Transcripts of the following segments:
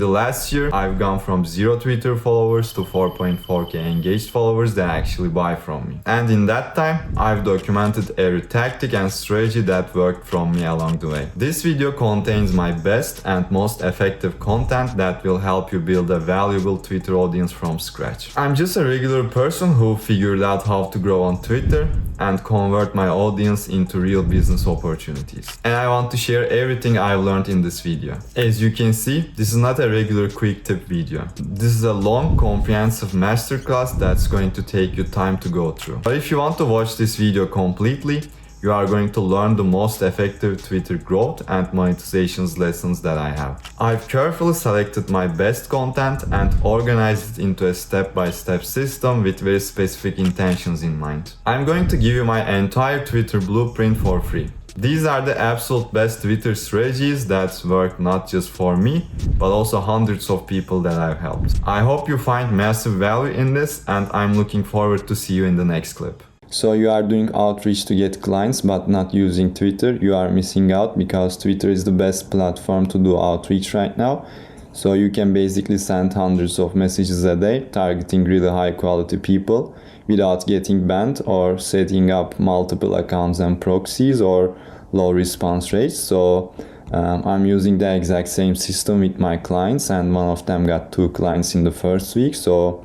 the last year, I've gone from 0 Twitter followers to 4.4k engaged followers that actually buy from me. And in that time, I've documented every tactic and strategy that worked from me along the way. This video contains my best and most effective content that will help you build a valuable Twitter audience from scratch. I'm just a regular person who figured out how to grow on Twitter and convert my audience into real business opportunities. And I want to share everything I've learned in this video. As you can see, this is not a regular quick tip video. This is a long, comprehensive masterclass that's going to take you time to go through. But if you want to watch this video completely, you are going to learn the most effective Twitter growth and monetizations lessons that I have. I've carefully selected my best content and organized it into a step-by-step system with very specific intentions in mind. I'm going to give you my entire Twitter blueprint for free. These are the absolute best Twitter strategies that work not just for me, but also hundreds of people that I've helped. I hope you find massive value in this, and I'm looking forward to see you in the next clip. So you are doing outreach to get clients but not using Twitter. You are missing out because Twitter is the best platform to do outreach right now. So you can basically send hundreds of messages a day targeting really high quality people without getting banned or setting up multiple accounts and proxies or low response rates. So I'm using the exact same system with my clients, and one of them got 2 clients in the first week. So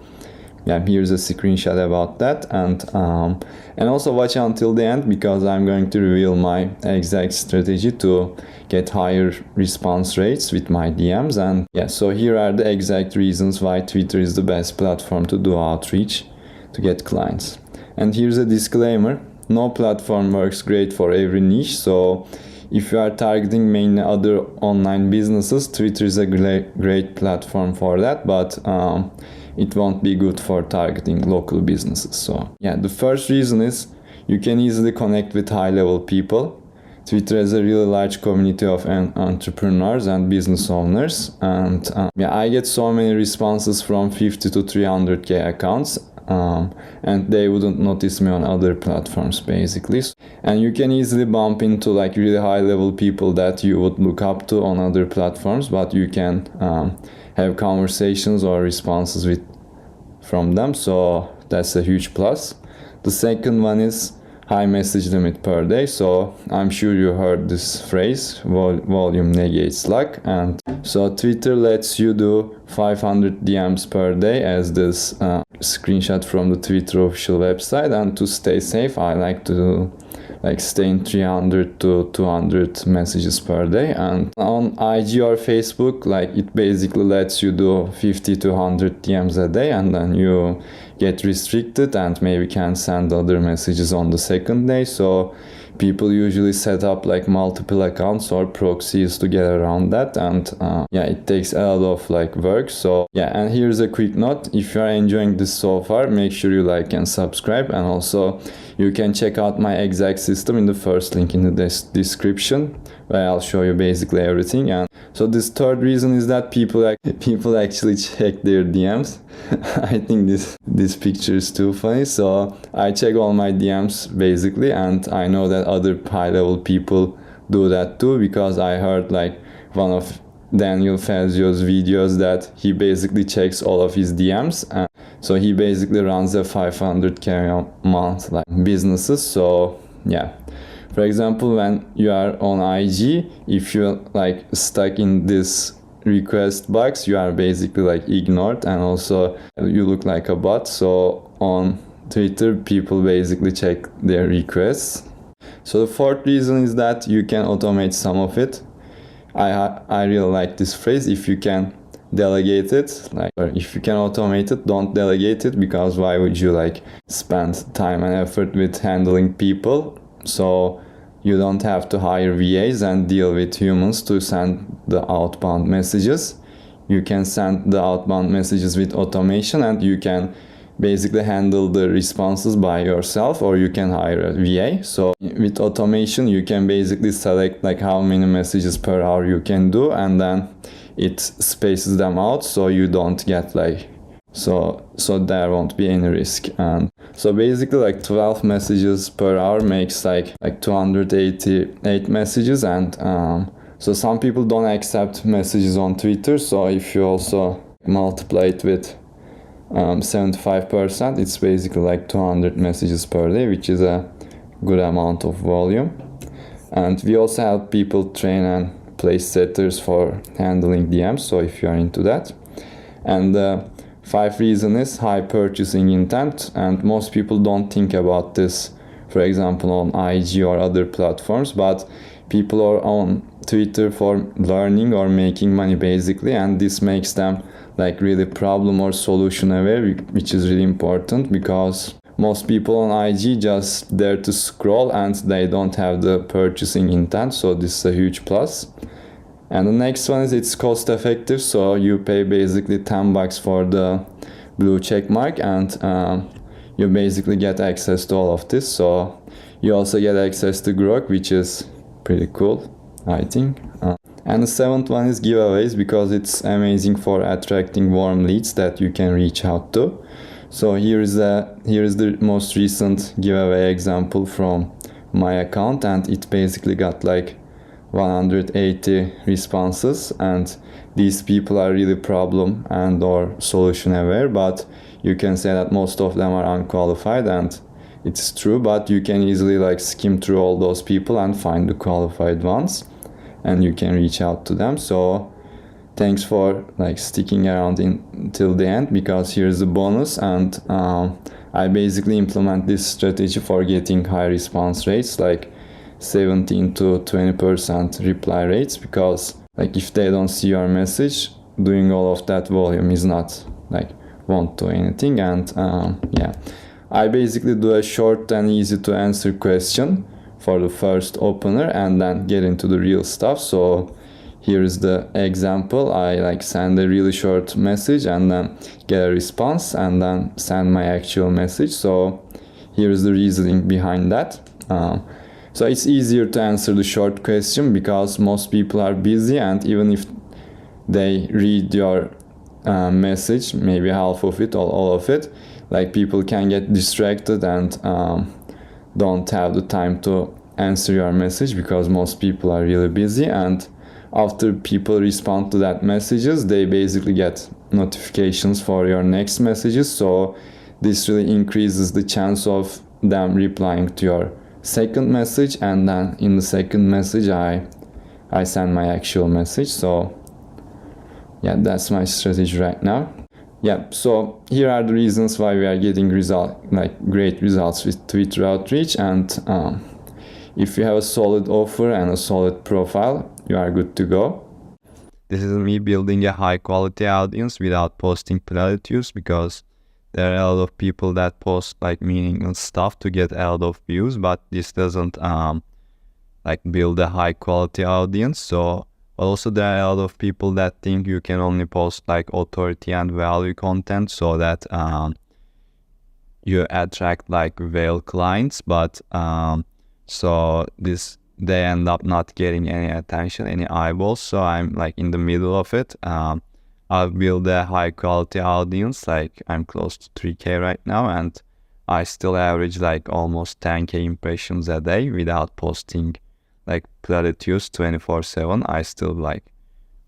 yeah, here's a screenshot about that, and also watch until the end because I'm going to reveal my exact strategy to get higher response rates with my DMs. And yeah, so here are the exact reasons why Twitter is the best platform to do outreach to get clients. And here's a disclaimer: no platform works great for every niche. So if you are targeting mainly other online businesses, Twitter is a great platform for that, but it won't be good for targeting local businesses. So yeah, the first reason is you can easily connect with high-level people. Twitter has a really large community of entrepreneurs and business owners, and yeah, I get so many responses from 50 to 300k accounts, and they wouldn't notice me on other platforms basically. And you can easily bump into like really high-level people that you would look up to on other platforms, but you can have conversations or responses from them, so that's a huge plus. The second one is high message limit per day. So I'm sure you heard this phrase, volume negates luck, and so Twitter lets you do 500 DMs per day, as this screenshot from the Twitter official website. And to stay safe, I like to do stay in 300 to 200 messages per day. And on IG or Facebook, it basically lets you do 50 to 100 DMs a day, and then you get restricted and maybe can send other messages on the second day. So people usually set up multiple accounts or proxies to get around that, and yeah, it takes a lot of work. So yeah, and here's a quick note: if you are enjoying this so far, make sure you like and subscribe, and also you can check out my exact system in the first link in the description, where I'll show you basically everything. And so this third reason is that people actually check their DMs. I think this picture is too funny. So I check all my DMs basically, and I know that other high-level people do that too, because I heard one of Daniel Fazio's videos that he basically checks all of his DMs, and so he basically runs a 500k a month businesses. So yeah, for example, when you are on IG, if you're stuck in this request box, you are basically ignored, and also you look like a bot. So on Twitter, people basically check their requests. So the fourth reason is that you can automate some of it. I really like this phrase: if you can delegate it, or if you can automate it, don't delegate it, because why would you spend time and effort with handling people? So you don't have to hire VAs and deal with humans to send the outbound messages. You can send the outbound messages with automation, and you can basically handle the responses by yourself, or you can hire a VA. So with automation, you can basically select how many messages per hour you can do, and then it spaces them out, so you don't get so there won't be any risk. And so basically 12 messages per hour makes 288 messages, and So some people don't accept messages on Twitter, so if you also multiply it with 75%, it's basically like 200 messages per day, which is a good amount of volume. And we also help people train and place setters for handling DMs, so if you are into that. And the 5th reason is high purchasing intent, and most people don't think about this, for example, on IG or other platforms, but people are on Twitter for learning or making money basically, and this makes them like really problem or solution aware, which is really important because most people on IG just there to scroll and they don't have the purchasing intent, so this is a huge plus. And the next one is it's cost effective, so you pay basically $10 for the blue check mark, and you basically get access to all of this. So you also get access to Grok, which is pretty cool, I think. And the 7th one is giveaways, because it's amazing for attracting warm leads that you can reach out to. So here is the most recent giveaway example from my account, and it basically got like 180 responses, and these people are really problem and or solution aware, but you can say that most of them are unqualified, and it's true, but you can easily like skim through all those people and find the qualified ones, and you can reach out to them. So thanks for like sticking around until the end, because here's the bonus, and I basically implement this strategy for getting high response rates, like 17 to 20% reply rates, because like if they don't see your message, doing all of that volume is not like won't do anything. And yeah, I basically do a short and easy to answer question for the first opener and then get into the real stuff. So here is the example. I like send a really short message and then get a response and then send my actual message. So here is the reasoning behind that. So it's easier to answer the short question because most people are busy, and even if they read your message, maybe half of it or all of it, like people can get distracted and don't have the time to answer your message because most people are really busy. And after people respond to that messages, they basically get notifications for your next messages. So this really increases the chance of them replying to your second message, and then in the second message I send my actual message. So yeah, that's my strategy right now. Yeah, so here are the reasons why we are getting great results with Twitter outreach. And if you have a solid offer and a solid profile, you are good to go. This is me building a high quality audience without posting platitudes, because there are a lot of people that post like meaningless stuff to get a lot of views, but this doesn't like build a high quality audience. So also there are a lot of people that think you can only post like authority and value content so that you attract like whale clients, but so this they end up not getting any attention, any eyeballs. So I'm like in the middle of it. I'll build a high quality audience, like I'm close to 3K right now, and I still average like almost 10K impressions a day without posting like platitudes 24/7. I still like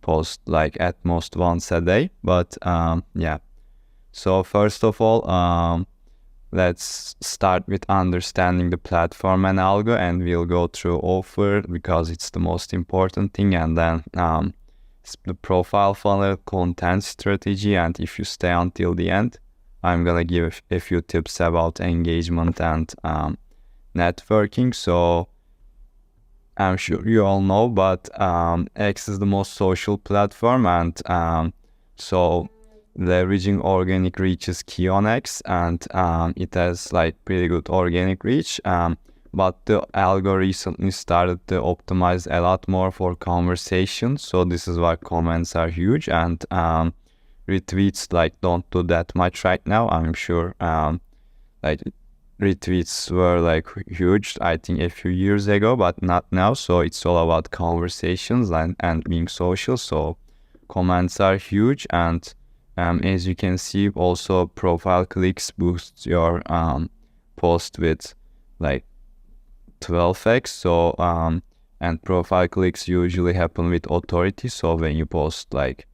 post like at most once a day, but yeah. So first of all, let's start with understanding the platform and algo, and we'll go through offer because it's the most important thing, and then the profile funnel, content strategy, and if you stay until the end, I'm gonna give a few tips about engagement and networking. So I'm sure you all know, but X is the most social platform, and so leveraging organic reach is key on X, and it has like pretty good organic reach. But the algo recently started to optimize a lot more for conversations, so this is why comments are huge, and retweets like don't do that much right now. I'm sure like retweets were like huge, I think a few years ago, but not now. So it's all about conversations and being social. So comments are huge, and as you can see, also profile clicks boosts your post with like 12x. So And profile clicks usually happen with authority. So when you post like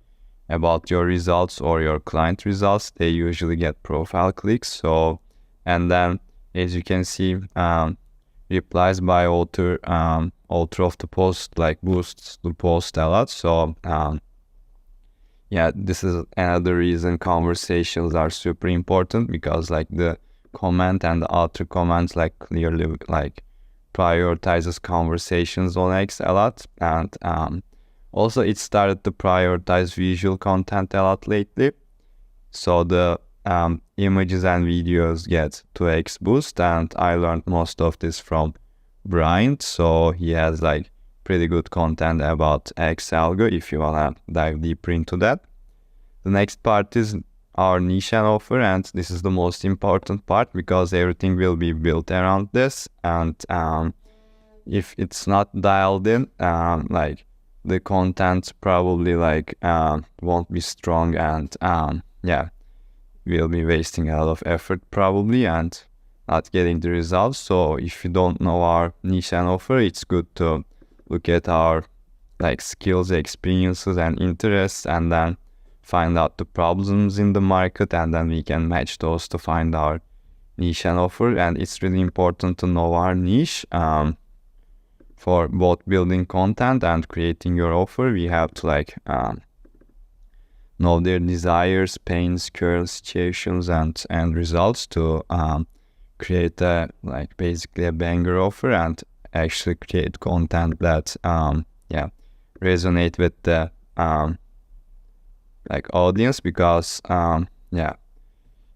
about your results or your client results, they usually get profile clicks. So, and then as you can see, replies by author of the post like boosts the post a lot. So yeah, this is another reason conversations are super important, because like the comment and the author comments like clearly like prioritizes conversations on X a lot. And also it started to prioritize visual content a lot lately. So the images and videos get 2x boost, and I learned most of this from Brian. So he has like pretty good content about X algo if you wanna dive deeper into that. The next part is our niche and offer, and this is the most important part because everything will be built around this. And if it's not dialed in, like the content probably like won't be strong, and yeah, we'll be wasting a lot of effort probably and not getting the results. So if you don't know our niche and offer, it's good to look at our like skills, experiences, and interests, and then find out the problems in the market, and then we can match those to find our niche and offer. And it's really important to know our niche. For both building content and creating your offer, we have to like know their desires, pains, current situations, and results to create a like basically a banger offer and actually create content that yeah, resonate with the like audience. Because yeah,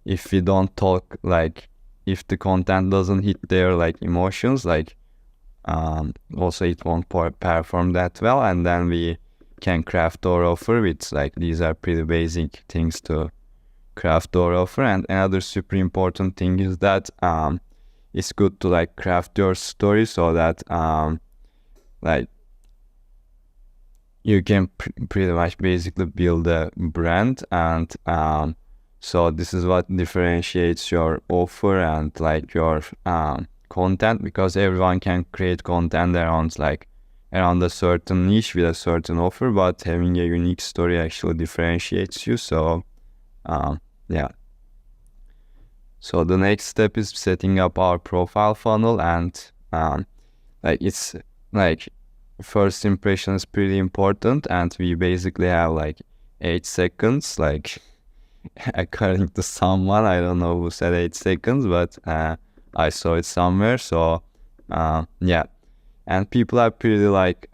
if we don't talk, like if the content doesn't hit their like emotions, like also it won't perform that well. And then we can craft our offer with like, these are pretty basic things to craft our offer. And another super important thing is that it's good to like craft your story so that like you can pretty much basically build a brand. And so this is what differentiates your offer and like your content, because everyone can create content around a certain niche with a certain offer, but having a unique story actually differentiates you. So yeah, so the next step is setting up our profile funnel. And like it's like first impression is pretty important, and we basically have like 8 seconds, like according to someone, I don't know who said 8 seconds, but I saw it somewhere. So yeah, and people are pretty like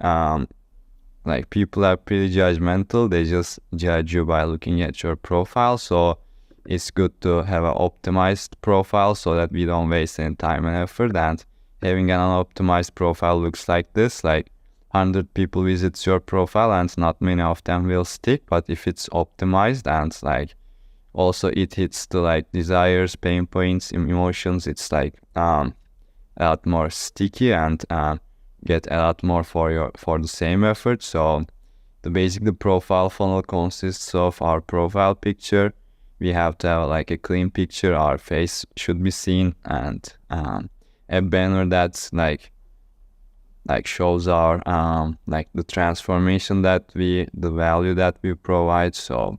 people are pretty judgmental. They just judge you by looking at your profile. So it's good to have an optimized profile so that we don't waste any time and effort. And having an unoptimized profile looks like this, like 100 people visits your profile and not many of them will stick. But if it's optimized and like also it hits the like desires, pain points, emotions, it's like a lot more sticky and get a lot more for the same effort. So the profile funnel consists of our profile picture. We have to have like a clean picture, our face should be seen, and a banner that's like shows our like the transformation that the value that we provide. So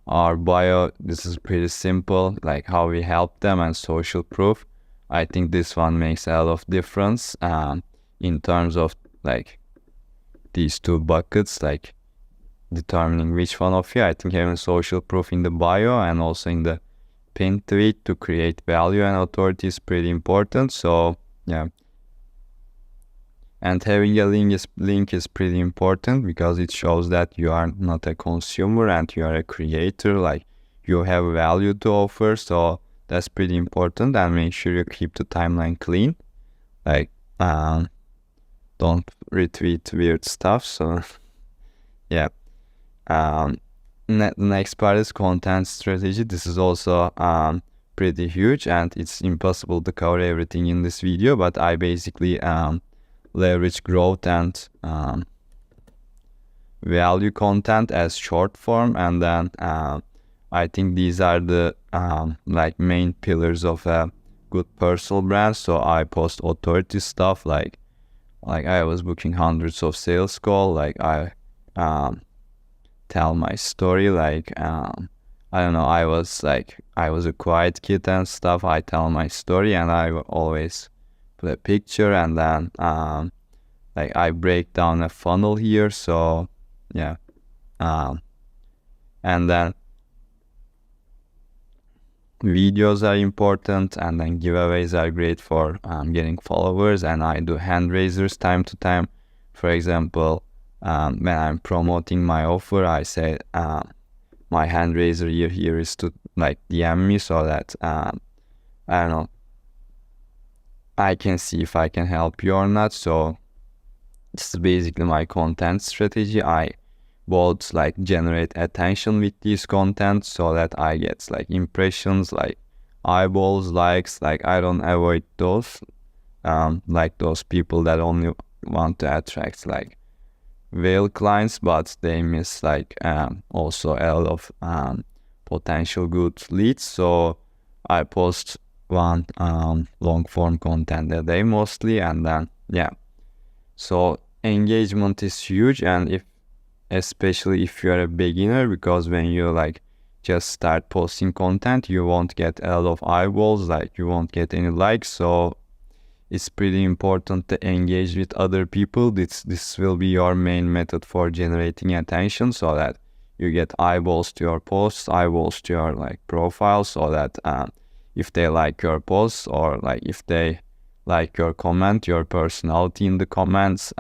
our bio, this is pretty simple, like how we help them, and social proof. I think this one makes a lot of difference in terms of like these two buckets, like determining which one of you. I think having social proof in the bio and also in the pinned tweet to create value and authority is pretty important. So yeah, and having a link is pretty important because it shows that you are not a consumer and you are a creator, like you have value to offer. So that's pretty important. And make sure you keep the timeline clean, like don't retweet weird stuff. So yeah, the next part is content strategy. This is also pretty huge, and it's impossible to cover everything in this video, but I basically leverage growth and value content as short form. And then I think these are the like main pillars of a good personal brand. So I post authority stuff like like I was booking hundreds of sales call. Like I tell my story, like I don't know, I was a quiet kid and stuff. I tell my story and I will always put a picture, and then like I break down a funnel here. So yeah, and then videos are important, and then giveaways are great for getting followers, and I do hand raisers time to time. For example, when I'm promoting my offer, I say my hand raiser here is to like DM me, so that I don't know, I can see if I can help you or not. So this is basically my content strategy. I both like generate attention with these content so that I get like impressions, like eyeballs, likes. Like I don't avoid those like those people that only want to attract like whale clients, but they miss like also a lot of potential good leads. So I post one long form content a day mostly, and then yeah, so engagement is huge. And especially if you're a beginner, because when you like just start posting content, you won't get a lot of eyeballs, like you won't get any likes. So it's pretty important to engage with other people. This will be your main method for generating attention, so that you get eyeballs to your posts, eyeballs to your like profile, so that if they like your posts, or like if they like your comment, your personality in the comments,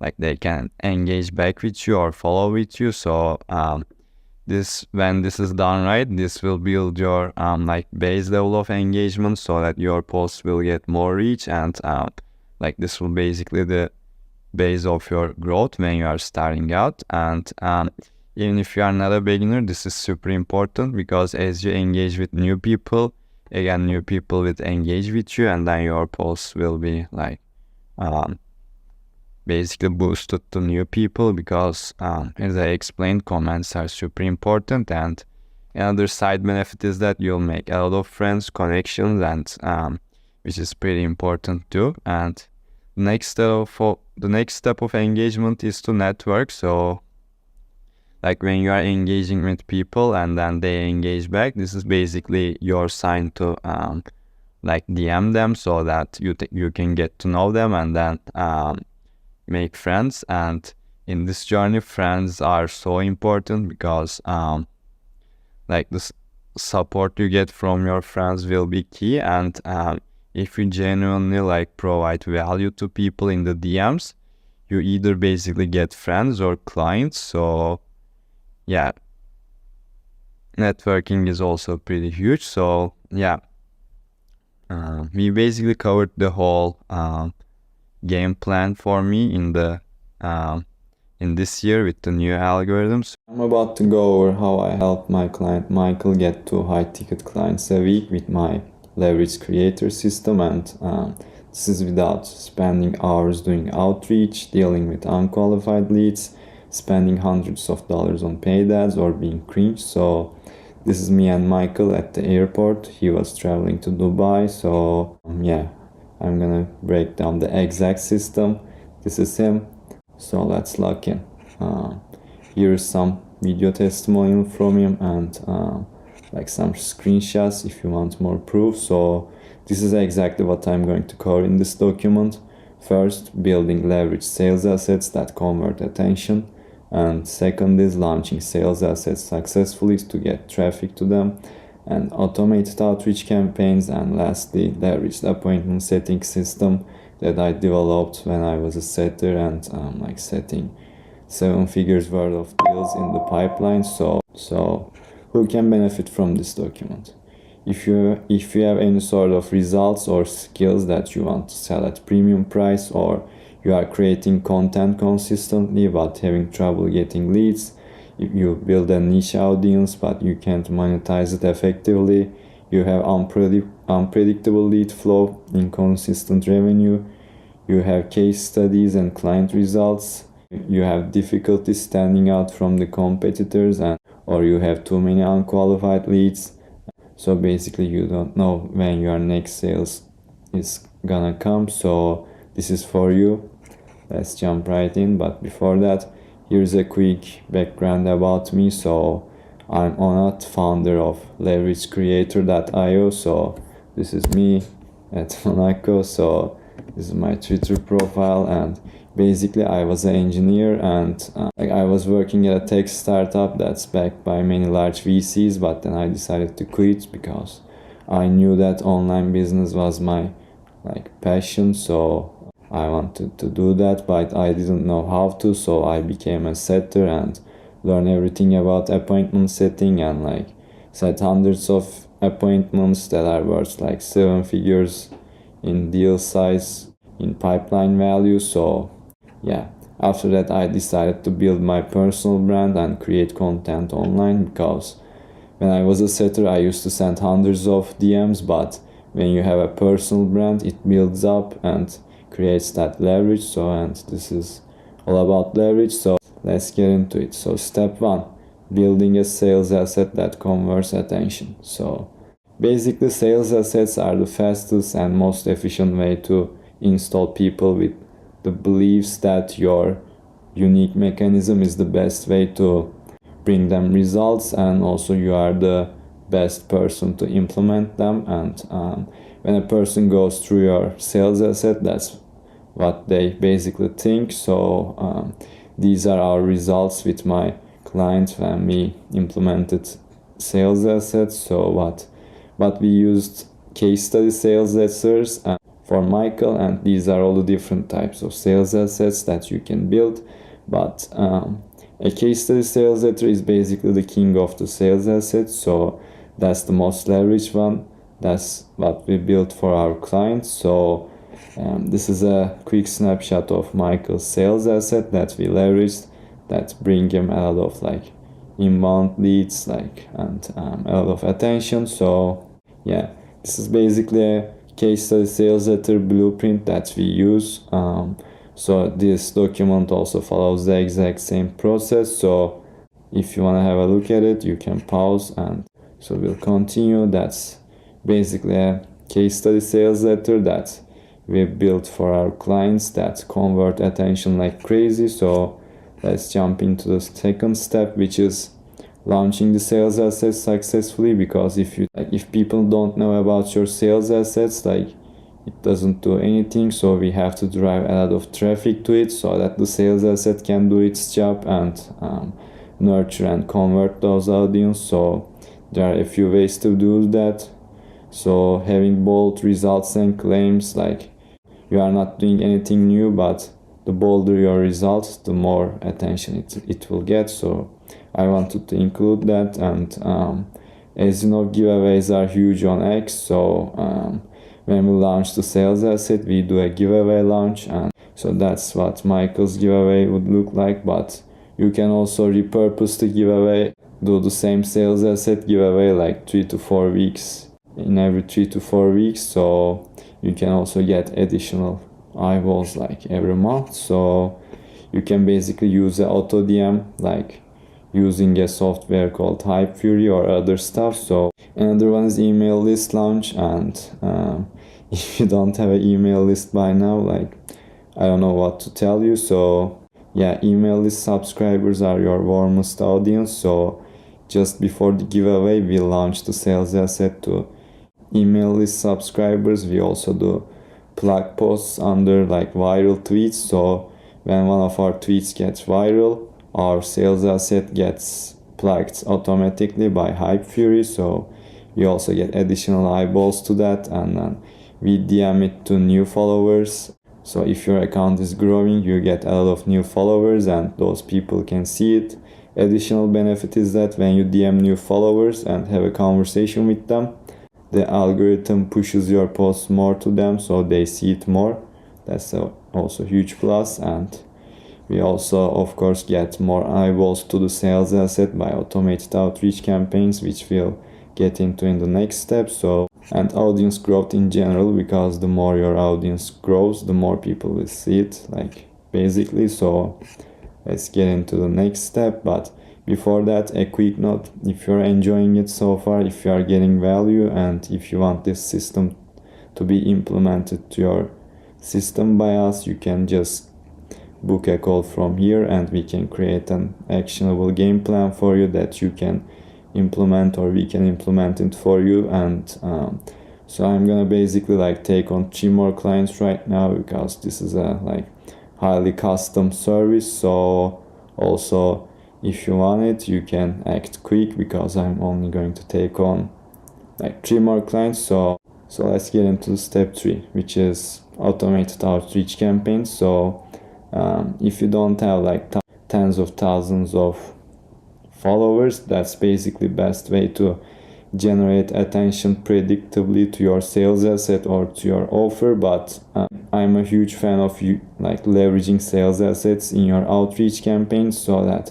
like they can engage back with you or follow with you. So when this is done right, this will build your like base level of engagement, so that your posts will get more reach, and like this will basically the base of your growth when you are starting out. And even if you are not a beginner, this is super important, because as you engage with new people, again, new people will engage with you, and then your posts will be like basically boosted to new people, because as I explained, comments are super important. And another side benefit is that you'll make a lot of friends, connections, and which is pretty important too. And the next step of engagement is to network. So like when you are engaging with people and then they engage back, this is basically your sign to like DM them, so that you can get to know them, and then make friends. And in this journey, friends are so important, because like the support you get from your friends will be key. And if you genuinely like provide value to people in the DMs, you either basically get friends or clients. So yeah, networking is also pretty huge. So yeah, we basically covered the whole game plan for me in this year with the new algorithms. I'm about to go over how I help my client Michael get 2 high-ticket clients a week with my leverage creator system, and this is without spending hours doing outreach, dealing with unqualified leads, spending hundreds of dollars on paid ads, or being cringe. So this is me and Michael at the airport. He was traveling to Dubai, so yeah, I'm gonna break down the exact system. This is him, so let's log in. Here's some video testimonial from him, and like some screenshots if you want more proof. So this is exactly what I'm going to cover in this document. First, building leverage sales assets that convert attention, and second is launching sales assets successfully to get traffic to them, and automated outreach campaigns, and lastly, leveraged appointment setting system that I developed when I was a setter, and like setting 7 figures worth of deals in the pipeline. So who can benefit from this document? If you have any sort of results or skills that you want to sell at premium price, or you are creating content consistently but having trouble getting leads, if you build a niche audience but you can't monetize it effectively, you have unpredictable lead flow, inconsistent revenue, you have case studies and client results, you have difficulty standing out from the competitors, or you have too many unqualified leads. So basically you don't know when your next sales is gonna come. So this is for you. let's jump right in. But before that, here's a quick background about me. So I'm Onat, founder of LeverageCreator.io. So this is me at Monaco. So this is my Twitter profile, and basically I was an engineer, and I was working at a tech startup that's backed by many large VCs, but then I decided to quit because I knew that online business was my passion. So I wanted to do that, but I didn't know how to, so I became a setter and learned everything about appointment setting, and set hundreds of appointments that are worth 7 figures in deal size, in pipeline value. So yeah, after that I decided to build my personal brand and create content online, because when I was a setter I used to send hundreds of DMs, but when you have a personal brand it builds up and creates that leverage. So, and this is all about leverage, so let's get into it. So step 1, building a sales asset that converts attention. So basically sales assets are the fastest and most efficient way to install people with the beliefs that your unique mechanism is the best way to bring them results, and also you are the best person to implement them. And when a person goes through your sales asset, that's what they basically think. So these are our results with my clients when we implemented sales assets. So what we used case study sales assets for Michael, and these are all the different types of sales assets that you can build. But a case study sales letter is basically the king of the sales assets, so that's the most leveraged one. That's what we built for our clients. So this is a quick snapshot of Michael's sales asset that we leveraged, that bring him a lot of inbound leads and a lot of attention. So yeah, this is basically a case study sales letter blueprint that we use. So this document also follows the exact same process. So if you want to have a look at it, you can pause, and so we'll continue. That's basically a case study sales letter that we built for our clients that convert attention like crazy. So let's jump into the second step, which is launching the sales assets successfully. Because if people don't know about your sales assets, it doesn't do anything. So we have to drive a lot of traffic to it so that the sales asset can do its job and nurture and convert those audience. So there are a few ways to do that. So having bold results and claims, you are not doing anything new, but the bolder your results, the more attention it will get. So I wanted to include that. And as you know, giveaways are huge on X. So when we launch the sales asset, we do a giveaway launch, and so that's what Michael's giveaway would look like. But you can also repurpose the giveaway, do the same sales asset giveaway 3 to 4 weeks, in every 3 to 4 weeks. So you can also get additional eyeballs every month. So you can basically use the auto DM using a software called Hype Fury or other stuff. So another one is email list launch, and if you don't have an email list by now, I don't know what to tell you. So yeah, email list subscribers are your warmest audience. So just before the giveaway, we launched the sales asset to email list subscribers. We also do plug posts under viral tweets. So when one of our tweets gets viral, our sales asset gets plugged automatically by Hype Fury. So we also get additional eyeballs to that, and then we DM it to new followers. So if your account is growing, you get a lot of new followers, and those people can see it. Additional benefit is that when you DM new followers and have a conversation with them, the algorithm pushes your posts more to them, so they see it more. That's also a huge plus. And we also, of course, get more eyeballs to the sales asset by automated outreach campaigns, which we'll get into in the next step. So, and audience growth in general, because the more your audience grows, the more people will see it, basically. So let's get into the next step. But before that, a quick note: if you're enjoying it so far, if you are getting value, and if you want this system to be implemented to your system by us, you can just book a call from here, and we can create an actionable game plan for you that you can implement, or we can implement it for you. And so I'm gonna basically like take on 3 more clients right now, because this is a like highly custom service. So also, if you want it, you can act quick, because I'm only going to take on like 3 more clients. So let's get into step 3, which is automated outreach campaigns. So if you don't have like tens of thousands of followers, that's basically best way to generate attention predictably to your sales asset or to your offer. But I'm a huge fan of you like leveraging sales assets in your outreach campaigns, so that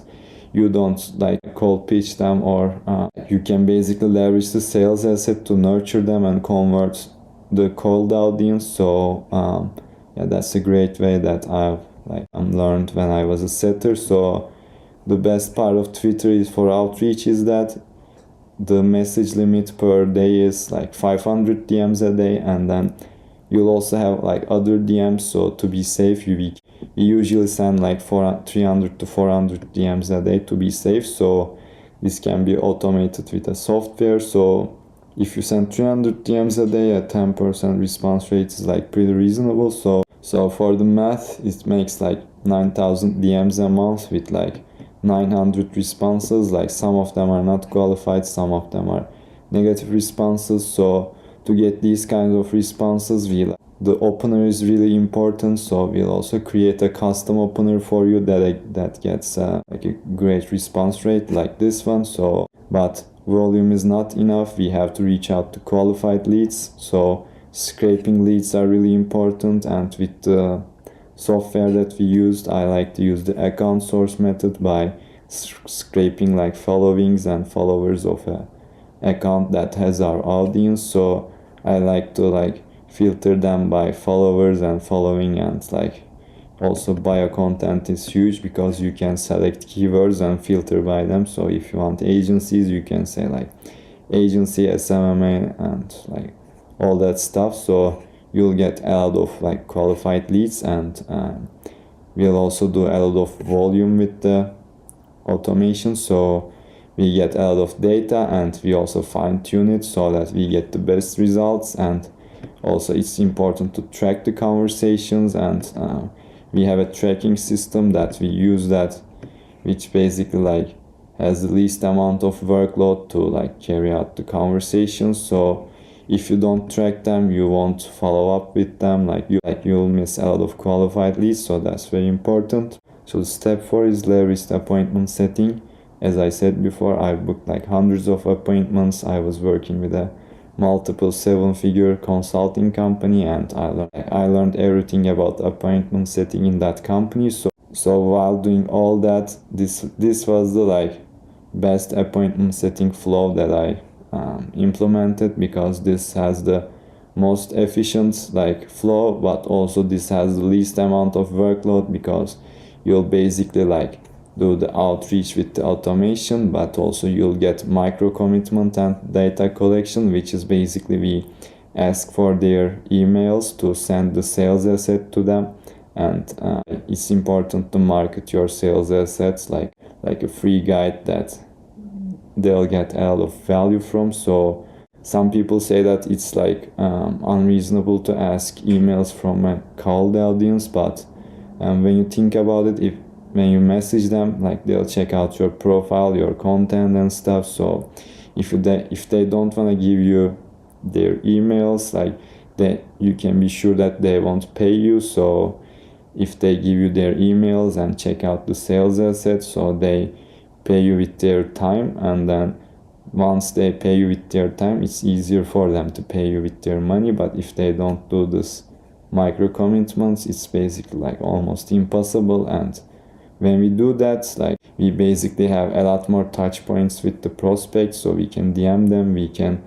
you don't like cold pitch them, or you can basically leverage the sales asset to nurture them and convert the cold audience. So yeah, that's a great way that I've learned when I was a setter. So the best part of Twitter is for outreach is that the message limit per day is like 500 DMs a day, and then you'll also have like other DMs. So to be safe, we usually send like 300 to 400 DMs a day to be safe. So this can be automated with a software. So if you send 300 DMs a day, a 10% response rate is like pretty reasonable. So for the math, it makes like 9,000 DMs a month with like 900 responses. Like some of them are not qualified, some of them are negative responses. So to get these kinds of responses, the opener is really important. So we'll also create a custom opener for you that gets like a great response rate like this one. So but volume is not enough, we have to reach out to qualified leads. So scraping leads are really important, and with the software that we used, I like to use the account source method by scraping like followings and followers of a account that has our audience. So I like to like filter them by followers and following, and like also bio content is huge, because you can select keywords and filter by them. So if you want agencies, you can say like agency SMMA and like all that stuff. So you'll get a lot of like qualified leads, and we'll also do a lot of volume with the automation. So we get a lot of data, and we also fine tune it so that we get the best results. And also it's important to track the conversations, and we have a tracking system that we use, that which basically like has the least amount of workload to like carry out the conversations. So if you don't track them, you won't follow up with them, you'll miss a lot of qualified leads. So that's very important. So step 4 is leverage the appointment setting. As I said before, I booked like hundreds of appointments. I was working with a multiple 7-figure consulting company, and I learned everything about appointment setting in that company. So while doing all that, this was the like best appointment setting flow that I implemented, because this has the most efficient like flow, but also this has the least amount of workload, because you'll basically like do the outreach with the automation, but also you'll get micro commitment and data collection, which is basically we ask for their emails to send the sales asset to them. And it's important to market your sales assets like a free guide that they'll get a lot of value from. So some people say that it's like unreasonable to ask emails from a cold audience, but when you think about it, when you message them, like they'll check out your profile, your content and stuff. So if they don't want to give you their emails, like you can be sure that they won't pay you. So if they give you their emails and check out the sales assets, so they pay you with their time, and then once they pay you with their time, it's easier for them to pay you with their money. But if they don't do this micro commitments, it's basically like almost impossible. And when we do that, like we basically have a lot more touch points with the prospects. So we can DM them, we can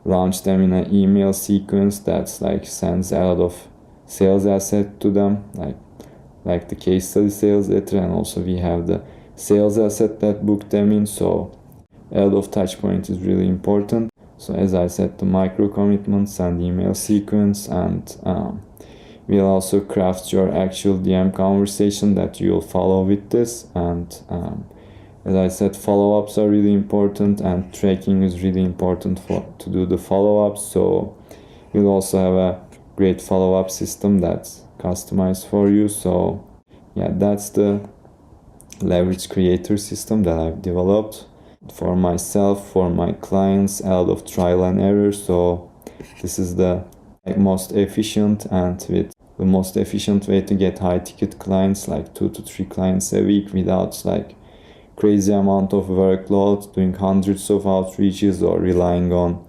launch them in an email sequence that's like sends a lot of sales asset to them, like the case study sales letter, and also we have the sales asset that booked them in. So a lot of touch points is really important. So as I said, the micro commitments and email sequence, and we'll also craft your actual DM conversation that you'll follow with this. And as I said, follow-ups are really important, and tracking is really important to do the follow-ups. So we'll also have a great follow-up system that's customized for you. So yeah, that's the leverage creator system that I've developed for myself, for my clients, out of trial and error. So this is the most efficient and with the most efficient way to get high ticket clients, like 2 to 3 clients a week, without like crazy amount of workload, doing hundreds of outreaches or relying on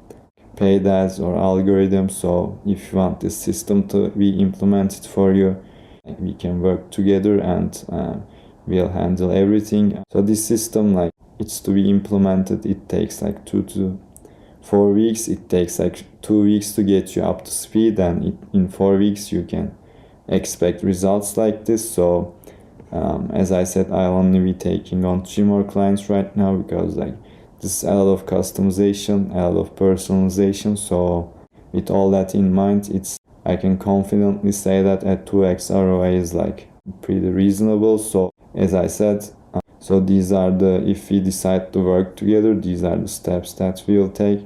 paid ads or algorithms. So if you want this system to be implemented for you, we can work together, and we'll handle everything. So this system, like, it's to be implemented, it takes like 2 to 4 weeks. It takes like 2 weeks to get you up to speed, and in 4 weeks you can expect results like this. So as I said, I'll only be taking on 3 more clients right now, because like this is a lot of customization, a lot of personalization. So with all that in mind, I can confidently say that at 2x ROI is like pretty reasonable. So as I said, so these are if we decide to work together, these are the steps that we'll take.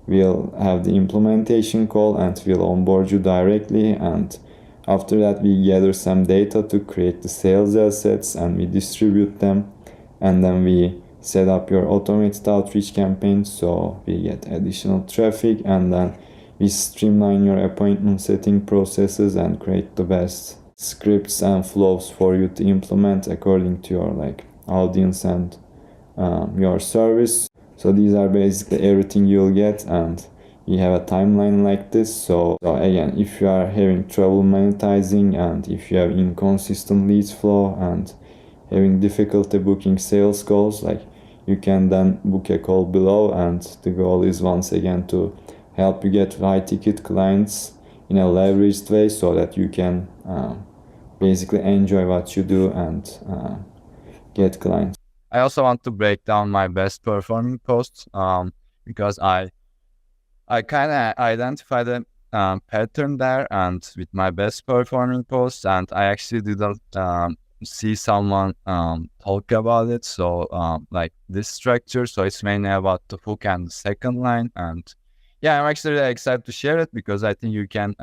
We'll have the implementation call, and we'll onboard you directly, and after that we gather some data to create the sales assets, and we distribute them, and then we set up your automated outreach campaign, so we get additional traffic, and then we streamline your appointment setting processes and create the best scripts and flows for you to implement according to your like audience and your service. So these are basically everything you'll get, and we have a timeline like this. So again, if you are having trouble monetizing, and if you have inconsistent leads flow and having difficulty booking sales calls, like, you can then book a call below, and the goal is once again to help you get high ticket clients in a leveraged way, so that you can basically enjoy what you do and get clients. I also want to break down my best performing posts because I kind of identified a pattern there, and with my best performing posts, and I actually didn't see someone talk about it. So like this structure, so it's mainly about the hook and the second line, and yeah, I'm actually really excited to share it, because I think you can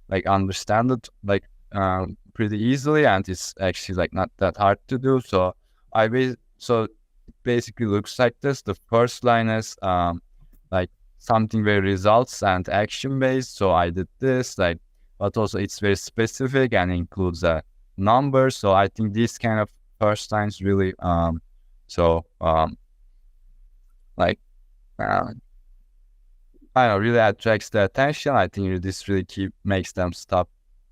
like understand it like pretty easily, and it's actually like not that hard to do. So so it basically looks like this. The first line is like something very results and action based. So I did this, like, but also it's very specific and includes a number. So I think this kind of first lines really like I don't know, really attracts the attention. I think this really makes them stop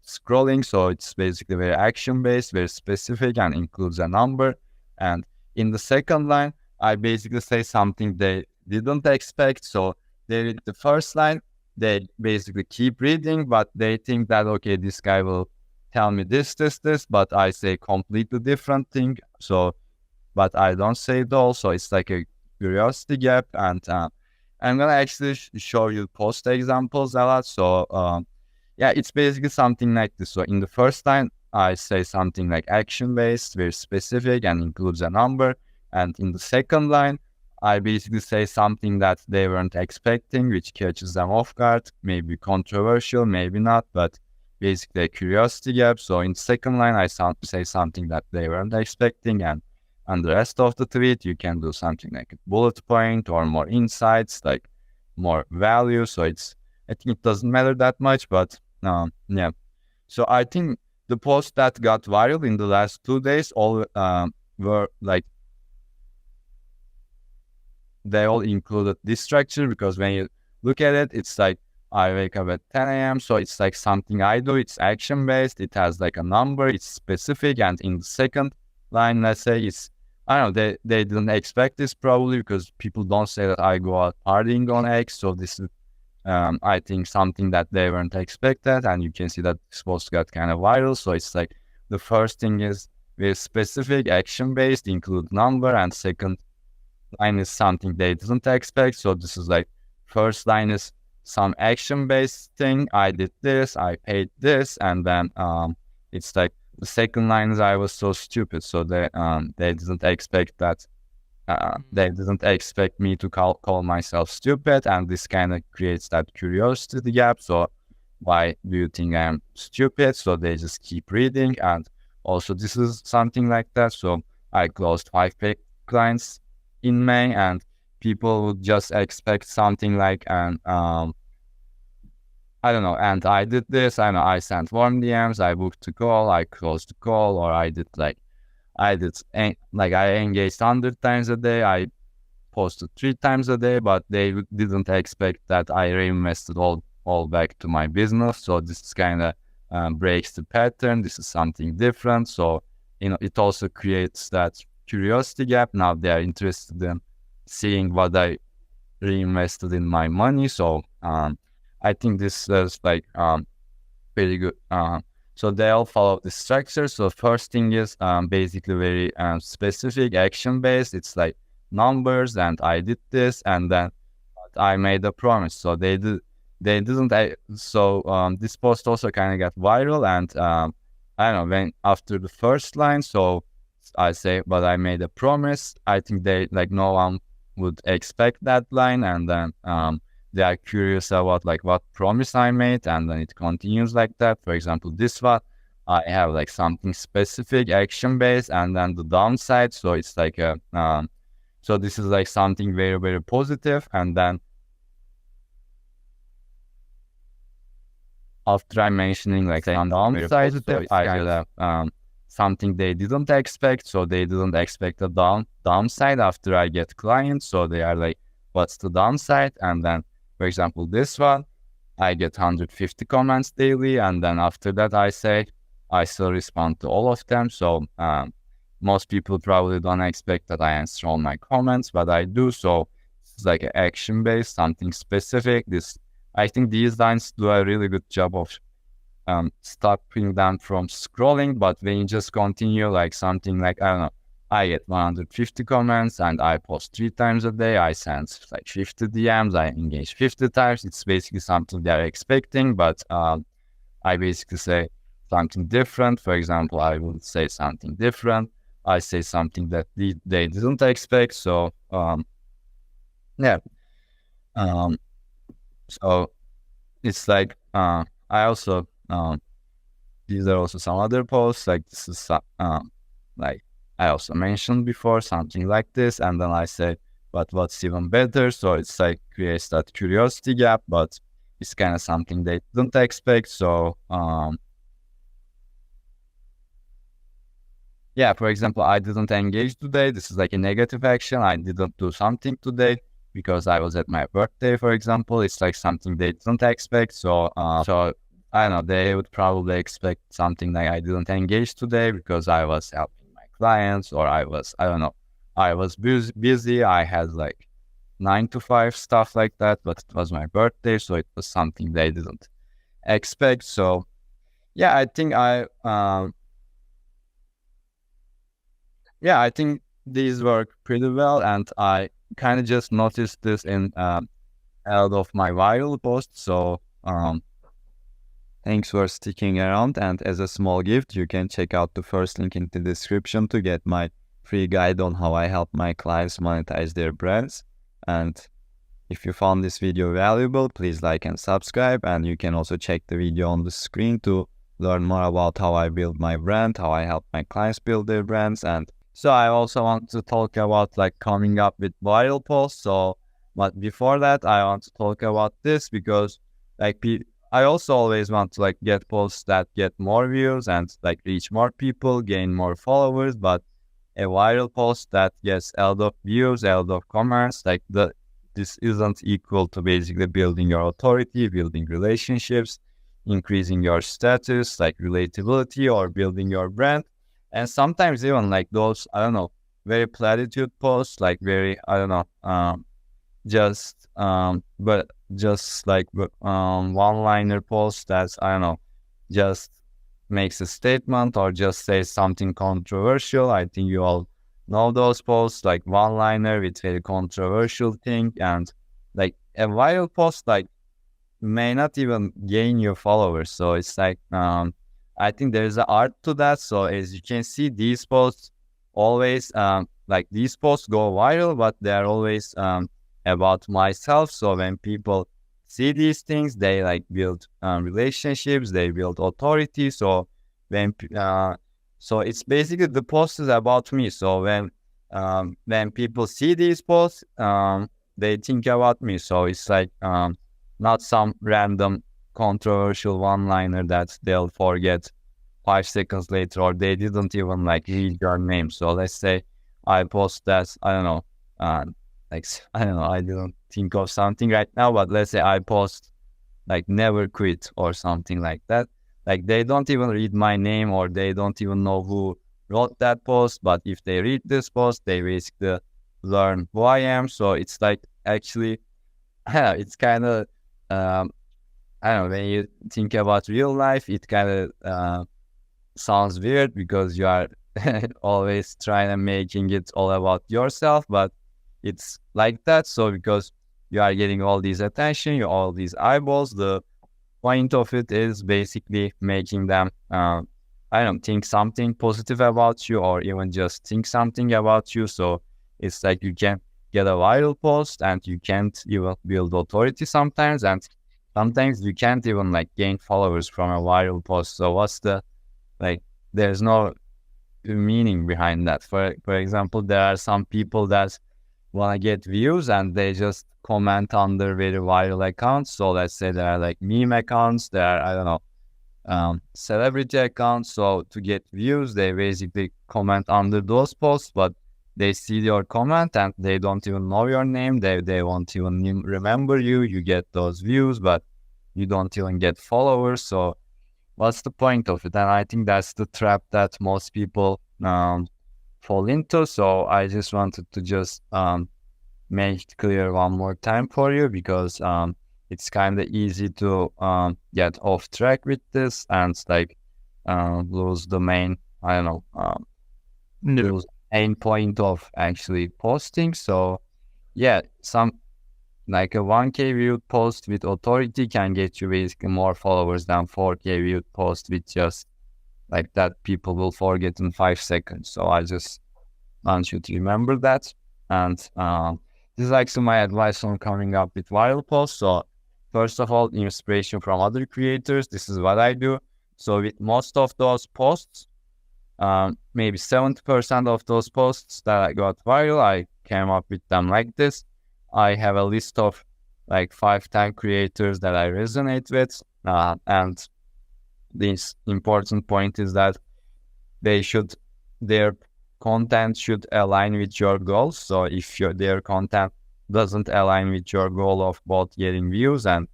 scrolling. So it's basically very action based, very specific, and includes a number. And in the second line, I basically say something they didn't expect. So they read the first line, they basically keep reading, but they think that, okay, this guy will tell me this, but I say completely different thing. So, but I don't say it all. So it's like a curiosity gap. And I'm gonna actually show you post examples a lot. So yeah, it's basically something like this. So in the first line, I say something like action-based, very specific, and includes a number. And in the second line, I basically say something that they weren't expecting, which catches them off guard, maybe controversial, maybe not, but basically a curiosity gap. So in the second line, I say something that they weren't expecting, and on the rest of the tweet, you can do something like a bullet point or more insights, like more value. So I think it doesn't matter that much, but yeah. So I think the posts that got viral in the last 2 days all were like, they all included this structure, because when you look at it, it's like I wake up at 10 a.m. So it's like something I do, it's action based, it has like a number, it's specific. And in the second line, let's say, it's, I don't know, they didn't expect this probably, because people don't say that I go out partying on X. So this is I think something that they weren't expected, and you can see that this post got kind of viral. So it's like the first thing is very specific, action based, include number, and second line is something they didn't expect. So this is like, first line is some action-based thing. I did this, I paid this, and then it's like the second line is I was so stupid, so they didn't expect that. They didn't expect me to call myself stupid, and this kind of creates that curiosity gap. So why do you think I'm stupid? So they just keep reading, and also this is something like that. So I closed 5 paid clients in May, and people would just expect something like an I don't know, and I did this. I know I sent warm DMs, I booked the call, I closed the call, or I engaged 100 times a day. I posted 3 times a day, but they didn't expect that I reinvested all back to my business. So this kind of breaks the pattern. This is something different. So it also creates that curiosity gap. Now they are interested in seeing what I reinvested in my money. So I think this is like pretty good. So they all follow the structure. So first thing is basically very specific, action-based. It's like numbers, and I did this, and then I made a promise. So they didn't. This post also kind of got viral, and I don't know, when after the first line, so I say, but I made a promise. I think they like no one would expect that line, and then they are curious about like what promise I made, and then it continues like that. For example, this one, I have like something specific, action based, and then the downside. So it's like a so this is like something very, very positive, and then after I'm mentioning like on the downside, so I have something they didn't expect. So they didn't expect the downside after I get clients. So they are like, what's the downside? And then, for example, this one, I get 150 comments daily, and then after that I say, I still respond to all of them. So most people probably don't expect that I answer all my comments, but I do. So it's like action-based, something specific. I think these lines do a really good job of stopping them from scrolling. But when you just continue like something like, I don't know, I get 150 comments, and I post 3 times a day, I send like 50 DMs, I engage 50 times. It's basically something they're expecting, but I basically say something different. For example, I would say something different. I say something that they didn't expect. So yeah. So it's like I also these are also some other posts, like this is like I also mentioned before, something like this, and then I say, but what's even better? So it's like creates that curiosity gap, but it's kind of something they don't expect. So yeah, for example, I didn't engage today. This is like a negative action. I didn't do something today because I was at my birthday, for example. It's like something they don't expect. So I don't know, they would probably expect something like I didn't engage today because I was helping my clients, or I was busy. I had like 9 to 5 stuff like that, but it was my birthday, so it was something they didn't expect. So yeah, I think I think these work pretty well, and I kind of just noticed this in a lot of my viral posts. So thanks for sticking around, and as a small gift, you can check out the first link in the description to get my free guide on how I help my clients monetize their brands. And if you found this video valuable, please like and subscribe, and you can also check the video on the screen to learn more about how I build my brand, how I help my clients build their brands. And so I also want to talk about like coming up with viral posts. So, but before that, I want to talk about this because like I also always want to like get posts that get more views and like reach more people, gain more followers. But a viral post that gets a lot of views, a lot of comments, like this isn't equal to basically building your authority, building relationships, increasing your status, like relatability, or building your brand. And sometimes even like those, I don't know, very platitude posts, like very, I don't know, but just like one-liner posts that's, I don't know, just makes a statement or just says something controversial. I think you all know those posts, like one-liner with very controversial thing. And like a viral post, like may not even gain you followers. So it's like I think there's an art to that. So as you can see, these posts always like these posts go viral, but they're always about myself. So when people see these things, they like build relationships, they build authority. So so it's basically the post is about me. So when people see these posts, they think about me. So it's like not some random controversial one-liner that they'll forget 5 seconds later, or they didn't even like read your name. So let's say I post that, I don't know, like I don't know, I didn't think of something right now, but let's say I post like never quit or something like that. Like they don't even read my name, or they don't even know who wrote that post. But if they read this post, they basically learn who I am. So it's like actually, it's kind of, I don't know, when you think about real life, it kind of sounds weird because you are always trying to making it all about yourself, but it's like that. So because you are getting all these attention, all these eyeballs, the point of it is basically making them, I don't know, think something positive about you, or even just think something about you. So it's like you can get a viral post and you can't even build authority sometimes, and sometimes you can't even like gain followers from a viral post. So what's the, like, there's no meaning behind that. For example, there are some people that want to get views and they just comment under very viral accounts. So let's say there are like meme accounts, there are, I don't know, celebrity accounts. So to get views, they basically comment under those posts, but they see your comment and they don't even know your name. They won't even remember you. You get those views, but you don't even get followers. So what's the point of it? And I think that's the trap that most people fall into. So I just wanted to just make it clear one more time for you, because it's kind of easy to get off track with this and like lose the main, I don't know, lose the main point of actually posting. So yeah, some like a 1K viewed post with authority can get you basically more followers than 4K viewed post with just like that people will forget in 5 seconds. So I just want you to remember that. And this is actually my advice on coming up with viral posts. So first of all, inspiration from other creators. This is what I do. So with most of those posts, maybe 70% of those posts that I got viral, I came up with them like this. I have a list of like 5-10 creators that I resonate with. And this important point is that their content should align with your goals. So if their content doesn't align with your goal of both getting views and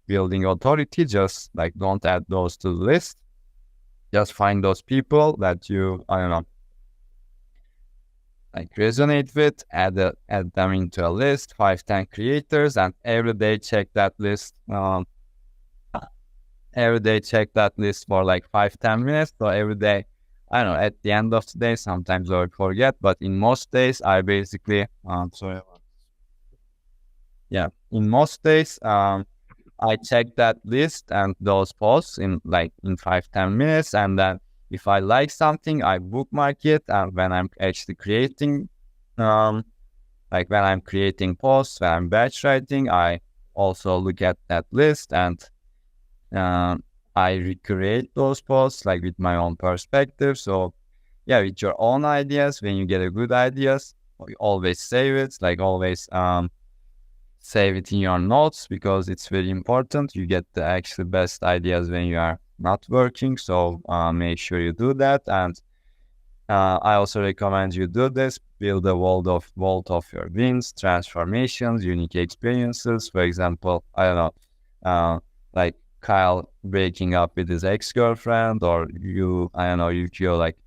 building authority, just like don't add those to the list. Just find those people that you, I don't know, like resonate with, add them into a list, 5-10 creators, and every day check that list. Every day check that list for like 5-10 minutes. So every day, I don't know, at the end of the day, sometimes I forget, but in most days, I basically, in most days, I check that list and those posts in 5-10 minutes, and then if I like something, I bookmark it. And when I'm actually creating, like when I'm creating posts, when I'm batch writing, I also look at that list and I recreate those posts like with my own perspective. So yeah, with your own ideas, when you get a good ideas, you always save it, like always save it in your notes, because it's very important. You get the actually best ideas when you are not working. So make sure you do that. And I also recommend you do this. Build a vault of your wins, transformations, unique experiences. For example, I don't know, like Kyle breaking up with his ex-girlfriend, or you feel like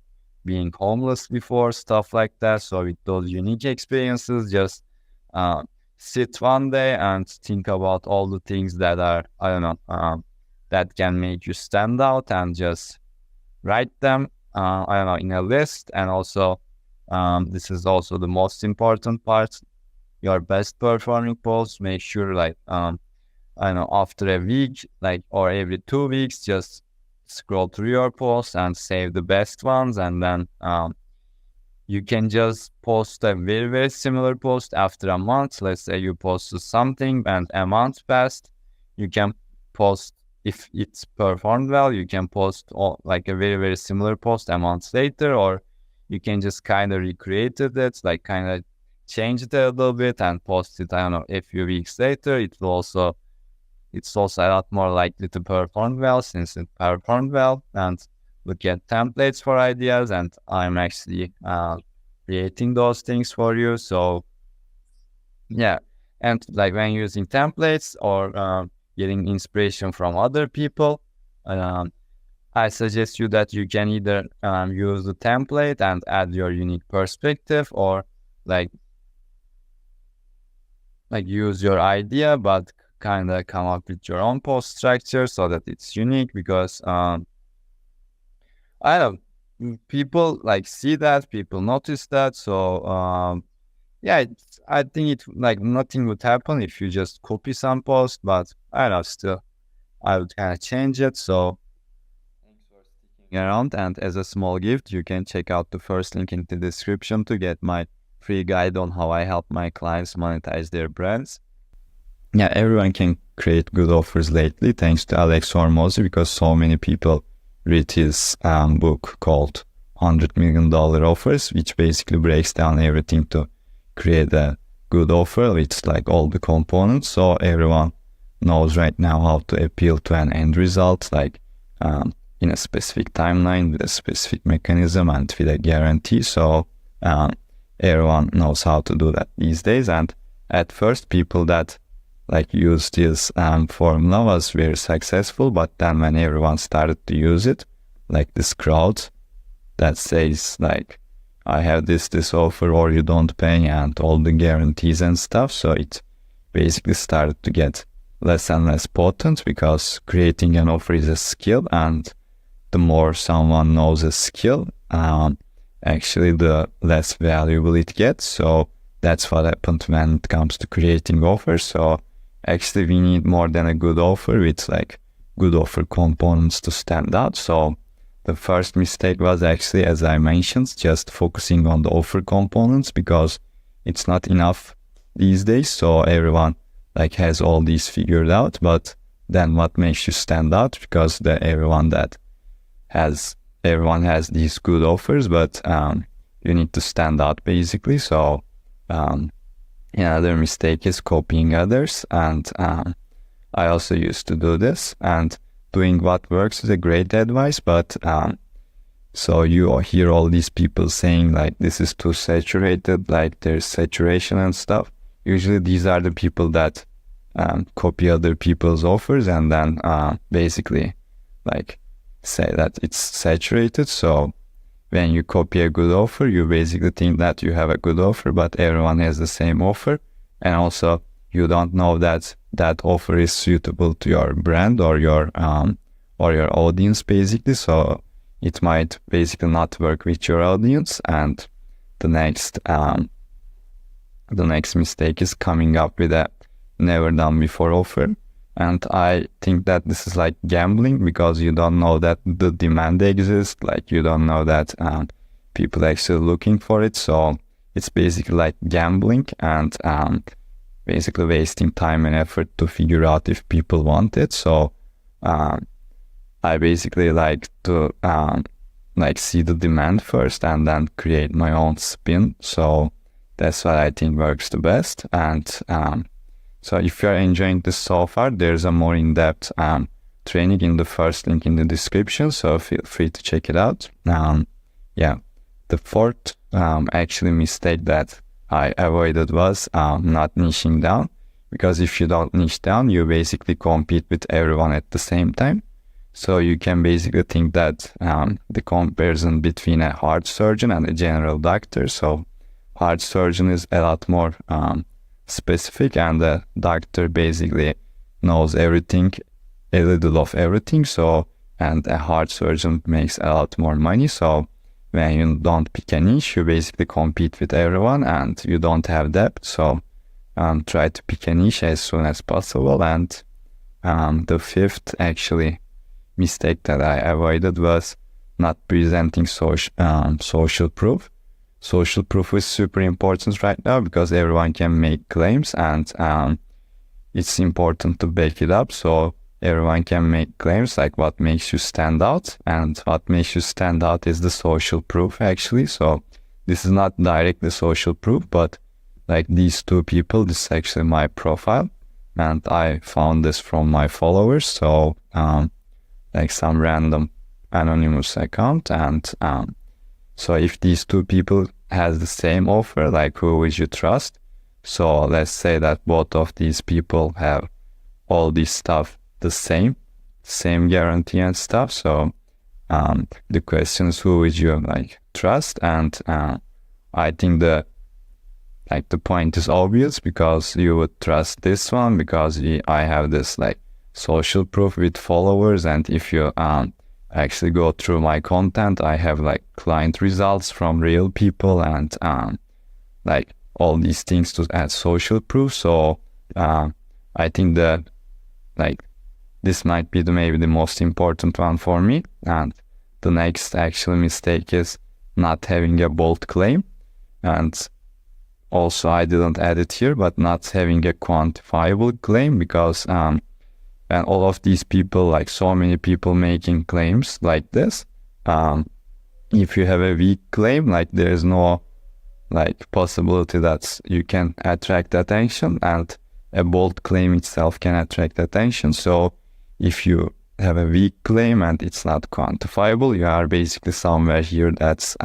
being homeless before, stuff like that. So with those unique experiences, just sit one day and think about all the things that are, I don't know, that can make you stand out, and just write them, I don't know, in a list. And also, this is also the most important part, your best performing posts. Make sure I know, after a week, like, or every 2 weeks, just scroll through your posts and save the best ones, and then you can just post a very, very similar post after a month. Let's say you posted something and a month passed. You can post, if it's performed well, you can post like a very, very similar post a month later, or you can just kind of recreate it, like kind of change it a little bit and post it, I don't know, a few weeks later. It's also a lot more likely to perform well since it performed well. And look at templates for ideas, and I'm actually creating those things for you. So yeah, and like when using templates or getting inspiration from other people, I suggest you that you can either use the template and add your unique perspective, or like use your idea but kind of come up with your own post structure so that it's unique, because I don't know, people like see that, people notice that. So yeah, I think it like nothing would happen if you just copy some post, but I don't know, still I would kind of change it. So thanks for sticking around, and as a small gift, you can check out the first link in the description to get my free guide on how I help my clients monetize their brands. Yeah, everyone can create good offers lately thanks to Alex Hormozy, because so many people read his book called $100 Million Offers, which basically breaks down everything to create a good offer with like all the components. So everyone knows right now how to appeal to an end result, like in a specific timeline with a specific mechanism and with a guarantee. So everyone knows how to do that these days. And at first, people that like use this formula was very successful, but then when everyone started to use it, like this crowd that says like, I have this offer or you don't pay, and all the guarantees and stuff. So it basically started to get less and less potent, because creating an offer is a skill, and the more someone knows a skill, actually the less valuable it gets. So that's what happened when it comes to creating offers. So actually we need more than a good offer with like good offer components to stand out. So the first mistake was actually, as I mentioned, just focusing on the offer components, because it's not enough these days. So everyone like has all these figured out, but then what makes you stand out? Because everyone has these good offers, but you need to stand out basically. So another mistake is copying others, and I also used to do this, and doing what works is a great advice, but so you hear all these people saying like this is too saturated, like there's saturation and stuff. Usually these are the people that copy other people's offers and then basically like say that it's saturated. So when you copy a good offer, you basically think that you have a good offer, but everyone has the same offer. And also you don't know that that offer is suitable to your brand or your audience basically. So it might basically not work with your audience. And the next mistake is coming up with a never done before offer. And I think that this is like gambling, because you don't know that the demand exists, like you don't know that people are actually looking for it. So it's basically like gambling and basically wasting time and effort to figure out if people want it. So I basically like to like see the demand first and then create my own spin. So that's what I think works the best. And so if you're enjoying this so far, there's a more in-depth training in the first link in the description, so feel free to check it out. Yeah, the fourth actually mistake that I avoided was not niching down, because if you don't niche down, you basically compete with everyone at the same time. So you can basically think that the comparison between a heart surgeon and a general doctor. So heart surgeon is a lot more specific, and the doctor basically knows everything, a little of everything. So, and a heart surgeon makes a lot more money. So when you don't pick a niche, you basically compete with everyone and you don't have depth. So try to pick a niche as soon as possible, and the fifth actually mistake that I avoided was not presenting social proof. Social proof is super important right now because everyone can make claims, and it's important to back it up. So everyone can make claims like what makes you stand out, and what makes you stand out is the social proof actually. So this is not directly social proof, but like these two people, this is actually my profile, and I found this from my followers. So like some random anonymous account, and so if these two people has the same offer, like who would you trust? So let's say that both of these people have all this stuff the same guarantee and stuff. So the question is, who would you like trust? And I think the point is obvious, because you would trust this one because I have this like social proof with followers, and if you actually go through my content, I have like client results from real people, and like all these things to add social proof. So I think that like this might be maybe the most important one for me. And the next actual mistake is not having a bold claim, and also I didn't add it here, but not having a quantifiable claim, because and all of these people, like so many people making claims like this, if you have a weak claim, like there is no like possibility that you can attract attention, and a bold claim itself can attract attention. So if you have a weak claim and it's not quantifiable, you are basically somewhere here that's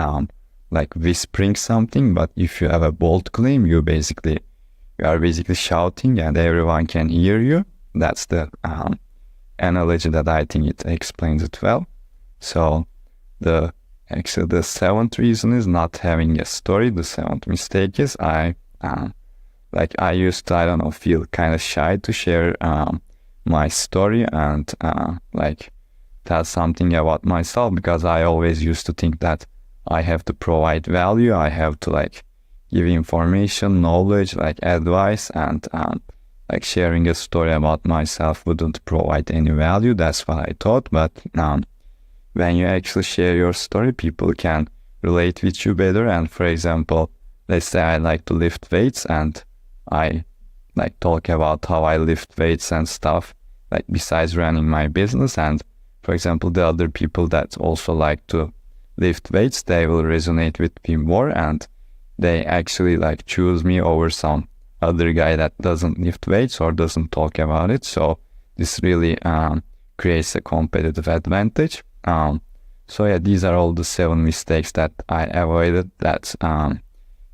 like whispering something. But if you have a bold claim, you are basically shouting and everyone can hear you. That's the analogy that I think it explains it well. So the seventh reason is not having a story. The seventh mistake is I used to, I don't know, feel kind of shy to share my story and like tell something about myself, because I always used to think that I have to provide value. I have to like give information, knowledge, like advice, and like sharing a story about myself wouldn't provide any value. That's what I thought. But when you actually share your story, people can relate with you better. And for example, let's say I like to lift weights, and I like talk about how I lift weights and stuff, like besides running my business. And for example, the other people that also like to lift weights, they will resonate with me more, and they actually like choose me over some other guy that doesn't lift weights or doesn't talk about it. So this really creates a competitive advantage. So yeah, these are all the 7 mistakes that I avoided that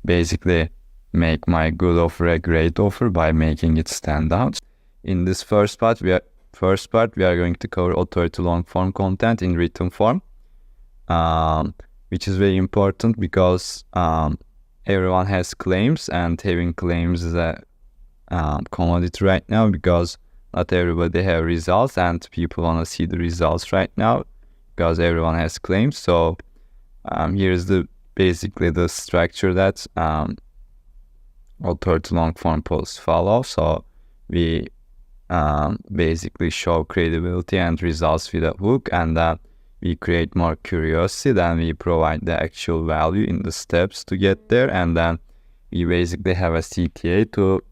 basically make my good offer a great offer by making it stand out. In this first part, we are going to cover authority long form content in written form, which is very important because everyone has claims, and having claims is a commodity right now, because not everybody have results, and people want to see the results right now because everyone has claims. So here's basically the structure that authority long form posts follow. So we basically show credibility and results with a hook, and then we create more curiosity, then we provide the actual value in the steps to get there, and then we basically have a CTA to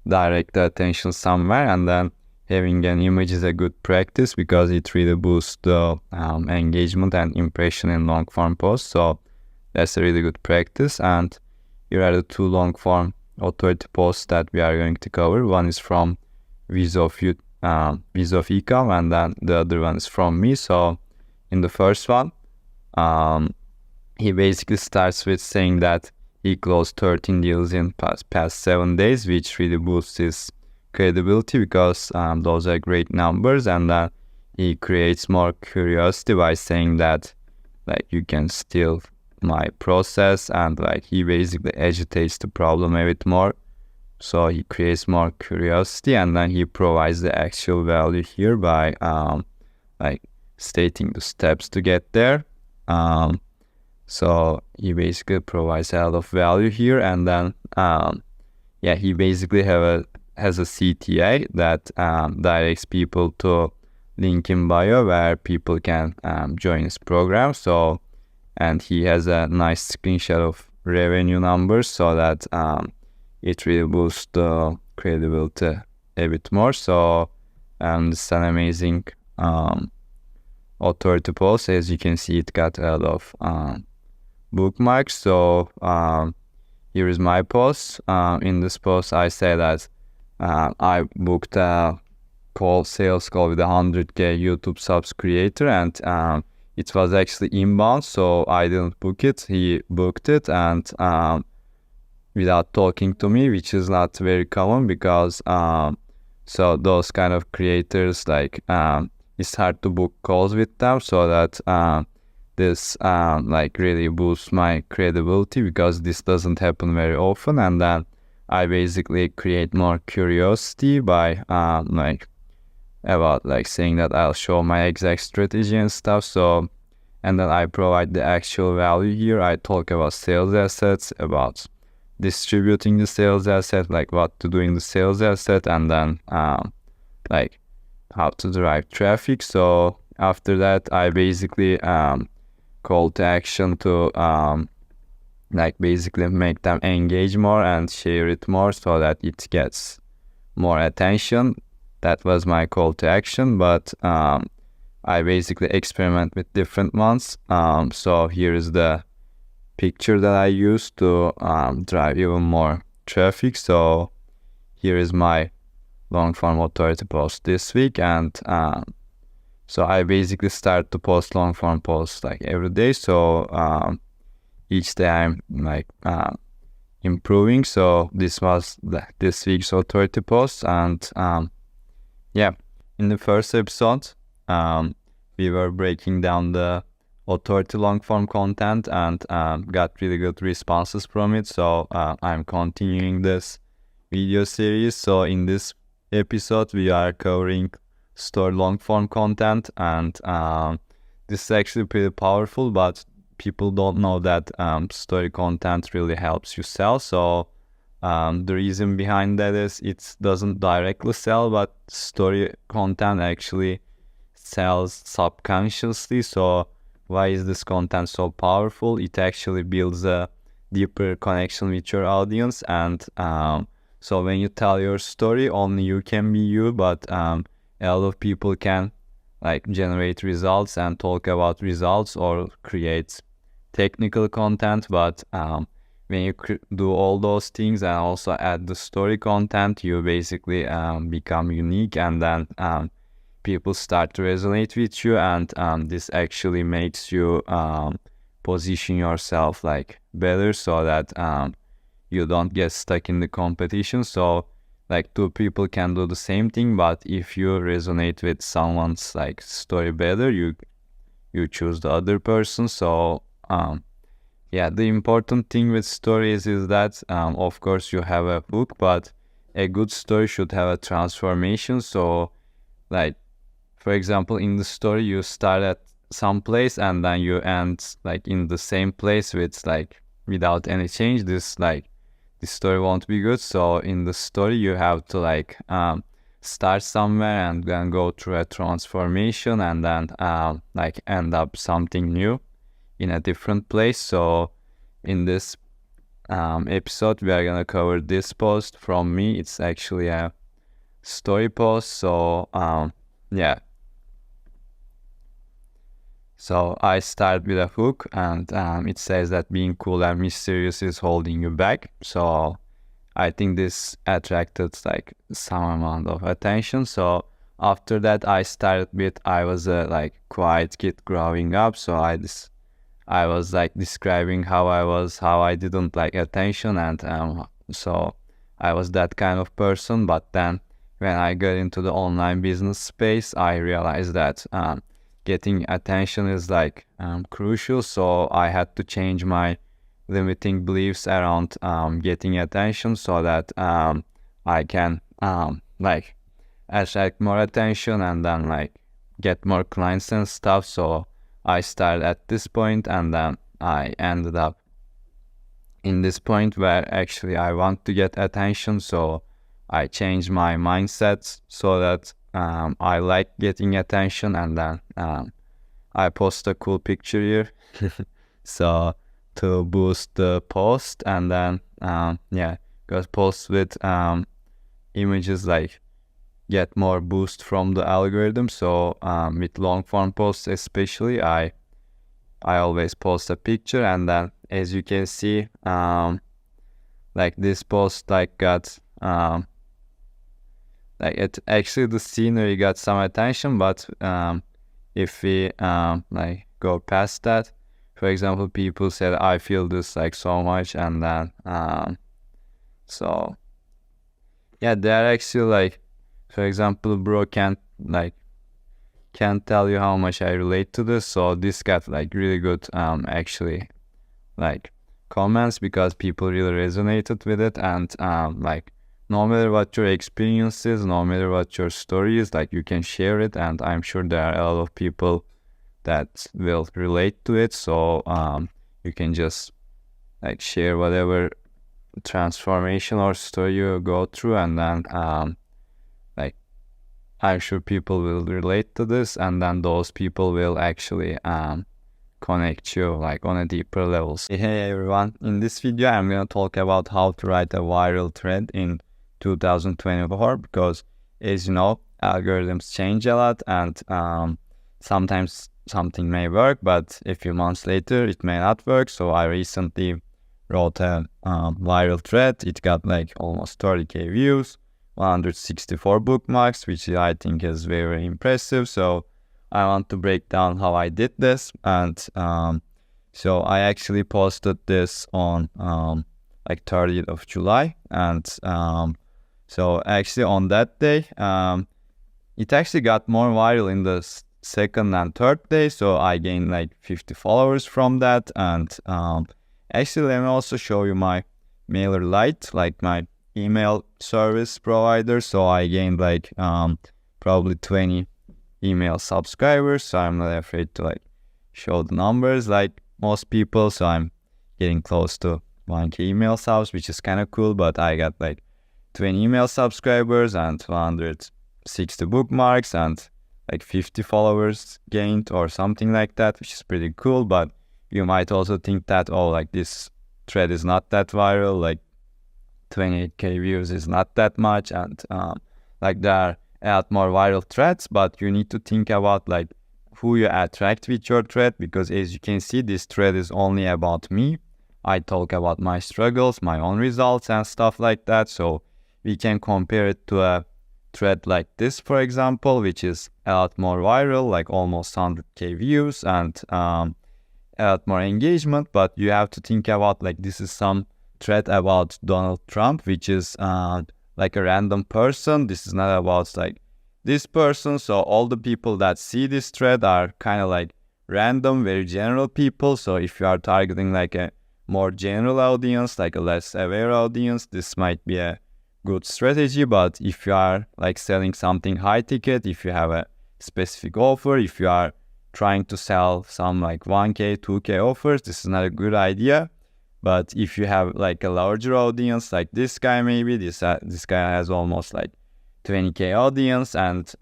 direct the attention somewhere. And then having an image is a good practice because it really boosts the engagement and impression in long form posts. So that's a really good practice. And here are the 2 long form authority posts that we are going to cover. One is from Viz of Ecom, and then the other one is from me. So in the first one, he basically starts with saying that he closed 13 deals in past 7 days, which really boosts his credibility because those are great numbers. And then he creates more curiosity by saying that like you can steal my process, and like he basically agitates the problem a bit more. So he creates more curiosity, and then he provides the actual value here by like stating the steps to get there. So he basically provides a lot of value here, and then he basically have a has a CTA that directs people to link in bio where people can join his program. So, and he has a nice screenshot of revenue numbers so that it really boosts the credibility a bit more. So it's an amazing authority post. As you can see, it got a lot of bookmarks. So here is my post. In this post, I say that I booked a sales call with a 100K YouTube subs creator, and it was actually inbound, so I didn't book it. He booked it, and without talking to me, which is not very common because so those kind of creators, like it's hard to book calls with them, so that this like really boosts my credibility because this doesn't happen very often. And then I basically create more curiosity by like about like saying that I'll show my exact strategy and stuff. So, and then I provide the actual value here. I talk about sales assets, about distributing the sales asset, like what to do in the sales asset, and then like how to drive traffic. So after that, I basically call to action to like basically make them engage more and share it more so that it gets more attention. That was my call to action, but I basically experiment with different ones. So here is the picture that I used to drive even more traffic. So here is my long form authority post this week, and so I basically start to post long form posts like every day. So each day I'm like improving. So this was this week's authority post, and yeah, in the first episode, we were breaking down the authority long form content and got really good responses from it. So I'm continuing this video series. So in this episode, we are covering story long form content, and this is actually pretty powerful, but people don't know that story content really helps you sell. So the reason behind that is it doesn't directly sell, but story content actually sells subconsciously. So why is this content so powerful? It actually builds a deeper connection with your audience, and so when you tell your story, only you can be you, but a lot of people can like generate results and talk about results or create technical content, but when you do all those things and also add the story content, you basically become unique, and then people start to resonate with you, and this actually makes you position yourself like better so that you don't get stuck in the competition. So like two people can do the same thing, but if you resonate with someone's like story better, you choose the other person. So yeah, the important thing with stories is that of course you have a hook, but a good story should have a transformation. So like for example, in the story you start at some place and then you end like in the same place with like without any change. This story won't be good. So in the story you have to like start somewhere and then go through a transformation and then like end up something new in a different place. So in this episode we are gonna cover this post from me. It's actually a story post. So yeah, so I start with a hook, and it says that being cool and mysterious is holding you back. So I think this attracted like some amount of attention. So after that I started with, I was a like quiet kid growing up. So I was like describing how I didn't like attention, and so I was that kind of person. But then when I got into the online business space, I realized that getting attention is like crucial. So I had to change my limiting beliefs around getting attention so that I can like attract more attention and then like get more clients and stuff. So I started at this point, and then I ended up in this point where actually I want to get attention. So I changed my mindset so that I like getting attention, and then I post a cool picture here. So to boost the post, and then yeah, because posts with images like get more boost from the algorithm. So with long form posts especially, I always post a picture, and then as you can see, like this post like got like it actually the scenery got some attention, but if we like go past that, for example, people said I feel this like so much, and then so yeah, they're actually like, for example, bro can't tell you how much I relate to this. So this got like really good actually like comments, because people really resonated with it. And like no matter what your experience is, no matter what your story is, like you can share it, and I'm sure there are a lot of people that will relate to it. So you can just like share whatever transformation or story you go through, and then like I'm sure people will relate to this, and then those people will actually connect you like on a deeper level. Hey everyone, in this video I'm gonna talk about how to write a viral thread in 2024, because as you know, algorithms change a lot, and sometimes something may work, but a few months later it may not work. So I recently wrote a viral thread. It got like almost 30k views, 164 bookmarks, which I think is very impressive. So I want to break down how I did this. And so I actually posted this on like 30th of July. And so actually on that day, it actually got more viral in the second and third day. So I gained like 50 followers from that. And actually, let me also show you my MailerLite, like my email service provider. So I gained like probably 20 email subscribers. So I'm not afraid to like show the numbers like most people. So I'm getting close to 1k email subs, which is kind of cool. But I got like 20 email subscribers and 160 bookmarks and like 50 followers gained or something like that, which is pretty cool. But you might also think that, oh, like this thread is not that viral, like 28k views is not that much, and like there are a lot more viral threads. But you need to think about like who you attract with your thread, because as you can see, this thread is only about me. I talk about my struggles, my own results and stuff like that. So we can compare it to a thread like this, for example, which is a lot more viral, like almost 100k views and a lot more engagement. But you have to think about like this is some thread about Donald Trump, which is like a random person. This is not about like this person. So all the people that see this thread are kind of like random, very general people. So if you are targeting like a more general audience, like a less aware audience, this might be a good strategy. But if you are like selling something high ticket, if you have a specific offer, if you are trying to sell some like 1k 2k offers, this is not a good idea. But if you have like a larger audience, like this guy, maybe this guy has almost like 20k audience, and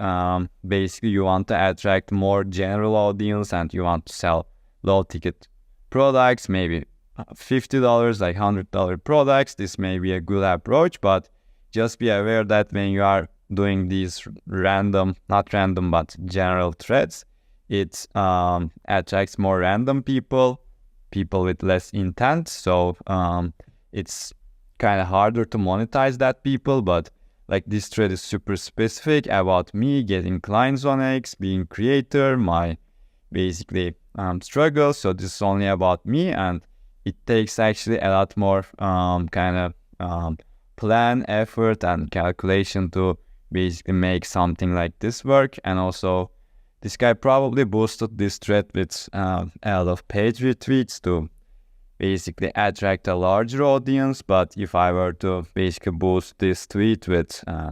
basically you want to attract more general audience, and you want to sell low ticket products, maybe $50, like $100 products. This may be a good approach, but just be aware that when you are doing these random, not random, but general threads, it attracts more random people with less intent. So it's kind of harder to monetize that people. But like this thread is super specific about me getting clients on X, being creator, my basically struggles. So this is only about me, and it takes actually a lot more kind of plan, effort, and calculation to basically make something like this work. And also, this guy probably boosted this thread with a lot of paid retweets to basically attract a larger audience. But if I were to basically boost this thread with a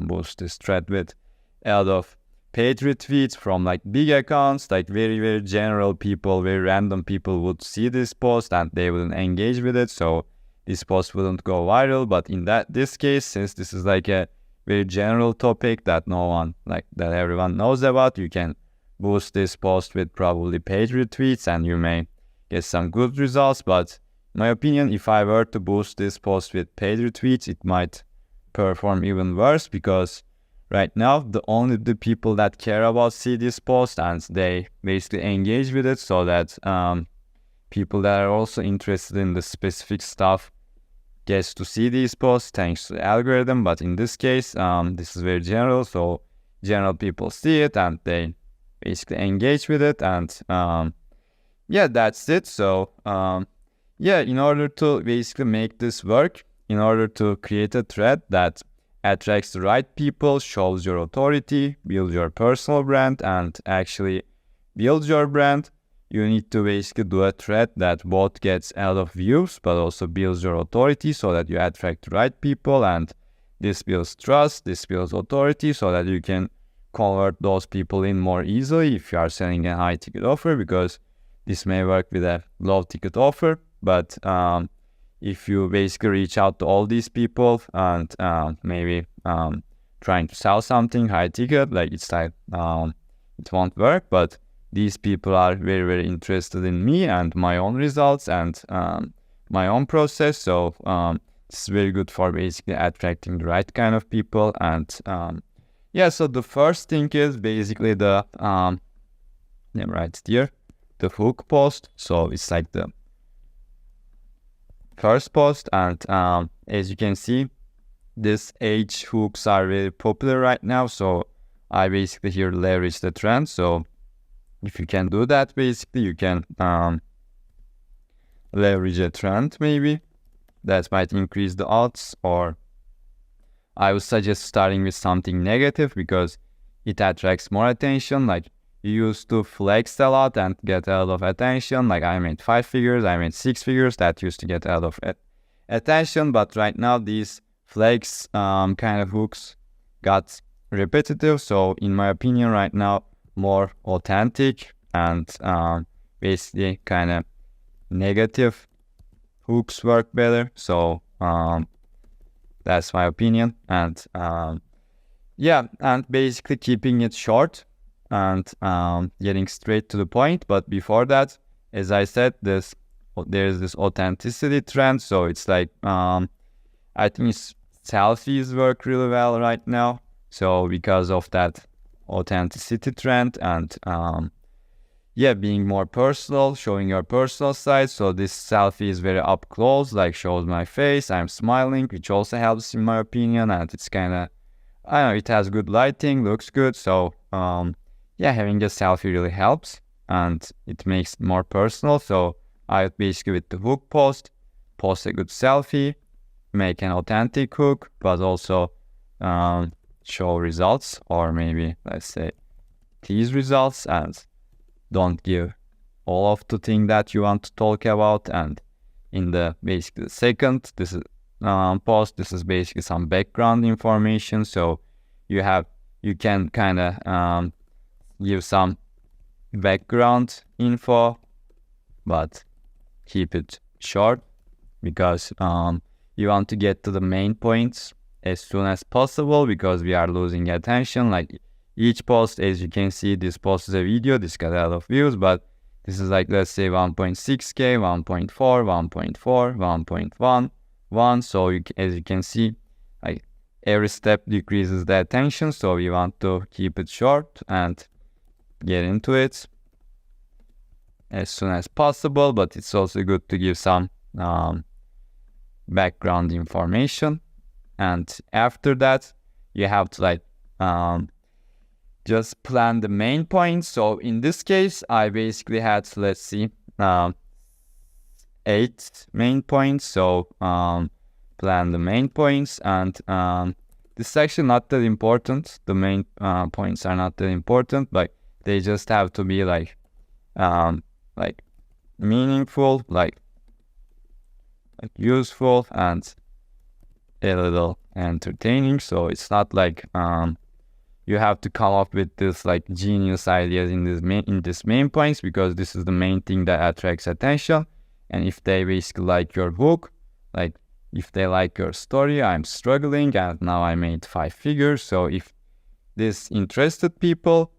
lot of paid retweets from like big accounts, like very, very general people, very random people would see this post and they wouldn't engage with it. So this post wouldn't go viral. But in this case, since this is like a very general topic that that everyone knows about. You can boost this post with probably paid retweets and you may get some good results. But in my opinion, if I were to boost this post with paid retweets, it might perform even worse, because right now the people that care about see this post and they basically engage with it, so that people that are also interested in the specific stuff gets to see these posts thanks to the algorithm. But in this case, this is very general, so general people see it and they basically engage with it, and yeah, that's it. So yeah, in order to basically make this work, in order to create a thread that attracts the right people, shows your authority, builds your personal brand, and actually builds your brand, you need to basically do a thread that both gets a lot of views but also builds your authority, so that you attract the right people, and this builds trust, this builds authority, so that you can convert those people in more easily if you are selling a high ticket offer, because this may work with a low ticket offer. But if you basically reach out to all these people and maybe trying to sell something high ticket, like it won't work. But these people are very, very interested in me and my own results and my own process. So it's very good for basically attracting the right kind of people. And yeah, so the first thing is basically the right here, the hook post. So it's like the first post, and as you can see, this age hooks are very popular right now. So I basically here leverage the trend. So if you can do that, basically you can leverage a trend, maybe that might increase the odds. Or I would suggest starting with something negative, because it attracts more attention. Like, you used to flex a lot and get a lot of attention. Like, I made 5 figures, I made 6 figures, that used to get a lot of attention. But right now these flex kind of hooks got repetitive. So in my opinion right now, more authentic and basically kind of negative hooks work better. So that's my opinion. And yeah, and basically keeping it short and getting straight to the point. But before that, as I said, there's this authenticity trend. So it's like I think selfies work really well right now. So because of that authenticity trend and yeah, being more personal, showing your personal side. So this selfie is very up close, like shows my face, I'm smiling, which also helps in my opinion. And it's kind of, I don't know, it has good lighting, looks good. So yeah, having a selfie really helps and it makes it more personal. So I basically, with the hook post a good selfie, make an authentic hook, but also show results, or maybe let's say tease results, and don't give all of the thing that you want to talk about. And in the basically second, this is post, this is basically some background information. So you can kind of give some background info, but keep it short, because you want to get to the main points as soon as possible, because we are losing attention. Like each post, as you can see, this post is a video, this got a lot of views, but this is like, let's say 1.6k, 1.4, 1.4, 1.1. So as you can see, like every step decreases the attention. So we want to keep it short and get into it as soon as possible. But it's also good to give some background information. And after that, you have to like just plan the main points. So in this case, I basically had, let's see, 8 main points. So plan the main points, and this is actually not that important. The main points are not that important, but they just have to be like meaningful, like useful, and a little entertaining. So it's not like you have to come up with this like genius ideas in this main points, because this is the main thing that attracts attention. And if they basically like your hook, like if they like your story, I'm struggling and now I made 5 figures. So if this interested people,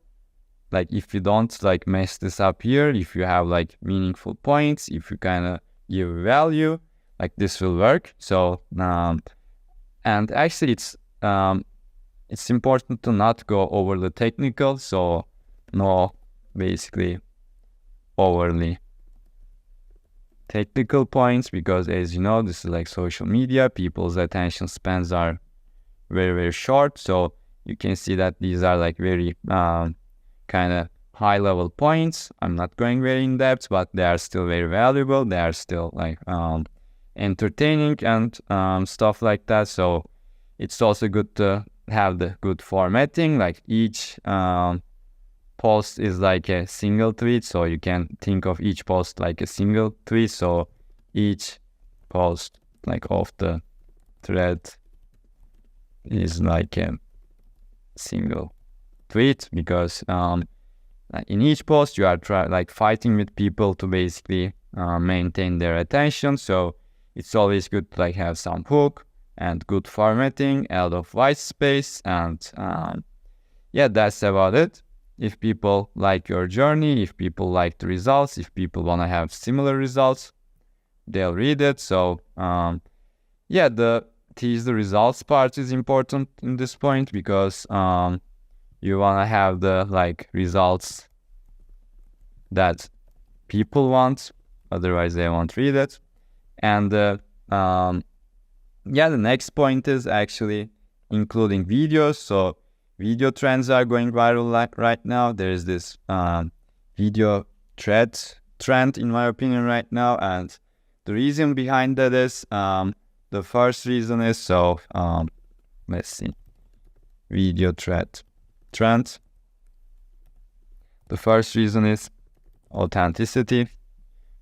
like if you don't like mess this up here, if you have like meaningful points, if you kind of give value, like this will work. So and actually it's important to not go over the technical, so no basically overly technical points, because as you know, this is like social media, people's attention spans are very, very short. So you can see that these are like very kind of high level points. I'm not going very in depth, but they are still very valuable. They are still like entertaining and stuff like that. So it's also good to have the good formatting, like each post is like a single tweet, so you can think of each post like a single tweet. So each post like of the thread is like a single tweet, because in each post you are fighting with people to basically maintain their attention. So it's always good to like have some hook and good formatting, a lot of white space, and yeah, that's about it. If people like your journey, if people like the results, if people want to have similar results, they'll read it. So yeah, the tease the results part is important in this point, because you want to have the like results that people want, otherwise they won't read it. And yeah, the next point is actually including videos. So video trends are going viral right now. There is this video trend in my opinion right now, and the reason behind that is the first reason is, so let's see, video trend. The first reason is authenticity,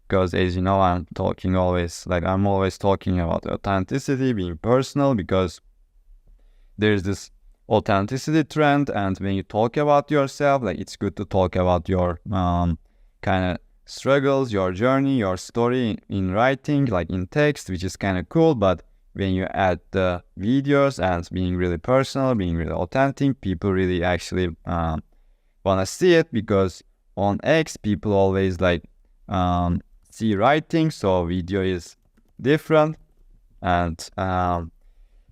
because as you know, I'm always talking about authenticity, being personal, because there's this authenticity trend, and when you talk about yourself, like it's good to talk about your kind of struggles, your journey, your story in writing, like in text, which is kind of cool. But when you add the videos and being really personal, being really authentic, people really actually want to see it, because on X people always like see writing, so video is different. And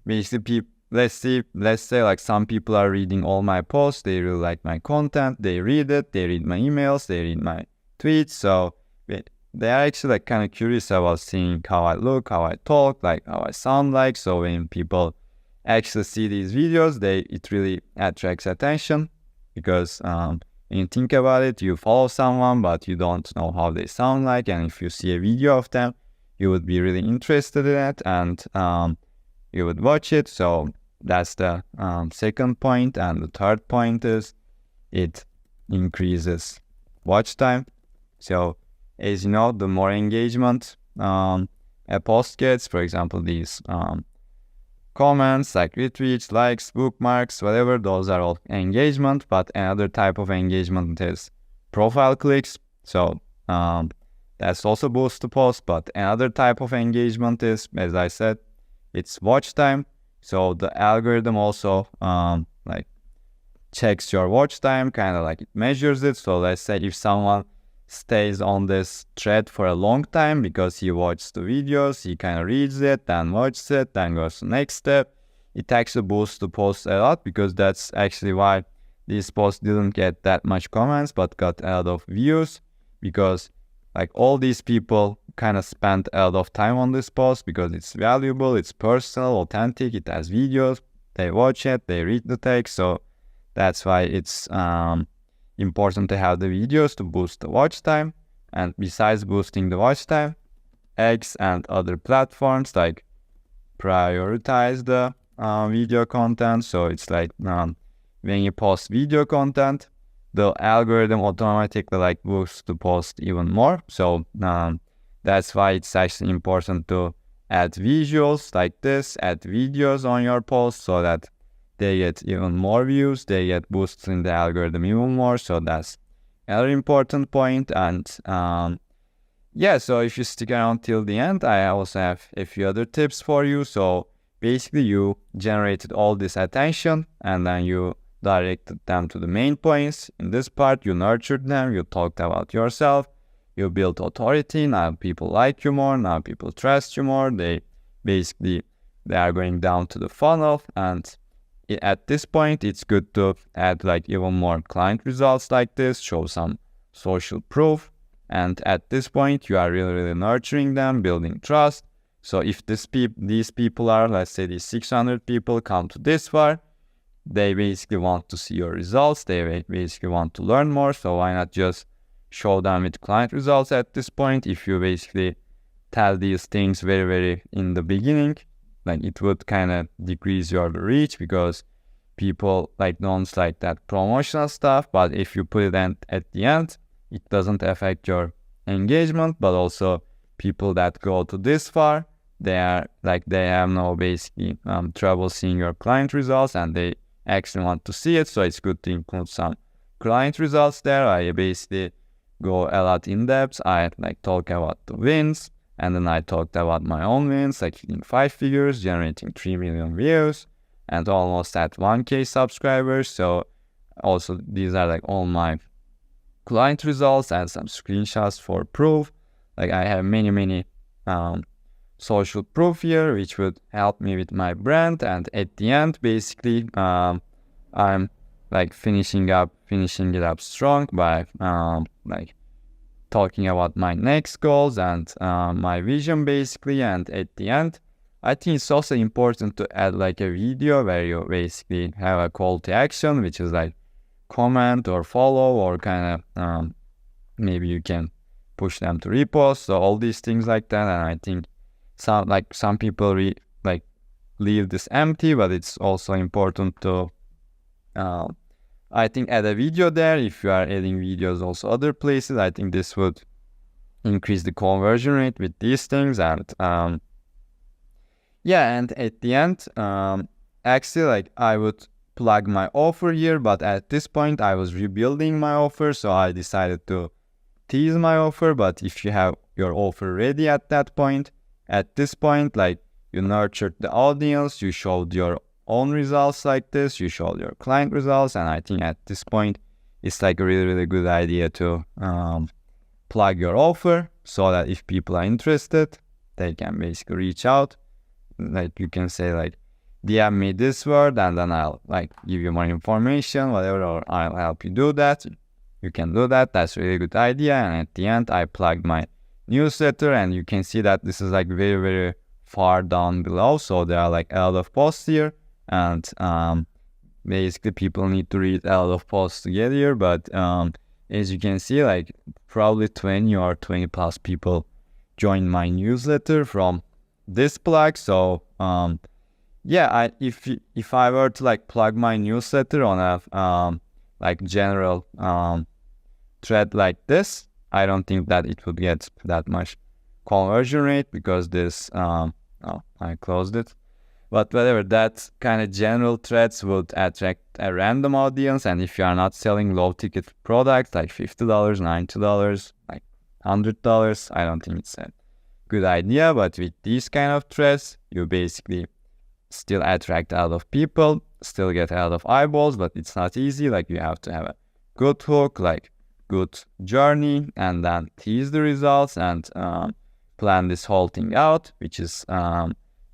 basically let's say like some people are reading all my posts, they really like my content, they read it, they read my emails, they read my tweets, so they are actually like kind of curious about seeing how I look, how I talk, like how I sound like. So when people actually see these videos, it really attracts attention, because when you think about it, you follow someone but you don't know how they sound like, and if you see a video of them, you would be really interested in it, and you would watch it. So that's the second point. And the third point is it increases watch time. So as you know, the more engagement a post gets, for example, these comments, like retweets, likes, bookmarks, whatever, those are all engagement. But another type of engagement is profile clicks. So that's also boosts the post. But another type of engagement is, as I said, it's watch time. So the algorithm also like checks your watch time, kind of like it measures it. So let's say if someone stays on this thread for a long time because he watched the videos, he kind of reads it, then watches it, then goes to the next step, it actually boosts the post a lot, because that's actually why this post didn't get that much comments but got a lot of views, because like all these people kind of spent a lot of time on this post, because it's valuable, it's personal, authentic, it has videos, they watch it, they read the text. So that's why it's important to have the videos to boost the watch time. And besides boosting the watch time, X and other platforms like prioritize the video content. So it's like when you post video content, the algorithm automatically like boosts the post even more. So that's why it's actually important to add visuals like this, add videos on your post, so that they get even more views, they get boosted in the algorithm even more. So that's another important point. And yeah, so if you stick around till the end, I also have a few other tips for you. So basically you generated all this attention and then you directed them to the main points. In this part, you nurtured them, you talked about yourself, you built authority. Now people like you more, now people trust you more. They are going down to the funnel, and at this point it's good to add like even more client results like this, show some social proof. And at this point, you are really nurturing them, building trust. So if these people are, let's say these 600 people come to this far, they basically want to see your results. They basically want to learn more. So why not just show them with client results at this point? If you basically tell these things very in the beginning, like it would kind of decrease your reach because people like don't like that promotional stuff. But if you put it at the end, it doesn't affect your engagement, but also people that go to this far, they have no basically trouble seeing your client results and they actually want to see it. So it's good to include some client results there. I basically go a lot in depth. I like talk about the wins, and then I talked about my own wins, like hitting 5 figures, generating 3 million views, and almost at 1K subscribers. So also these are like all my client results and some screenshots for proof. Like I have many social proof here, which would help me with my brand. And at the end, basically, I'm like finishing it up strong by like talking about my next goals and my vision basically. And at the end, I think it's also important to add like a video where you basically have a call to action, which is like comment or follow, or kind of maybe you can push them to repost. So all these things like that. And I think some people leave this empty, but it's also important to I think add a video there. If you are adding videos also other places, I think this would increase the conversion rate with these things. And and at the end, actually like I would plug my offer here, but at this point I was rebuilding my offer, so I decided to tease my offer. But if you have your offer ready at that point, at this point, like you nurtured the audience, you showed your own results like this, you showed your client results, and I think at this point it's like a really good idea to plug your offer so that if people are interested, they can basically reach out. Like you can say like DM me this word and then I'll like give you more information, whatever, or I'll help you do that. You can do that. That's a really good idea. And at the end, I plugged my newsletter, and you can see that this is like very far down below. So there are like a lot of posts here, and basically people need to read a lot of posts to get here. But as you can see, like probably 20 or 20 plus people joined my newsletter from this plug. So if I were to like plug my newsletter on a like general thread like this, I don't think that it would get that much conversion rate because this I closed it. But whatever, that kind of general threads would attract a random audience. And if you are not selling low ticket products like $50, $90, like $100, I don't think it's a good idea. But with these kind of threads, you basically still attract a lot of people, still get a lot of eyeballs, but it's not easy. Like you have to have a good hook, like good journey, and then tease the results and plan this whole thing out, which is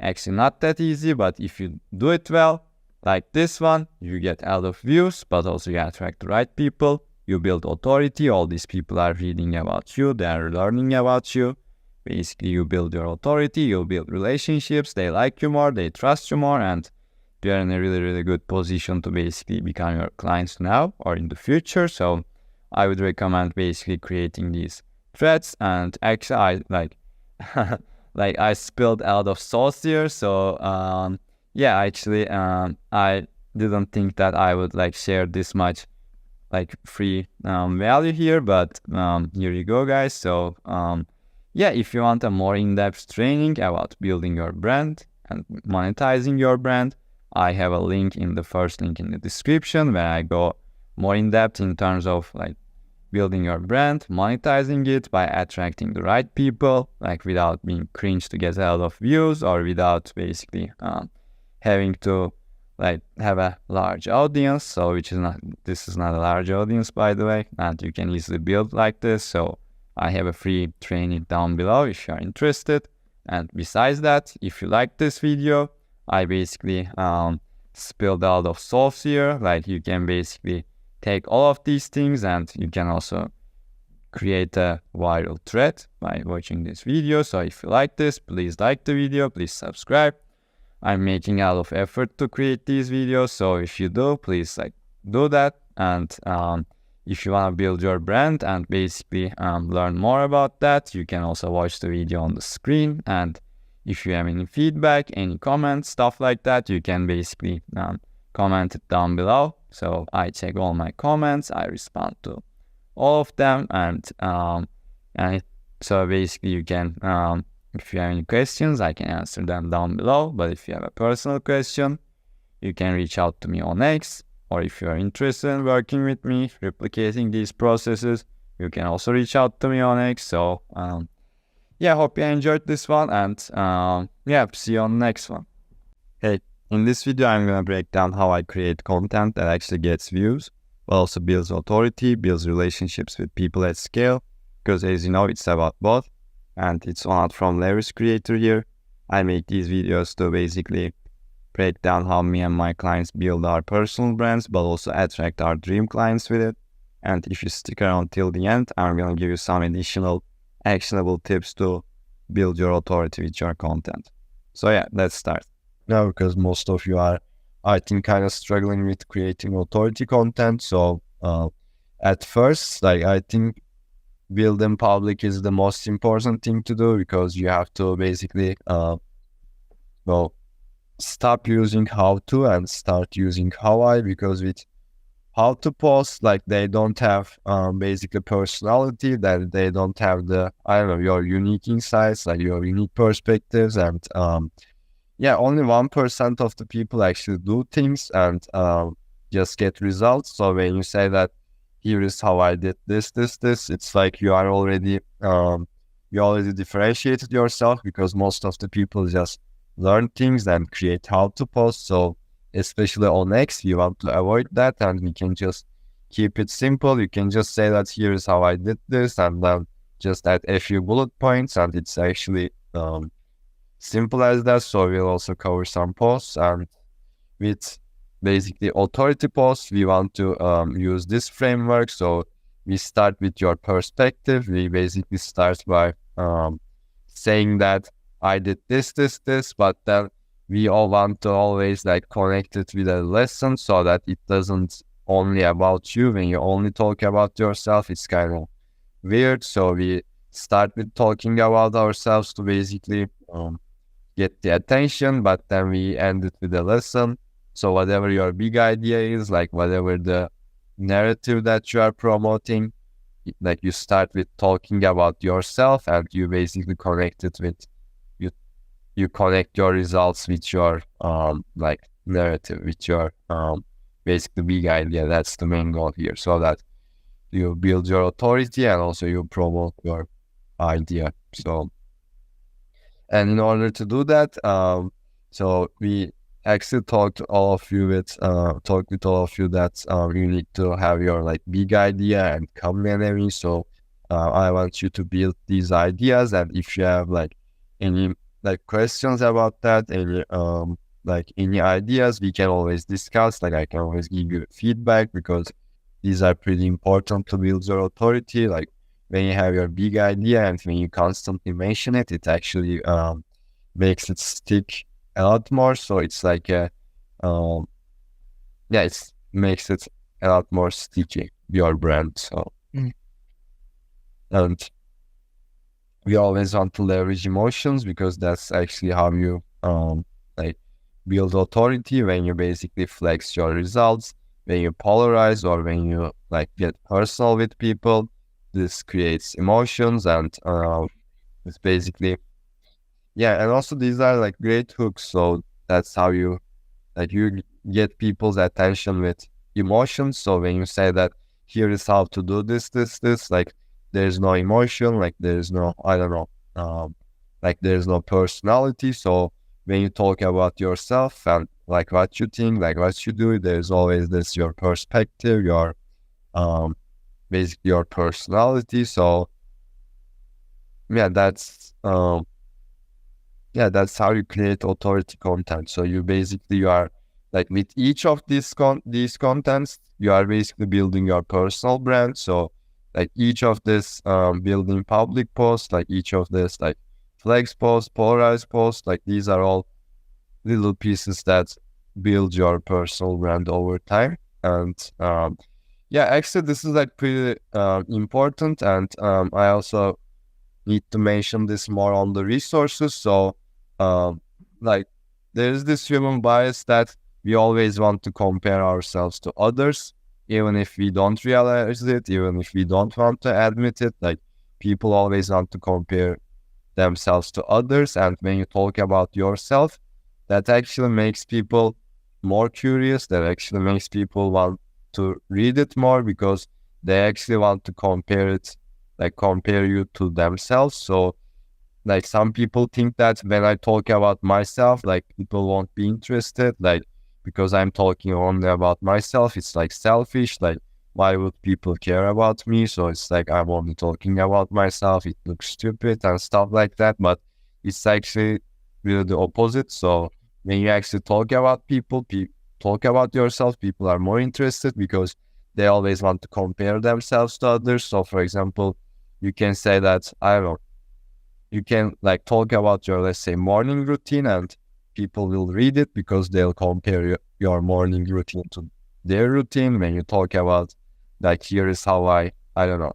actually not that easy. But if you do it well, like this one, you get a lot of views, but also you attract the right people, you build authority, all these people are reading about you, they are learning about you. Basically, you build your authority, you build relationships, they like you more, they trust you more, and you're in a really good position to basically become your clients now or in the future. So I would recommend basically creating these threads. And actually, I like like I spilled a lot of sauce here. So I didn't think that I would like share this much like free value here, but here you go, guys. So if you want a more in-depth training about building your brand and monetizing your brand, I have a link in the first link in the description where I go more in-depth in terms of like building your brand, monetizing it by attracting the right people, like without being cringe to get a lot of views, or without basically having to like have a large audience. So this is not a large audience, by the way, and you can easily build like this. So I have a free training down below if you're interested. And besides that, if you like this video, I basically spilled a lot of sauce here. Like you can basically take all of these things and you can also create a viral thread by watching this video. So if you like this, please like the video, please subscribe. I'm making a lot of effort to create these videos, so if you do, please do that. And if you want to build your brand and basically learn more about that, you can also watch the video on the screen. And if you have any feedback, any comments, stuff like that, you can basically comment it down below. So I check all my comments, I respond to all of them, and so basically you can, if you have any questions, I can answer them down below. But if you have a personal question, you can reach out to me on X, or if you are interested in working with me, replicating these processes, you can also reach out to me on X. So yeah, hope you enjoyed this one, and yeah, see you on the next one. Hey, in this video, I'm gonna break down how I create content that actually gets views, but also builds authority, builds relationships with people at scale, because as you know, it's about both. And it's not from Larry's creator here. I make these videos to basically break down how me and my clients build our personal brands, but also attract our dream clients with it. And if you stick around till the end, I'm going to give you some additional actionable tips to build your authority with your content. So yeah, let's start. Now, because most of you are, I think, kind of struggling with creating authority content. So at first, I think build in public is the most important thing to do, because you have to basically stop using how to and start using how I, because with how to post, they don't have basically personality, that they don't have the, I don't know, your unique insights, your unique perspectives, and yeah, only 1% of the people actually do things and just get results. So when you say that here is how I did this, it's like you are already, you already differentiated yourself, because most of the people just learn things and create how to post. So especially on X, you want to avoid that, and we can just keep it simple. You can just say that here is how I did this, and then just add a few bullet points, and it's actually simple as that. So we'll also cover some posts, and with basically authority posts, we want to use this framework. So we start with your perspective. We basically start by saying that I did this, but then we all want to always connect it with a lesson, so that it doesn't only about you. When you only talk about yourself, it's kind of weird. So we start with talking about ourselves to basically get the attention, but then we end it with a lesson. So whatever your big idea is, whatever the narrative that you are promoting, you start with talking about yourself, and you basically connect it with, you connect your results with your narrative, with your basically big idea. That's the main goal here, so that you build your authority and also you promote your idea. So, and in order to do that, so we actually talk with all of you that you need to have your big idea and come and so I want you to build these ideas, and if you have any questions about that, any ideas, we can always discuss. I can always give you feedback, because these are pretty important to build your authority. When you have your big idea and when you constantly mention it, it actually makes it stick a lot more. So it's it makes it a lot more sticky, your brand. So and we always want to leverage emotions, because that's actually how you build authority. When you basically flex your results, when you polarize, or when you get personal with people, this creates emotions, and it's basically, yeah. And also these are great hooks. So that's how you you get people's attention with emotions. So when you say that here is how to do this. Like there's no emotion, like there's no, I don't know, like there's no personality. So when you talk about yourself and like what you think, like what you do, there's always this your perspective, your basically your personality. So yeah, that's how you create authority content. So you are like with each of these contents, you are basically building your personal brand. So like each of this building public posts, like each of this like flex posts, polarized posts, like these are all little pieces that build your personal brand over time. And yeah, actually this is like pretty important. And I also need to mention this more on the resources. So like there's this human bias that we always want to compare ourselves to others, even if we don't realize it, even if we don't want to admit it. Like people always want to compare themselves to others, and when you talk about yourself, that actually makes people more curious, that actually makes people want to read it more, because they actually want to compare it, like compare you to themselves. So like some people think that when I talk about myself, like people won't be interested, like because I'm talking only about myself, it's like selfish, like why would people care about me? So it's like I'm only talking about myself, it looks stupid and stuff like that. But it's actually really the opposite. So when you actually talk about people, talk about yourself, people are more interested because they always want to compare themselves to others. So for example, you can say that, I don't know, you can like talk about your, let's say, morning routine, and people will read it because they'll compare your morning routine to their routine. When you talk about like, here is how I don't know,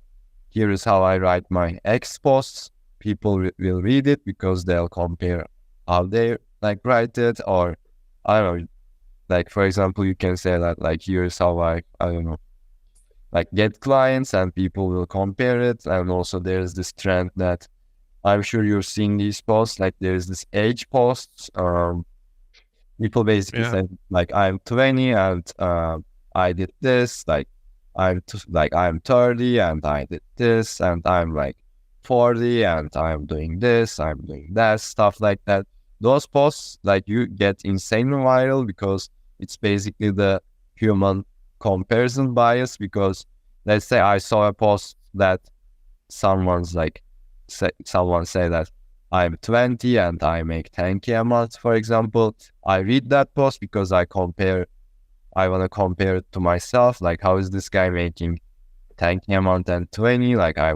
here is how I write my X posts, people will read it because they'll compare how they like write it. Or I don't know, like for example, you can say that like, here's how I don't know, like get clients, and people will compare it. And also there's this trend that I'm sure you're seeing these posts, like there's this age posts. People basically Yeah. say like, I'm 20 and I did this, like I'm 30 and I did this, and I'm like 40 and I'm doing this, I'm doing that, stuff like that. Those posts, like you get insanely viral because it's basically the human comparison bias. Because let's say I saw a post that someone's like, someone say that I'm 20 and I make 10K a month, for example. I read that post because I want to compare it to myself. Like, how is this guy making 10K a month and 20? Like, I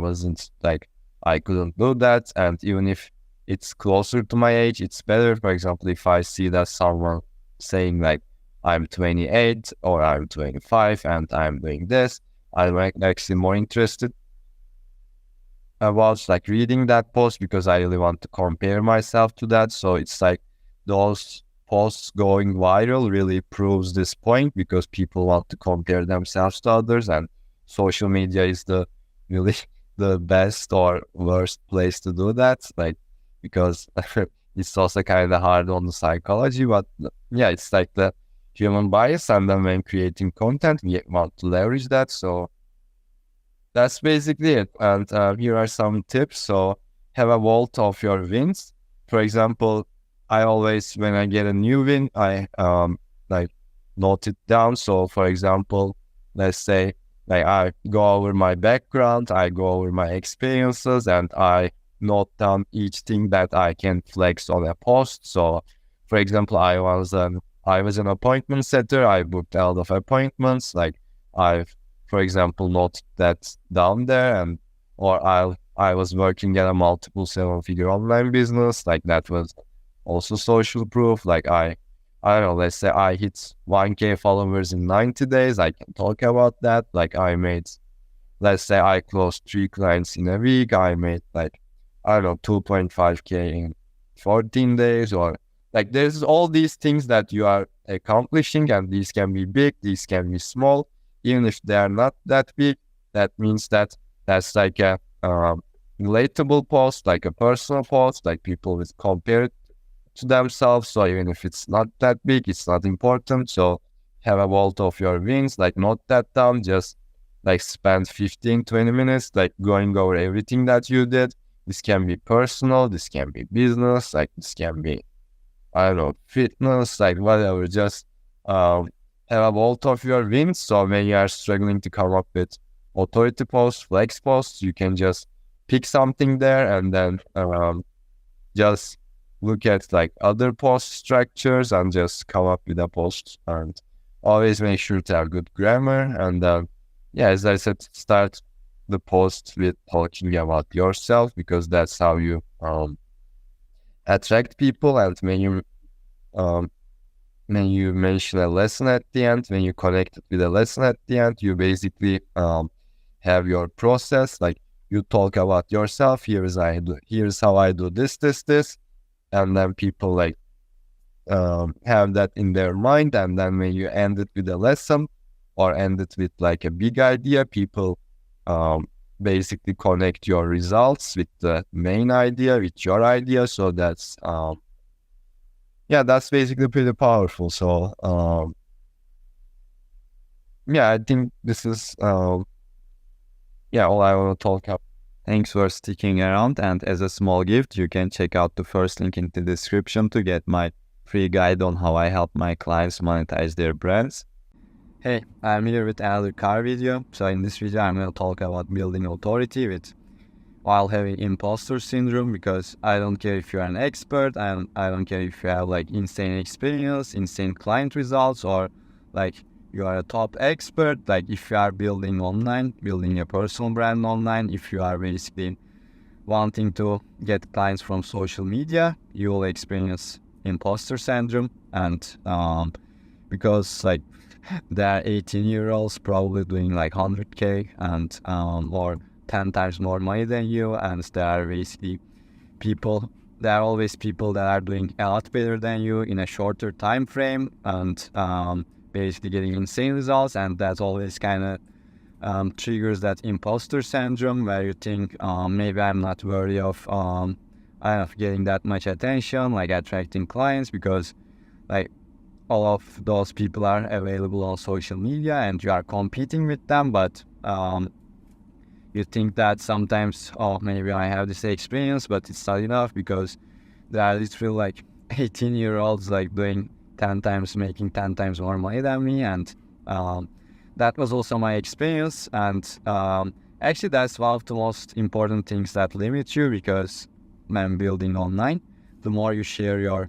couldn't do that. And even if it's closer to my age, it's better. For example, if I see that someone saying like, I'm 28 or I'm 25 and I'm doing this, I'm actually more interested about like reading that post because I really want to compare myself to that. So it's like those posts going viral really proves this point, because people want to compare themselves to others, and social media is the really the best or worst place to do that. Like, because it's also kind of hard on the psychology, but yeah, it's like the human bias. And then when creating content, we want to leverage that. So that's basically it. And here are some tips. So have a vault of your wins. For example, I always, when I get a new win, I like note it down. So for example, let's say like I go over my background, I go over my experiences, and I note down each thing that I can flex on a post. So for example, I was an appointment setter. I booked a lot of appointments. Like I've, for example, note that down there. And or I was working at a multiple 7-figure online business. Like that was also social proof. Like I don't know, let's say I hit 1K followers in 90 days. I can talk about that. Like I made, let's say I closed 3 clients in a week. I made like, I don't know, 2.5K in 14 days. Or like there's all these things that you are accomplishing, and these can be big, these can be small. Even if they are not that big, that means that that's like a relatable post, like a personal post, like people will compare it to themselves. So even if it's not that big, it's not important. So have a vault of your wins, like note that down, just like spend 15-20 minutes like going over everything that you did. This can be personal, this can be business, like this can be, I don't know, fitness, like whatever. Just have a vault of your wins. So when you are struggling to come up with authority posts, flex posts, you can just pick something there and then just look at like other post structures and just come up with a post, and always make sure to have good grammar. And yeah, as I said, start the post with talking about yourself, because that's how you attract people. And when you mention a lesson at the end, when you connect it with a lesson at the end, you basically have your process. Like you talk about yourself. Here's how I do this, and then people like have that in their mind. And then when you end it with a lesson or end it with like a big idea, people basically connect your results with the main idea, with your idea. So that's that's basically pretty powerful. So I think this is all I want to talk about. Thanks for sticking around, and as a small gift, you can check out the first link in the description to get my free guide on how I help my clients monetize their brands. Hey, I'm here with another car video. So in this video, I'm going to talk about building authority while having imposter syndrome, because I don't care if you're an expert, I don't care if you have like insane experience, insane client results, or like you are a top expert. Like if you are building online, building a personal brand online, if you are basically wanting to get clients from social media, you will experience imposter syndrome. And because like there are 18-year-olds probably doing like 100K and or 10 times more money than you, and there are always people that are doing a lot better than you in a shorter time frame, and basically getting insane results. And that always kind of triggers that imposter syndrome, where you think maybe I'm not worthy of getting that much attention, like attracting clients, because like all of those people are available on social media and you are competing with them. But you think that sometimes, maybe I have this experience, but it's not enough, because there are literally like 18-year-olds like making 10 times more money than me. And that was also my experience. And actually that's one of the most important things that limit you, because when building online, the more you share your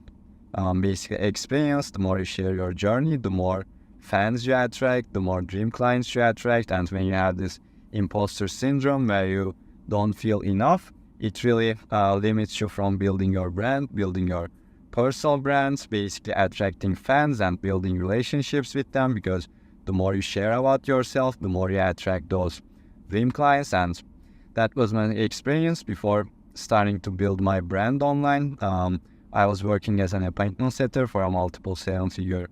basic experience, the more you share your journey, the more fans you attract, the more dream clients you attract. And when you have this imposter syndrome where you don't feel enough, it really limits you from building your brand, building your personal brands, basically attracting fans and building relationships with them, because the more you share about yourself, the more you attract those dream clients. And that was my experience before starting to build my brand online. I was working as an appointment setter for a multiple seven-figure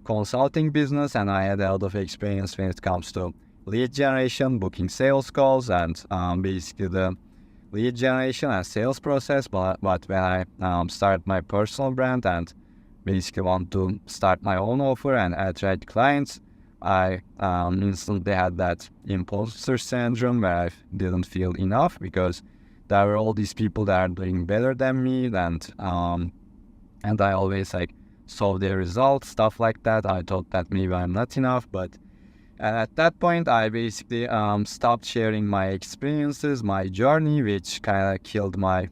consulting business, and I had a lot of experience when it comes to lead generation, booking sales calls, and basically the lead generation and sales process. But when I started my personal brand and basically want to start my own offer and attract clients, I instantly had that imposter syndrome where I didn't feel enough, because there were all these people that are doing better than me, and I always like saw their results, stuff like that. I thought that maybe I'm not enough, but at that point I basically stopped sharing my experiences, my journey, which kind of killed my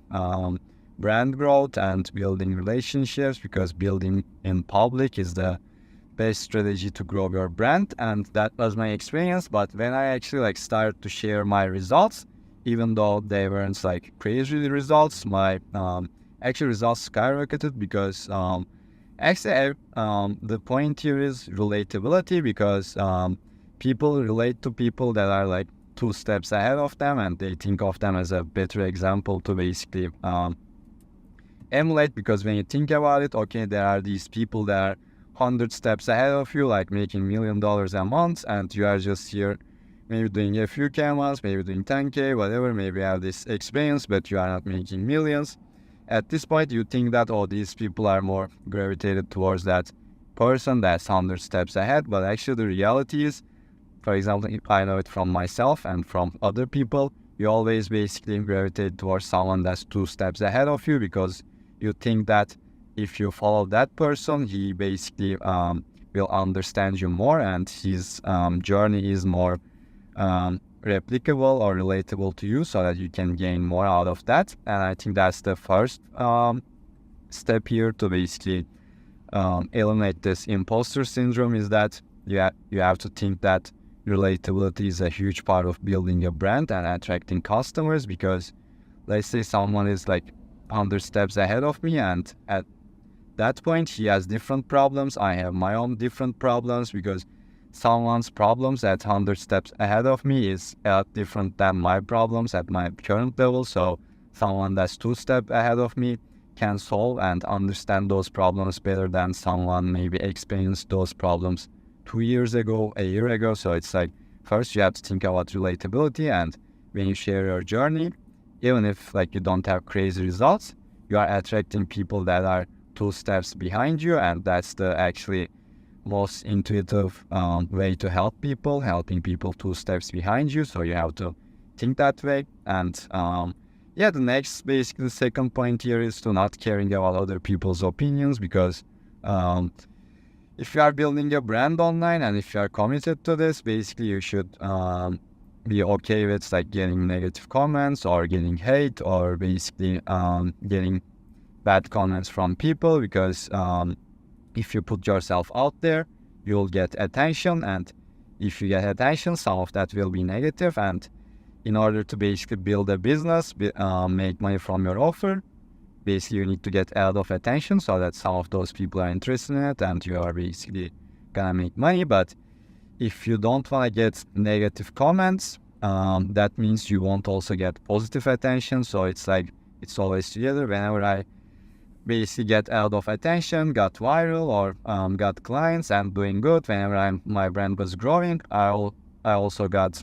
brand growth and building relationships, because building in public is the best strategy to grow your brand. And that was my experience. But when I actually like started to share my results, even though they weren't like crazy results, my actual results skyrocketed, because actually the point here is relatability, because people relate to people that are like 2 steps ahead of them, and they think of them as a better example to basically emulate. Because when you think about it, okay, there are these people that are 100 steps ahead of you, like making $1 million a month, and you are just here maybe doing a few canvas, maybe doing 10K, whatever, maybe you have this experience, but you are not making millions. At this point, you think that, these people are more gravitated towards that person that's 100 steps ahead. But actually the reality is for example, if I know it from myself and from other people, you always basically gravitate towards someone that's 2 steps ahead of you, because you think that if you follow that person, he basically will understand you more, and his journey is more replicable or relatable to you, so that you can gain more out of that. And I think that's the first step here to basically eliminate this imposter syndrome, is that you have to think that relatability is a huge part of building a brand and attracting customers. Because let's say someone is like 100 steps ahead of me, and at that point he has different problems, I have my own different problems, because someone's problems at 100 steps ahead of me is different than my problems at my current level. So someone that's 2 steps ahead of me can solve and understand those problems better than someone maybe experienced those problems 2 years ago, a year ago. So it's like, first you have to think about relatability, and when you share your journey, even if like you don't have crazy results, you are attracting people that are 2 steps behind you, and that's the actually most intuitive way to help people, helping people 2 steps behind you. So you have to think that way. And the next, basically the second point here is to not caring about other people's opinions, because if you are building a brand online and if you are committed to this, basically you should be okay with like getting negative comments or getting hate, or basically getting bad comments from people, because if you put yourself out there, you'll get attention, and if you get attention, some of that will be negative. And in order to basically build a business, make money from your offer, basically you need to get a lot of attention so that some of those people are interested in it, and you are basically gonna make money. But if you don't want to get negative comments, that means you won't also get positive attention. So it's like, it's always together. Whenever I basically get a lot of attention, got viral, or got clients and doing good, whenever my brand was growing, I also got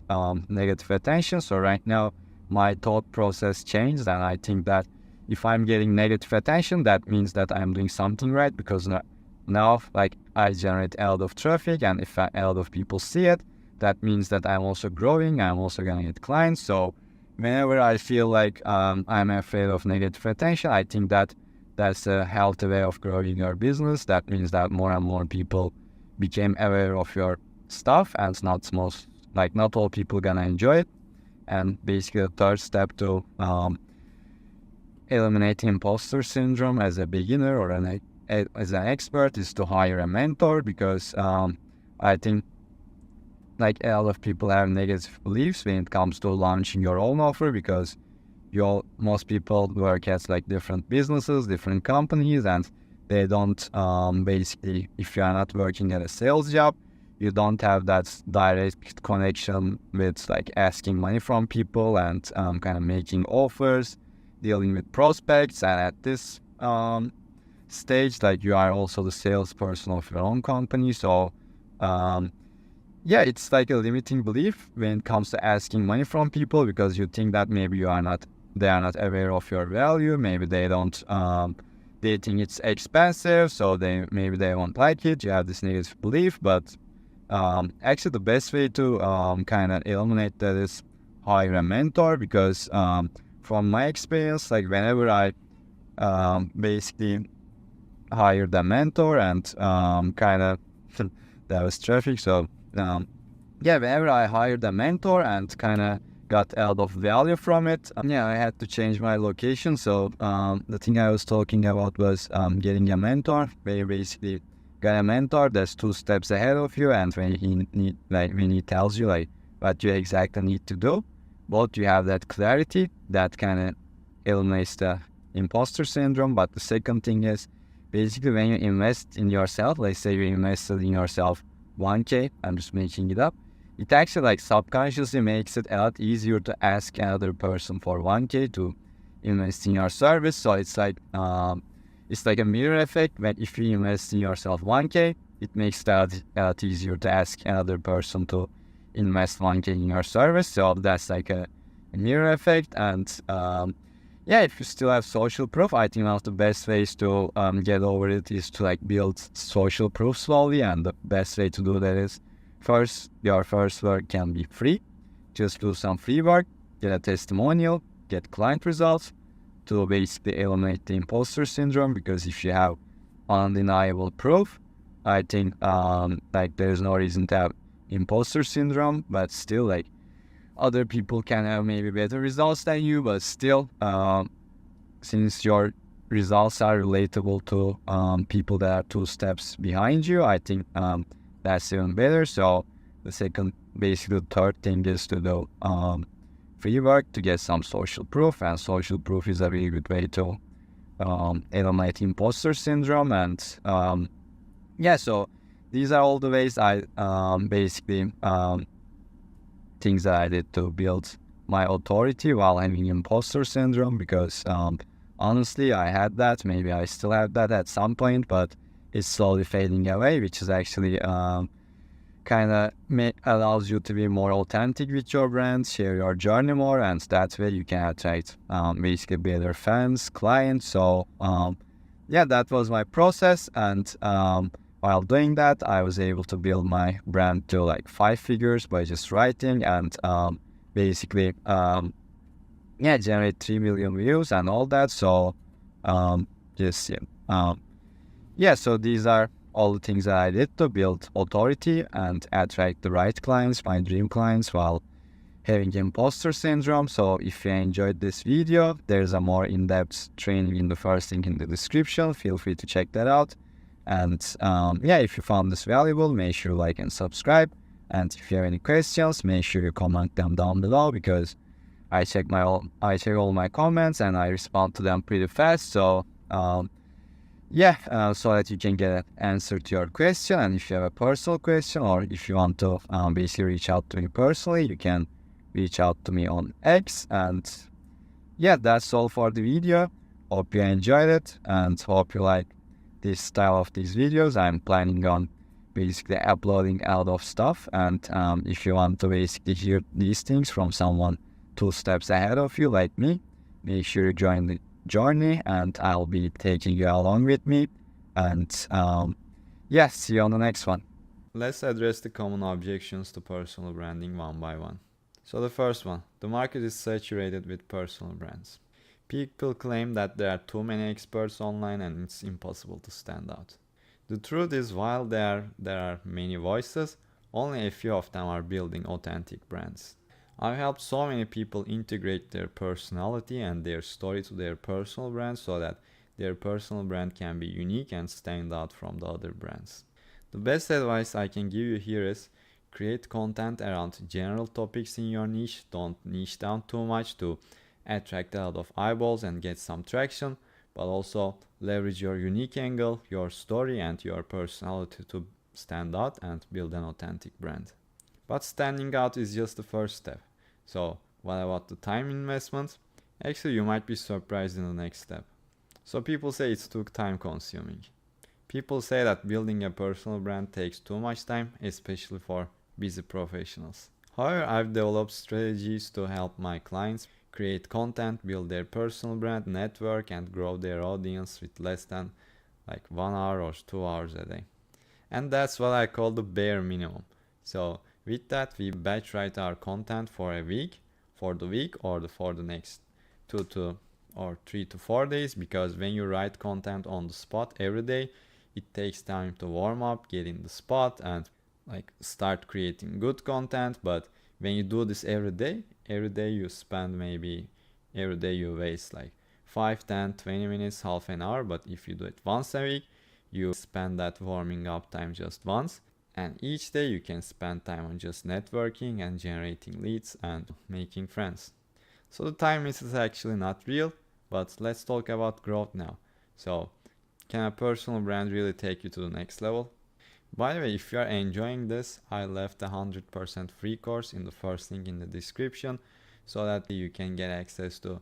negative attention. So right now my thought process changed, and I think that if I'm getting negative attention, that means that I'm doing something right, because now like I generate a lot of traffic, and if a lot of people see it, that means that I'm also growing, I'm also gonna get clients. So whenever I feel like I'm afraid of negative attention, I think that that's a healthy way of growing your business. That means that more and more people became aware of your stuff, and not all people gonna enjoy it. And basically the third step to eliminate imposter syndrome as a beginner or as an expert is to hire a mentor, because I think like a lot of people have negative beliefs when it comes to launching your own offer, because most people work at like different businesses, different companies, and they don't basically, if you are not working at a sales job, you don't have that direct connection with like asking money from people and kind of making offers, dealing with prospects. And at this stage, like you are also the salesperson of your own company. So it's like a limiting belief when it comes to asking money from people, because you think that maybe they are not aware of your value. Maybe they don't, they think it's expensive, so maybe they won't like it. You have this negative belief. But actually the best way to kind of eliminate that is hire a mentor, because from my experience, like whenever I basically hired a mentor and kind of there was traffic, so whenever I hired a mentor and kind of got a lot of value from it, I had to change my location. So the thing I was talking about was getting a mentor, where you basically got a mentor that's 2 steps ahead of you, and when he tells you like what you exactly need to do, both you have that clarity that kind of eliminates the imposter syndrome. But the second thing is basically when you invest in yourself, let's say you invested in yourself 1K, I'm just making it up, it actually like subconsciously makes it a lot easier to ask another person for 1K to invest in your service. So it's like a mirror effect. When if you invest in yourself 1K, it makes that a lot easier to ask another person to invest 1K in your service. So that's like a mirror effect. And if you still have social proof, I think one of the best ways to get over it is to like build social proof slowly. And the best way to do that is first, your first work can be free. Just do some free work, get a testimonial, get client results to basically eliminate the imposter syndrome. Because if you have undeniable proof, I think like there's no reason to have imposter syndrome. But still, like, other people can have maybe better results than you, but still, since your results are relatable to people that are 2 steps behind you, I think that's even better. So the second, basically the third thing is to do free work to get some social proof, and social proof is a really good way to eliminate imposter syndrome. And yeah, so these are all the ways I basically things that I did to build my authority while having imposter syndrome. Because honestly, I had that, maybe I still have that at some point, but it's slowly fading away, which is actually kind of allows you to be more authentic with your brand, share your journey more, and that way you can attract basically better fans, clients. So yeah, that was my process. And while doing that, I was able to build my brand to like 5 figures by just writing, and basically yeah, generate 3 million views and all that. So just yeah, so these are all the things that I did to build authority and attract the right clients, my dream clients, while having imposter syndrome. So if you enjoyed this video, there's a more in-depth training in the first link in the description. Feel free to check that out. And yeah, if you found this valuable, make sure you like and subscribe. And if you have any questions, make sure you comment them down below, because I check all my comments and I respond to them pretty fast. So yeah, so that you can get an answer to your question. And if you have a personal question, or if you want to basically reach out to me personally, you can reach out to me on X. And yeah, that's all for the video. Hope you enjoyed it, and hope you like this style of these videos. I'm planning on basically uploading a lot of stuff. And if you want to basically hear these things from someone 2 steps ahead of you like me, make sure you join the journey, and I'll be taking you along with me. And yeah, see you on the next one. Let's address the common objections to personal branding one by one. So the first one, the market is saturated with personal brands. People claim that there are too many experts online and it's impossible to stand out. The truth is, while there are many voices, only a few of them are building authentic brands. I've helped so many people integrate their personality and their story to their personal brand, so that their personal brand can be unique and stand out from the other brands. The best advice I can give you here is create content around general topics in your niche. Don't niche down too much to attract a lot of eyeballs and get some traction, but also leverage your unique angle, your story, and your personality to stand out and build an authentic brand. But standing out is just the first step. So what about the time investment? Actually, you might be surprised in the next step. So people say it's too time consuming. People say that building a personal brand takes too much time, especially for busy professionals. However, I've developed strategies to help my clients create content, build their personal brand, network, and grow their audience with less than like 1 hour or 2 hours a day. And that's what I call the bare minimum. So with that, we batch write our content for a week, for the week, or for the next 3 to 4 days. Because when you write content on the spot every day, it takes time to warm up, get in the spot, and like start creating good content. But when you do this every day you spend maybe every day you waste like 5, 10, 20 minutes, half an hour. But if you do it once a week, you spend that warming up time just once. And each day you can spend time on just networking and generating leads and making friends. So the time is actually not real, but let's talk about growth now. So can a personal brand really take you to the next level? By the way, if you are enjoying this, I left a 100% free course in the first link in the description, so that you can get access to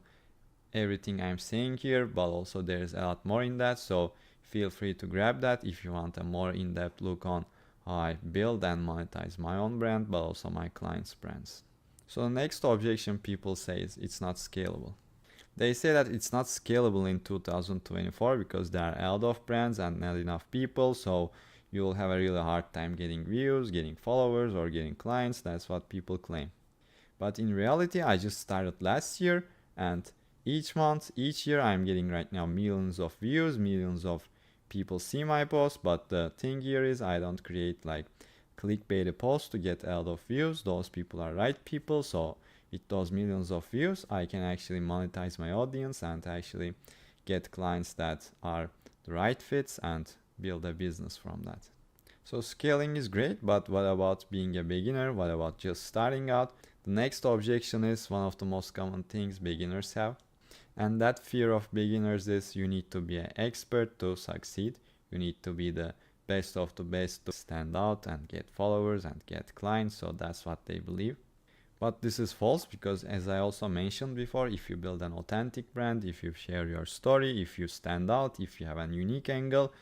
everything I'm saying here, but also there's a lot more in that. So feel free to grab that if you want a more in-depth look on how I build and monetize my own brand, but also my clients' brands. So the next objection people say is it's not scalable. They say that it's not scalable in 2024 because there are a lot of brands and not enough people, so you will have a really hard time getting views, getting followers, or getting clients. That's what people claim. But in reality, I just started last year, and each month, each year, I'm getting right now millions of views, millions of people see my posts. But the thing here is I don't create like clickbait posts to get a lot of views. Those people are right people, so with those millions of views, I can actually monetize my audience and actually get clients that are the right fits and build a business from that. So scaling is great, but what about being a beginner? What about just starting out? The next objection is one of the most common things beginners have. And that fear of beginners is you need to be an expert to succeed. You need to be the best of the best to stand out and get followers and get clients. So that's what they believe. But this is false, because as I also mentioned before, if you build an authentic brand, if you share your story, if you stand out, if you have a unique angle,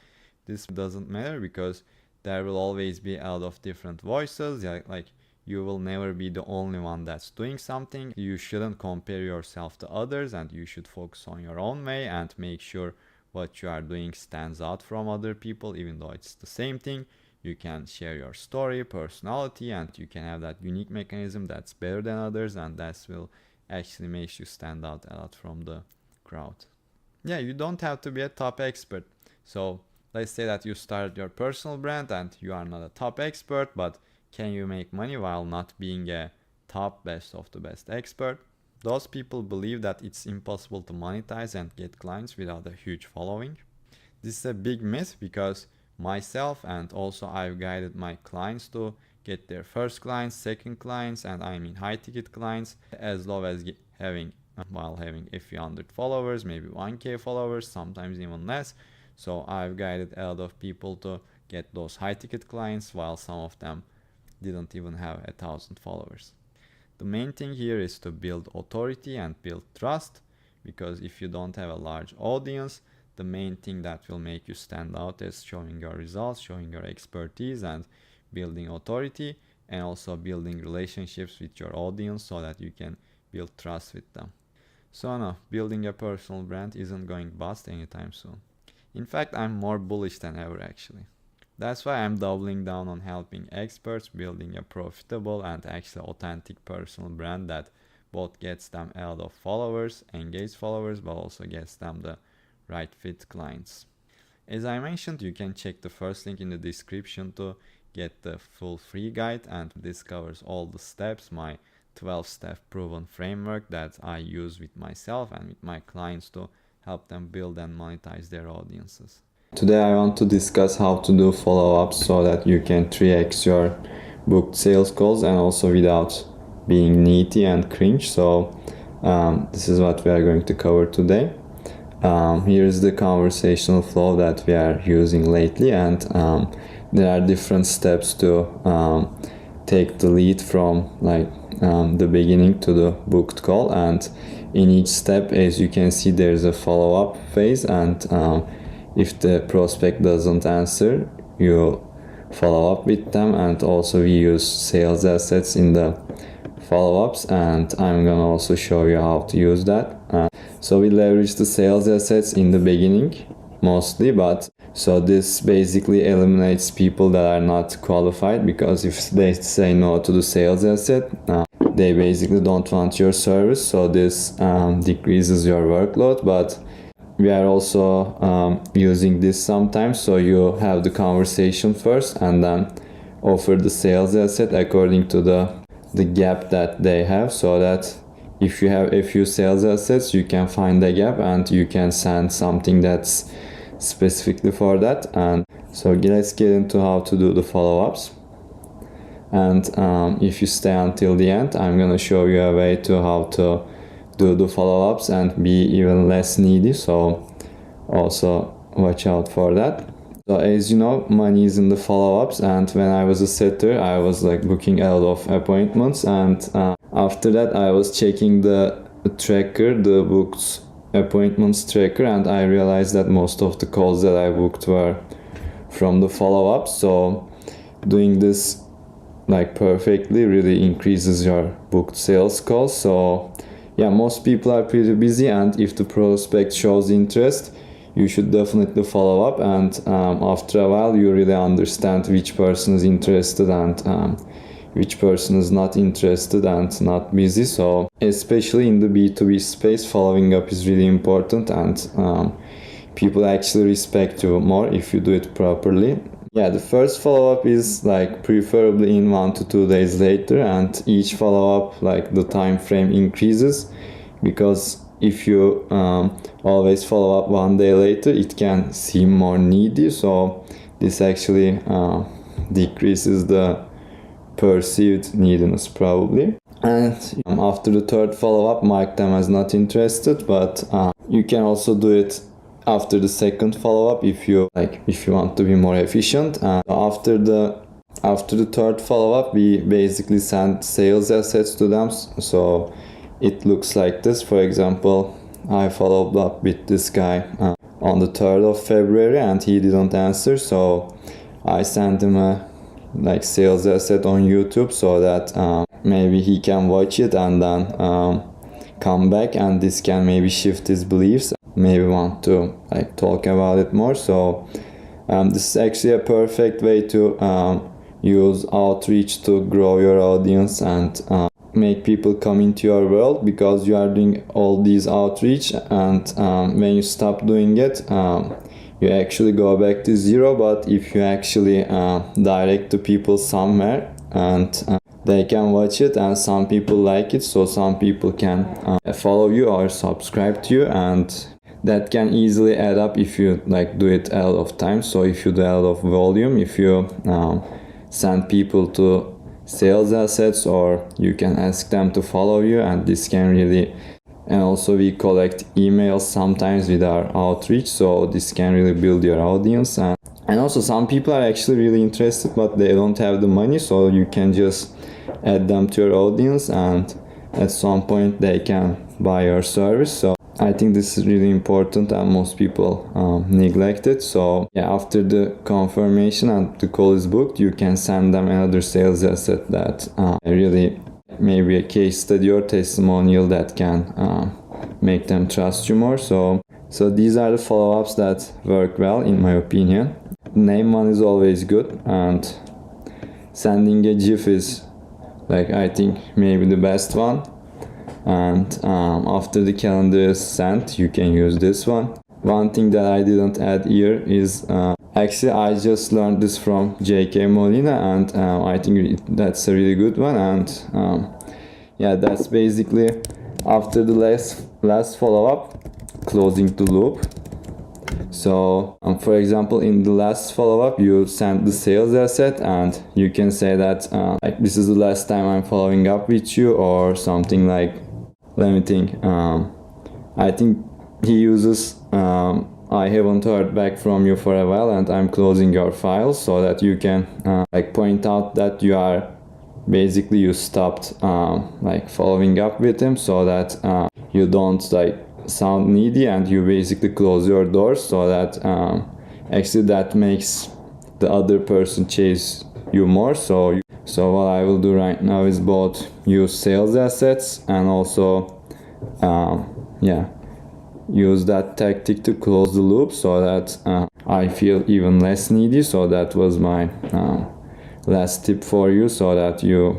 this doesn't matter, because there will always be a lot of different voices. Like you will never be the only one that's doing something. You shouldn't compare yourself to others, and you should focus on your own way and make sure what you are doing stands out from other people, even though it's the same thing. You can share your story, personality, and you can have that unique mechanism that's better than others, and that will actually make you stand out a lot from the crowd. Yeah, you don't have to be a top expert. So let's say that you started your personal brand and you are not a top expert, but can you make money while not being a top best of the best expert? Those people believe that it's impossible to monetize and get clients without a huge following. This is a big myth, because myself and also I've guided my clients to get their first clients, second clients, and I mean high ticket clients, as low as having a few hundred followers, maybe 1K followers, sometimes even less. So I've guided a lot of people to get those high ticket clients, while some of them didn't even have 1,000 followers. The main thing here is to build authority and build trust, because if you don't have a large audience, the main thing that will make you stand out is showing your results, showing your expertise, and building authority, and also building relationships with your audience so that you can build trust with them. So no, building a personal brand isn't going bust anytime soon. In fact, I'm more bullish than ever actually. That's why I'm doubling down on helping experts building a profitable and actually authentic personal brand that both gets them a lot of followers, engaged followers, but also gets them the right fit clients. As I mentioned, you can check the first link in the description to get the full free guide, and this covers all the steps, my 12-step proven framework that I use with myself and with my clients to help them build and monetize their audiences. Today I want to discuss how to do follow-ups so that you can 3x your booked sales calls, and also without being needy and cringe. So this is what we are going to cover today. Here's the conversational flow that we are using lately, and there are different steps to take the lead from the beginning to the booked call, and in each step, as you can see, there's a follow-up phase, and if the prospect doesn't answer, you follow up with them. And also we use sales assets in the follow-ups, and I'm gonna also show you how to use that. So we leverage the sales assets in the beginning mostly, but so this basically eliminates people that are not qualified, because if they say no to the sales asset, they basically don't want your service. So this decreases your workload, but we are also using this sometimes. So you have the conversation first and then offer the sales asset according to the gap that they have, so that if you have a few sales assets, you can find the gap and you can send something that's specifically for that. And so let's get into how to do the follow-ups. And if you stay until the end, I'm gonna show you a way to how to do the follow-ups and be even less needy. So also watch out for that. So as you know, money is in the follow-ups, and when I was a setter, I was booking a lot of appointments, and after that I was checking the tracker, the booked appointments tracker, and I realized that most of the calls that I booked were from the follow-ups. So doing this perfectly really increases your booked sales calls. So yeah, most people are pretty busy, and if the prospect shows interest, you should definitely follow up, and after a while you really understand which person is interested and which person is not interested and not busy. So especially in the B2B space, following up is really important, and people actually respect you more if you do it properly. Yeah, the first follow-up is like preferably in 1 to 2 days later, and each follow-up, like the time frame increases, because if you always follow up 1 day later, it can seem more needy. So this actually decreases the perceived neediness probably. And after the third follow-up, mark them as not interested, but you can also do it after the second follow-up if you want to be more efficient. And after the third follow-up, we basically send sales assets to them. So it looks like this. For example, I followed up with this guy on the 3rd of February and he didn't answer, so I sent him a sales asset on YouTube so that maybe he can watch it and then come back, and this can maybe shift his beliefs, maybe want to talk about it more. So this is actually a perfect way to use outreach to grow your audience and make people come into your world, because you are doing all these outreach, and when you stop doing it, you actually go back to zero. But if you actually direct the people somewhere and they can watch it, and some people like it, so some people can follow you or subscribe to you, and that can easily add up if you do it a lot of times. So if you do a lot of volume, if you send people to sales assets, or you can ask them to follow you, and this can really, and also we collect emails sometimes with our outreach, so this can really build your audience. And also some people are actually really interested but they don't have the money, so you can just add them to your audience and at some point they can buy your service. So I think this is really important and most people neglect it. So yeah, after the confirmation and the call is booked, you can send them another sales asset that really maybe a case study or testimonial that can make them trust you more. So these are the follow-ups that work well in my opinion. Name one is always good, and sending a GIF is I think maybe the best one. And after the calendar is sent, you can use this one. One thing that I didn't add here is actually I just learned this from JK Molina, and I think that's a really good one. And yeah, that's basically after the last follow-up, closing the loop. So for example, in the last follow-up, you send the sales asset and you can say that this is the last time I'm following up with you, or something let me think. I think he uses I haven't heard back from you for a while and I'm closing your file, so that you can point out that you stopped following up with him, so that you don't sound needy and you basically close your doors, so that actually that makes the other person chase you more. So what I will do right now is both use sales assets and also use that tactic to close the loop, so that I feel even less needy. So that was my last tip for you, so that you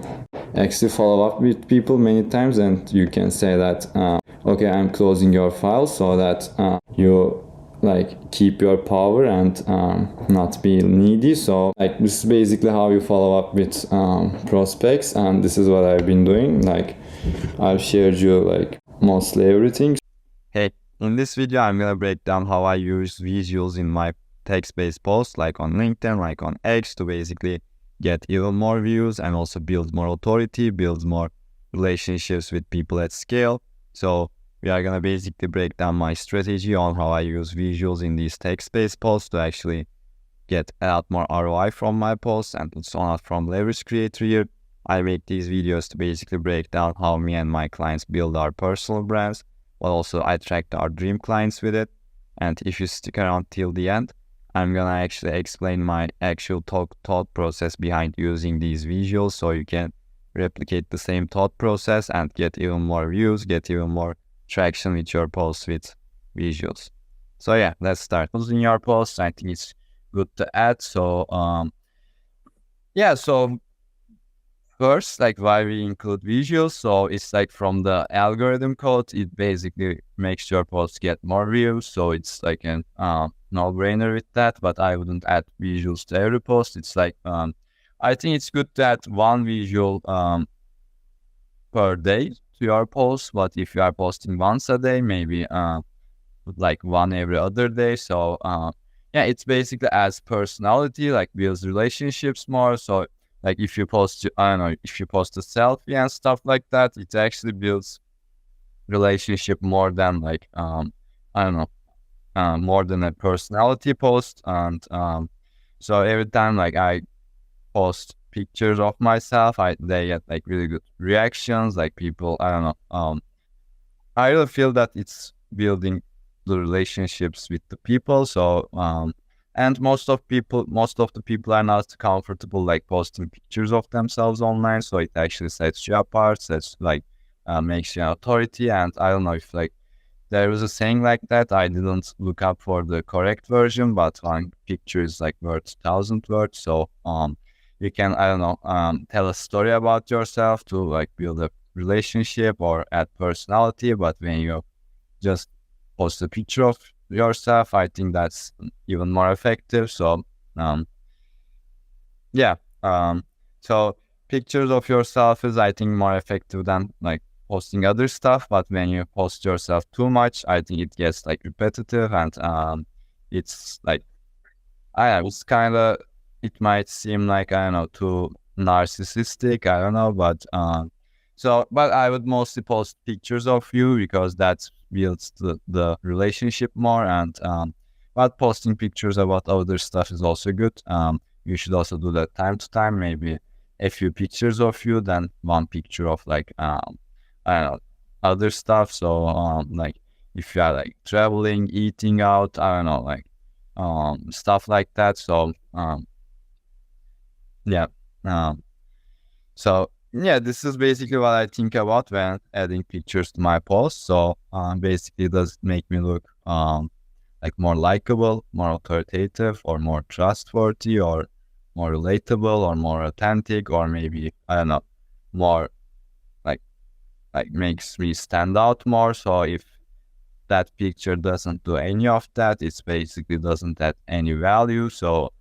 actually follow up with people many times and you can say that okay, I'm closing your file, so that you keep your power and not be needy. So this is basically how you follow up with prospects, and this is what I've been doing. I've shared you mostly everything. Hey, in this video I'm gonna break down how I use visuals in my text-based posts, on LinkedIn, on X, to basically get even more views and also build more authority, build more relationships with people at scale. So we are gonna basically break down my strategy on how I use visuals in these text-based posts to actually get a lot more ROI from my posts, and it's not from leverage creator here. I make these videos to basically break down how me and my clients build our personal brands, while also I attract our dream clients with it. And if you stick around till the end, I'm gonna actually explain my actual thought process behind using these visuals, so you can replicate the same thought process and get even more views, get even more traction with your posts with visuals. So yeah, let's start. In your posts, I think it's good to add. So yeah, so first, like why we include visuals. So it's like from the algorithm code, it basically makes your post get more views. So it's like an no-brainer with that. But I wouldn't add visuals to every post. It's like I think it's good to add one visual per day to your post. But if you are posting once a day, maybe like one every other day. So yeah, it's basically as personality, like builds relationships more. So like if you post, I don't know, if you post a selfie and stuff like that, it actually builds relationship more than like I don't know, more than a personality post. And so every time like I post pictures of myself, they get like really good reactions. Like people, I don't know, I really feel that it's building the relationships with the people. So and most of the people are not comfortable like posting pictures of themselves online. So it actually sets you apart, sets like makes you an authority. And I don't know if like there was a saying like that. I didn't look up for the correct version, but one picture is like worth 1,000 words. So you can, I don't know, tell a story about yourself to like build a relationship or add personality. But when you just post a picture of yourself, I think that's even more effective. So um yeah, so pictures of yourself is, I think, more effective than like posting other stuff. But when you post yourself too much, I think it gets like repetitive. And it's like, I don't know, it's kind of, it might seem like, I don't know, too narcissistic, I don't know. But so but I would mostly post pictures of you because that builds the relationship more. And but posting pictures about other stuff is also good. You should also do that time to time, maybe a few pictures of you, then one picture of like I don't know, other stuff. So like if you are like traveling, eating out, I don't know, like stuff like that. So yeah, um so yeah, this is basically what I think about when adding pictures to my post. So basically it does make me look like more likable, more authoritative, or more trustworthy, or more relatable, or more authentic, or maybe, I don't know, more like makes me stand out more. So if that picture doesn't do any of that, it's basically doesn't add any value. So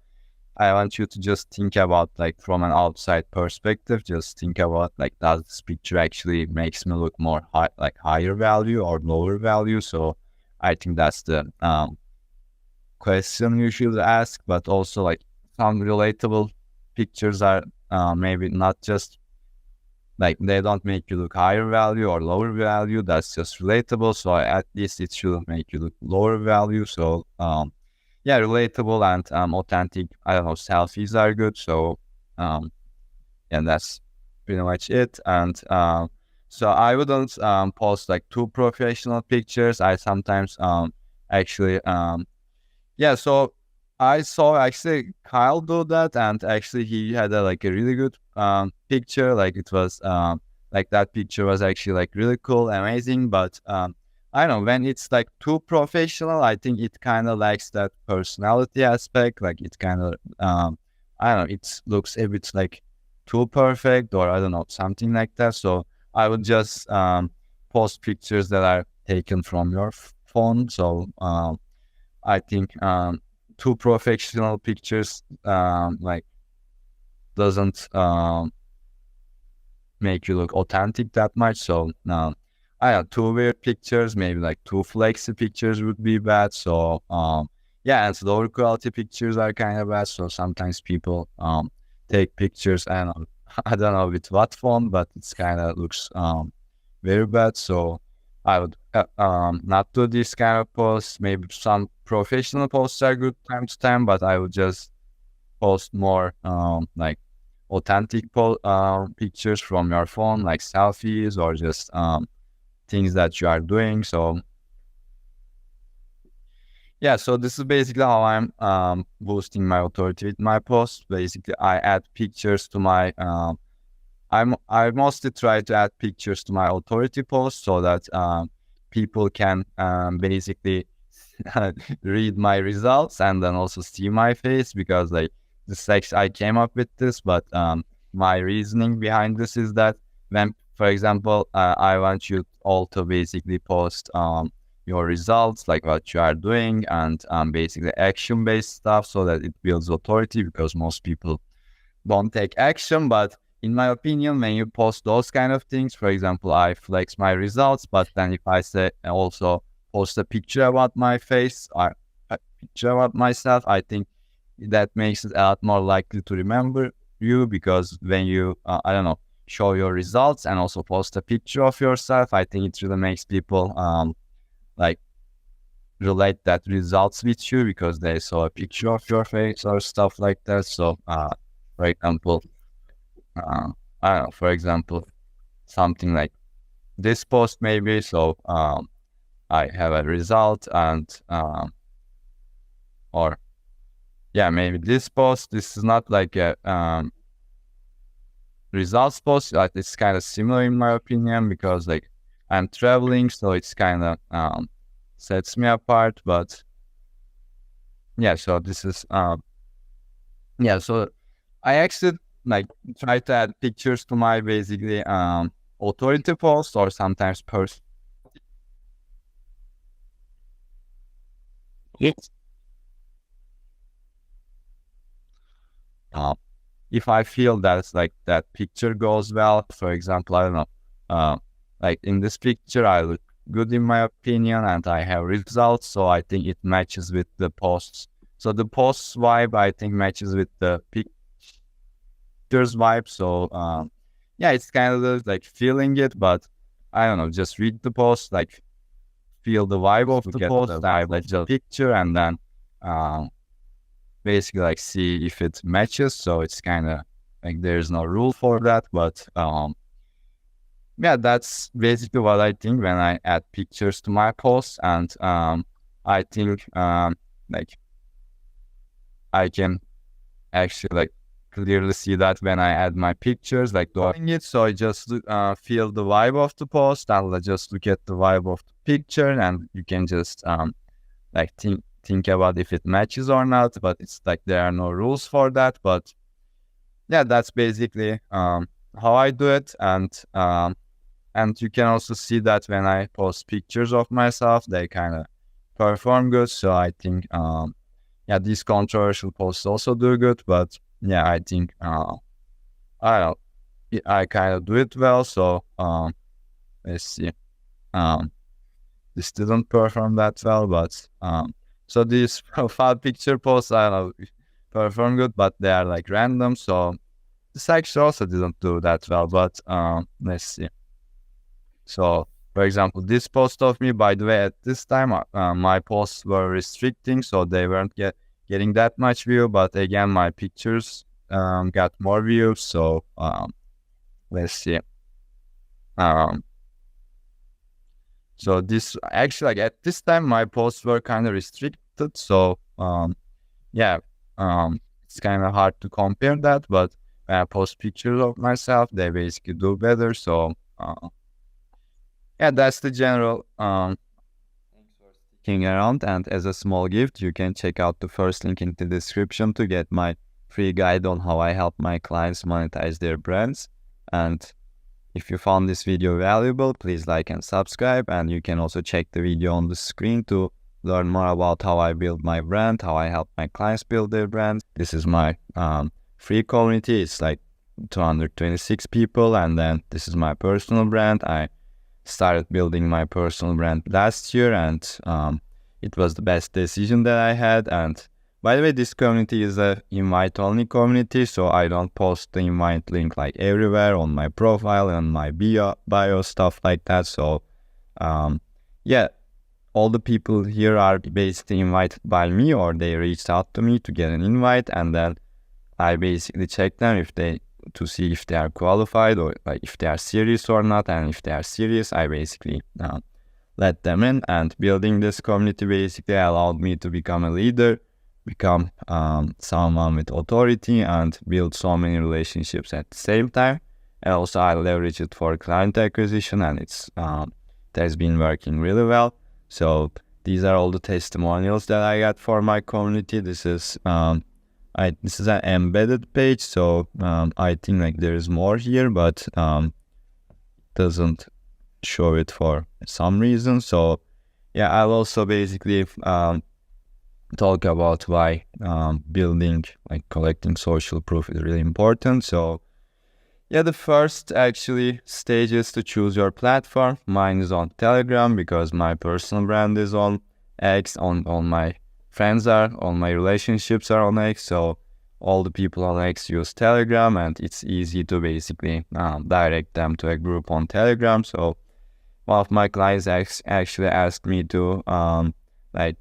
I want you to just think about like from an outside perspective, just think about like, does this picture actually makes me look more like higher value or lower value? So I think that's the question you should ask. But also like some relatable pictures are maybe not just like, they don't make you look higher value or lower value. That's just relatable. So at least it should make you look lower value. So yeah, relatable and authentic, I don't know, selfies are good. So yeah, that's pretty much it. And so I wouldn't post like too professional pictures. I sometimes actually yeah, so I saw actually Kyle do that, and actually he had like a really good picture. Like it was like that picture was actually like really cool, amazing. But I don't know, when it's like too professional, I think it kind of lacks that personality aspect. Like it kind of I don't know, it looks a bit like too perfect, or I don't know, something like that. So I would just post pictures that are taken from your phone. So I think too professional pictures like doesn't make you look authentic that much. So I have too weird pictures, maybe like too flexy pictures would be bad. So yeah, and lower quality pictures are kind of bad. So sometimes people take pictures and I don't know with what phone, but it's kind of looks very bad. So I would not do this kind of posts. Maybe some professional posts are good time to time, but I would just post more like authentic pictures from your phone, like selfies or just things that you are doing. So yeah, so this is basically how I'm boosting my authority with my posts. Basically, I add pictures to my I mostly try to add pictures to my authority posts so that people can basically read my results and then also see my face, because like this actually I came up with this, but my reasoning behind this is that when, for example, I want you all to basically post your results, like what you are doing, and basically action-based stuff, so that it builds authority, because most people don't take action. But in my opinion, when you post those kind of things, for example, I flex my results, but then if I say also post a picture about my face or a picture about myself, I think that makes it a lot more likely to remember you, because when you, I don't know, show your results and also post a picture of yourself, I think it really makes people like relate that results with you, because they saw a picture of your face or stuff like that. So, for example, I don't know, for example, something like this post maybe. So, I have a result and, or yeah, maybe this post, this is not like a, results post, like it's kind of similar in my opinion, because like I'm traveling, so it's kind of, sets me apart. But yeah, so this is, yeah, so I actually like try to add pictures to my basically, authority post, or sometimes post. Yes. If I feel that like that picture goes well, for example, I don't know, like in this picture, I look good in my opinion, and I have results, so I think it matches with the posts. So the posts vibe, I think, matches with the pictures vibe. So yeah, it's kind of like feeling it, but I don't know, just read the post, like feel the vibe of the post, I like just picture, and then basically like see if it matches. So it's kind of like there's no rule for that, but yeah, that's basically what I think when I add pictures to my posts. And I think like I can actually like clearly see that when I add my pictures, like doing it. So I just feel the vibe of the post, and I just look at the vibe of the picture, and you can just like think about if it matches or not. But it's like there are no rules for that. But yeah, that's basically how I do it. And you can also see that when I post pictures of myself, they kind of perform good. So I think yeah, these controversial posts also do good. But yeah, I think I don't know, I kind of do it well. So let's see, this didn't perform that well, but so these profile picture posts, I don't know, perform good, but they are like random. So this actually also didn't do that well. But let's see. So for example, this post of me, by the way, at this time my posts were restricting, so they weren't getting that much view. But again, my pictures got more views. So let's see. So this actually, like at this time, my posts were kind of restricted. So yeah, it's kind of hard to compare that. But when I post pictures of myself, they basically do better. So yeah, that's the general thing around. And as a small gift, you can check out the first link in the description to get my free guide on how I help my clients monetize their brands. And if you found this video valuable, please like and subscribe. And you can also check the video on the screen to learn more about how I build my brand, how I help my clients build their brands. This is my free community. It's like 226 people. And then this is my personal brand. I started building my personal brand last year, and it was the best decision that I had. And by the way, this community is a invite-only community, so I don't post the invite link like everywhere on my profile and my bio, stuff like that. So yeah, all the people here are basically invited by me, or they reached out to me to get an invite, and then I basically check them to see if they are qualified, or like if they are serious or not. And if they are serious, I basically let them in. And building this community basically allowed me to become a leader, become someone with authority, and build so many relationships at the same time. And also I leverage it for client acquisition, and it has been working really well. So these are all the testimonials that I got for my community. This is this is an embedded page, so I think like there is more here, but doesn't show it for some reason. So yeah, I'll also basically talk about why building, like collecting social proof is really important. So yeah, the first actually stage is to choose your platform. Mine is on Telegram because my personal brand is on X, on my friends are, all my relationships are on X. So all the people on X use Telegram, and it's easy to basically direct them to a group on Telegram. So one of my clients actually asked me to like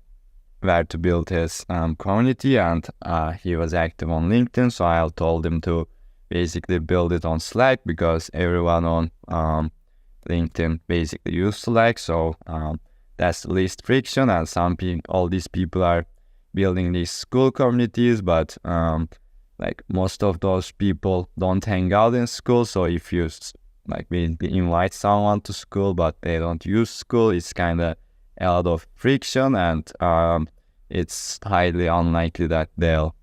where to build his community, and he was active on LinkedIn, so I told him to basically build it on Slack because everyone on LinkedIn basically use Slack, so that's the least friction. And all these people are building these school communities, but like most of those people don't hang out in school. So if you like we invite someone to school but they don't use school, it's kind of a lot of friction, and it's highly unlikely that they'll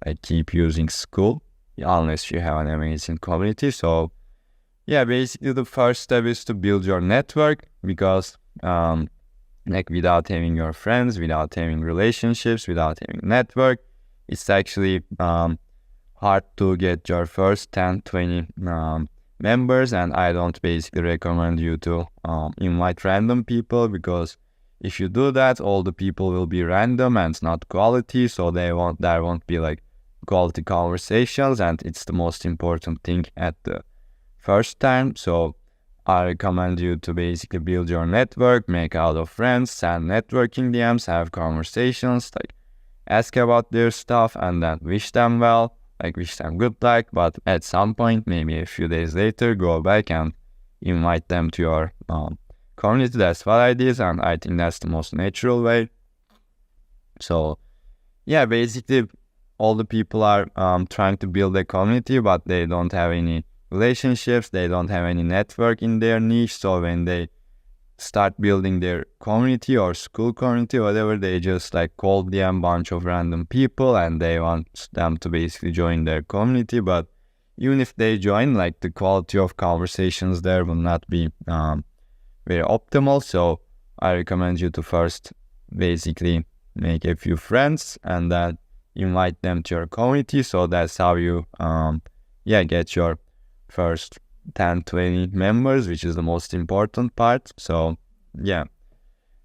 like keep using school unless you have an amazing community. So yeah, basically the first step is to build your network, because like without having your friends, without having relationships, without having network, it's actually hard to get your first 10, 20 members. And I don't basically recommend you to invite random people, because if you do that, all the people will be random and not quality, so there won't be like quality conversations, and it's the most important thing at the first time. So I recommend you to basically build your network, make a lot of friends, send networking DMs, have conversations, like ask about their stuff, and then wish them well, like wish them good luck. But at some point, maybe a few days later, go back and invite them to your community. That's what I did, and I think that's the most natural way. So yeah, basically all the people are trying to build a community, but they don't have any relationships, they don't have any network in their niche. So when they start building their community or school community, whatever, they just like call them bunch of random people and they want them to basically join their community. But even if they join, like the quality of conversations there will not be very optimal. So I recommend you to first basically make a few friends and then invite them to your community. So that's how you get your first 10, 20 members, which is the most important part. So yeah,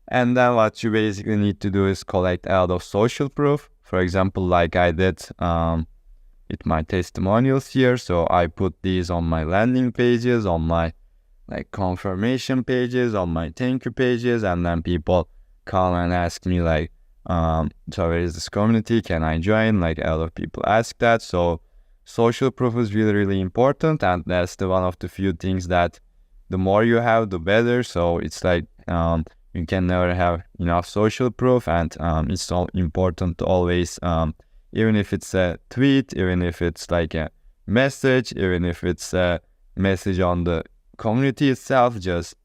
and then what you basically need to do is collect a lot of social proof. For example, like I did with my testimonials here. So I put these on my landing pages, on my like confirmation pages, on my thank you pages, and then people come and ask me like, so where is this community, can I join? Like a lot of people ask that. So social proof is really, really important, and that's one of the few things that the more you have, the better. So it's like you can never have enough social proof, and it's so important to always, even if it's a tweet, even if it's like a message, even if it's a message on the community itself, just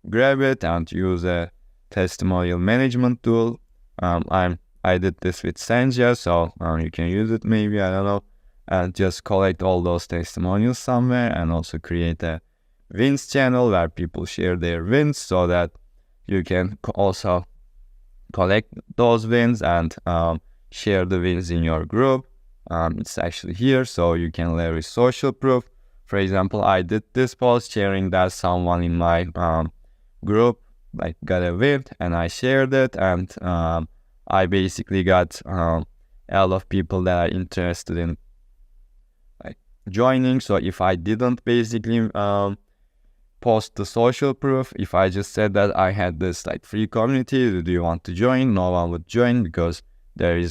grab it and use a testimonial management tool. I did this with Senja, so you can use it maybe, I don't know, and just collect all those testimonials somewhere, and also create a wins channel where people share their wins, so that you can also collect those wins and share the wins in your group. It's actually here, so you can leverage social proof. For example, I did this post sharing that someone in my group like got a win, and I shared it, and I basically got a lot of people that are interested in like joining. So if I didn't basically post the social proof, if I just said that I had this like free community, do you want to join? No one would join, because there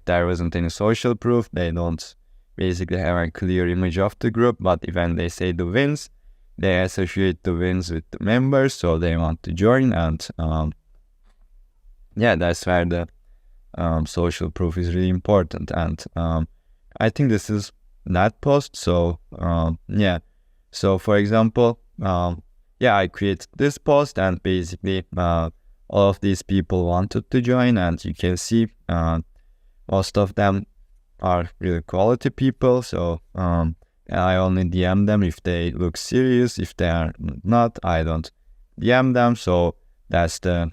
wasn't any social proof. They don't basically have a clear image of the group. But when they say the wins, they associate the wins with the members, so they want to join. And yeah, that's where the social proof is really important. And I think this is that post. So yeah, so for example, I created this post, and basically all of these people wanted to join, and you can see most of them are really quality people. So I only DM them if they look serious. If they are not, I don't DM them. So that's the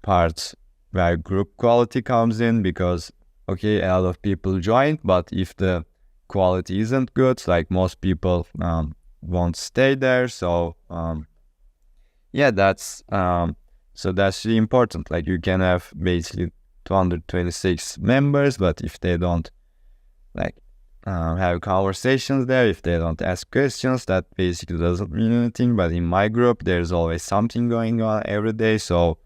part where group quality comes in, because okay, a lot of people joined, but if the quality isn't good, like most people won't stay there. So yeah, that's really important. Like you can have basically 226 members, but if they don't like have conversations there, if they don't ask questions, that basically doesn't mean anything. But in my group, there's always something going on every day. So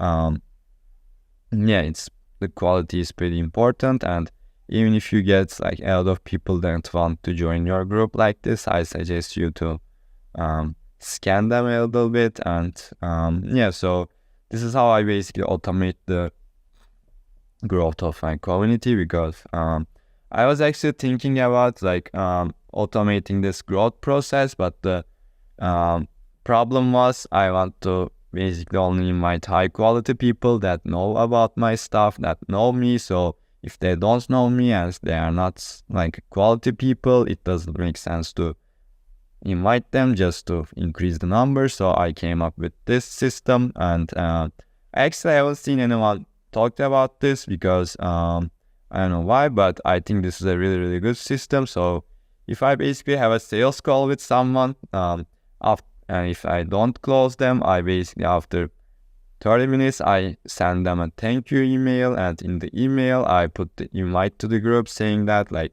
yeah, the quality is pretty important. And even if you get like a lot of people that want to join your group like this, I suggest you to scan them a little bit. And yeah, so this is how I basically automate the growth of my community, because I was actually thinking about like automating this growth process, but the problem was I want to basically only invite high quality people that know about my stuff, that know me. So if they don't know me and they are not like quality people, it doesn't make sense to invite them just to increase the number. So I came up with this system, and actually I haven't seen anyone talked about this, because I don't know why, but I think this is a really, really good system. So if I basically have a sales call with someone, and if I don't close them, I basically after 30 minutes, I send them a thank you email, and in the email, I put the invite to the group saying that like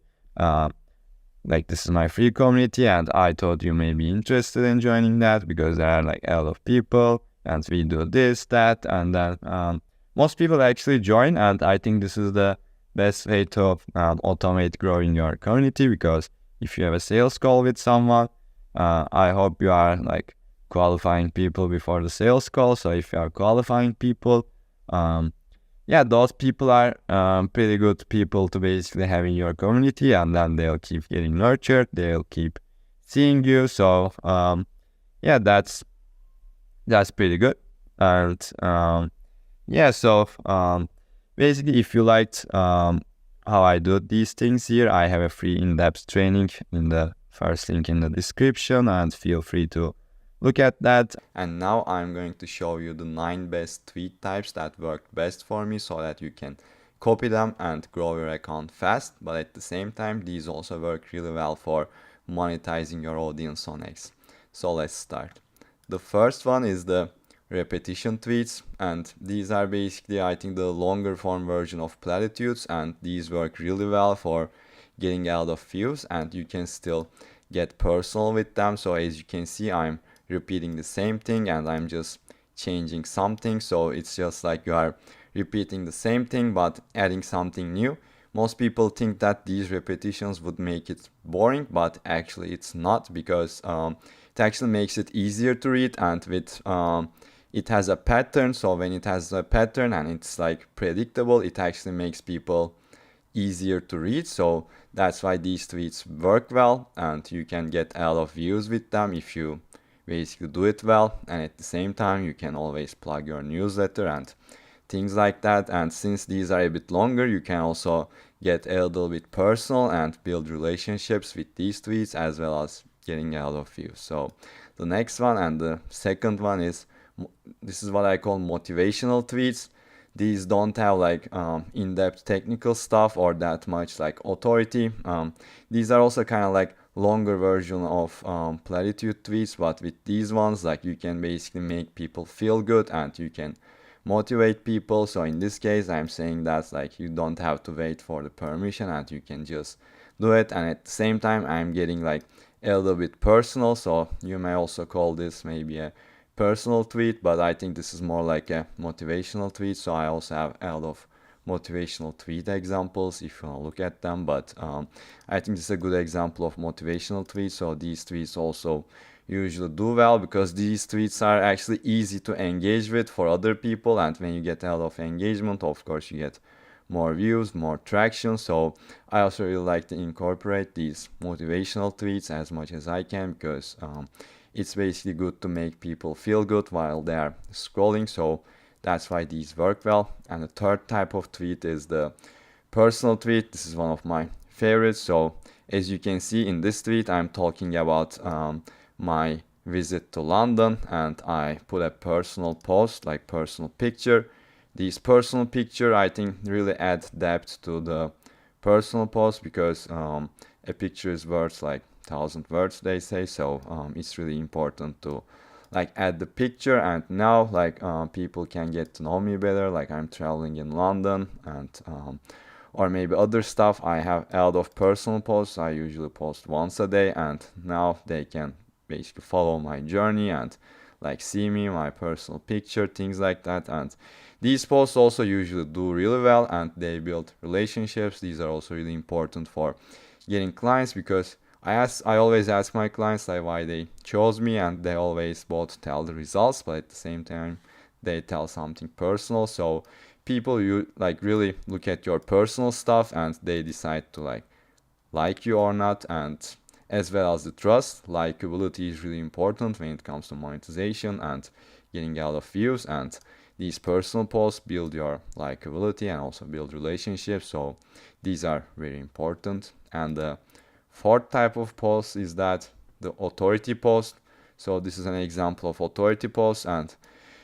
this is my free community, and I thought you may be interested in joining that, because there are like a lot of people, and we do this, that, and then most people actually join. And I think this is the best way to automate growing your community, because if you have a sales call with someone, I hope you are like qualifying people before the sales call. So if you are qualifying people, yeah, those people are pretty good people to basically have in your community, and then they'll keep getting nurtured, they'll keep seeing you. So yeah, that's pretty good. And yeah, so basically, if you liked how I do these things here, I have a free in-depth training in the first link in the description, and feel free to look at that. And now I'm going to show you the 9 best tweet types that worked best for me, so that you can copy them and grow your account fast. But at the same time, these also work really well for monetizing your audience on X. So let's start. The first one is the repetition tweets, and these are basically, I think, the longer form version of platitudes, and these work really well for getting a lot of views, and you can still get personal with them. So as you can see, I'm repeating the same thing and I'm just changing something. So it's just like you are repeating the same thing but adding something new. Most people think that these repetitions would make it boring, but actually it's not, because it actually makes it easier to read, and with it has a pattern. So when it has a pattern and it's like predictable, it actually makes people easier to read. So that's why these tweets work well, and you can get a lot of views with them if you basically do it well. And at the same time, you can always plug your newsletter and things like that. And since these are a bit longer, you can also get a little bit personal and build relationships with these tweets, as well as getting a lot of views. So the next one, and the second one, is this is what I call motivational tweets. These don't have like in-depth technical stuff or that much like authority. These are also kind of like longer version of platitude tweets, but with these ones, like, you can basically make people feel good and you can motivate people. So in this case, I'm saying that like you don't have to wait for the permission and you can just do it. And at the same time, I'm getting like a little bit personal. So you may also call this maybe a personal tweet, but I think this is more like a motivational tweet. So I also have a lot of motivational tweet examples if you want to look at them, but I think this is a good example of motivational tweets. So these tweets also usually do well because these tweets are actually easy to engage with for other people, and when you get a lot of engagement, of course you get more views, more traction. So I also really like to incorporate these motivational tweets as much as I can, because it's basically good to make people feel good while they are scrolling. So that's why these work well. And the third type of tweet is the personal tweet. This is one of my favorites. So as you can see in this tweet, I'm talking about my visit to London, and I put a personal post, like personal picture. These personal picture, I think, really add depth to the personal post, because a picture is worth like 1,000 words, they say. So it's really important to like add the picture. And now like people can get to know me better, like I'm traveling in London, and or maybe other stuff. I have a lot of personal posts. I usually post once a day, and now they can basically follow my journey and like see me, my personal picture, things like that. And these posts also usually do really well, and they build relationships. These are also really important for getting clients, because I always ask my clients like why they chose me, and they always both tell the results, but at the same time they tell something personal. So people, you like really look at your personal stuff, and they decide to like you or not. And as well as the trust, likability is really important when it comes to monetization and getting a lot of views. And these personal posts build your likability and also build relationships. So these are very important. And the fourth type of post is that the authority post. So this is an example of authority post. And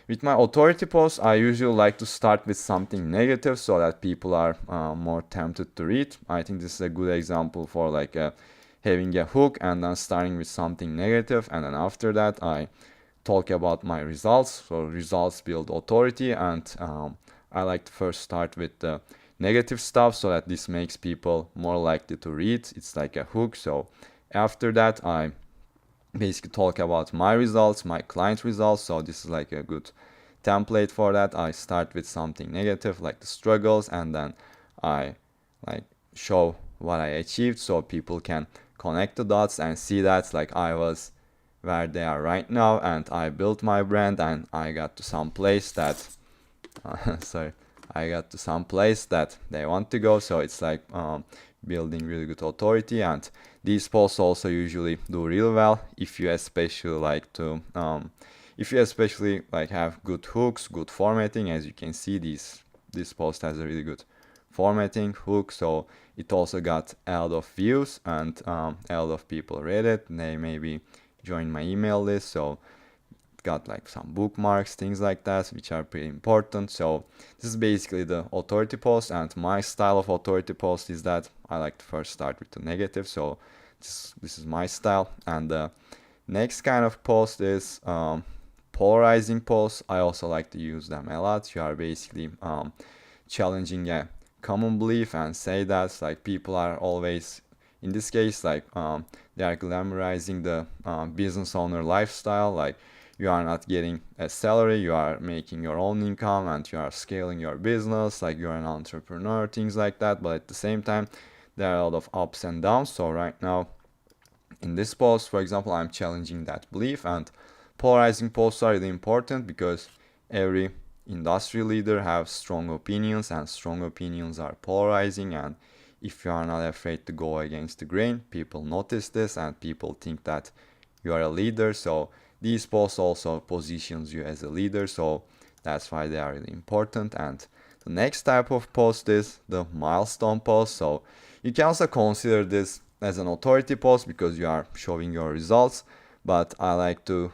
with my authority posts, I usually like to start with something negative so that people are more tempted to read. I think this is a good example for like having a hook and then starting with something negative, and then after that I talk about my results. So results build authority, and I like to first start with the negative stuff so that this makes people more likely to read. It's like a hook. So after that I basically talk about my results, my client results. So this is like a good template for that. I start with something negative like the struggles, and then I like show what I achieved, so people can connect the dots and see that like I was where they are right now, and I built my brand, and I got to some place that I got to some place that they want to go. So it's like building really good authority. And these posts also usually do real well if you especially like to have good hooks, good formatting. As you can see, this post has a really good formatting hook, so it also got a lot of views, and a lot of people read it. They maybe joined my email list, so it got like some bookmarks, things like that, which are pretty important. So this is basically the authority post, and my style of authority post is that I like to first start with the negative. So this is my style. And the next kind of post is polarizing posts. I also like to use them a lot. You are basically challenging a common belief and say that like people are always, in this case, like they are glamorizing the business owner lifestyle. Like you are not getting a salary, you are making your own income, and you are scaling your business, like you are an entrepreneur, things like that. But at the same time, there are a lot of ups and downs. So right now in this post, for example, I'm challenging that belief. And polarizing posts are really important because every industry leader have strong opinions, and strong opinions are polarizing. And if you are not afraid to go against the grain, people notice this and people think that you are a leader. So these posts also positions you as a leader, so that's why they are really important. And the next type of post is the milestone post. So you can also consider this as an authority post because you are showing your results, but I like to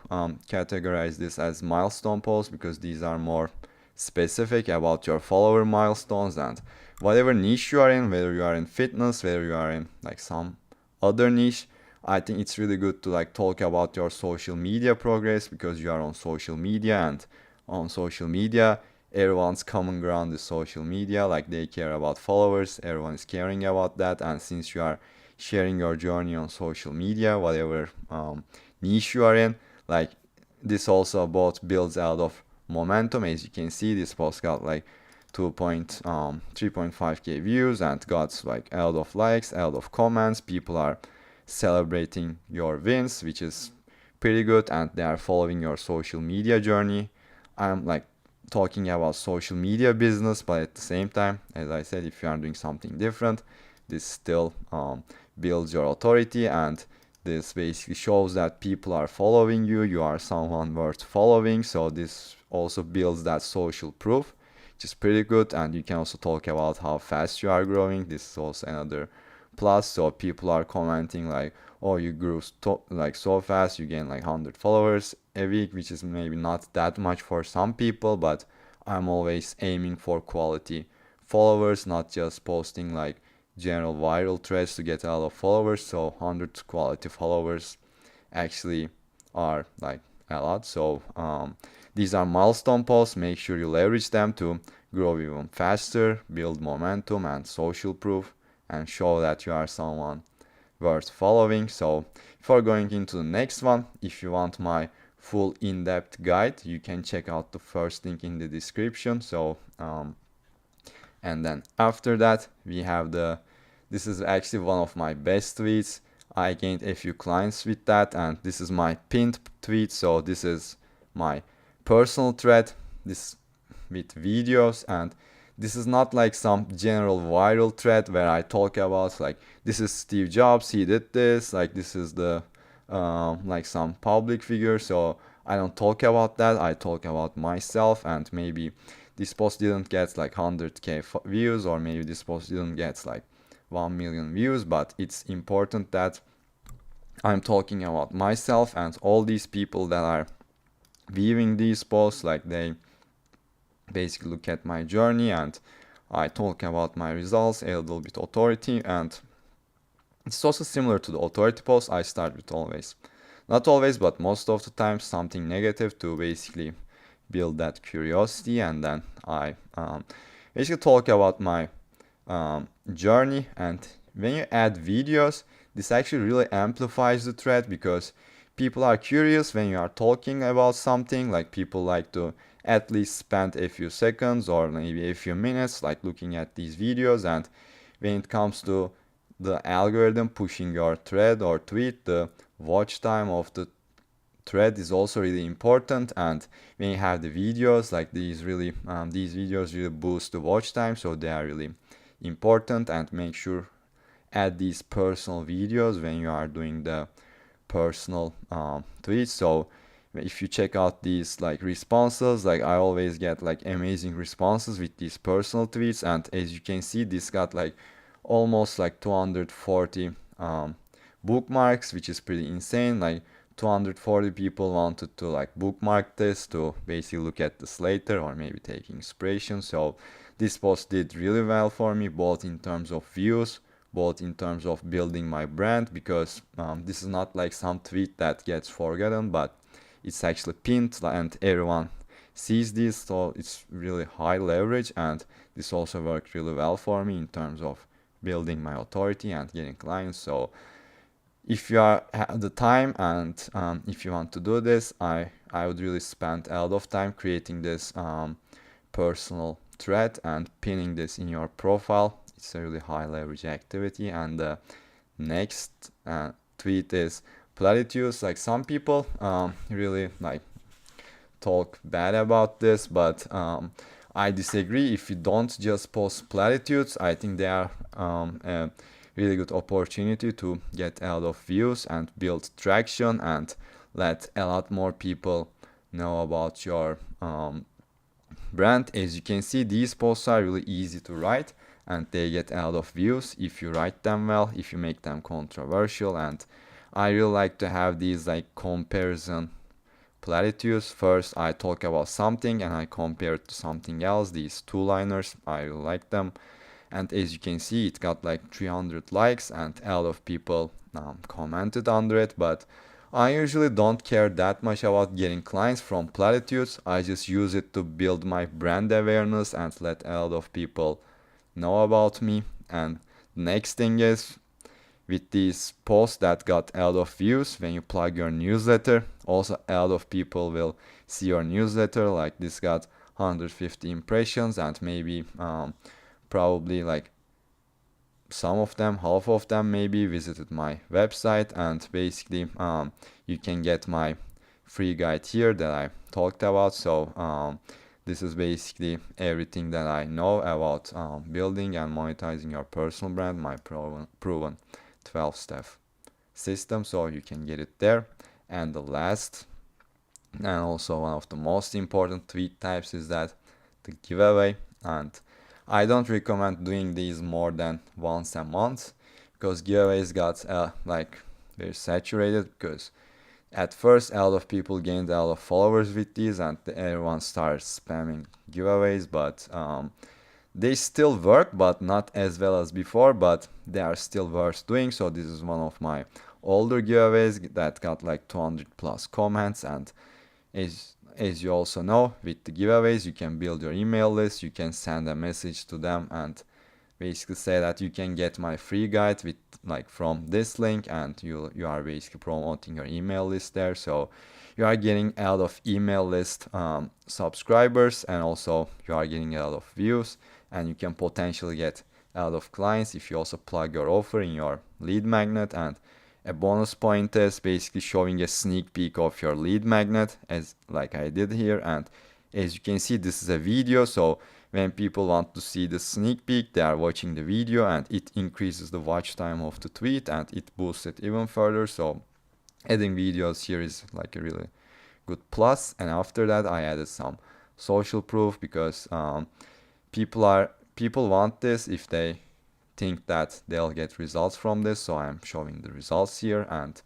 categorize this as milestone posts because these are more specific about your follower milestones. And whatever niche you are in, whether you are in fitness, whether you are in like some other niche, I think it's really good to like talk about your social media progress because you are on social media, and on social media everyone's common ground is social media. Like they care about followers, everyone is caring about that. And since you are sharing your journey on social media, whatever niche you are in, like this also both builds out of momentum. As you can see, this post got like 3.5k views and got like a lot of likes, a lot of comments. People are celebrating your wins, which is pretty good, and they are following your social media journey. I'm like talking about social media business, but at the same time, as I said, if you are doing something different, this still builds your authority. And this basically shows that people are following you, you are someone worth following. So this also builds that social proof, which is pretty good. And you can also talk about how fast you are growing. This is also another plus. So people are commenting like, oh, you grew like so fast, you gain like 100 followers a week, which is maybe not that much for some people, but I'm always aiming for quality followers, not just posting like general viral threads to get a lot of followers. So 100 quality followers actually are like a lot. So these are milestone posts. Make sure you leverage them to grow even faster, build momentum and social proof, and show that you are someone worth following. So before going into the next one, if you want my full in-depth guide, you can check out the first link in the description. So and then after that we have this is actually one of my best tweets. I gained a few clients with that, and this is my pinned tweet. So this is my personal thread, this with videos, and this is not like some general viral thread where I talk about like this is Steve Jobs, he did this, like this is the like some public figure. So I don't talk about that, I talk about myself. And maybe this post didn't get like 100k views, or maybe this post didn't get like 1 million views, but it's important that I'm talking about myself. And all these people that are viewing these posts, like they basically look at my journey, and I talk about my results, a little bit authority. And it's also similar to the authority post. I start with always, not always, but most of the time, something negative to basically build that curiosity. And then I basically talk about my journey. And when you add videos, this actually really amplifies the thread, because people are curious when you are talking about something. Like people like to at least spend a few seconds or maybe a few minutes like looking at these videos. And when it comes to the algorithm pushing your thread or tweet, the watch time of the thread is also really important. And when you have the videos like these videos really boost the watch time, so they are really important. And make sure add these personal videos when you are doing the personal tweets. So if you check out these like responses, like I always get like amazing responses with these personal tweets. And as you can see, this got like almost like 240 bookmarks, which is pretty insane. Like 240 people wanted to like bookmark this to basically look at this later or maybe take inspiration. So this post did really well for me, both in terms of views, both in terms of building my brand, because this is not like some tweet that gets forgotten, but it's actually pinned and everyone sees this. So it's really high leverage, and this also worked really well for me in terms of building my authority and getting clients. So if you have the time and if you want to do this, I would really spend a lot of time creating this personal thread and pinning this in your profile. It's a really high leverage activity. And the next tweet is platitudes. Like some people really like talk bad about this, but I disagree. If you don't just post platitudes, I think they are a really good opportunity to get a lot of views and build traction and let a lot more people know about your brand. As you can see, these posts are really easy to write and they get a lot of views if you write them well, if you make them controversial. And I really like to have these like comparison platitudes. First I talk about something and I compare it to something else. These two-liners, I really like them. And as you can see, it got like 300 likes and a lot of people commented under it. But I usually don't care that much about getting clients from platitudes. I just use it to build my brand awareness and let a lot of people know about me. And the next thing is, with these posts that got a lot of views, when you plug your newsletter, also a lot of people will see your newsletter. Like this got 150 impressions and maybe probably like some of them, half of them maybe visited my website. And basically you can get my free guide here that I talked about. So this is basically everything that I know about building and monetizing your personal brand, my proven 12-step system, so you can get it there. And the last and also one of the most important tweet types is that the giveaway, and I don't recommend doing these more than once a month because giveaways got like very saturated, because at first a lot of people gained a lot of followers with these and everyone started spamming giveaways, but they still work, but not as well as before, but they are still worth doing. So this is one of my older giveaways that got like 200 plus comments, and as you also know, with the giveaways you can build your email list, you can send a message to them and basically say that you can get my free guide with like from this link, and you are basically promoting your email list there. So you are getting a lot of email list subscribers, and also you are getting a lot of views, and you can potentially get a lot of clients if you also plug your offer in your lead magnet. And a bonus point is basically showing a sneak peek of your lead magnet, as like I did here. And as you can see, this is a video, so when people want to see the sneak peek, they are watching the video, and it increases the watch time of the tweet and it boosts it even further. So adding videos here is like a really good plus. And after that I added some social proof, because people want this if they think that they'll get results from this. So I'm showing the results here, and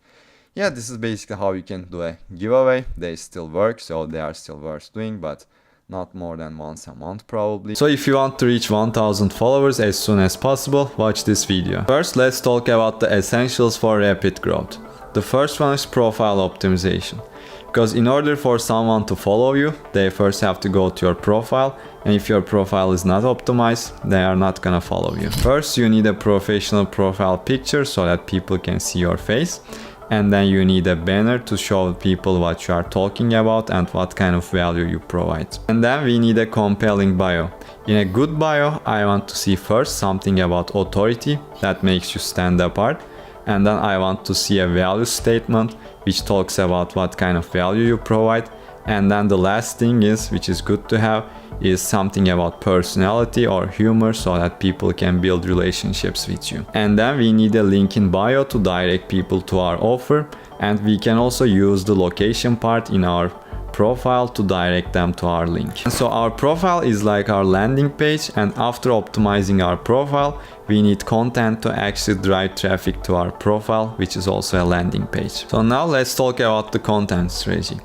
yeah, this is basically how you can do a giveaway. They still work, so they are still worth doing, but not more than once a month probably. So if you want to reach 1000 followers as soon as possible, watch this video. First, let's talk about the essentials for rapid growth. The first one is profile optimization. Because in order for someone to follow you, they first have to go to your profile, and if your profile is not optimized, they are not gonna follow you. First, you need a professional profile picture so that people can see your face, and then you need a banner to show people what you are talking about and what kind of value you provide. And then we need a compelling bio. In a good bio, I want to see first something about authority that makes you stand apart, and then I want to see a value statement which talks about what kind of value you provide. And then the last thing is, which is good to have, is something about personality or humor so that people can build relationships with you. And then we need a link in bio to direct people to our offer, and we can also use the location part in our profile to direct them to our link. And so our profile is like our landing page, and after optimizing our profile, we need content to actually drive traffic to our profile, which is also a landing page. So now let's talk about the content strategy.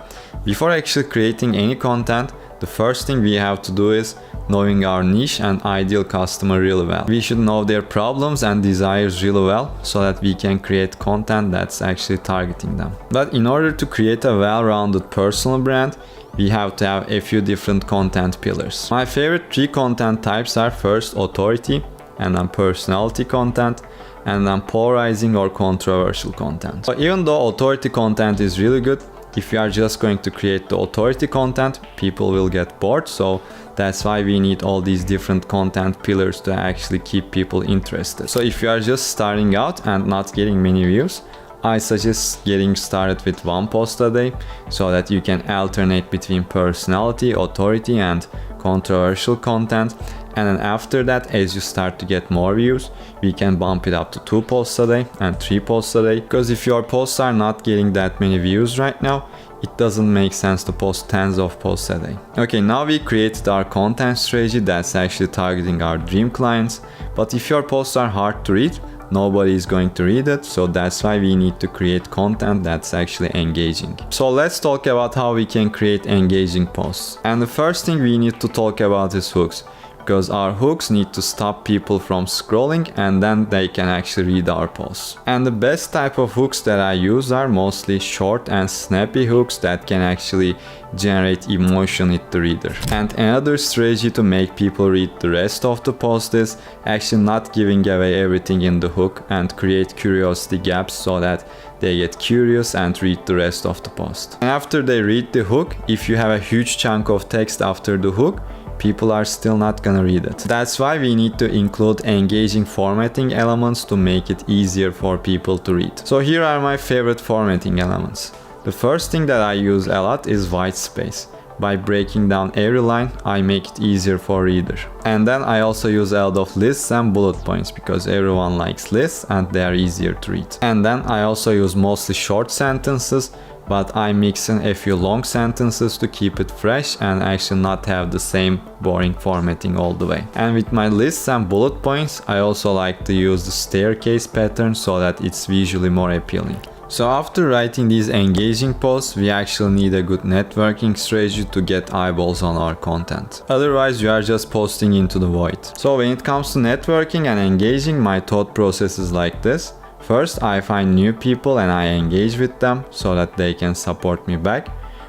Before actually creating any content, the first thing we have to do is knowing our niche and ideal customer really well. We should know their problems and desires really well so that we can create content that's actually targeting them. But in order to create a well-rounded personal brand, we have to have a few different content pillars. My favorite 3 content types are first authority, and then personality content, and then polarizing or controversial content. So even though authority content is really good, if you are just going to create the authority content, people will get bored. So that's why we need all these different content pillars to actually keep people interested. So if you are just starting out and not getting many views, I suggest getting started with 1 post a day so that you can alternate between personality, authority, and controversial content. And then after that, as you start to get more views, we can bump it up to 2 posts a day and 3 posts a day. Because if your posts are not getting that many views right now, it doesn't make sense to post tens of posts a day. Okay, now we created our content strategy that's actually targeting our dream clients. But if your posts are hard to read, nobody is going to read it, so that's why we need to create content that's actually engaging. So let's talk about how we can create engaging posts. And the first thing we need to talk about is hooks, because our hooks need to stop people from scrolling and then they can actually read our posts. And the best type of hooks that I use are mostly short and snappy hooks that can actually generate emotion with the reader. And another strategy to make people read the rest of the post is actually not giving away everything in the hook and create curiosity gaps so that they get curious and read the rest of the post. And after they read the hook, if you have a huge chunk of text after the hook, people are still not gonna read it. That's why we need to include engaging formatting elements to make it easier for people to read. So here are my favorite formatting elements. The first thing that I use a lot is white space. by breaking down every line, I make it easier for reader. And then I also use a lot of lists and bullet points because everyone likes lists and they are easier to read. And then I also use mostly short sentences, but I mix in a few long sentences to keep it fresh and actually not have the same boring formatting all the way. And with my lists and bullet points, I also like to use the staircase pattern so that it's visually more appealing. So after writing these engaging posts, we actually need a good networking strategy to get eyeballs on our content. Otherwise, you are just posting into the void. So when it comes to networking and engaging, my thought process is like this. First, I find new people and I engage with them so that they can support me back.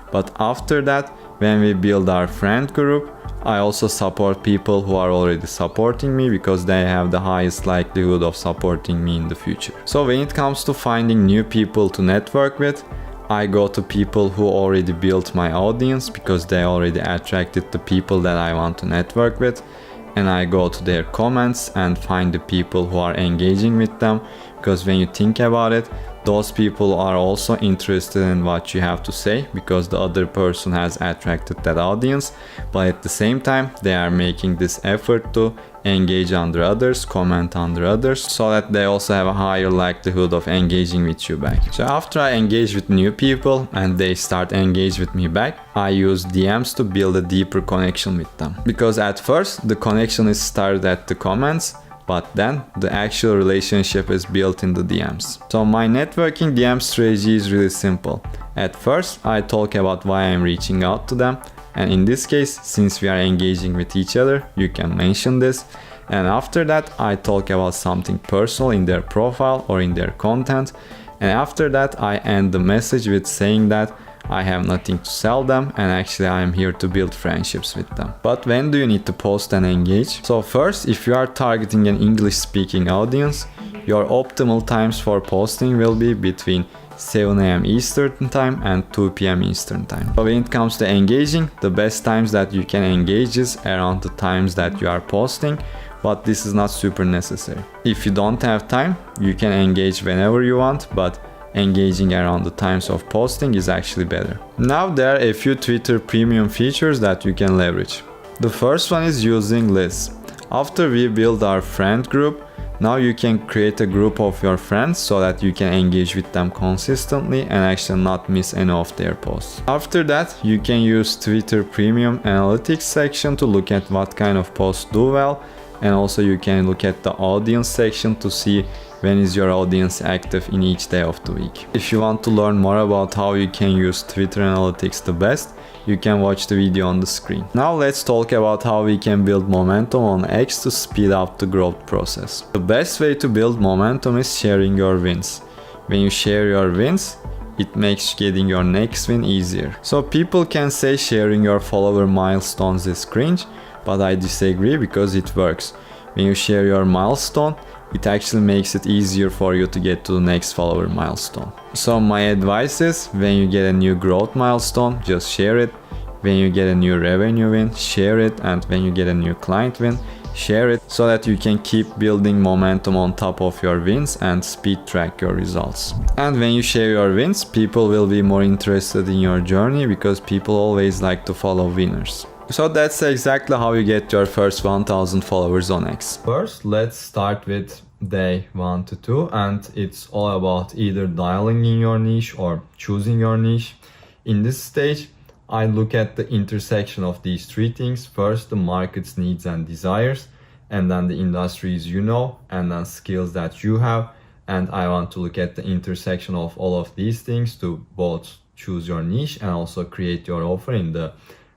But after that, when we build our friend group, I also support people who are already supporting me because they have the highest likelihood of supporting me in the future. So when it comes to finding new people to network with, I go to people who already built my audience because they already attracted the people that I want to network with. And I go to their comments and find the people who are engaging with them, because when you think about it, those people are also interested in what you have to say because the other person has attracted that audience, but at the same time they are making this effort to engage under others, comment under others, so that they also have a higher likelihood of engaging with you back. So after I engage with new people and they start engage with me back, I use DMs to build a deeper connection with them. Because at first the connection is started at the comments, but then the actual relationship is built in the DMs. So my networking DM strategy is really simple. At first, I talk about why I'm reaching out to them. And in this case, since we are engaging with each other, you can mention this. And after that, I talk about something personal in their profile or in their content. And after that, I end the message with saying that I have nothing to sell them and actually I am here to build friendships with them. But when do you need to post and engage? So first, if you are targeting an English speaking audience, your optimal times for posting will be between 7 a.m. Eastern time and 2 p.m. Eastern time. So when it comes to engaging, the best times that you can engage is around the times that you are posting, but this is not super necessary. If you don't have time, you can engage whenever you want, but engaging around the times of posting is actually better. Now there are a few Twitter premium features that you can leverage. The first one is using lists. After we build our friend group, now you can create a group of your friends so that you can engage with them consistently and actually not miss any of their posts. After that, you can use Twitter Premium Analytics section to look at what kind of posts do well, and also you can look at the audience section to see when is your audience active in each day of the week. If you want to learn more about how you can use Twitter Analytics the best, you can watch the video on the screen. Now let's talk about how we can build momentum on X to speed up the growth process. The best way to build momentum is sharing your wins. When you share your wins, it makes getting your next win easier. So people can say sharing your follower milestones is cringe, but I disagree because it works. When you share your milestone, it actually makes it easier for you to get to the next follower milestone. So my advice is, when you get a new growth milestone, just share it. When you get a new revenue win, share it. And when you get a new client win, share it, so that you can keep building momentum on top of your wins and speed track your results. And when you share your wins, people will be more interested in your journey because people always like to follow winners. So that's exactly how you get your first 1000 followers on X. First, let's start with day 1 to 2, and it's all about either dialing in your niche or choosing your niche. In this stage, I look at the intersection of these three things. First, the market's needs and desires, and then the industries you know, and then skills that you have. And I want to look at the intersection of all of these things to both choose your niche and also create your offer in the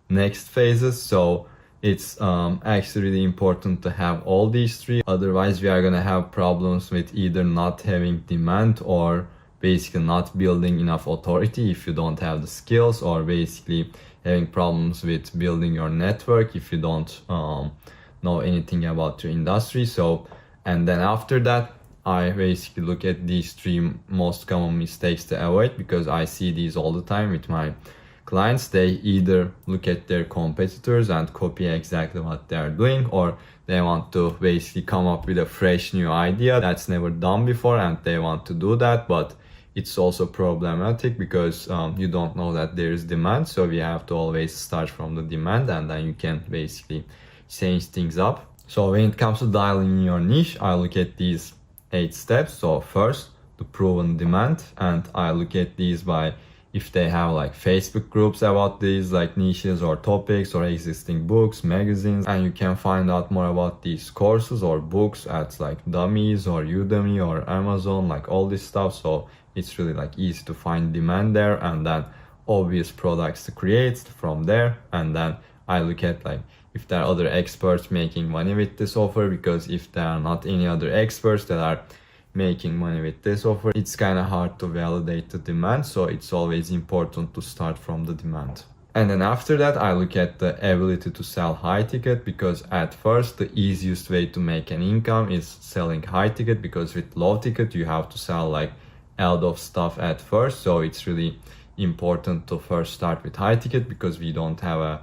next phases. So it's actually really important to have all these three. Otherwise, we are gonna have problems with either not having demand or basically not building enough authority if you don't have the skills, or basically having problems with building your network if you don't know anything about your industry. So, and then after that, I basically look at these three most common mistakes to avoid, because I see these all the time with my clients. They either look at their competitors and copy exactly what they are doing, or they want to basically come up with a fresh new idea that's never done before and they want to do that, but it's also problematic because you don't know that there is demand. So we have to always start from the demand, and then you can basically change things up. So when it comes to dialing in your niche, I look at these 8 steps. So first, the proven demand, and I look at these by if they have like Facebook groups about these like niches or topics, or existing books, magazines, and you can find out more about these courses or books at like Dummies or Udemy or Amazon, like all this stuff. So it's really like easy to find demand there, and then obvious products to create from there. And then I look at like if there are other experts making money with this offer, because if there are not any other experts that are making money with this offer, it's kind of hard to validate the demand. So it's always important to start from the demand. And then after that, I look at the ability to sell high ticket, because at first the easiest way to make an income is selling high ticket, because with low ticket you have to sell like a lot of stuff at first. So it's really important to first start with high ticket, because we don't have a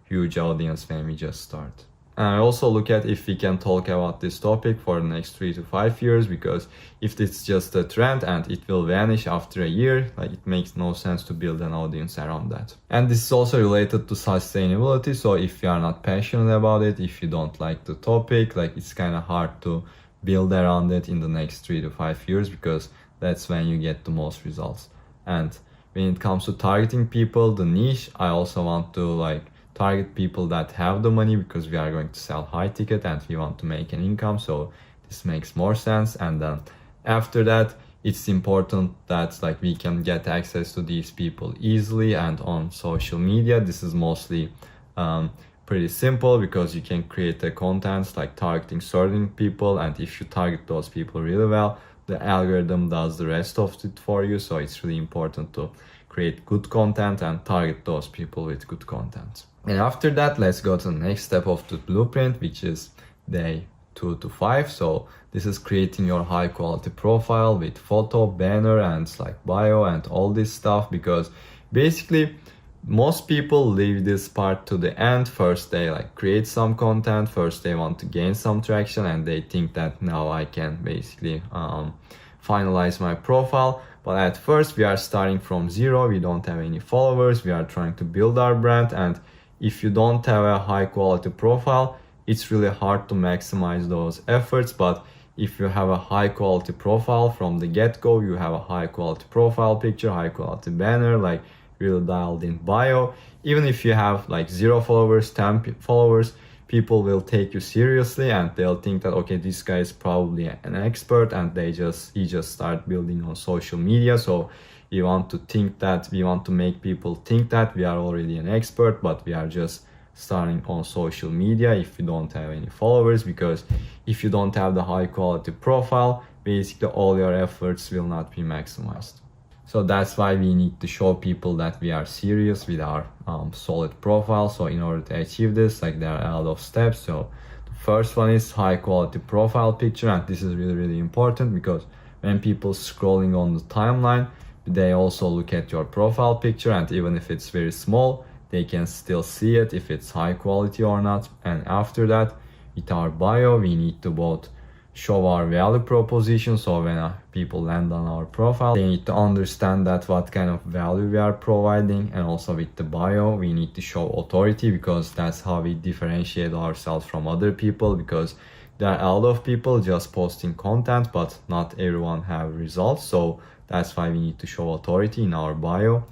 huge audience when we just start. And I also look at if we can talk about this topic for the next 3 to 5 years, because if it's just a trend and it will vanish after a year, like it makes no sense to build an audience around that. And this is also related to sustainability. So if you are not passionate about it, if you don't like the topic, like it's kind of hard to build around it in the next 3 to 5 years, because that's when you get the most results. And when it comes to targeting people, the niche, I also want to like target people that have the money, because we are going to sell high ticket and we want to make an income. So this makes more sense. And then after that, it's important that like we can get access to these people easily. And on social media, this is mostly pretty simple, because you can create the contents like targeting certain people, and if you target those people really well, the algorithm does the rest of it for you. So it's really important to create good content and target those people with good content. And after that, let's go to the next step of the blueprint, which is day 2 to 5. So this is creating your high quality profile with photo, banner, and like bio and all this stuff, because basically most people leave this part to the end. First they like create some content, first they want to gain some traction, and they think that now I can basically finalize my profile. But at first we are starting from zero, we don't have any followers, we are trying to build our brand. And if you don't have a high quality profile, it's really hard to maximize those efforts. But if you have a high quality profile from the get-go, you have a high quality profile picture, high quality banner, like really dialed in bio, even if you have like 0 followers, 10 followers, people will take you seriously, and they'll think that okay, this guy is probably an expert, and he just start building on social media. So we want to make people think that we are already an expert, but we are just starting on social media if you don't have any followers, because if you don't have the high quality profile, basically all your efforts will not be maximized. So that's why we need to show people that we are serious with our solid profile. So in order to achieve this, like there are a lot of steps. So the first one is high quality profile picture, and this is really, really important, because when people scrolling on the timeline, they also look at your profile picture, and even if it's very small, they can still see it if it's high quality or not. And after that, with our bio, we need to both show our value proposition. So when people land on our profile, they need to understand that what kind of value we are providing. And also with the bio, we need to show authority, because that's how we differentiate ourselves from other people, because there are a lot of people just posting content, but not everyone have results. So that's why we need to show authority in our bio.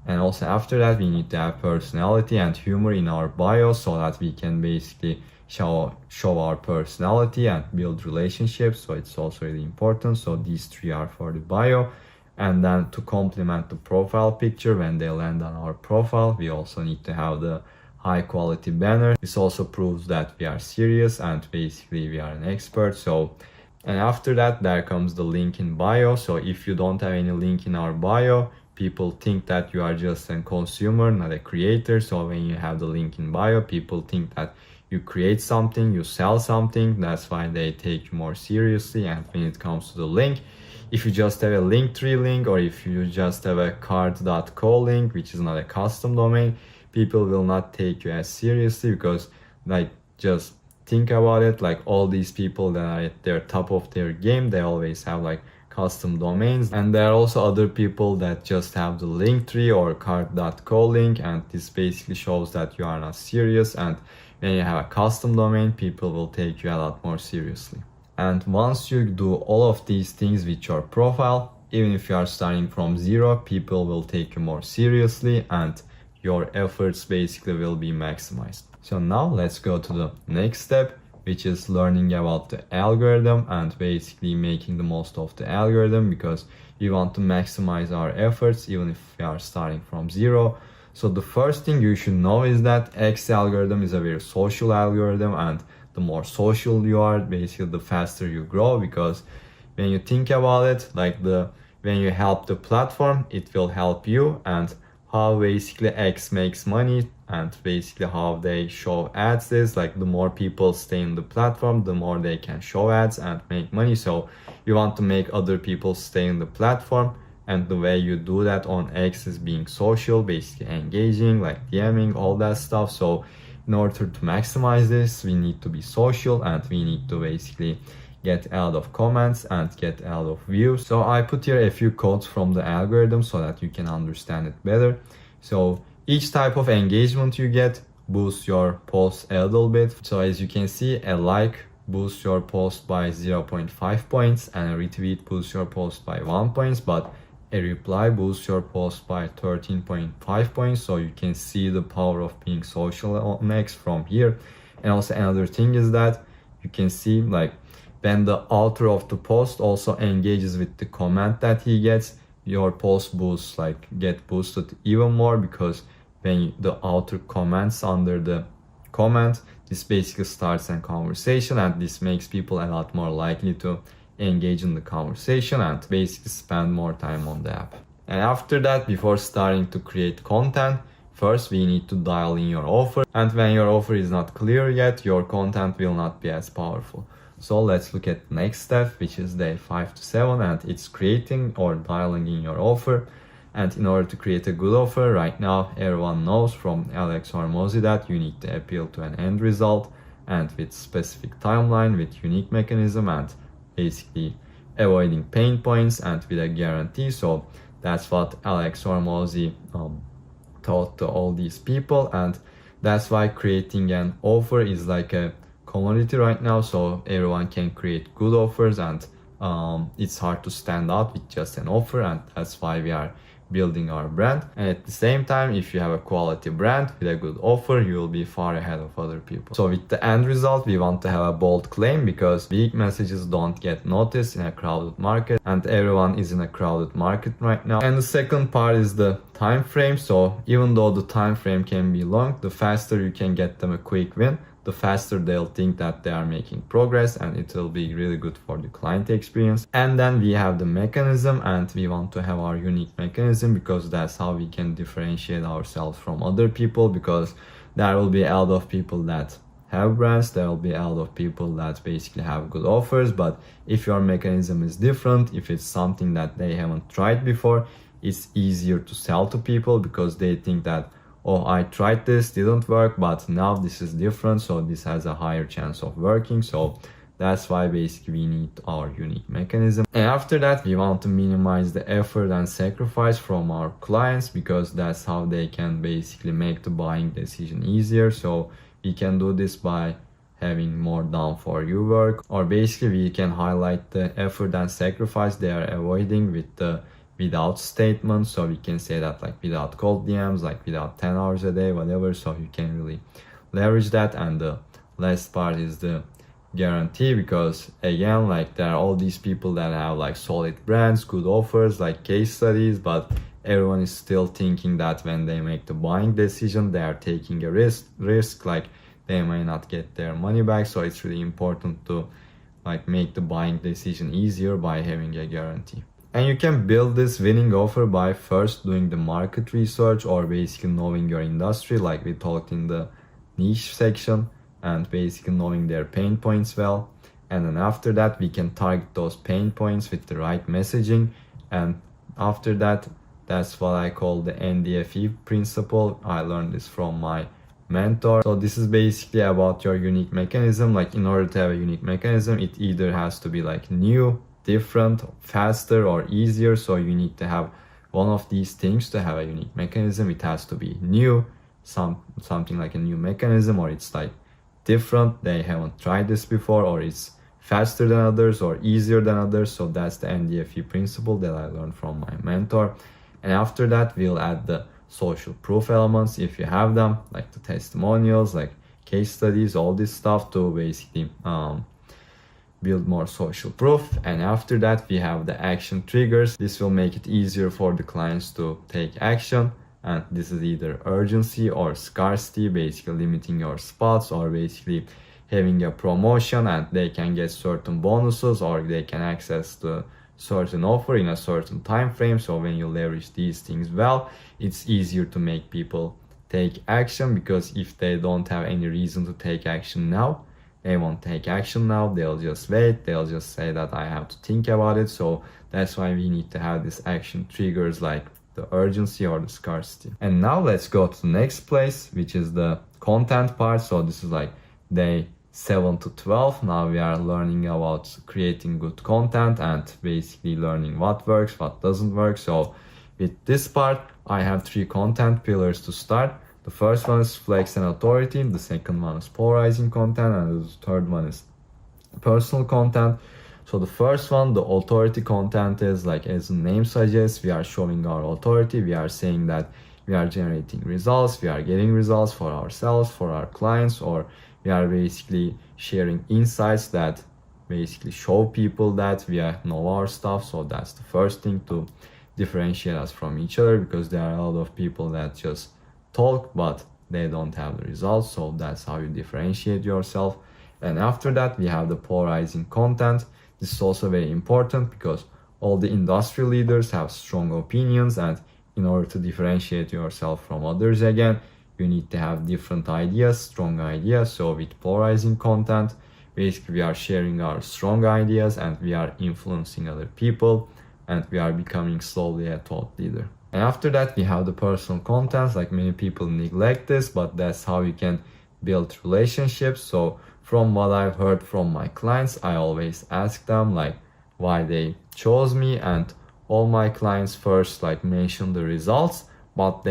And also after that, we need to have personality and humor in our bio, so that we can basically show our personality and build relationships. So it's also really important. So these 3 are for the bio. And then to complement the profile picture, when they land on our profile, we also need to have the high quality banner. This also proves that we are serious and basically we are an expert. So, and after that, there comes the link in bio. So if you don't have any link in our bio, people think that you are just a consumer, not a creator. So when you have the link in bio, people think that you create something, you sell something. That's why they take you more seriously. And when it comes to the link, if you just have a Linktree link, or if you just have a card.co link, which is not a custom domain, people will not take you as seriously, because like, just think about it, like all these people that are at their top of their game, they always have like custom domains. And there are also other people that just have the link tree or card.co link, and this basically shows that you are not serious. And when you have a custom domain, people will take you a lot more seriously. And once you do all of these things with your profile, even if you are starting from zero, people will take you more seriously and your efforts basically will be maximized. So now let's go to the next step, which is learning about the algorithm and basically making the most of the algorithm, because we want to maximize our efforts even if we are starting from zero. So the first thing you should know is that X algorithm is a very social algorithm, and the more social you are, basically the faster you grow, because when you think about it, like when you help the platform, it will help you. And how basically X makes money and basically how they show ads is like the more people stay in the platform, the more they can show ads and make money. So you want to make other people stay in the platform, and the way you do that on X is being social, basically engaging, like DMing, all that stuff. So in order to maximize this, we need to be social and we need to basically get a lot of comments and get a lot of views. So I put here a few codes from the algorithm so that you can understand it better. So each type of engagement you get boosts your post a little bit. So as you can see, a like boosts your post by 0.5 points and a retweet boosts your post by 1 point, but a reply boosts your post by 13.5 points. So you can see the power of being social on X from here. And also another thing is that you can see like when the author of the post also engages with the comment that he gets, your post boosts get boosted even more, because when the author comments under the comment, this basically starts a conversation, and this makes people a lot more likely to engage in the conversation and basically spend more time on the app. And after that, before starting to create content, first we need to dial in your offer, and when your offer is not clear yet, your content will not be as powerful. So let's look at the next step, which is day 5 to 7, and it's creating or dialing in your offer. And in order to create a good offer, right now everyone knows from Alex or Mozi that you need to appeal to an end result, and with specific timeline, with unique mechanism, and basically avoiding pain points, and with a guarantee. So that's what Alex or Mozi taught to all these people, and that's why creating an offer is like a commodity right now. So everyone can create good offers, and it's hard to stand out with just an offer, and that's why we are building our brand. And at the same time, if you have a quality brand with a good offer, you will be far ahead of other people. So with the end result, we want to have a bold claim, because weak messages don't get noticed in a crowded market, and everyone is in a crowded market right now. And the second part is the time frame. So even though the time frame can be long, the faster you can get them a quick win, the faster they'll think that they are making progress, and it will be really good for the client experience. And then we have the mechanism, and we want to have our unique mechanism, because that's how we can differentiate ourselves from other people, because there will be a lot of people that have brands, there will be a lot of people that basically have good offers, but if your mechanism is different, if it's something that they haven't tried before, it's easier to sell to people, because they think that, oh, I tried this, didn't work, but now this is different, so this has a higher chance of working. So that's why basically we need our unique mechanism. And after that, we want to minimize the effort and sacrifice from our clients, because that's how they can basically make the buying decision easier. So we can do this by having more done for you work, or basically we can highlight the effort and sacrifice they are avoiding with the without statement. So we can say that like without cold DMs, like without 10 hours a day, whatever. So you can really leverage that. And the last part is the guarantee, because again, like there are all these people that have like solid brands, good offers, like case studies, but everyone is still thinking that when they make the buying decision, they are taking a risk, like they may not get their money back. So it's really important to like make the buying decision easier by having a guarantee. And you can build this winning offer by first doing the market research, or basically knowing your industry, like we talked in the niche section, and basically knowing their pain points well. And then after that, we can target those pain points with the right messaging. And after that, that's what I call the NDFE principle. I learned this from my mentor. So this is basically about your unique mechanism. Like in order to have a unique mechanism, it either has to be like new, different, faster, or easier. So you need to have one of these things to have a unique mechanism. It has to be new, something like a new mechanism, or it's like different, they haven't tried this before, or it's faster than others or easier than others. So that's the NDFE principle that I learned from my mentor. And after that, we'll add the social proof elements if you have them, like the testimonials, like case studies, all this stuff to basically build more social proof. And after that, we have the action triggers. This will make it easier for the clients to take action. And this is either urgency or scarcity, basically limiting your spots, or basically having a promotion and they can get certain bonuses, or they can access the certain offer in a certain time frame. So when you leverage these things well, it's easier to make people take action, because if they don't have any reason to take action now, they won't take action now. They'll just wait. They'll just say that I have to think about it. So that's why we need to have these action triggers, like the urgency or the scarcity. And now let's go to the next place, which is the content part. So this is like day 7 to 12. Now we are learning about creating good content and basically learning what works, what doesn't work. So with this part, I have 3 content pillars to start. The first one is flex and authority. The second one is polarizing content. And the third one is personal content. So the first one, the authority content, is like, as the name suggests, we are showing our authority. We are saying that we are generating results. We are getting results for ourselves, for our clients, or we are basically sharing insights that basically show people that we know our stuff. So that's the first thing to differentiate us from each other, because there are a lot of people that just talk but they don't have the results. So that's how you differentiate yourself. And after that, we have the polarizing content. This is also very important because all the industry leaders have strong opinions, and in order to differentiate yourself from others, again, you need to have different ideas, strong ideas. So with polarizing content, basically we are sharing our strong ideas and we are influencing other people, and we are becoming slowly a thought leader. And after that, we have the personal content. Like, many people neglect this, but that's how you can build relationships. So from what I've heard from my clients, I always ask them like why they chose me, and all my clients first like mention the results, but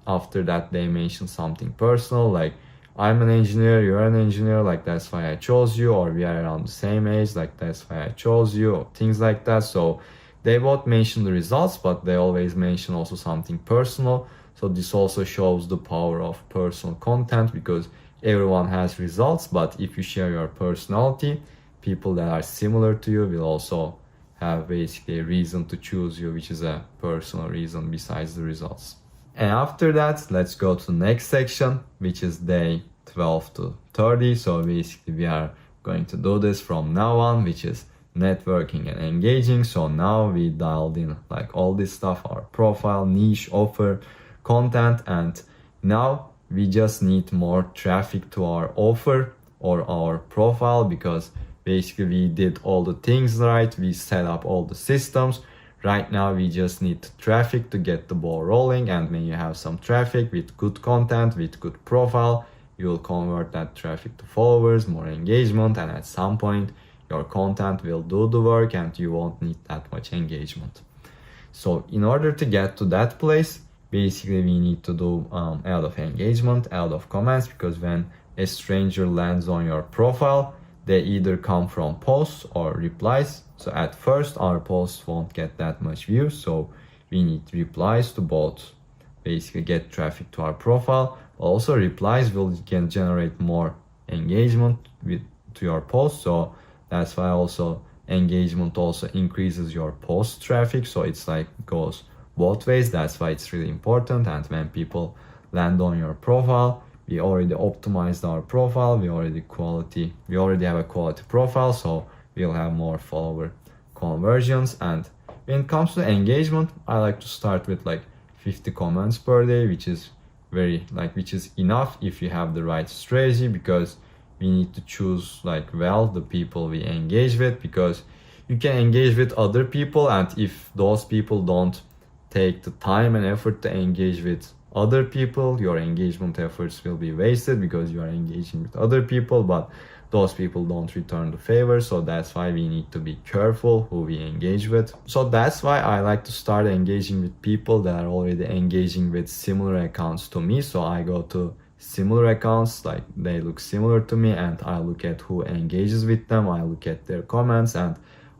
after that they mention something personal, like I'm an engineer, you're an engineer, like that's why I chose you, or we are around the same age, like that's why I chose you, or things like that. So they both mention the results, but they always mention also something personal. So this also shows the power of personal content, because everyone has results, but if you share your personality, people that are similar to you will also have basically a reason to choose you, which is a personal reason besides the results. And after that, let's go to the next section, which is day 12 to 30. So basically we are going to do this from now on, which is networking and engaging. So now we dialed in like all this stuff, our profile, niche, offer, content, and now we just need more traffic to our offer or our profile, because basically we did all the things right, we set up all the systems. Right now we just need traffic to get the ball rolling, and when you have some traffic with good content, with good profile, you will convert that traffic to followers, more engagement, and at some point your content will do the work and you won't need that much engagement. So in order to get to that place, basically we need to do a lot of engagement, a lot of comments, because when a stranger lands on your profile, they either come from posts or replies. So at first our posts won't get that much views, so we need replies to both basically get traffic to our profile. Also replies can generate more engagement to your post, so that's why also engagement also increases your post traffic. So it's like goes both ways. That's why it's really important. And when people land on your profile, we already optimized our profile, we already have a quality profile, so we'll have more follower conversions. And when it comes to engagement, I like to start with like 50 comments per day, which is enough if you have the right strategy, because we need to choose the people we engage with, because you can engage with other people, and if those people don't take the time and effort to engage with other people, your engagement efforts will be wasted because you are engaging with other people, but those people don't return the favor. So that's why we need to be careful who we engage with. So that's why I like to start engaging with people that are already engaging with similar accounts to me. So I go to similar accounts, like they look similar to me, and I look at who engages with them. I look at their comments, and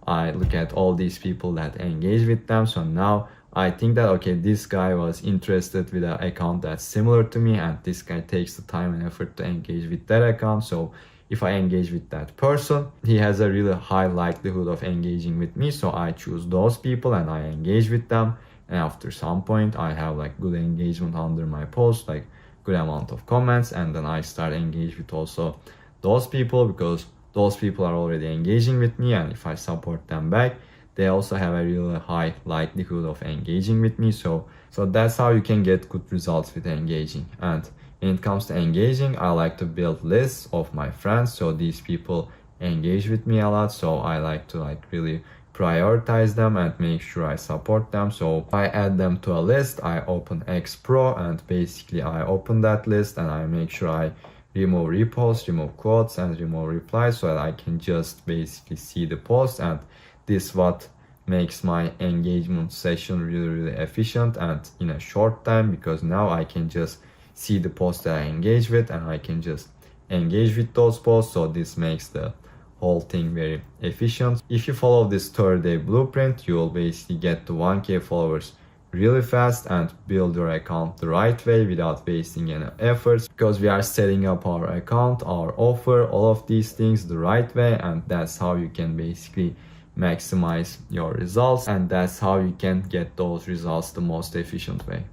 I look at all these people that engage with them. So now I think that, okay, this guy was interested with an account that's similar to me, and this guy takes the time and effort to engage with that account. So if I engage with that person, he has a really high likelihood of engaging with me. So I choose those people and I engage with them. And after some point, I have like good engagement under my post, like good amount of comments. And then I start engage with also those people, because those people are already engaging with me. And if I support them back, they also have a really high likelihood of engaging with me. So that's how you can get good results with engaging. And when it comes to engaging, I like to build lists of my friends. So these people engage with me a lot. So I like to like really prioritize them and make sure I support them. So I add them to a list. I open X Pro, and basically I open that list and I make sure I remove reposts, remove quotes, and remove replies, so that I can just basically see the post. And this what makes my engagement session really efficient and in a short time, because now I can just see the posts that I engage with and I can just engage with those posts. So this makes the whole thing very efficient. If you follow this 30-day blueprint, you will basically get to 1K followers really fast and build your account the right way without wasting any efforts, because we are setting up our account, our offer, all of these things the right way. And that's how you can basically maximize your results, and that's how you can get those results the most efficient way.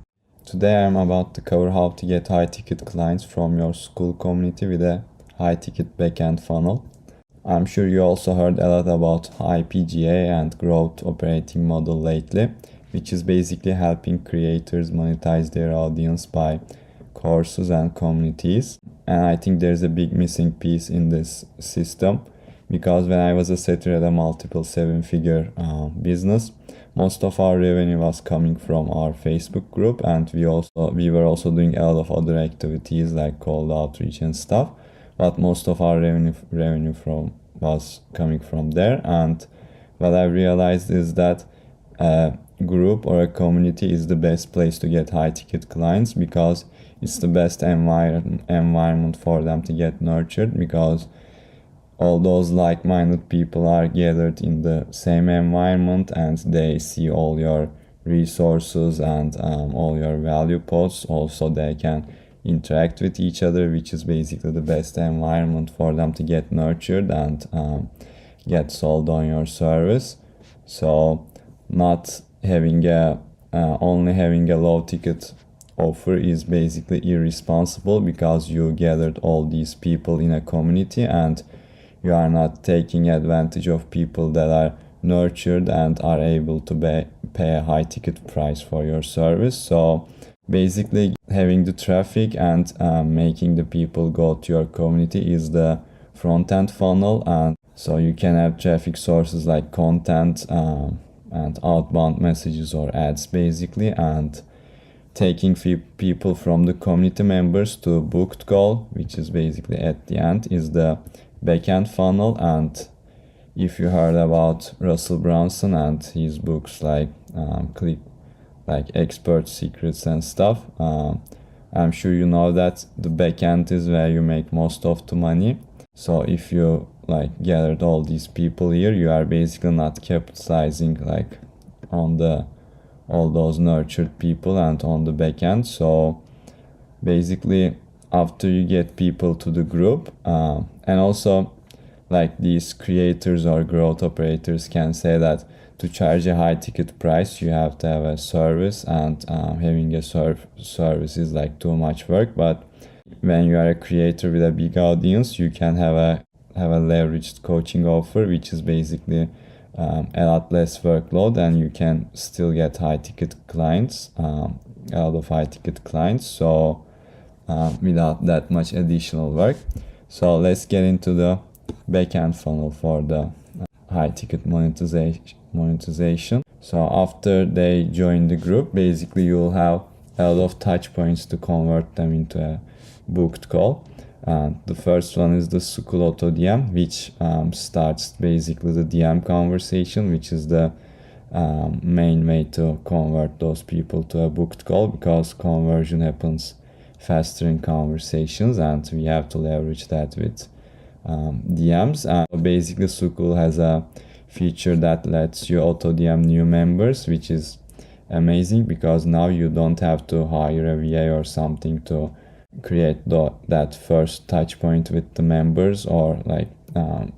Today I'm about to cover how to get high ticket clients from your school community with a high ticket backend funnel. I'm sure you also heard a lot about IPGA and growth operating model lately, which is basically helping creators monetize their audience by courses and communities. And I think there's a big missing piece in this system, because when I was a setter at a multiple seven-figure business, most of our revenue was coming from our Facebook group, and we were also doing a lot of other activities like cold outreach and stuff. But most of our revenue was coming from there. And what I realized is that a group or a community is the best place to get high ticket clients, because it's the best environment for them to get nurtured, because all those like-minded people are gathered in the same environment and they see all your resources and all your value posts. Also, they can interact with each other, which is basically the best environment for them to get nurtured and get sold on your service. So not having only having a low ticket offer is basically irresponsible, because you gathered all these people in a community and you are not taking advantage of people that are nurtured and are able to pay a high ticket price for your service. So basically having the traffic and making the people go to your community is the front end funnel. And so you can have traffic sources like content and outbound messages or ads basically, and taking people from the community members to booked goal, which is basically at the end, is the backend funnel. And if you heard about Russell Brunson and his books like Expert Secrets and stuff, I'm sure you know that the backend is where you make most of the money. So if you like gathered all these people here, you are basically not capitalizing like on all those nurtured people and on the backend. So basically after you get people to the group, and also like these creators or growth operators can say that to charge a high ticket price you have to have a service, and having a service is like too much work. But when you are a creator with a big audience, you can have a leveraged coaching offer, which is basically a lot less workload, and you can still get high ticket clients, a lot of high ticket clients, so without that much additional work. So let's get into the backend funnel for the high ticket monetization. So after they join the group, basically you'll have a lot of touch points to convert them into a booked call. And the first one is the school auto DM, which starts basically the DM conversation, which is the main way to convert those people to a booked call, because conversion happens faster in conversations, and we have to leverage that with DMs. And basically Sukul has a feature that lets you auto DM new members, which is amazing, because now you don't have to hire a VA or something to create that first touch point with the members, or like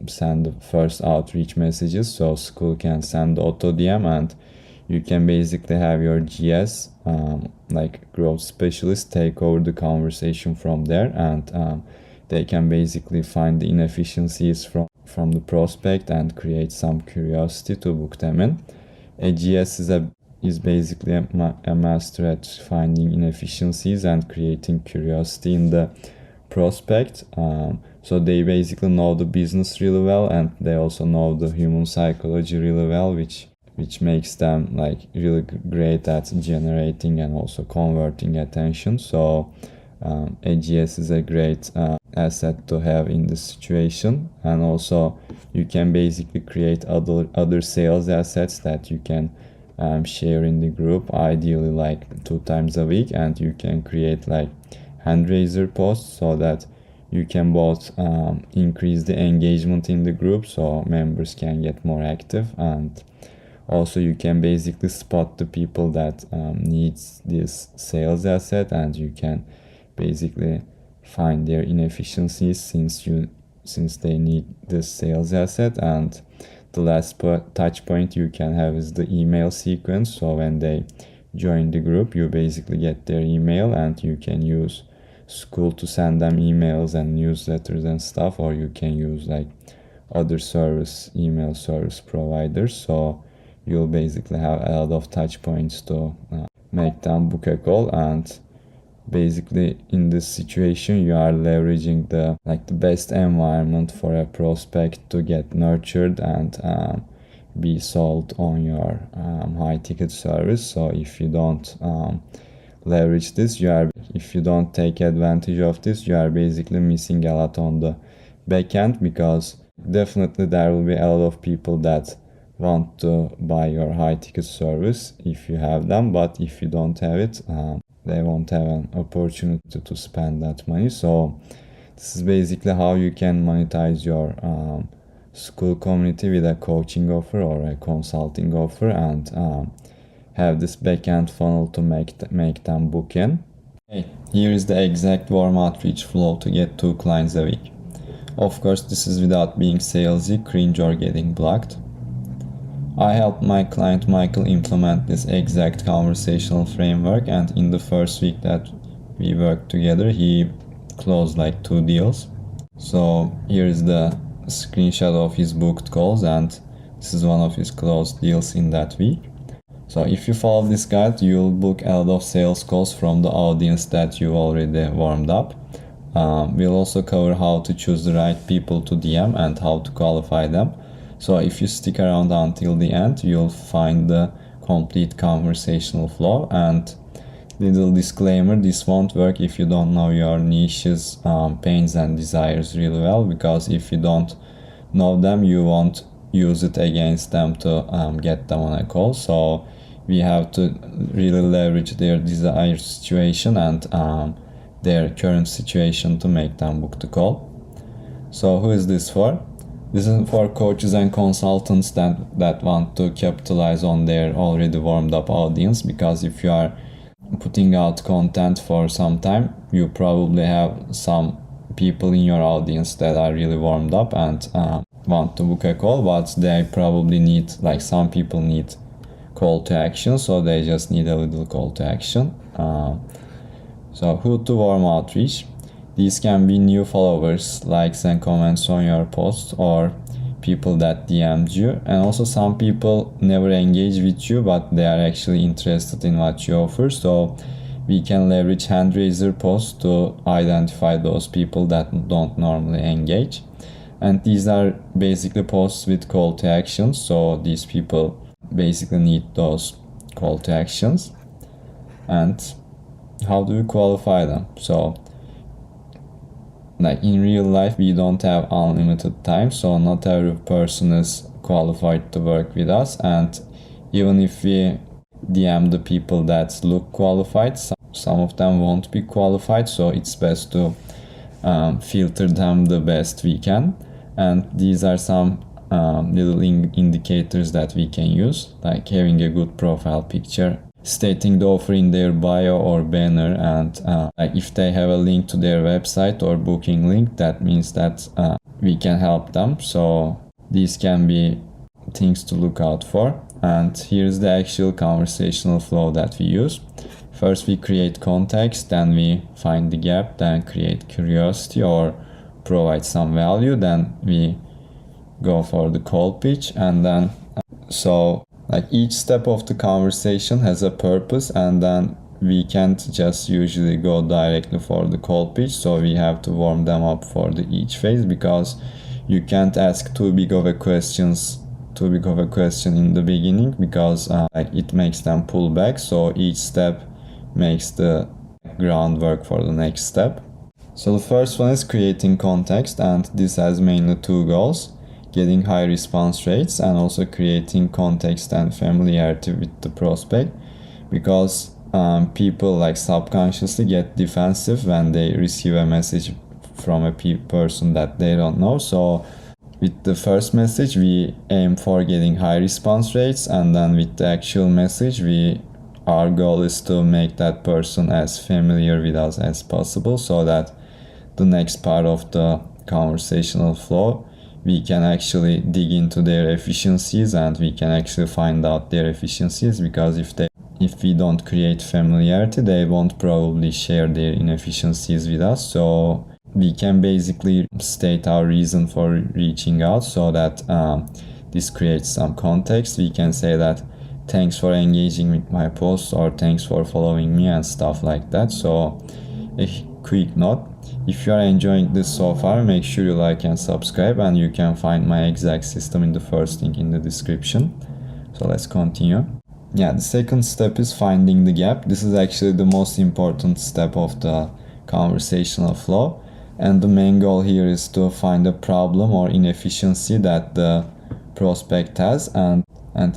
send the first outreach messages. So School can send auto DM, and you can basically have your GS like growth specialist take over the conversation from there, and they can basically find the inefficiencies from the prospect and create some curiosity to book them in. A GS is basically a master at finding inefficiencies and creating curiosity in the prospect. So they basically know the business really well, and they also know the human psychology really well, which makes them like really great at generating and also converting attention. So AGS is a great asset to have in this situation. And also you can basically create other sales assets that you can share in the group, ideally like 2 times a week, and you can create like hand raiser posts so that you can both increase the engagement in the group so members can get more active, and also you can basically spot the people that needs this sales asset, and you can basically find their inefficiencies since they need this sales asset. And the last touch point you can have is the email sequence. So when they join the group, you basically get their email, and you can use School to send them emails and newsletters and stuff, or you can use like other email service providers. So you'll basically have a lot of touch points to make them book a call. And basically in this situation you are leveraging the best environment for a prospect to get nurtured and be sold on your high ticket service. So if you don't leverage this, if you don't take advantage of this, you are basically missing a lot on the backend, because definitely there will be a lot of people that want to buy your high ticket service if you have them, but if you don't have it, they won't have an opportunity to spend that money. So this is basically how you can monetize your school community with a coaching offer or a consulting offer, and have this backend funnel to make them book in. Okay, here is the exact warm outreach flow to get 2 clients a week. Of course, this is without being salesy, cringe, or getting blocked. I helped my client Michael implement this exact conversational framework, and in the first week that we worked together, he closed like 2 deals. So here is the screenshot of his booked calls, and this is one of his closed deals in that week. So if you follow this guide, you'll book a lot of sales calls from the audience that you already warmed up. We'll also cover how to choose the right people to DM and how to qualify them. So if you stick around until the end, you'll find the complete conversational flow. And little disclaimer, this won't work if you don't know your niches, pains and desires really well, because if you don't know them, you won't use it against them to get them on a call. So we have to really leverage their desired situation and their current situation to make them book the call. So who is this for? This is for coaches and consultants that want to capitalize on their already warmed up audience, because if you are putting out content for some time, you probably have some people in your audience that are really warmed up and want to book a call, but they probably need, like some people need call to action, so they just need a little call to action. So who to warm outreach? These can be new followers, likes and comments on your posts, or people that DM'd you. And also some people never engage with you, but they are actually interested in what you offer. So we can leverage hand raiser posts to identify those people that don't normally engage. And these are basically posts with call to actions. So these people basically need those call to actions. And how do we qualify them? So like in real life we don't have unlimited time, so not every person is qualified to work with us, and even if we DM the people that look qualified, some of them won't be qualified, so it's best to filter them the best we can. And these are some little indicators that we can use, like having a good profile picture, stating the offer in their bio or banner, and like if they have a link to their website or booking link, that means that we can help them. So these can be things to look out for. And here's the actual conversational flow that we use. First we create context, then we find the gap, then create curiosity or provide some value, then we go for the call pitch, and then so like each step of the conversation has a purpose, and then we can't just usually go directly for the call pitch, so we have to warm them up for the each phase, because you can't ask too big of a question in the beginning, because like it makes them pull back. So each step makes the groundwork for the next step. So the first one is creating context, and this has mainly two goals: getting high response rates and also creating context and familiarity with the prospect, because people like subconsciously get defensive when they receive a message from a person that they don't know. So with the first message we aim for getting high response rates, and then with the actual message our goal is to make that person as familiar with us as possible, so that the next part of the conversational flow we can actually dig into their efficiencies, and we can actually find out their efficiencies, because if we don't create familiarity, they won't probably share their inefficiencies with us. So we can basically state our reason for reaching out, so that this creates some context. We can say that thanks for engaging with my posts, or thanks for following me, and stuff like that. So a quick note: if you are enjoying this so far, make sure you like and subscribe, and you can find my exact system in the first link in the description. So let's continue. Yeah, the second step is finding the gap. This is actually the most important step of the conversational flow, and the main goal here is to find a problem or inefficiency that the prospect has, and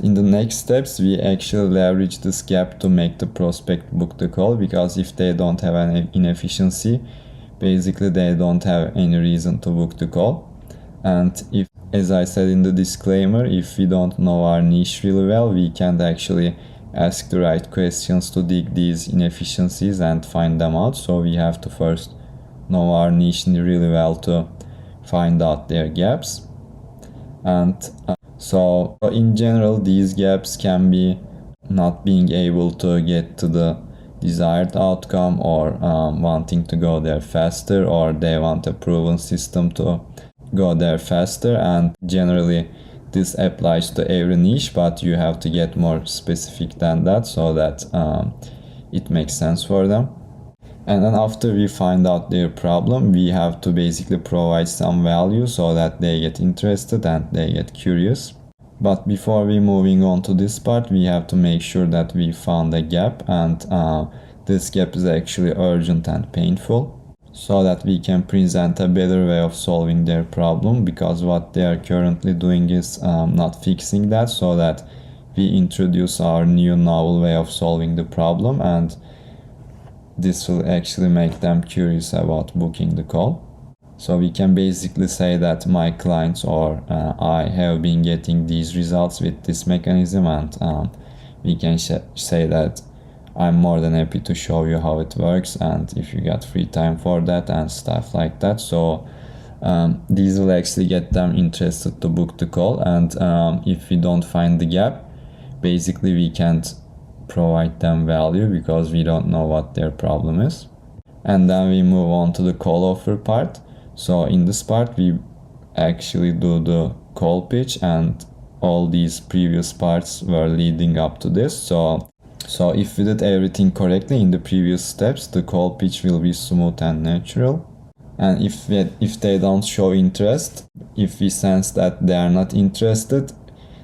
in the next steps we actually leverage this gap to make the prospect book the call, because if they don't have an inefficiency, basically they don't have any reason to book the call. And if, as I said in the disclaimer, if we don't know our niche really well, we can't actually ask the right questions to dig these inefficiencies and find them out. So we have to first know our niche really well to find out their gaps. And so in general, these gaps can be not being able to get to the desired outcome, or wanting to go there faster, or they want a proven system to go there faster. And generally this applies to every niche, but you have to get more specific than that, so that it makes sense for them. And then after we find out their problem, we have to basically provide some value so that they get interested and they get curious. But before we moving on to this part, we have to make sure that we found a gap, and this gap is actually urgent and painful, so that we can present a better way of solving their problem, because what they are currently doing is not fixing that, so that we introduce our new novel way of solving the problem, and this will actually make them curious about booking the call. So we can basically say that my clients or I have been getting these results with this mechanism, and we can say that I'm more than happy to show you how it works, and if you got free time for that, and stuff like that. So these will actually get them interested to book the call. And if we don't find the gap, basically we can't provide them value, because we don't know what their problem is. And then we move on to the call offer part. So in this part we actually do the call pitch, and all these previous parts were leading up to this. So if we did everything correctly in the previous steps, the call pitch will be smooth and natural. And if they don't show interest, if we sense that they are not interested,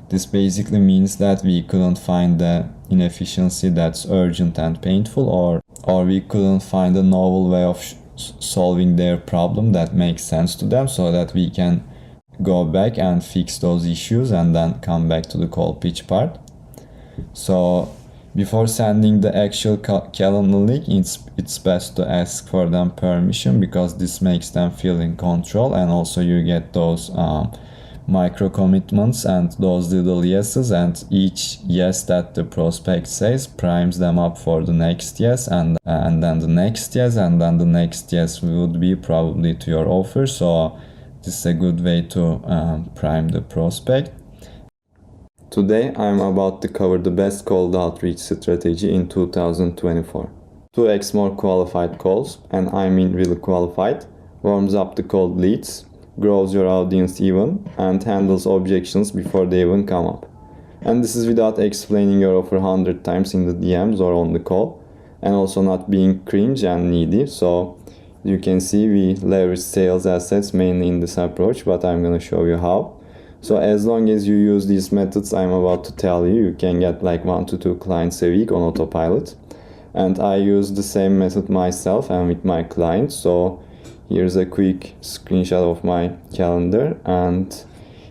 this basically means that we couldn't find the inefficiency that's urgent and painful, or we couldn't find a novel way of solving their problem that makes sense to them, so that we can go back and fix those issues and then come back to the cold pitch part. So before sending the actual calendar link, it's best to ask for them permission, because this makes them feel in control, and also you get those micro commitments and those little yeses, and each yes that the prospect says primes them up for the next yes, and then the next yes, and then the next yes would be probably to your offer. So this is a good way to prime the prospect. Today I'm about to cover the best cold outreach strategy in 2024. 2x more qualified calls, and I mean really qualified, warms up the cold leads, grows your audience even, and handles objections before they even come up. And this is without explaining your offer 100 times in the DMs or on the call, and also not being cringe and needy. So you can see we leverage sales assets mainly in this approach, but I'm gonna show you how. So as long as you use these methods I'm about to tell you, you can get like 1 to 2 clients a week on autopilot. And I use the same method myself and with my clients. So here's a quick screenshot of my calendar, and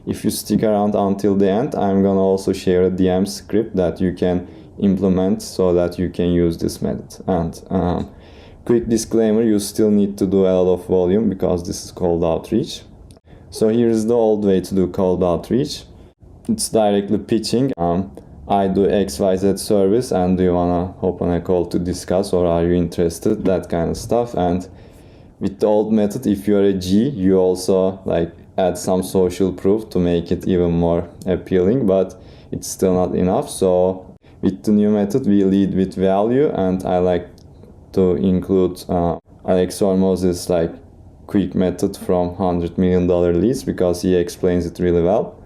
if you stick around until the end, I'm gonna also share a DM script that you can implement so that you can use this method. And quick disclaimer, you still need to do a lot of volume because this is cold outreach. So here's the old way to do cold outreach. It's directly pitching. I do XYZ service, and do you wanna hop on a call to discuss, or are you interested? That kind of stuff. And with the old method, if you're a G, you also like add some social proof to make it even more appealing, but it's still not enough. So with the new method, we lead with value, and I like to include Alex Hormoz's like quick method from $100 million leads, because he explains it really well.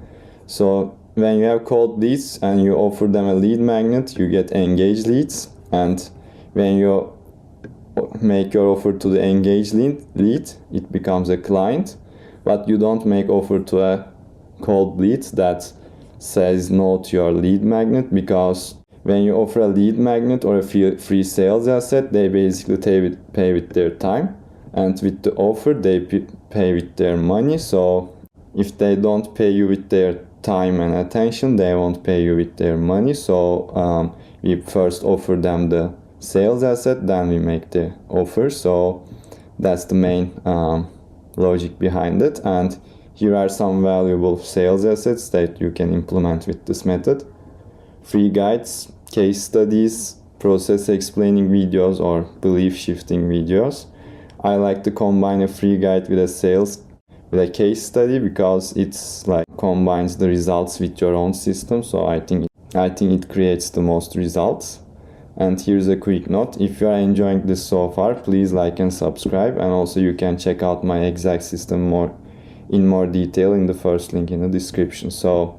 So when you have cold leads and you offer them a lead magnet, you get engaged leads, and when you make your offer to the engaged lead, it becomes a client. But you don't make offer to a cold lead that says no to your lead magnet, because when you offer a lead magnet or a free sales asset, they basically pay with their time, and with the offer they pay with their money. So if they don't pay you with their time and attention, they won't pay you with their money. So we first offer them the sales asset, then we make the offer. So that's the main logic behind it. And here are some valuable sales assets that you can implement with this method: free guides, case studies, process explaining videos, or belief shifting videos. I like to combine a free guide with a case study, because it's like combines the results with your own system. So I think it creates the most results. And here's a quick note: if you are enjoying this so far, please like and subscribe, and also you can check out my exact system in more detail in the first link in the description. So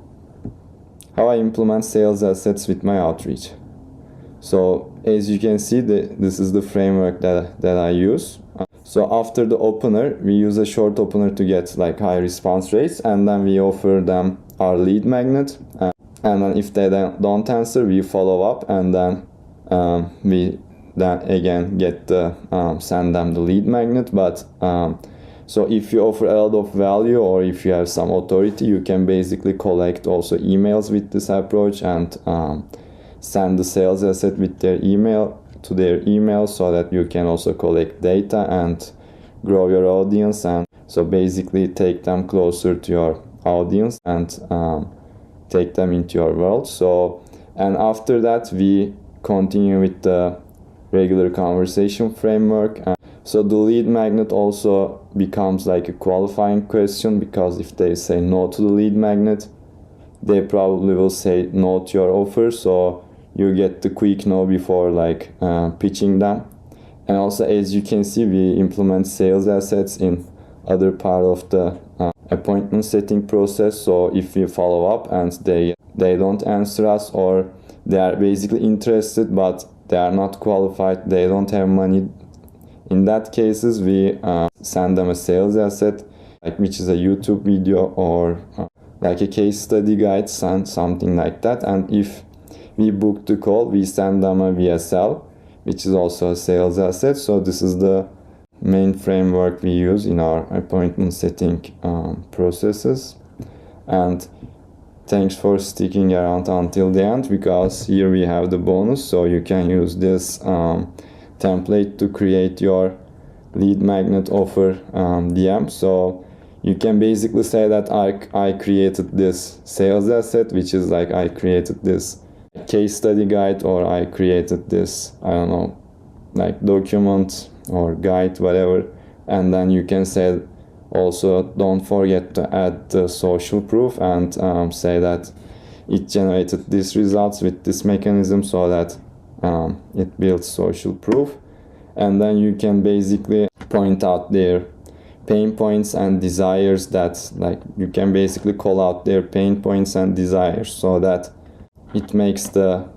how I implement sales assets with my outreach. So as you can see, this is the framework that I use. So after the opener, we use a short opener to get like high response rates, and then we offer them our lead magnet, and then if they don't answer, we follow up, and then we then again get send them the lead magnet. But so if you offer a lot of value, or if you have some authority, you can basically collect also emails with this approach, and send the sales asset with their email to their email, so that you can also collect data and grow your audience, and so basically take them closer to your audience and take them into your world. So, and after that we continue with the regular conversation framework. So the lead magnet also becomes like a qualifying question, because if they say no to the lead magnet, they probably will say no to your offer. So you get the quick no before like pitching them. And also, as you can see, we implement sales assets in other part of the appointment setting process. So if we follow up and they don't answer us, or they are basically interested but they are not qualified, they don't have money, in that cases we send them a sales asset, like which is a YouTube video or like a case study guide, something like that. And if we book the call, we send them a VSL, which is also a sales asset. So this is the main framework we use in our appointment setting processes. And thanks for sticking around until the end, because here we have the bonus. So you can use this template to create your lead magnet offer DM. So you can basically say that I created this sales asset, which is like I created this case study guide, or I created this, I don't know, like document or guide, whatever. And then you can say also, don't forget to add the social proof and say that it generated these results with this mechanism, so that it builds social proof. And then you can basically point out their pain points and desires, that like you can basically call out their pain points and desires, so that it makes the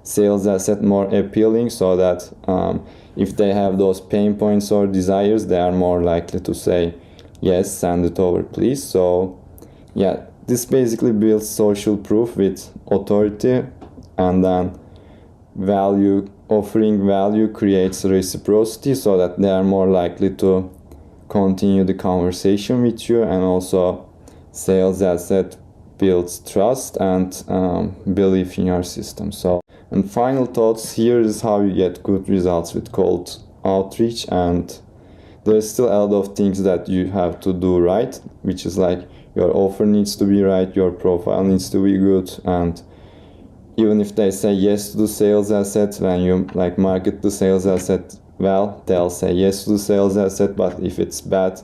sales asset more appealing, so that if they have those pain points or desires, they are more likely to say, yes, send it over please. So yeah, this basically builds social proof with authority, and then offering value creates reciprocity, so that they are more likely to continue the conversation with you. And also sales asset builds trust and belief in your system. So, and final thoughts, here is how you get good results with cold outreach. And there's still a lot of things that you have to do right, which is like your offer needs to be right, your profile needs to be good, and even if they say yes to the sales asset, when you like market the sales asset well, they'll say yes to the sales asset, but if it's bad,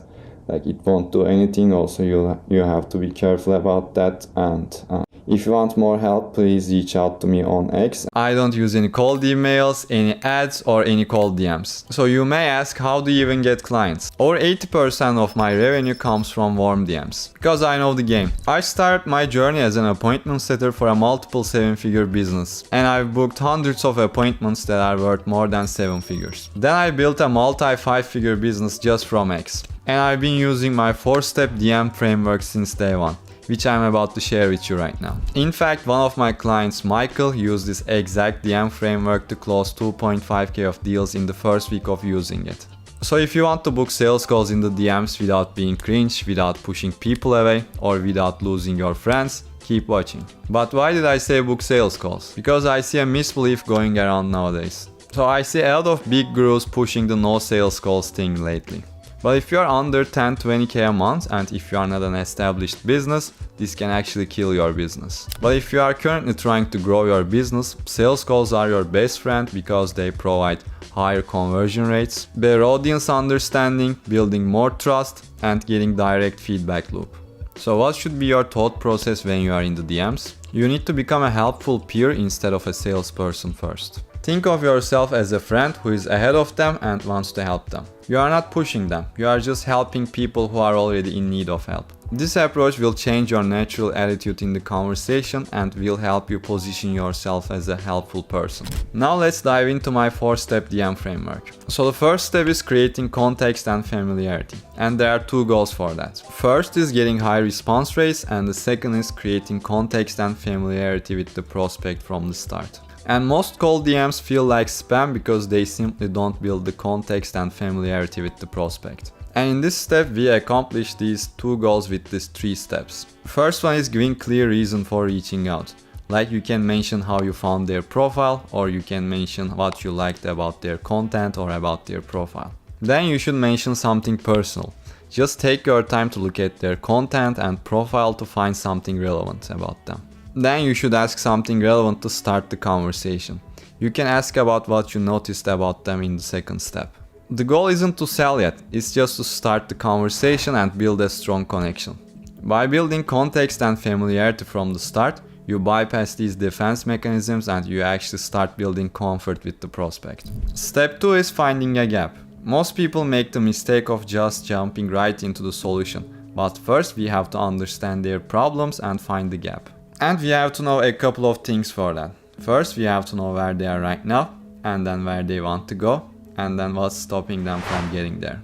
like it won't do anything. Also, you have to be careful about that. And if you want more help, please reach out to me on X. I don't use any cold emails, any ads, or any cold DMs. So you may ask, how do you even get clients? Over 80% of my revenue comes from warm DMs, because I know the game. I started my journey as an appointment setter for a multiple 7-figure business, and I've booked hundreds of appointments that are worth more than 7 figures. Then I built a multi 5-figure business just from X, and I've been using my 4-step DM framework since day one, which I'm about to share with you right now. In fact, one of my clients, Michael, used this exact DM framework to close 2.5k of deals in the first week of using it. So if you want to book sales calls in the DMs without being cringe, without pushing people away, or without losing your friends, keep watching. But why did I say book sales calls? Because I see a misbelief going around nowadays. So I see a lot of big gurus pushing the no sales calls thing lately. But if you are under 10-20k a month, and if you are not an established business, this can actually kill your business. But if you are currently trying to grow your business, sales calls are your best friend, because they provide higher conversion rates, better audience understanding, building more trust, and getting direct feedback loop. So what should be your thought process when you are in the DMs? You need to become a helpful peer instead of a salesperson first. Think of yourself as a friend who is ahead of them and wants to help them. You are not pushing them, you are just helping people who are already in need of help. This approach will change your natural attitude in the conversation and will help you position yourself as a helpful person. Now let's dive into my 4-step DM framework. So the first step is creating context and familiarity, and there are 2 goals for that. First is getting high response rates, and the second is creating context and familiarity with the prospect from the start. And most cold DMs feel like spam because they simply don't build the context and familiarity with the prospect. And in this step, we accomplish these 2 goals with these 3 steps. First one is giving clear reason for reaching out. Like you can mention how you found their profile, or you can mention what you liked about their content or about their profile. Then you should mention something personal. Just take your time to look at their content and profile to find something relevant about them. Then you should ask something relevant to start the conversation. You can ask about what you noticed about them in the second step. The goal isn't to sell yet, it's just to start the conversation and build a strong connection. By building context and familiarity from the start, you bypass these defense mechanisms and you actually start building comfort with the prospect. Step 2 is finding a gap. Most people make the mistake of just jumping right into the solution, but first we have to understand their problems and find the gap. And we have to know a couple of things for that. First, we have to know where they are right now, and then where they want to go, and then what's stopping them from getting there.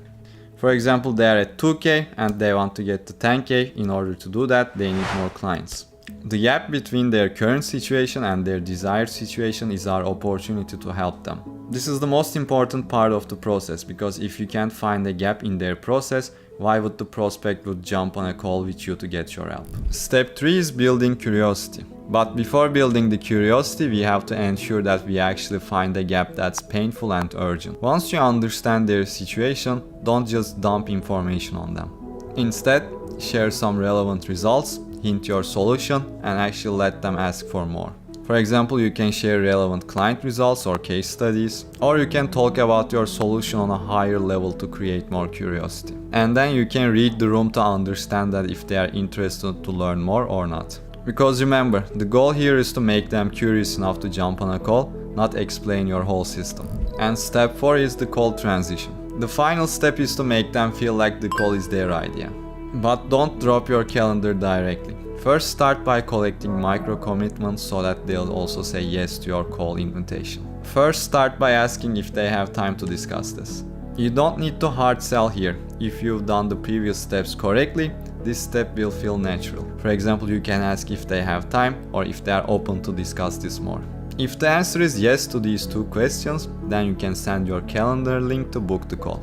For example, they are at 2k and they want to get to 10k. In order to do that, they need more clients. The gap between their current situation and their desired situation is our opportunity to help them. This is the most important part of the process, because if you can't find a gap in their process, why would the prospect would jump on a call with you to get your help? Step 3 is building curiosity. But before building the curiosity, we have to ensure that we actually find a gap that's painful and urgent. Once you understand their situation, don't just dump information on them. Instead, share some relevant results, hint your solution, and actually let them ask for more. For example, you can share relevant client results or case studies, or you can talk about your solution on a higher level to create more curiosity. And then you can read the room to understand that if they are interested to learn more or not. Because remember, the goal here is to make them curious enough to jump on a call, not explain your whole system. And step 4 is the call transition. The final step is to make them feel like the call is their idea. But don't drop your calendar directly. First, start by collecting micro commitments so that they'll also say yes to your call invitation. First, start by asking if they have time to discuss this. You don't need to hard sell here. If you've done the previous steps correctly, this step will feel natural. For example, you can ask if they have time or if they are open to discuss this more. If the answer is yes to these 2 questions, then you can send your calendar link to book the call.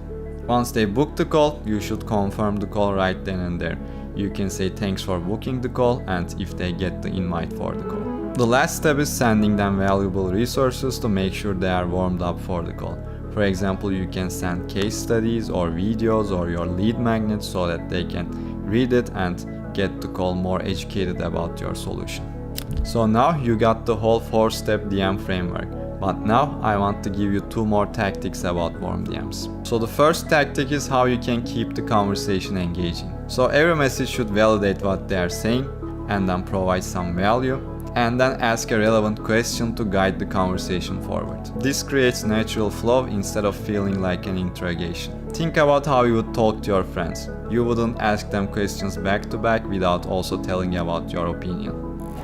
Once they book the call, you should confirm the call right then and there. You can say thanks for booking the call and if they get the invite for the call. The last step is sending them valuable resources to make sure they are warmed up for the call. For example, you can send case studies or videos or your lead magnet so that they can read it and get the call more educated about your solution. So now you got the whole 4-step DM framework. But now I want to give you 2 more tactics about warm DMs. So the first tactic is how you can keep the conversation engaging. So every message should validate what they are saying and then provide some value, and then ask a relevant question to guide the conversation forward. This creates natural flow instead of feeling like an interrogation. Think about how you would talk to your friends. You wouldn't ask them questions back to back without also telling about your opinion.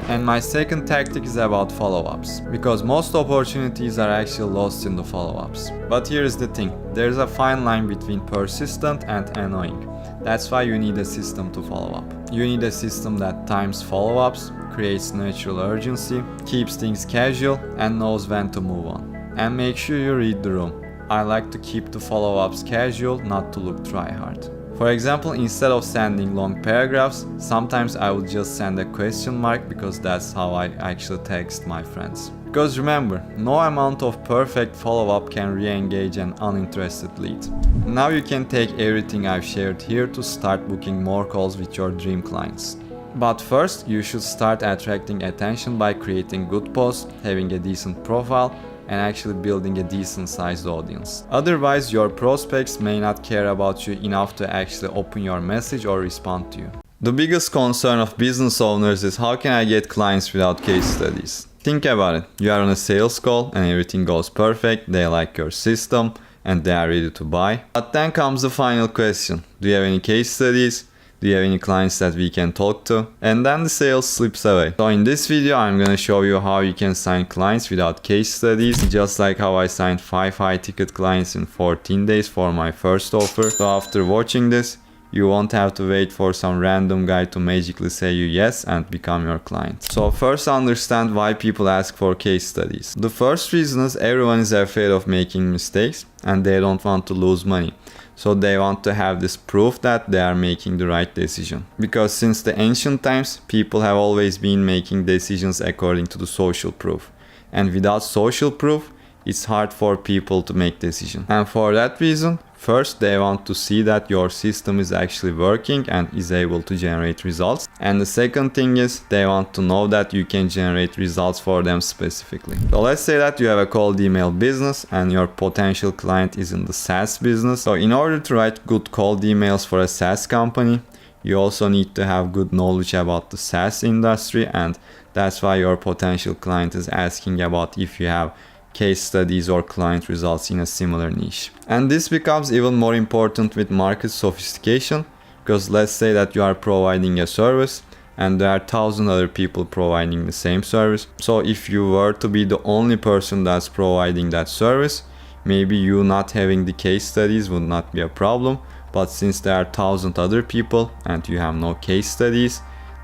And my second tactic is about follow-ups, because most opportunities are actually lost in the follow-ups. But here's the thing, there's a fine line between persistent and annoying. That's why you need a system to follow up. You need a system that times follow-ups, creates natural urgency, keeps things casual, and knows when to move on. And make sure you read the room. I like to keep the follow-ups casual, not to look try-hard. For example, instead of sending long paragraphs, sometimes I would just send a question mark because that's how I actually text my friends. Because remember, no amount of perfect follow-up can re-engage an uninterested lead. Now you can take everything I've shared here to start booking more calls with your dream clients. But first, you should start attracting attention by creating good posts, having a decent profile, and actually building a decent sized audience. Otherwise, your prospects may not care about you enough to actually open your message or respond to you. The biggest concern of business owners is how can I get clients without case studies? Think about it. You are on a sales call and everything goes perfect, they like your system and they are ready to buy. But then comes the final question. Do you have any case studies? Do you have any clients that we can talk to? And then the sales slips away. So in this video, I'm gonna show you how you can sign clients without case studies, just like how I signed 5 high ticket clients in 14 days for my first offer. So after watching this, you won't have to wait for some random guy to magically say you yes and become your client. So first understand why people ask for case studies. The first reason is everyone is afraid of making mistakes and they don't want to lose money. So they want to have this proof that they are making the right decision. Because since the ancient times, people have always been making decisions according to the social proof. And without social proof, it's hard for people to make decisions. And for that reason, first they want to see that your system is actually working and is able to generate results. And the second thing is they want to know that you can generate results for them specifically. So let's say that you have a cold email business and your potential client is in the SaaS business. So in order to write good cold emails for a SaaS company, you also need to have good knowledge about the SaaS industry, and that's why your potential client is asking about if you have case studies or client results in a similar niche. And this becomes even more important with market sophistication, because let's say that you are providing a service and there are 1,000 other people providing the same service. So if you were to be the only person that's providing that service, maybe you not having the case studies would not be a problem. But since there are 1,000 other people and you have no case studies,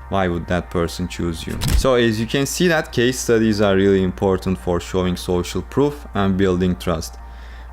why would that person choose you? So as you can see that case studies are really important for showing social proof and building trust.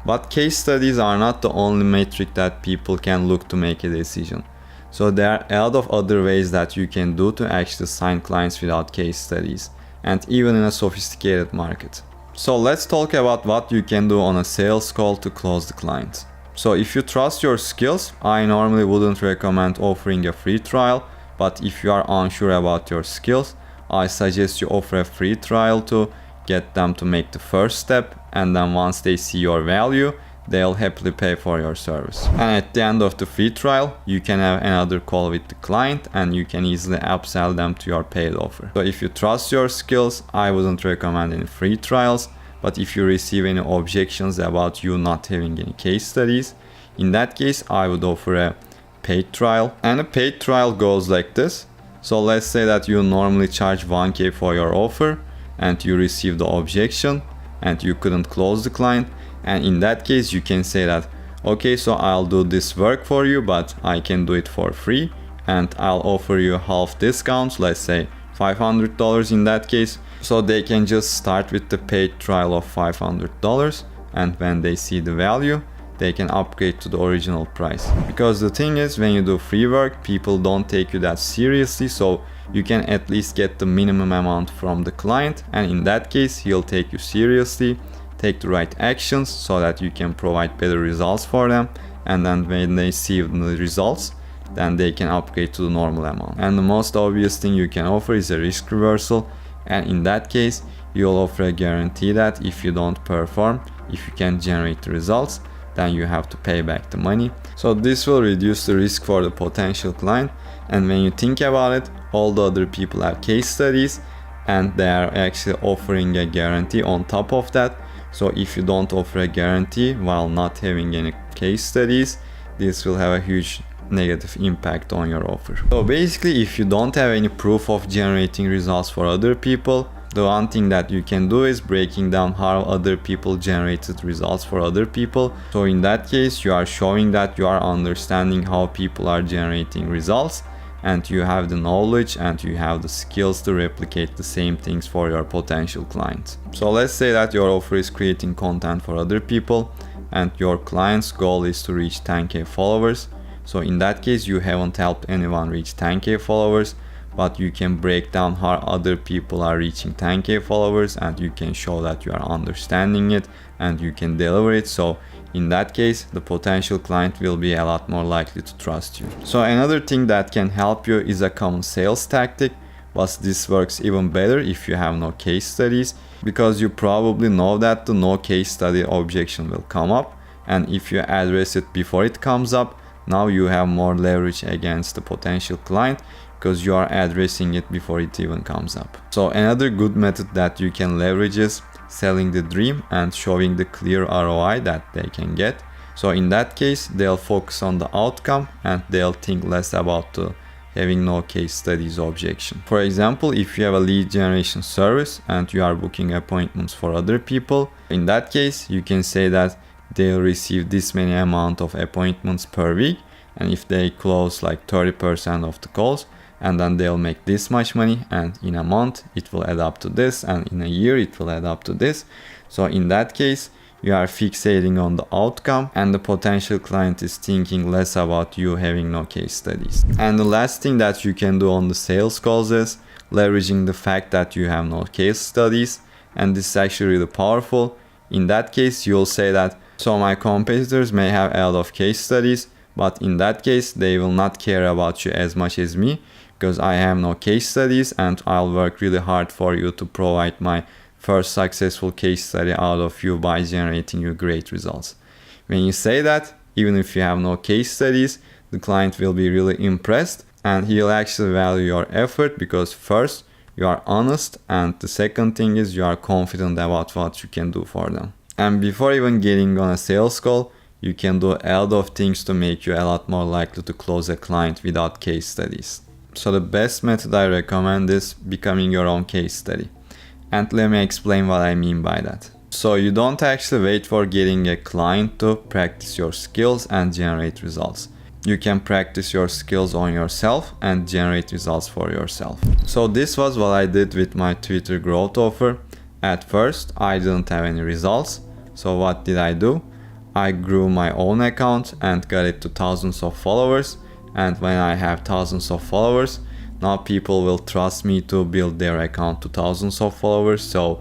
But case studies are not the only metric that people can look to make a decision. So there are a lot of other ways that you can do to actually sign clients without case studies, and even in a sophisticated market. So let's talk about what you can do on a sales call to close the client. So if you trust your skills, I normally wouldn't recommend offering a free trial, but if you are unsure about your skills, I suggest you offer a free trial to get them to make the first step, and then once they see your value, they'll happily pay for your service. And at the end of the free trial, you can have another call with the client and you can easily upsell them to your paid offer. So if you trust your skills, I wouldn't recommend any free trials, but if you receive any objections about you not having any case studies, in that case, I would offer a paid trial. And a paid trial goes like this. So let's say that you normally charge 1K for your offer and you receive the objection and you couldn't close the client. And in that case, you can say that, okay, so I'll do this work for you, but I can do it for free and I'll offer you half discounts, let's say $500 in that case. So they can just start with the paid trial of $500, and when they see the value, they can upgrade to the original price. Because the thing is, when you do free work, people don't take you that seriously, so you can at least get the minimum amount from the client, and in that case, he'll take you seriously, take the right actions so that you can provide better results for them, and then when they see the results, then they can upgrade to the normal amount. And the most obvious thing you can offer is a risk reversal, and in that case, you'll offer a guarantee that if you don't perform, if you can't generate the results, then you have to pay back the money. So this will reduce the risk for the potential client. And when you think about it, all the other people have case studies and they are actually offering a guarantee on top of that. So if you don't offer a guarantee while not having any case studies, this will have a huge negative impact on your offer. So basically, if you don't have any proof of generating results for other people, the one thing that you can do is breaking down how other people generated results for other people. So in that case, you are showing that you are understanding how people are generating results, and you have the knowledge and you have the skills to replicate the same things for your potential clients. So let's say that your offer is creating content for other people and your client's goal is to reach 10K followers. So in that case, you haven't helped anyone reach 10K followers, but you can break down how other people are reaching 10K followers and you can show that you are understanding it and you can deliver it. So in that case, the potential client will be a lot more likely to trust you. So another thing that can help you is a common sales tactic, but this works even better if you have no case studies, because you probably know that the no case study objection will come up, and if you address it before it comes up, now you have more leverage against the potential client because you are addressing it before it even comes up. So another good method that you can leverage is selling the dream and showing the clear ROI that they can get. So in that case, they'll focus on the outcome and they'll think less about the having no case studies objection. For example, if you have a lead generation service and you are booking appointments for other people, in that case, you can say that they'll receive this many amount of appointments per week, and if they close like 30% of the calls, and then they'll make this much money, and in a month it will add up to this, and in a year it will add up to this. So in that case, you are fixating on the outcome and the potential client is thinking less about you having no case studies. And the last thing that you can do on the sales calls is leveraging the fact that you have no case studies, and this is actually really powerful. In that case, you'll say that, so my competitors may have a lot of case studies, but in that case, they will not care about you as much as me, because I have no case studies and I'll work really hard for you to provide my first successful case study out of you by generating you great results. When you say that, even if you have no case studies, the client will be really impressed and he'll actually value your effort, because first, you are honest, and the second thing is you are confident about what you can do for them. And before even getting on a sales call, you can do a lot of things to make you a lot more likely to close a client without case studies. So the best method I recommend is becoming your own case study. And let me explain what I mean by that. So you don't actually wait for getting a client to practice your skills and generate results. you can practice your skills on yourself and generate results for yourself. So this was what I did with my Twitter growth offer. At first, I didn't have any results. So what did I do? I grew my own account and got it to thousands of followers. And when I have thousands of followers, now people will trust me to build their account to thousands of followers. So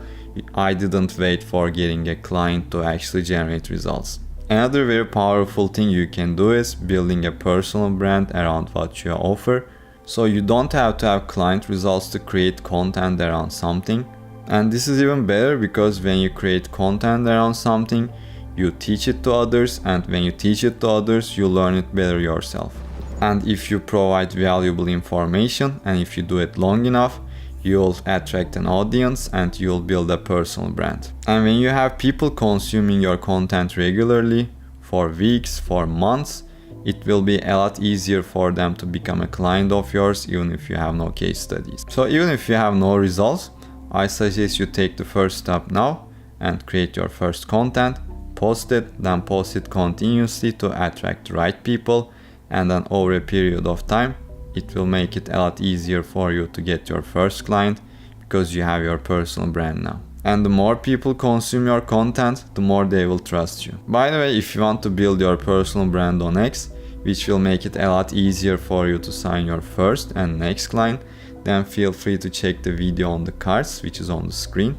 I didn't wait for getting a client to actually generate results. Another very powerful thing you can do is building a personal brand around what you offer. So you don't have to have client results to create content around something. And this is even better because when you create content around something, you teach it to others, and when you teach it to others, you learn it better yourself. And if you provide valuable information and if you do it long enough, you'll attract an audience and you'll build a personal brand. And when you have people consuming your content regularly for weeks, for months, it will be a lot easier for them to become a client of yours even if you have no case studies. So even if you have no results, I suggest you take the first step now and create your first content, post it, then post it continuously to attract the right people, and then over a period of time, it will make it a lot easier for you to get your first client because you have your personal brand now. And the more people consume your content, the more they will trust you. By the way, if you want to build your personal brand on X, which will make it a lot easier for you to sign your first and next client, then feel free to check the video on the cards, which is on the screen.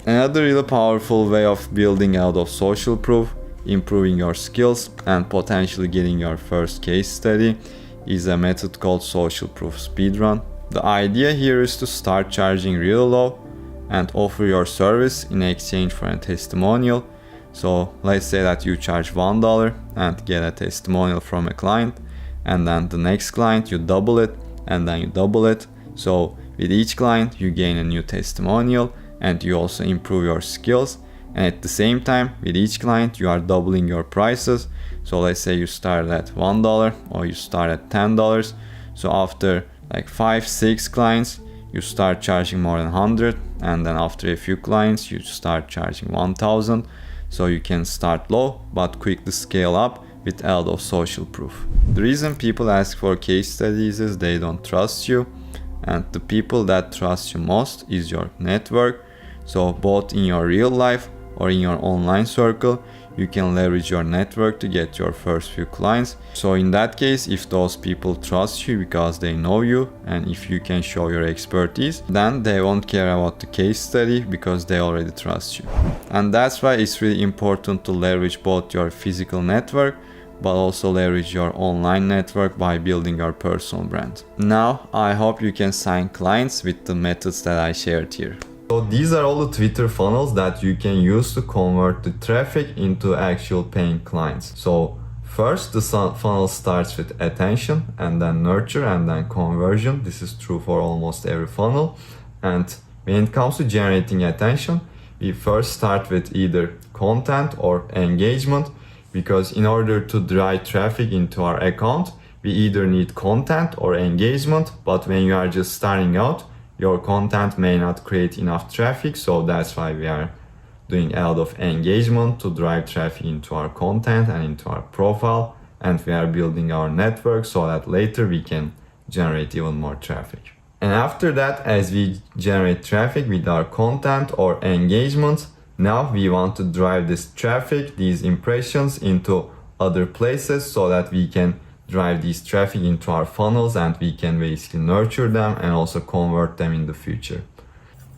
Another really powerful way of building out of social proof, improving your skills, and potentially getting your first case study is a method called social proof speedrun. The idea here is to start charging real low and offer your service in exchange for a testimonial. So let's say that you charge $1 and get a testimonial from a client, and then the next client you double it, and then you double it. So with each client you gain a new testimonial and you also improve your skills, and at the same time with each client you are doubling your prices. So let's say you start at $1 or you start at $10. So after like 5-6 clients you start charging more than 100, and then after a few clients you start charging 1000. So you can start low but quickly scale up with a lot of social proof. The reason people ask for case studies is they don't trust you, and the people that trust you most is your network. So both in your real life or in your online circle, you can leverage your network to get your first few clients. So in that case, if those people trust you because they know you and if you can show your expertise, then they won't care about the case study because they already trust you. And that's why it's really important to leverage both your physical network but also leverage your online network by building your personal brand. Now, I hope you can sign clients with the methods that I shared here. So these are all the Twitter funnels that you can use to convert the traffic into actual paying clients. So first, the funnel starts with attention and then nurture and then conversion. This is true for almost every funnel. And when it comes to generating attention, we first start with either content or engagement, because in order to drive traffic into our account, we either need content or engagement. But when you are just starting out, your content may not create enough traffic, so that's why we are doing a lot of engagement to drive traffic into our content and into our profile, and we are building our network so that later we can generate even more traffic. And after that, as we generate traffic with our content or engagement, now we want to drive this traffic, these impressions into other places so that we can drive these traffic into our funnels and we can basically nurture them and also convert them in the future.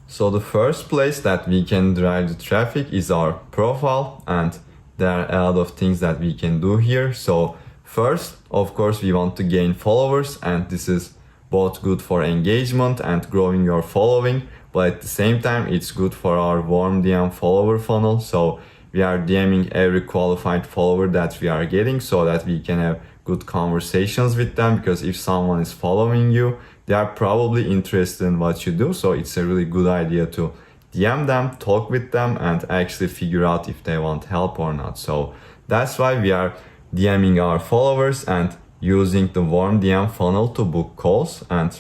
So the first place that we can drive the traffic is our profile, and there are a lot of things that we can do here. So first, of course, we want to gain followers, and this is both good for engagement and growing your following, but at the same time it's good for our warm DM follower funnel. So we are DMing every qualified follower that we are getting so that we can have good conversations with them, because if someone is following you, they are probably interested in what you do. So it's a really good idea to DM them, talk with them, and actually figure out if they want help or not. So that's why we are DMing our followers and using the warm DM funnel to book calls and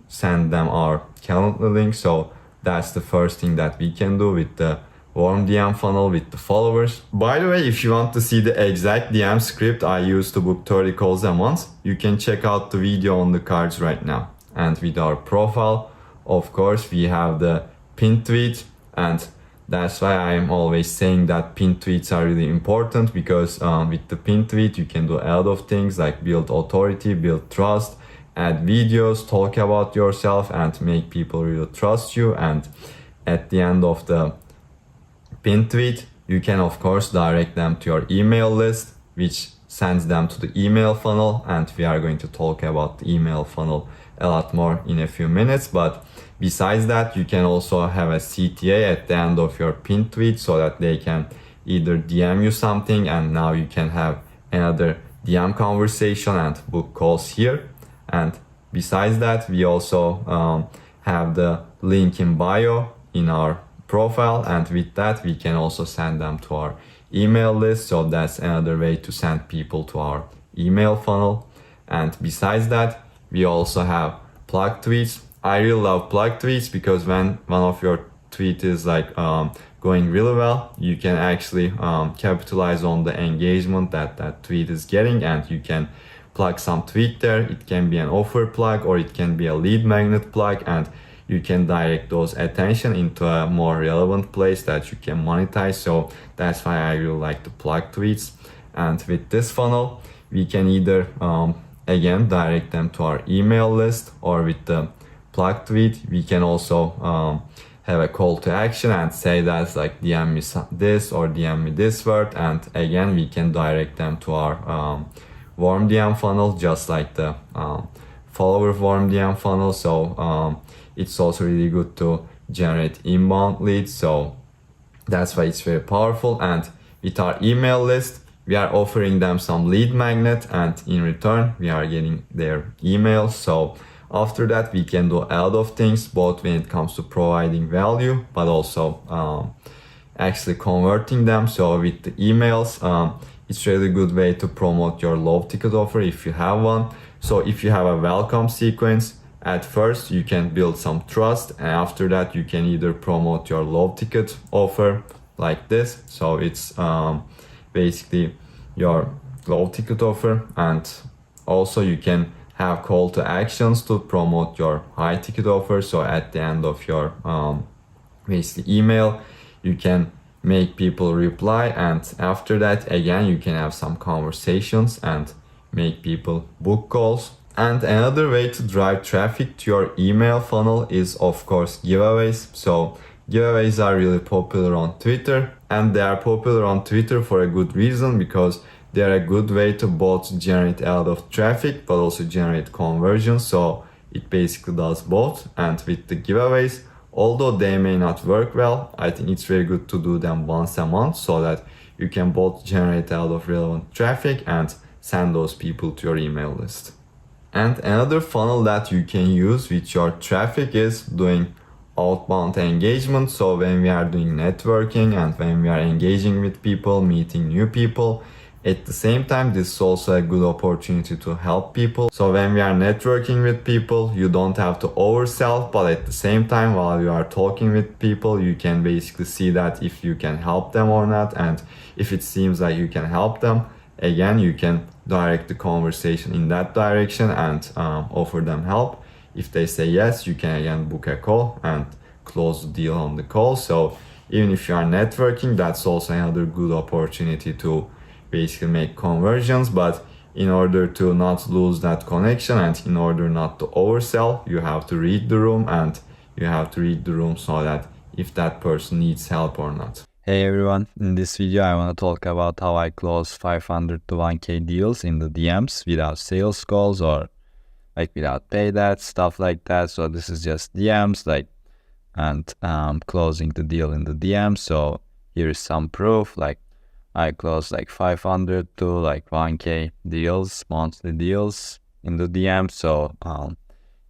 send them our calendar link. So that's the first thing that we can do with the warm DM funnel with the followers. By the way, if you want to see the exact DM script I use to book 30 calls a month, you can check out the video on the cards right now. And with our profile, of course, we have the pinned tweet, and that's why I'm always saying that pinned tweets are really important, because with the pinned tweet, you can do a lot of things like build authority, build trust, add videos, talk about yourself, and make people really trust you. And at the end of the pinned tweet, you can of course direct them to your email list, which sends them to the email funnel, and we are going to talk about the email funnel a lot more in a few minutes. But besides that, you can also have a CTA at the end of your pinned tweet so that they can either DM you something and now you can have another DM conversation and book calls here. And besides that, we also have the link in bio in our profile, and with that we can also send them to our email list. So that's another way to send people to our email funnel. And besides that, we also have plug tweets. I really love plug tweets because when one of your tweet is like going really well, you can actually capitalize on the engagement that that tweet is getting, and you can plug some tweet there. It can be an offer plug or it can be a lead magnet plug, and you can direct those attention into a more relevant place that you can monetize. So that's why I really like the plug tweets. And with this funnel, we can either again direct them to our email list, or with the plug tweet we can also have a call to action and say that like DM me this or DM me this word, and again we can direct them to our warm DM funnel, just like the follower warm DM funnel. So it's also really good to generate inbound leads, so that's why it's very powerful. And with our email list, we are offering them some lead magnet, and in return we are getting their emails. So after that we can do a lot of things, both when it comes to providing value but also actually converting them. So with the emails, it's really good way to promote your low ticket offer if you have one. So if you have a welcome sequence, at first you can build some trust, and after that you can either promote your low ticket offer like this. So it's basically your low ticket offer, and also you can have call to actions to promote your high ticket offer. So at the end of your basically email, you can make people reply, and after that again you can have some conversations and make people book calls. And another way to drive traffic to your email funnel is of course giveaways. So giveaways are really popular on Twitter, and they are popular on Twitter for a good reason, because they are a good way to both generate a lot of traffic but also generate conversions. So it basically does both. And with the giveaways, although they may not work well, I think it's very good to do them once a month so that you can both generate a lot of relevant traffic and send those people to your email list. And another funnel that you can use with your traffic is doing outbound engagement. So when we are doing networking and when we are engaging with people, meeting new people, at the same time, this is also a good opportunity to help people. So when we are networking with people, you don't have to oversell, but at the same time, while you are talking with people, you can basically see that if you can help them or not. And if it seems like you can help them, again, you can direct the conversation in that direction and offer them help. If they say yes, you can again book a call and close the deal on the call. So even if you are networking, that's also another good opportunity to basically make conversions. But in order to not lose that connection and in order not to oversell, you have to read the room, and you have to read the room so that if that person needs help or not. Hey everyone, in this video I want to talk about how I close 500 to 1k deals in the DMs without sales calls or like without paid ads, stuff like that. So this is just DMs and closing the deal in the DMs. So here is some proof. Like I closed like 500 to like 1k deals, monthly deals in the DMs. So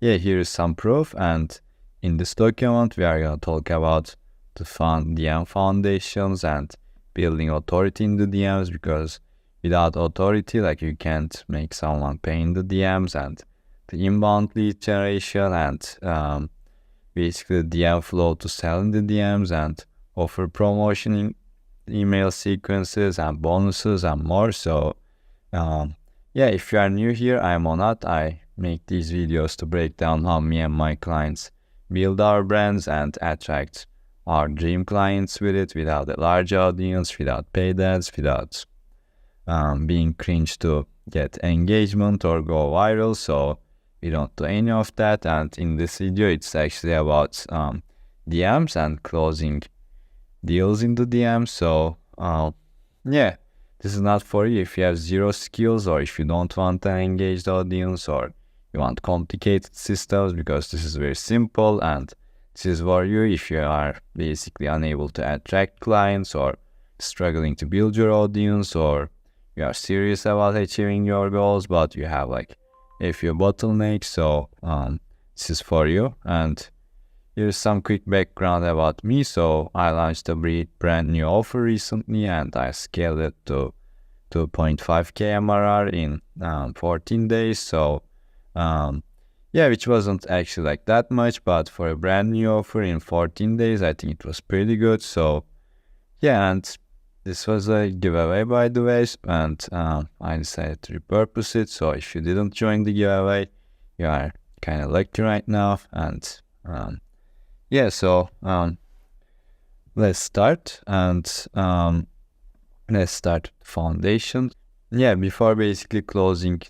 yeah, here is some proof. And in this document we are going to talk about the DM foundations and building authority in the DMs, because without authority, like you can't make someone pay in the DMs, and the inbound lead generation and basically the DM flow to sell in the DMs, and offer promotion email sequences and bonuses and more. So yeah, if you are new here, I'm Onat. I make these videos to break down how me and my clients build our brands and attract our dream clients with it, without a large audience, without paid ads, without being cringe to get engagement or go viral. So we don't do any of that. And in this video, it's actually about DMs and closing deals in the DMs. So yeah, this is not for you if you have zero skills, or if you don't want an engaged audience, or you want complicated systems, because this is very simple. And this is for you if you are basically unable to attract clients, or struggling to build your audience, or you are serious about achieving your goals, but you have like a few bottlenecks. So this is for you. And here's some quick background about me. So I launched a brand new offer recently, and I scaled it to 2.5k MRR in 14 days. So yeah, which wasn't actually like that much, but for a brand new offer in 14 days, I think it was pretty good. So yeah, and this was a giveaway, by the way, and I decided to repurpose it. So if you didn't join the giveaway, you are kind of lucky right now. And yeah, so let's start. And let's start with foundation. Yeah, before basically closing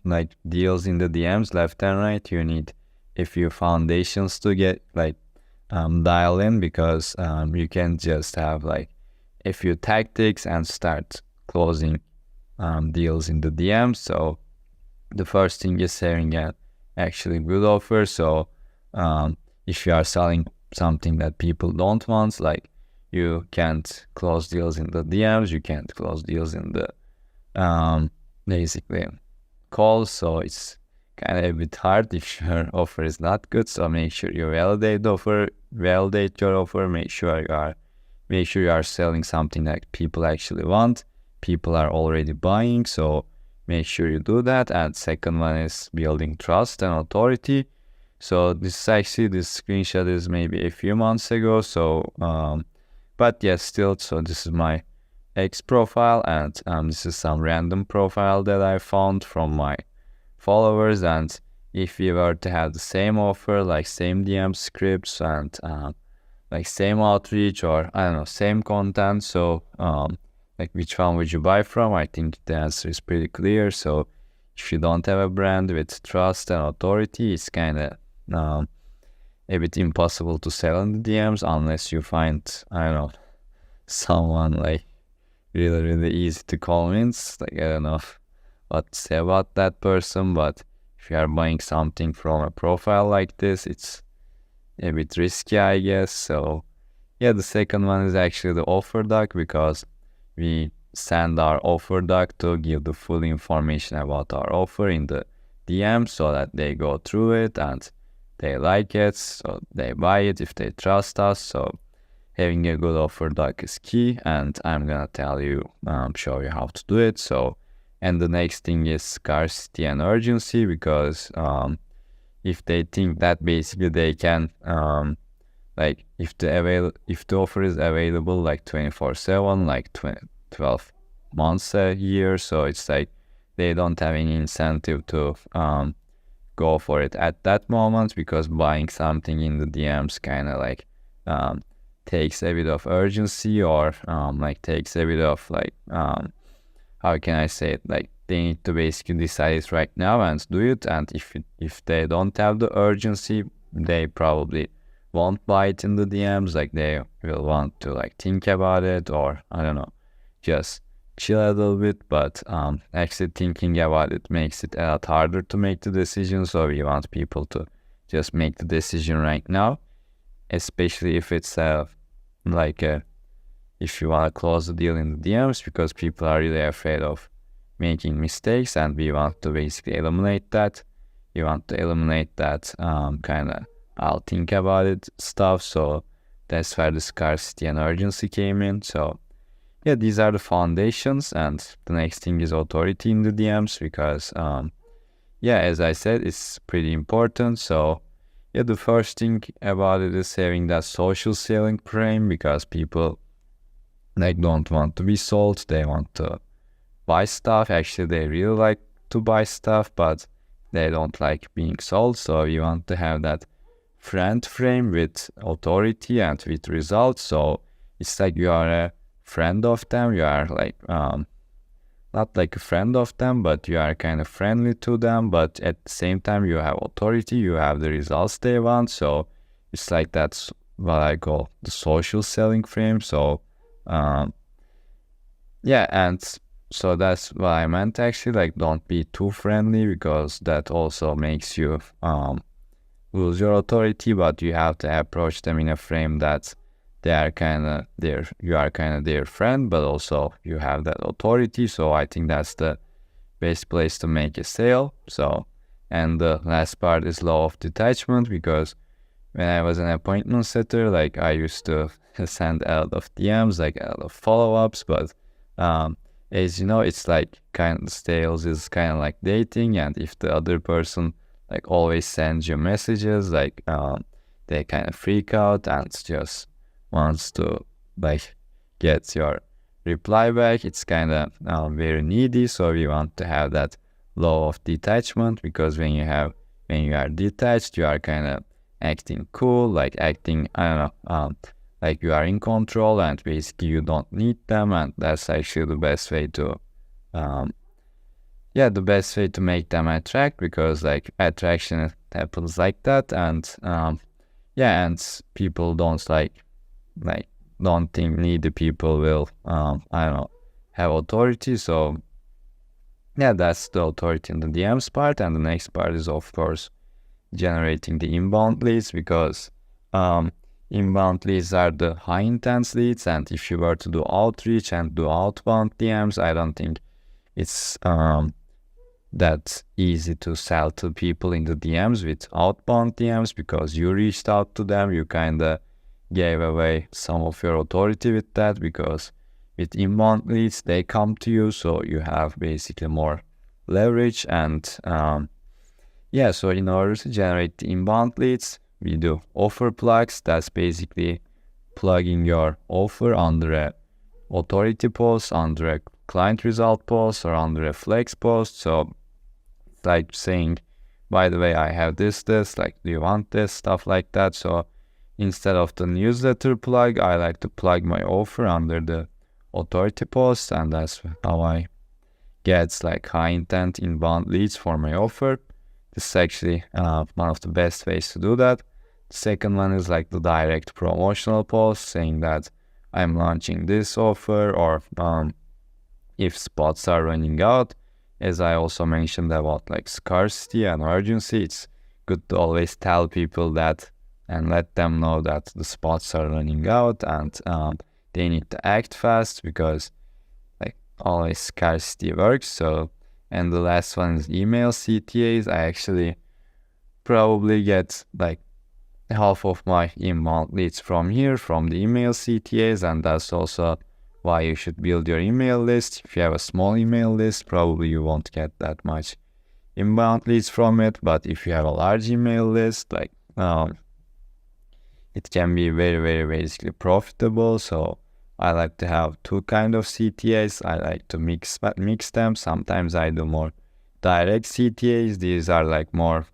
like deals in the DMs left and right, you need a few foundations to get like dial in, because you can just have like a few tactics and start closing deals in the DMs. So the first thing is having an actually good offer. So if you are selling something that people don't want, like you can't close deals in the DMs, you can't close deals in the basically calls. So it's kind of a bit hard if your offer is not good. So make sure you validate your offer, make sure you are selling something that people actually want, people are already buying. So make sure you do that. And second one is building trust and authority. So this screenshot is maybe a few months ago. So but yes, still, so this is my X profile, and this is some random profile that I found from my followers. And if we were to have the same offer, like same DM scripts and like same outreach, or I don't know, same content, so like which one would you buy from? I think the answer is pretty clear. So if you don't have a brand with trust and authority, it's kind of a bit impossible to sell in the DMs, unless you find, I don't know, someone like really easy to convince. Like, I don't know what to say about that person, but if you are buying something from a profile like this, it's a bit risky, I guess. So yeah, the second one is actually the offer doc, because we send our offer doc to give the full information about our offer in the DM, so that they go through it and they like it, so they buy it if they trust us. So having a good offer doc is key, and I'm gonna show you how to do it. So, and the next thing is scarcity and urgency, because if they think that basically they can like if the offer is available like 24/7, like 12 months a year, so it's like they don't have any incentive to go for it at that moment, because buying something in the DMs kind of like takes a bit of urgency, or like takes a bit of like how can I say it, like they need to basically decide it right now and do it. And if they don't have the urgency, they probably won't buy it in the DMs. Like they will want to like think about it, or I don't know, just chill a little bit. But actually thinking about it makes it a lot harder to make the decision. So we want people to just make the decision right now, especially if it's if you want to close the deal in the DMs, because people are really afraid of making mistakes, and we want to basically eliminate that. You want to eliminate that kind of I'll think about it stuff. So that's where the scarcity and urgency came in. So yeah, these are the foundations, and the next thing is authority in the DMs, because yeah, as I said, it's pretty important. So Yeah, the first thing about it is having that social selling frame, because people like don't want to be sold, they want to buy stuff. Actually, they really like to buy stuff, but they don't like being sold. So you want to have that friend frame with authority and with results. So it's like you are a friend of them. You are like not like a friend of them, but you are kind of friendly to them. But at the same time, you have authority. You have the results they want. So it's like that's what I call the social selling frame. So yeah, and so that's what I meant actually. Like, don't be too friendly, because that also makes you lose your authority. But you have to approach them in a frame that they are kind of you are kind of their friend, but also you have that authority. So I think that's the best place to make a sale. So, and the last part is law of detachment, because when I was an appointment setter, like I used to send a lot of DMs, like a lot of follow-ups, but as you know, it's like kind of sales is kind of like dating, and if the other person like always sends you messages, like they kind of freak out and just wants to like get your reply back. It's kind of very needy, so we want to have that law of detachment, because when you are detached, you are kind of acting cool, like acting, I don't know, like you are in control, and basically you don't need them, and that's actually the best way to the best way to make them attract, because like attraction happens like that. And and people don't don't think needy people will I don't know, have authority. So yeah, that's the authority in the DMs part. And the next part is, of course, generating the inbound leads, because inbound leads are the high intense leads, and if you were to do outreach and do outbound DMs, I don't think it's that easy to sell to people in the DMs with outbound DMs, because you reached out to them, you kind of gave away some of your authority with that, because with inbound leads, they come to you, so you have basically more leverage. And so in order to generate the inbound leads, we do offer plugs. That's basically plugging your offer under a authority post, under a client result post, or under a flex post. So it's like saying, by the way, I have this, like, do you want this, stuff like that. So instead of the newsletter plug, I like to plug my offer under the authority post, and that's how I get like high intent inbound leads for my offer. This is actually one of the best ways to do that. The second one is like the direct promotional post, saying that I'm launching this offer, or if spots are running out. As I also mentioned about like scarcity and urgency, it's good to always tell people that and let them know that the spots are running out, and they need to act fast, because like always scarcity works. So, and the last one is email CTAs. I actually probably get like half of my inbound leads from here, from the email CTAs, and that's also why you should build your email list. If you have a small email list, probably you won't get that much inbound leads from it, but if you have a large email list, like it can be very, very basically profitable. So I like to have two kind of CTAs. I like to mix them. Sometimes I do more direct CTAs. These are like more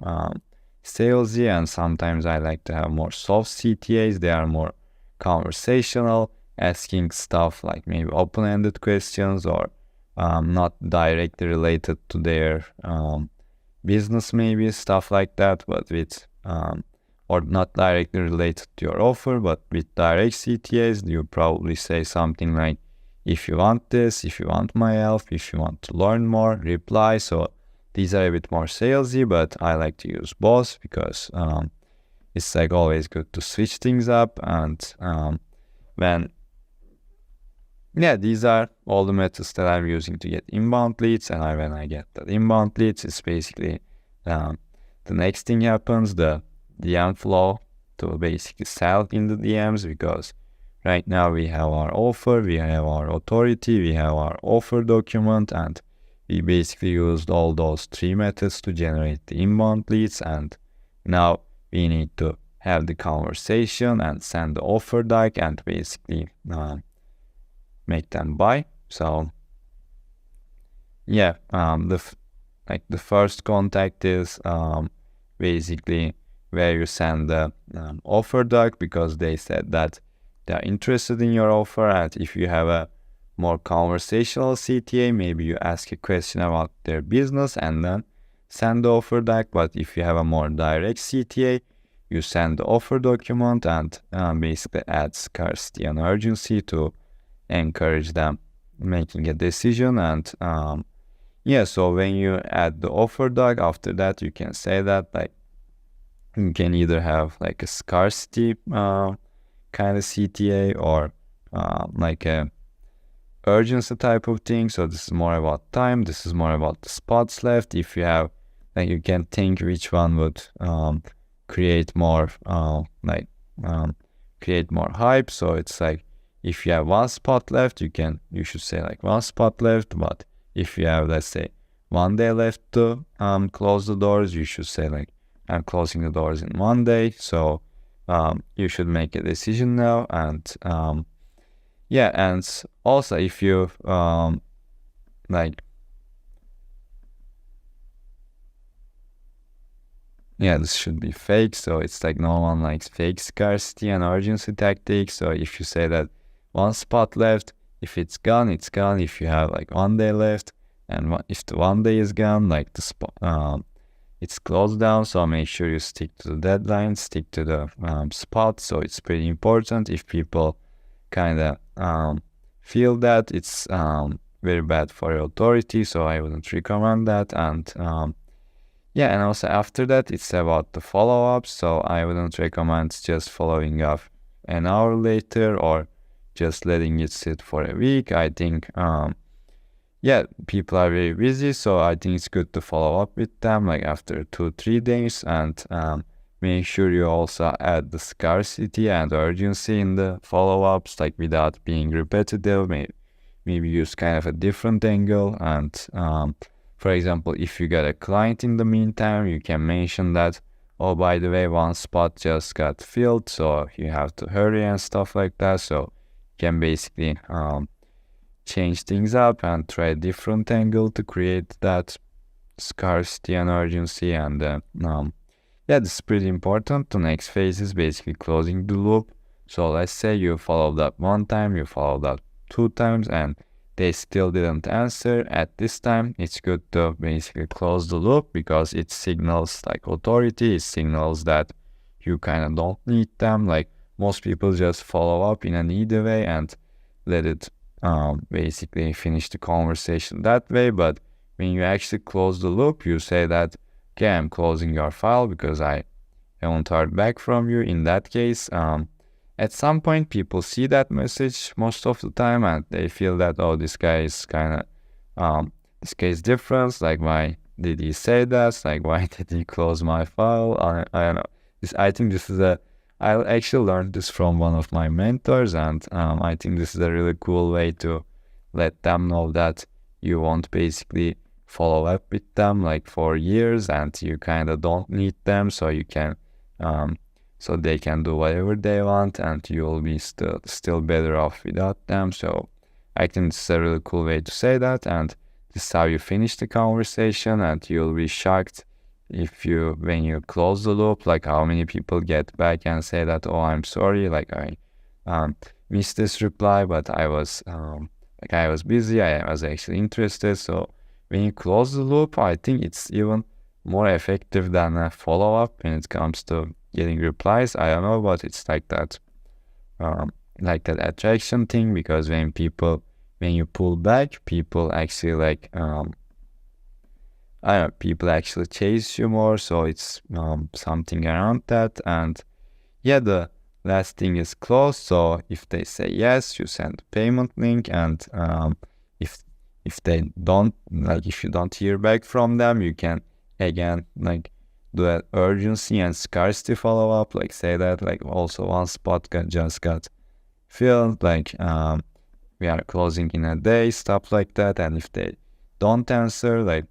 salesy, and sometimes I like to have more soft CTAs. They are more conversational, asking stuff like maybe open-ended questions, or not directly related to their business, maybe stuff like that, but with or not directly related to your offer, but with direct CTAs, you probably say something like, if you want this, if you want my help, if you want to learn more, reply. So these are a bit more salesy, but I like to use both, because it's like always good to switch things up. And these are all the methods that I'm using to get inbound leads. And when I get that inbound leads, it's basically the next thing happens, the DM flow, to basically sell in the DMs, because right now we have our offer, we have our authority, we have our offer document, and we basically used all those three methods to generate the inbound leads. And now we need to have the conversation and send the offer doc and basically make them buy. So yeah, the first contact is basically where you send the offer doc because they said that they're interested in your offer. And if you have a more conversational CTA, maybe you ask a question about their business and then send the offer doc. But if you have a more direct CTA, you send the offer document and basically add scarcity and urgency to encourage them making a decision. And yeah, so when you add the offer doc, after that you can say that like you can either have like a scarcity kind of CTA or like a urgency type of thing. So this is more about time, this is more about the spots left. If you have, like, you can think which one would create more create more hype. So it's like if you have one spot left, you should say like one spot left. But if you have, let's say, 1 day left to close the doors, you should say like I'm closing the doors in 1 day. So you should make a decision now. And yeah, and also if you yeah, this should be fake. So it's like no one likes fake scarcity and urgency tactics. So if you say that one spot left, if it's gone, it's gone. If you have like 1 day left, and if the 1 day is gone, like the spot, it's closed down. So make sure you stick to the deadline, stick to the spot. So it's pretty important. If people kind of feel that, it's very bad for your authority. So I wouldn't recommend that. And yeah, and also after that, it's about the follow-up. So I wouldn't recommend just following up an hour later or just letting it sit for a week. I think yeah, people are very busy, so I think it's good to follow up with them like after 2-3 days, and make sure you also add the scarcity and urgency in the follow-ups, like without being repetitive. Maybe use kind of a different angle. And for example, if you get a client in the meantime, you can mention that, oh, by the way, one spot just got filled, so you have to hurry and stuff like that. So you can basically change things up and try a different angle to create that scarcity and urgency. And yeah, this is pretty important. The next phase is basically closing the loop. So let's say you followed up 1 time, you followed up 2 times, and they still didn't answer. At this time, it's good to basically close the loop because it signals like authority. It signals that you kind of don't need them. Like most people just follow up in a needy way and let it basically finish the conversation that way. But when you actually close the loop, you say that, okay, I'm closing your file because I haven't heard back from you. In that case, at some point people see that message most of the time and they feel that, oh, this guy is kind of this guy is different. Like, why did he say that? Like, why did he close my file? I don't know. I think this is I actually learned this from one of my mentors, and I think this is a really cool way to let them know that you won't basically follow up with them like for years and you kind of don't need them, so you can so they can do whatever they want and you'll be still better off without them. So I think this is a really cool way to say that, and this is how you finish the conversation. And you'll be shocked when you close the loop, like how many people get back and say that, oh, I'm sorry, like I missed this reply, but I was busy, I was actually interested. So when you close the loop, I think it's even more effective than a follow-up when it comes to getting replies. I don't know, but it's like that attraction thing, because when you pull back, people actually like I don't know, people actually chase you more. So it's something around that. And yeah, the last thing is close. So if they say yes, you send the payment link. And if they don't, like if you don't hear back from them, you can again like do an urgency and scarcity follow up. Like say that like also one spot just got filled. Like we are closing in a day, stuff like that. And if they don't answer, like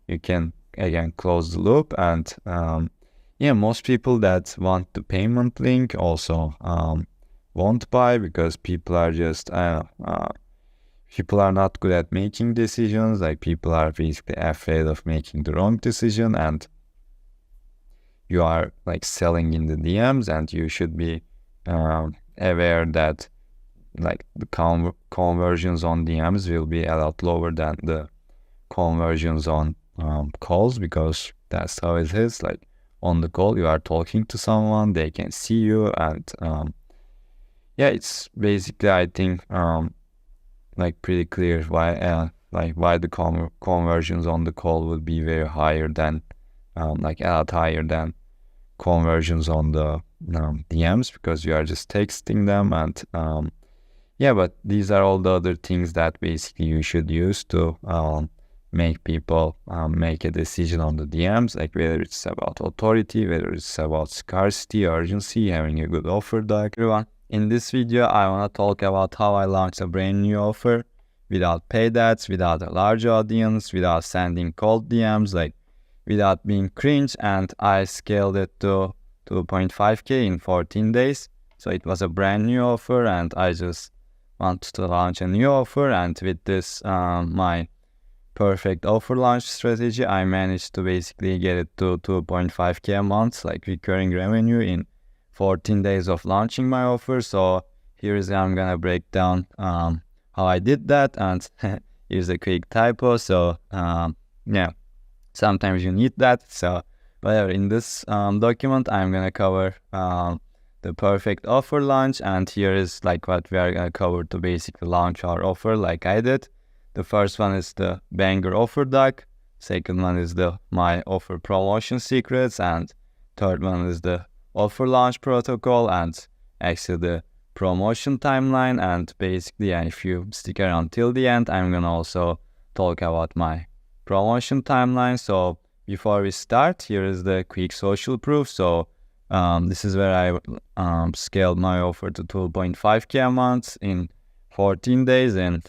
you can again close the loop. And yeah, most people that want the payment link also won't buy, because people are just people are not good at making decisions. Like, people are basically afraid of making the wrong decision, and you are like selling in the DMs, and you should be aware that like the conversions on DMs will be a lot lower than the conversions on calls, because that's how it is. Like, on the call, you are talking to someone, they can see you, and yeah, it's basically, I think, like pretty clear why the conversions on the call would be very higher than like a lot higher than conversions on the DMs, because you are just texting them. And yeah, but these are all the other things that basically you should use to make people make a decision on the DMs, like whether it's about authority, whether it's about scarcity, urgency, having a good offer doc. Everyone, in this video, I want to talk about how I launched a brand new offer without paid ads, without a large audience, without sending cold DMs, like without being cringe, and I scaled it to 2.5K in 14 days. So it was a brand new offer, and I just wanted to launch a new offer, and with this my perfect offer launch strategy, I managed to basically get it to 2.5K a month, like recurring revenue, in 14 days of launching my offer. So here's I'm gonna break down how I did that, and here's a quick typo. So yeah, sometimes you need that. So whatever, in this document, I'm gonna cover the perfect offer launch, and here is like what we are gonna cover to basically launch our offer like I did. The first one is the banger offer doc. Second one is my offer promotion secrets, and third one is the offer launch protocol, and actually the promotion timeline. And basically, if you stick around till the end, I'm gonna also talk about my promotion timeline. So before we start, here is the quick social proof. So this is where I scaled my offer to 2.5K a month in 14 days in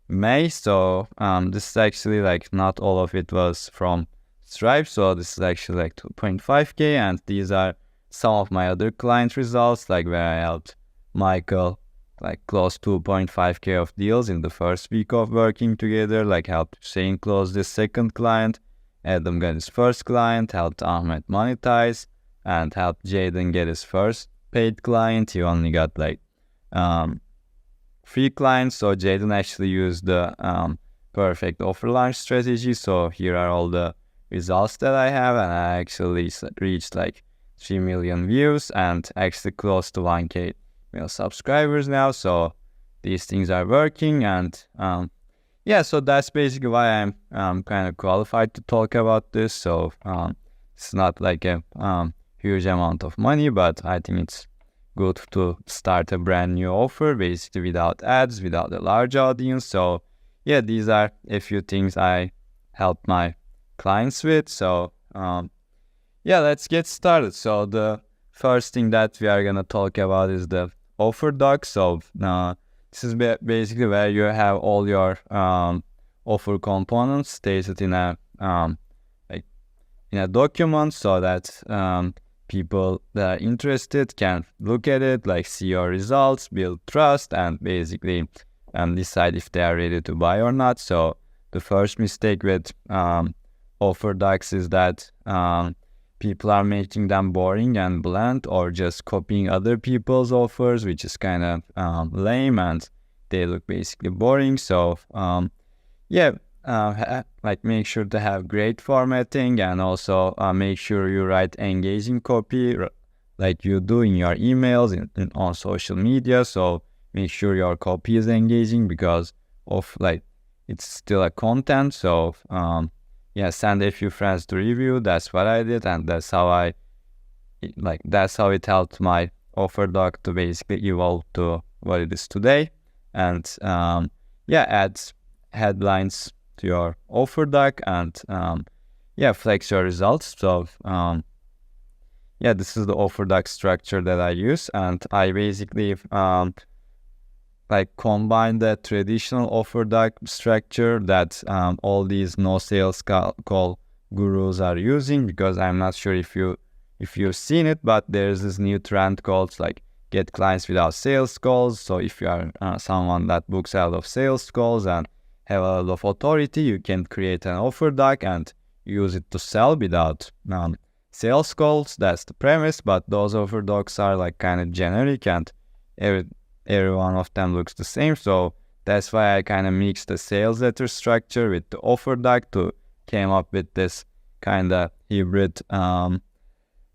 May. So this is actually like not all of it was from Stripe. So this is actually like 2.5K, and these are some of my other client results, like where I helped Michael like close 2.5K of deals in the first week of working together, like helped Shane close this second client, Adam got his first client, helped Ahmed monetize, and helped Jaden get his first paid client. He only got like 3 clients. So Jaden actually used the perfect offer launch strategy. So here are all the results that I have, and I actually reached like 3 million views and actually close to 1K subscribers now. So these things are working, and yeah, so that's basically why I'm kind of qualified to talk about this. So it's not like a huge amount of money, but I think it's good to start a brand new offer basically without ads, without a large audience. So yeah, these are a few things I help my clients with. So yeah, let's get started. So the first thing that we are gonna talk about is the offer doc. So this is basically where you have all your offer components stated in a like in a document, so that people that are interested can look at it, like see your results, build trust, and basically decide if they are ready to buy or not. So the first mistake with offer docs is that people are making them boring and bland, or just copying other people's offers, which is kind of lame, and they look basically boring. So yeah, like make sure to have great formatting, and also make sure you write engaging copy like you do in your emails on social media. So make sure your copy is engaging, because of like it's still a content. So yeah, send a few friends to review. That's what I did, and that's how it helped my offer doc to basically evolve to what it is today. And yeah, add headlines to your offer doc, and yeah, flex your results. So yeah, this is the offer doc structure that I use, and I basically like combine the traditional offer doc structure that all these no sales call gurus are using, because I'm not sure if you've seen it, but there's this new trend called like get clients without sales calls. So if you are someone that books a lot of sales calls and have a lot of authority, you can create an offer doc and use it to sell without sales calls. That's the premise, but those offer docs are like kind of generic and every one of them looks the same. So that's why I kind of mixed the sales letter structure with the offer doc to came up with this kind of hybrid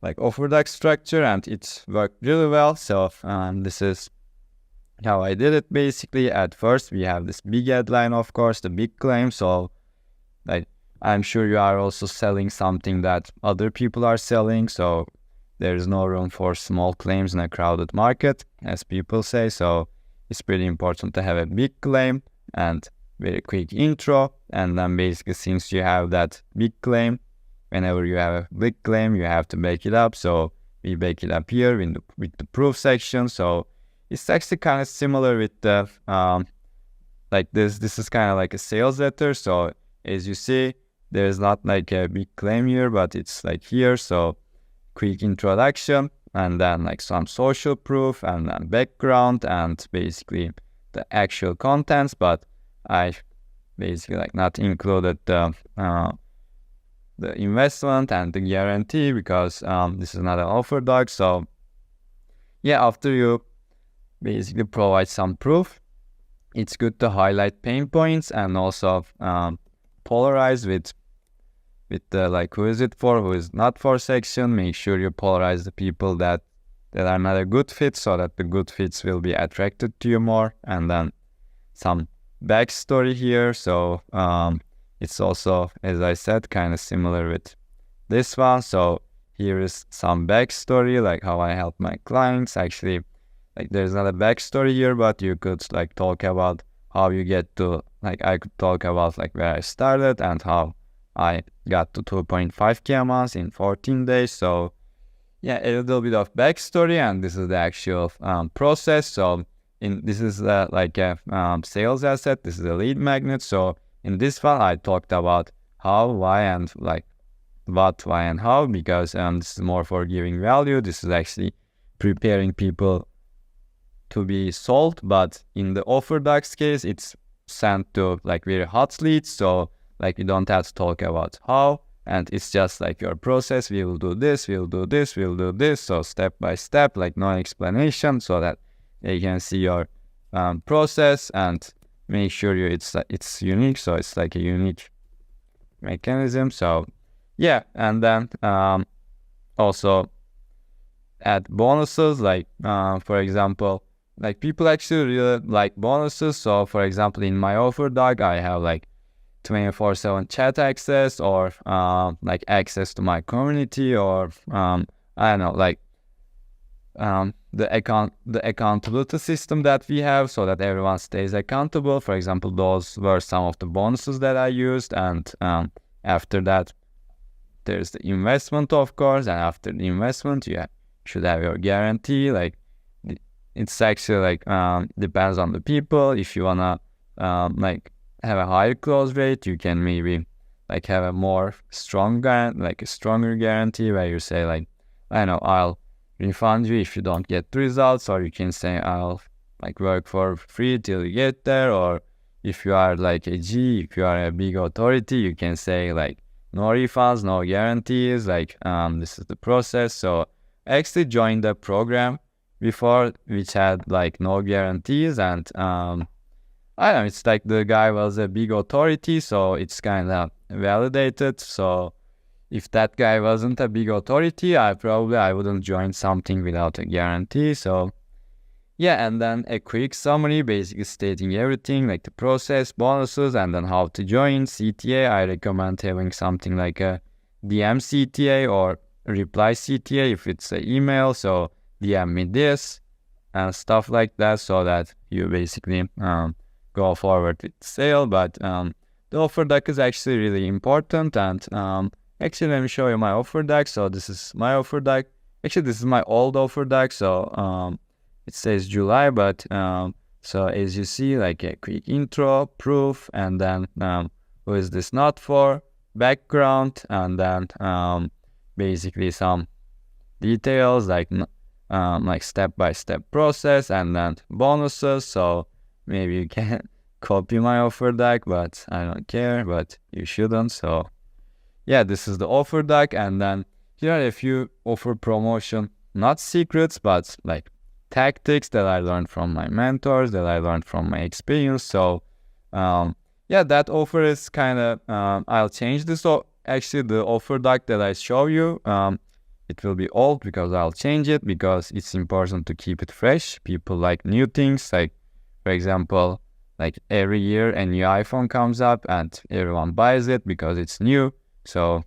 like offer doc structure, and it's worked really well. So this is how I did it. Basically, at first we have this big headline, of course, the big claim. So like I'm sure you are also selling something that other people are selling, so there's no room for small claims in a crowded market, as people say. So it's pretty important to have a big claim and very quick intro. And then basically, since you have that big claim, whenever you have a big claim, you have to back it up. So we back it up here with the proof section. So it's actually kind of similar with the like this. This is kind of like a sales letter. So as you see, there's not like a big claim here, but it's like here. So quick introduction, and then like some social proof, and then background, and basically the actual contents. But I basically like not included the investment and the guarantee, because this is not an offer doc. So yeah, after you basically provide some proof, it's good to highlight pain points and also polarize with the like who is it for, who is not for section. Make sure you polarize the people that are not a good fit, so that the good fits will be attracted to you more. And then some backstory here. So it's also, as I said, kind of similar with this one. So here is some backstory, like how I help my clients. Actually, like there's not a backstory here, but you could like talk about how you get to, like I could talk about like where I started and how I got to 2.5K a month in 14 days. So yeah, a little bit of backstory, and this is the actual process. So this is like a sales asset. This is a lead magnet. So in this one, I talked about how, why, and like what, why, and how, because this is more for giving value. This is actually preparing people to be sold. But in the offer docs case, it's sent to like very hot leads. So like you don't have to talk about how, and it's just like your process. We will do this, we'll do this, we'll do this. So step by step, like no explanation, so that they can see your process and make sure it's unique. So it's like a unique mechanism. So yeah, and then also add bonuses, like for example, like people actually really like bonuses. So for example, in my offer doc, I have like 24/7 chat access, or like access to my community, or I don't know, like the accountability system that we have, so that everyone stays accountable. For example, those were some of the bonuses that I used. And after that, there's the investment, of course, and after the investment, you should have your guarantee. Like it's actually like depends on the people. If you wanna like have a higher close rate, you can maybe like have a more stronger guarantee, where you say like, I know, I'll refund you if you don't get the results, or you can say I'll like work for free till you get there. Or if you are like a G, if you are a big authority, you can say like no refunds, no guarantees, like this is the process. So I actually joined the program before which had like no guarantees, and I don't know, it's like the guy was a big authority, so it's kind of validated. So if that guy wasn't a big authority, I wouldn't join something without a guarantee. So yeah, and then a quick summary, basically stating everything, like the process, bonuses, and then how to join. CTA, I recommend having something like a DM CTA or reply CTA if it's an email. So DM me this and stuff like that, so that you basically go forward with sale. But the offer deck is actually really important. And actually, let me show you my offer deck. So this is my offer deck. Actually, this is my old offer deck. So it says July, but so as you see, like a quick intro, proof, and then who is this not for? background, and then basically some details like step-by-step process, and then bonuses. So maybe you can copy my offer deck, but I don't care, but you shouldn't. So yeah, this is the offer deck, and then here are a few offer promotion, not secrets, but like tactics that I learned from my mentors, that I learned from my experience. So yeah, that offer is kind of, I'll change this. So actually the offer deck that I show you, it will be old because I'll change it, because it's important to keep it fresh. People like new things. Like, for example, like every year a new iPhone comes up and everyone buys it because it's new. So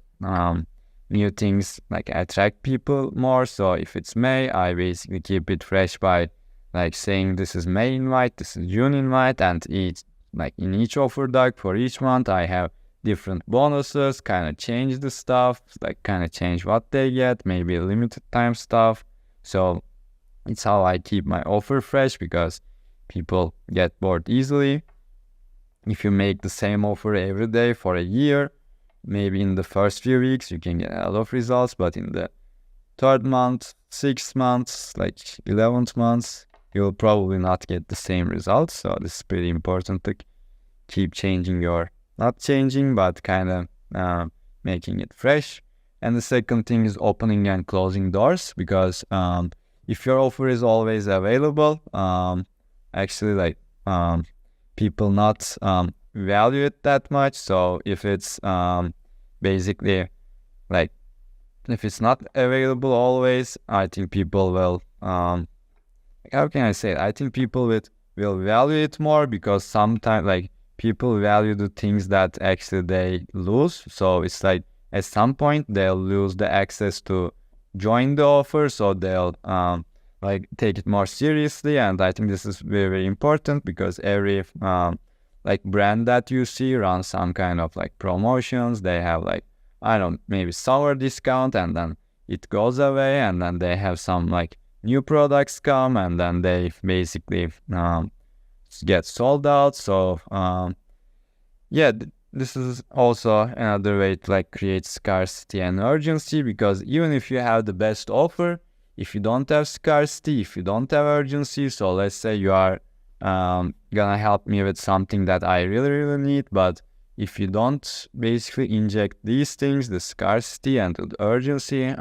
new things like attract people more. So if it's May, I basically keep it fresh by like saying this is May invite, this is June invite, and in each offer deck for each month I have different bonuses, kind of change the stuff, like kind of change what they get, maybe limited time stuff. So it's how I keep my offer fresh, because people get bored easily. If you make the same offer every day for a year, maybe in the first few weeks you can get a lot of results, but in the third month, 6 months, like 11th months, you'll probably not get the same results. So this is pretty important to keep changing your, not changing, but kind of making it fresh. And the second thing is opening and closing doors, because if your offer is always available, actually like people not value it that much. So if it's basically like, if it's not available always, I think people will how can I say it? I think people will value it more, because sometimes like people value the things that actually they lose. So it's like at some point they'll lose the access to join the offer, so they'll like take it more seriously. And I think this is very, very important, because every like brand that you see runs some kind of like promotions. They have like, I don't know, maybe summer discount, and then it goes away, and then they have some like new products come, and then they basically get sold out. So yeah, this is also another way to like create scarcity and urgency, because even if you have the best offer, if you don't have scarcity, if you don't have urgency, so let's say you are gonna help me with something that I really, really need, but if you don't basically inject these things, the scarcity and the urgency,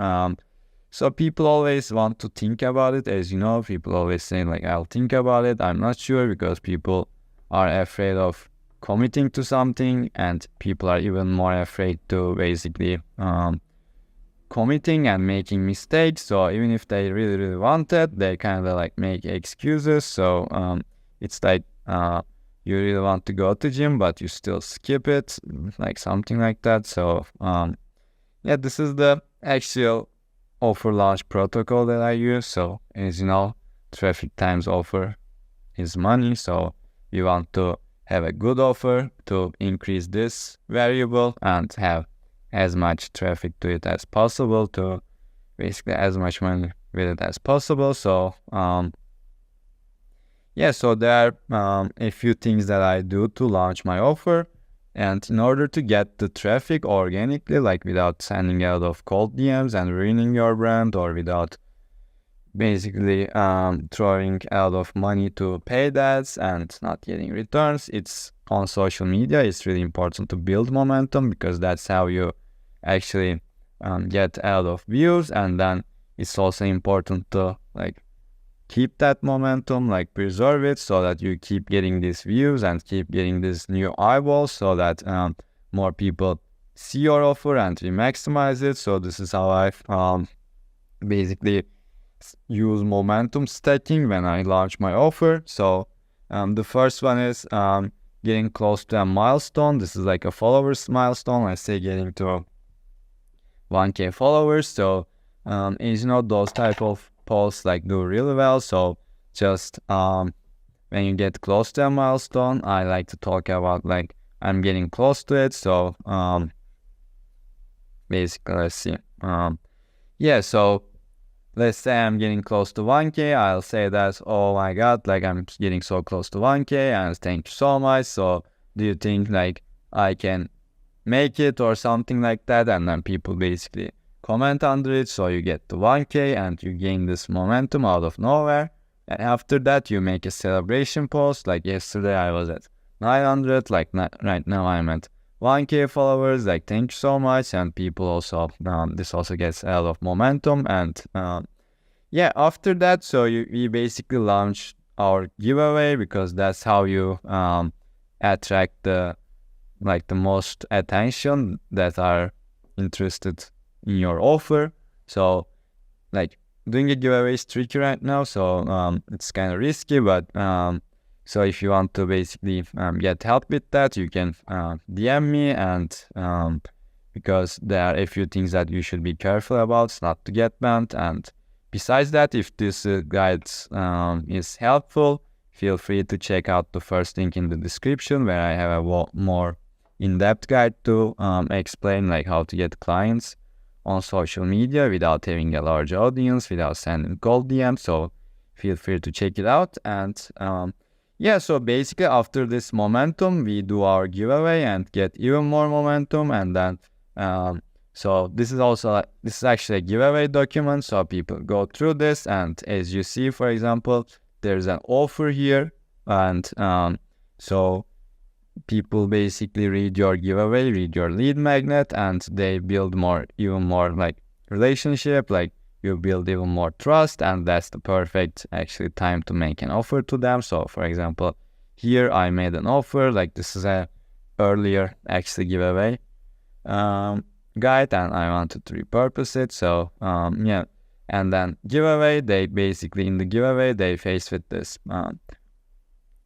so people always want to think about it. As you know, people always say like, I'll think about it, I'm not sure, because people are afraid of committing to something, and people are even more afraid to basically committing and making mistakes. So even if they really, really want it, they kind of like make excuses. So it's like you really want to go to gym, but you still skip it, like something like that. So yeah, this is the actual offer launch protocol that I use. So as you know, traffic times offer is money. So you want to have a good offer to increase this variable and have as much traffic to it as possible, to basically as much money with it as possible. So yeah, so there are a few things that I do to launch my offer. And in order to get the traffic organically, like without sending out of cold DMs and ruining your brand, or without basically throwing out of money to paid ads and not getting returns, it's on social media. It's really important to build momentum, because that's how you actually get out of views. And then it's also important to like keep that momentum, like preserve it, so that you keep getting these views and keep getting these new eyeballs, so that more people see your offer and we maximize it. So this is how I basically use momentum stacking when I launch my offer. So the first one is getting close to a milestone. This is like a followers milestone. I say getting to 1K followers. So as you know, those type of posts like do really well. So just when you get close to a milestone, I like to talk about like I'm getting close to it. So basically, let's see. Yeah, so let's say I'm getting close to 1K. I'll say that, oh my God, like I'm getting so close to 1K, and thank you so much. So do you think like I can make it or something like that, and then people basically comment under it, so you get to 1K and you gain this momentum out of nowhere. And after that you make a celebration post, like yesterday I was at 900, like right now I'm at 1K followers, like thank you so much. And people also this also gets a lot of momentum. And yeah, after that, so we basically launch our giveaway, because that's how you attract the most attention that are interested in your offer. So like doing a giveaway is tricky right now, so it's kind of risky, but so if you want to basically get help with that, you can DM me, and because there are a few things that you should be careful about not to get banned. And besides that, if this guide is helpful, feel free to check out the first link in the description, where I have a more in-depth guide to explain like how to get clients on social media without having a large audience, without sending cold DMs. So feel free to check it out. And yeah, so basically after this momentum, we do our giveaway and get even more momentum. And then so this is actually a giveaway document, so people go through this, and as you see, for example, there's an offer here, and so people basically read your giveaway, read your lead magnet, and they build even more like relationship, like you build even more trust, and that's the perfect actually time to make an offer to them. So for example, here I made an offer, like this is a earlier actually giveaway guide, and I wanted to repurpose it. So yeah, and then giveaway, they basically in the giveaway they face with this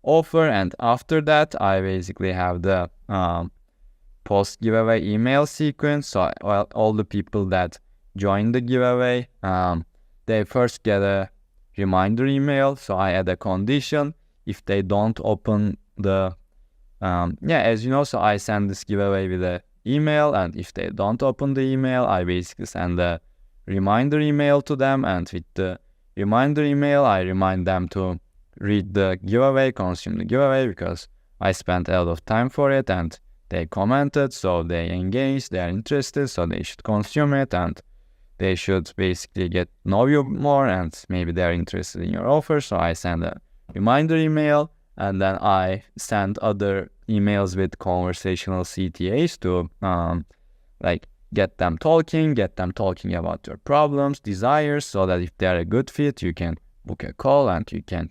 offer, and after that I basically have the post giveaway email sequence. So all the people that join the giveaway, they first get a reminder email. So I add a condition: if they don't open the yeah, as you know, so I send this giveaway with a email, and if they don't open the email, I basically send a reminder email to them, and with the reminder email I remind them to read the giveaway, consume the giveaway, because I spent a lot of time for it, and they commented, so they engaged, they are interested, so they should consume it, and they should basically get know you more, and maybe they are interested in your offer. So I send a reminder email, and then I send other emails with conversational CTAs to like get them talking about your problems, desires, so that if they are a good fit, you can book a call and you can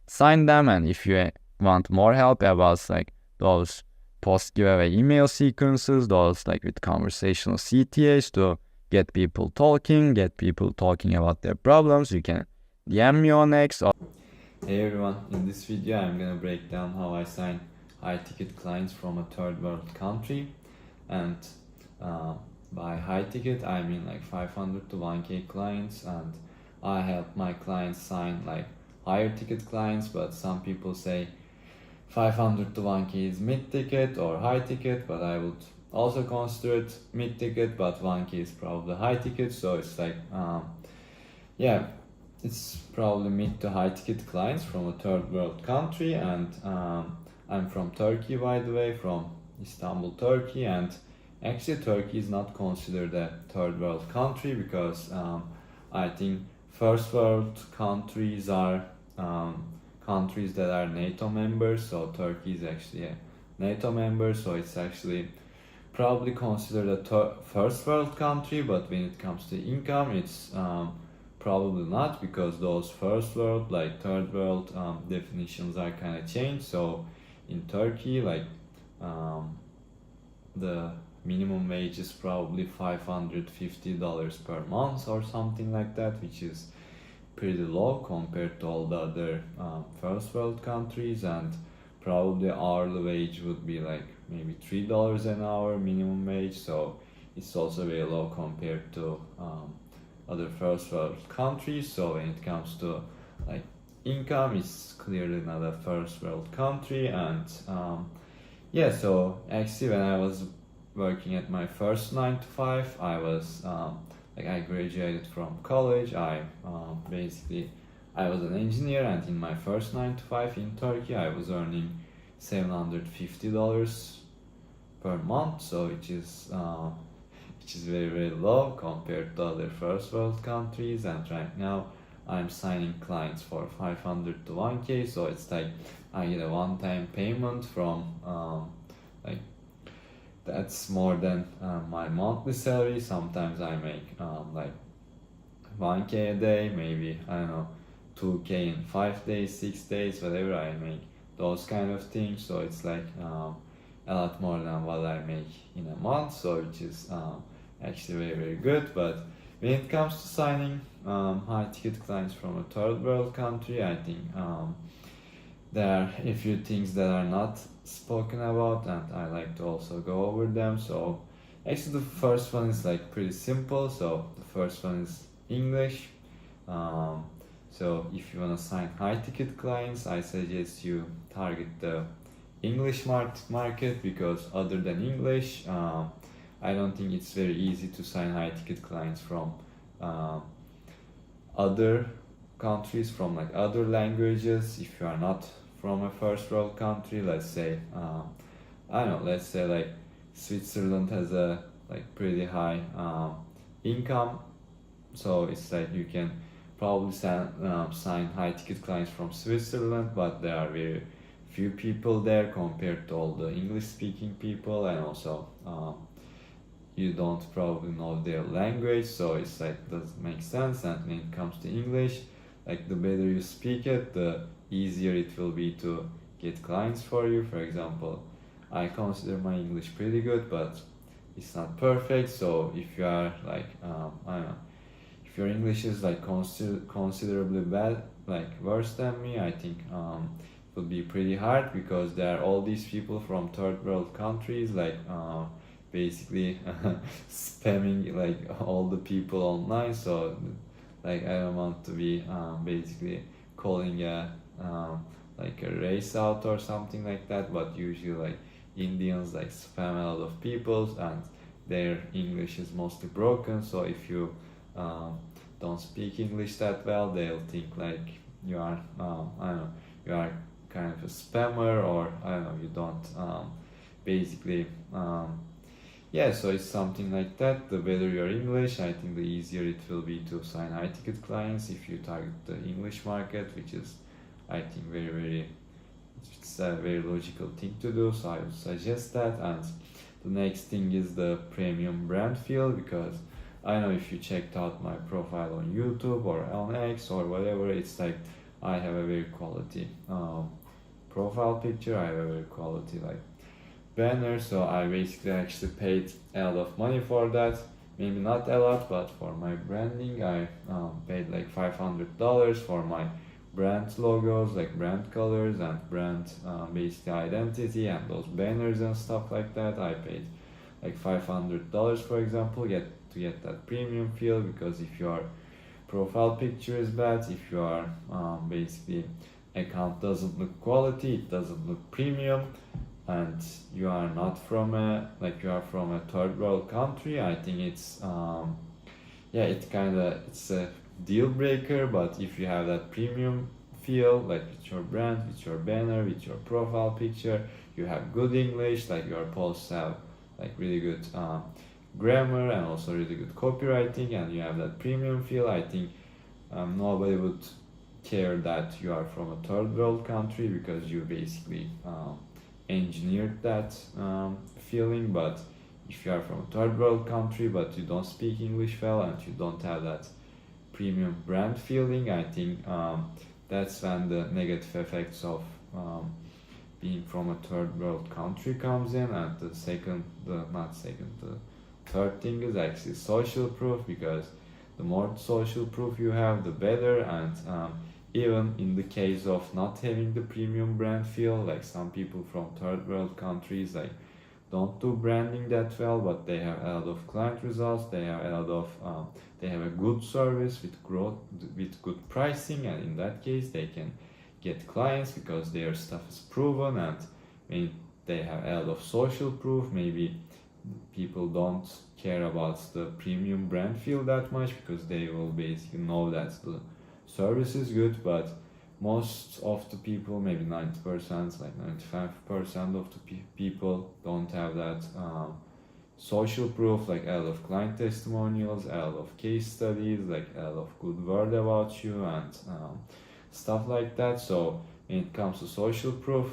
sign them. And if you want more help about like those post giveaway email sequences, those like with conversational CTAs to get people talking about their problems, you can DM me on X. Hey everyone, in this video I'm gonna break down how I sign high ticket clients from a third world country. And by high ticket I mean like 500 to 1K clients, and I help my clients sign like higher ticket clients, but some people say 500 to 1K is mid ticket or high ticket, but I would also consider it mid ticket, but 1K is probably high ticket. So it's like yeah, it's probably mid to high ticket clients from a third world country. And I'm from Turkey, by the way, from Istanbul, Turkey. And actually Turkey is not considered a third world country, because I think first world countries are countries that are NATO members. So Turkey is actually a NATO member, so it's actually probably considered a first world country. But when it comes to income, it's probably not, because those first world like third world definitions are kind of changed. So in Turkey, like the minimum wage is probably $550 per month or something like that, which is pretty low compared to all the other first world countries. And probably hourly wage would be like maybe $3 an hour minimum wage, so it's also very low compared to other first world countries. So when it comes to like income, it's clearly not a first world country. And yeah, so actually when I was working at my first 9 to 5, I was like I graduated from college. I was an engineer, and in my first 9 to 5 in Turkey I was earning $750 per month, so which is very very low compared to other first world countries. And right now I'm signing clients for 500 to 1k, so it's like I get a one-time payment from like that's more than my monthly salary. Sometimes I make like 1k a day, maybe I don't know 2k in 5 days, 6 days, whatever. I make those kind of things, so it's like a lot more than what I make in a month, so which is actually very very good. But when it comes to signing high ticket clients from a third world country, I think there are a few things that are not spoken about, and I like to also go over them. So actually the first one is like pretty simple. So the first one is English. So if you want to sign high ticket clients, I suggest you target the English market, because other than English, I don't think it's very easy to sign high ticket clients from other countries, from like other languages. If you are not from a first world country, let's say I don't know, let's say like Switzerland has a like pretty high income, so it's like you can probably sign high ticket clients from Switzerland, but there are very few people there compared to all the English speaking people, and also you don't probably know their language, so it's like doesn't make sense. And when it comes to English, like the better you speak it, the easier it will be to get clients for you. For example, I consider my English pretty good, but it's not perfect. So if you are like I don't know, if your English is like considerably bad, like worse than me, I think it would be pretty hard, because there are all these people from third world countries like basically spamming like all the people online. So like I don't want to be basically calling a like a race out or something like that, but usually like Indians like spam a lot of people, and their English is mostly broken. So if you don't speak English that well, they'll think like you are I don't know, you are kind of a spammer, or I don't know, you don't basically yeah, so it's something like that. The better your English, I think the easier it will be to sign high ticket clients if you target the English market, which is I think it's a very logical thing to do, so I would suggest that. And the next thing is the premium brand feel, because I know if you checked out my profile on YouTube or on X or whatever, it's like I have a very quality profile picture, I have a very quality like banner, so I basically actually paid a lot of money for that. Maybe not a lot, but for my branding I paid like $500 for my brand logos, like brand colors and brand basically identity, and those banners and stuff like that. I paid like $500 for example, to get that premium feel, because if your profile picture is bad, if your basically account doesn't look quality, it doesn't look premium, and you are not from a like you are from a third world country, I think it's yeah, it's a deal breaker. But if you have that premium feel, like with your brand, with your banner, with your profile picture, you have good English, like your posts have like really good grammar and also really good copywriting, and you have that premium feel, I think nobody would care that you are from a third world country, because you basically engineered that feeling. But if you are from a third world country but you don't speak English well and you don't have that premium brand feeling, I think that's when the negative effects of being from a third world country comes in. And the third thing is actually social proof, because the more social proof you have, the better. And even in the case of not having the premium brand feel, like some people from third world countries like don't do branding that well, but they have a lot of client results, they have a lot of they have a good service with good pricing, and in that case they can get clients because their stuff is proven. And when they have a lot of social proof, maybe people don't care about the premium brand feel that much, because they will basically know that the service is good. But most of the people, maybe 90%, like 95% of the people don't have that social proof, like a lot of client testimonials, a lot of case studies, like a lot of good word about you and stuff like that. So when it comes to social proof,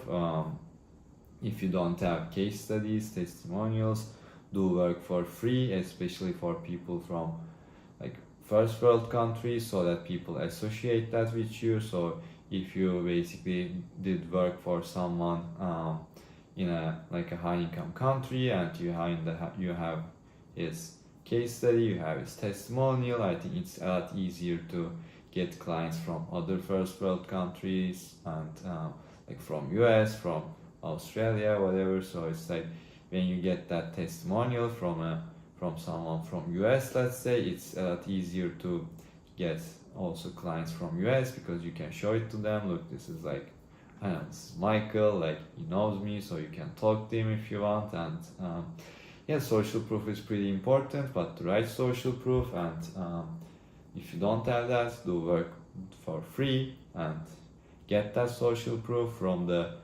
if you don't have case studies, testimonials, do work for free, especially for people from like first world countries, so that people associate that with you. So if you basically did work for someone in a like a high income country and you have his case study, you have his testimonial, I think it's a lot easier to get clients from other first world countries and like from US, from Australia, whatever. So it's like when you get that testimonial from someone from US, let's say, it's a lot easier to get also clients from US because you can show it to them. Look, this is like, I don't know, this is Michael, like he knows me, so you can talk to him if you want. And yeah, social proof is pretty important, but the right social proof. And if you don't have that, do work for free and get that social proof from the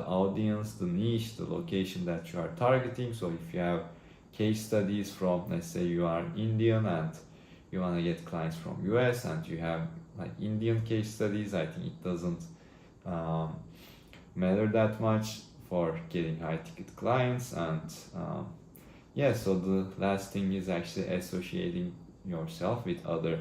audience, the niche, the location that you are targeting. So if you have case studies from, let's say you are Indian and you want to get clients from US and you have like Indian case studies, I think it doesn't matter that much for getting high ticket clients. And yeah, so the last thing is actually associating yourself with other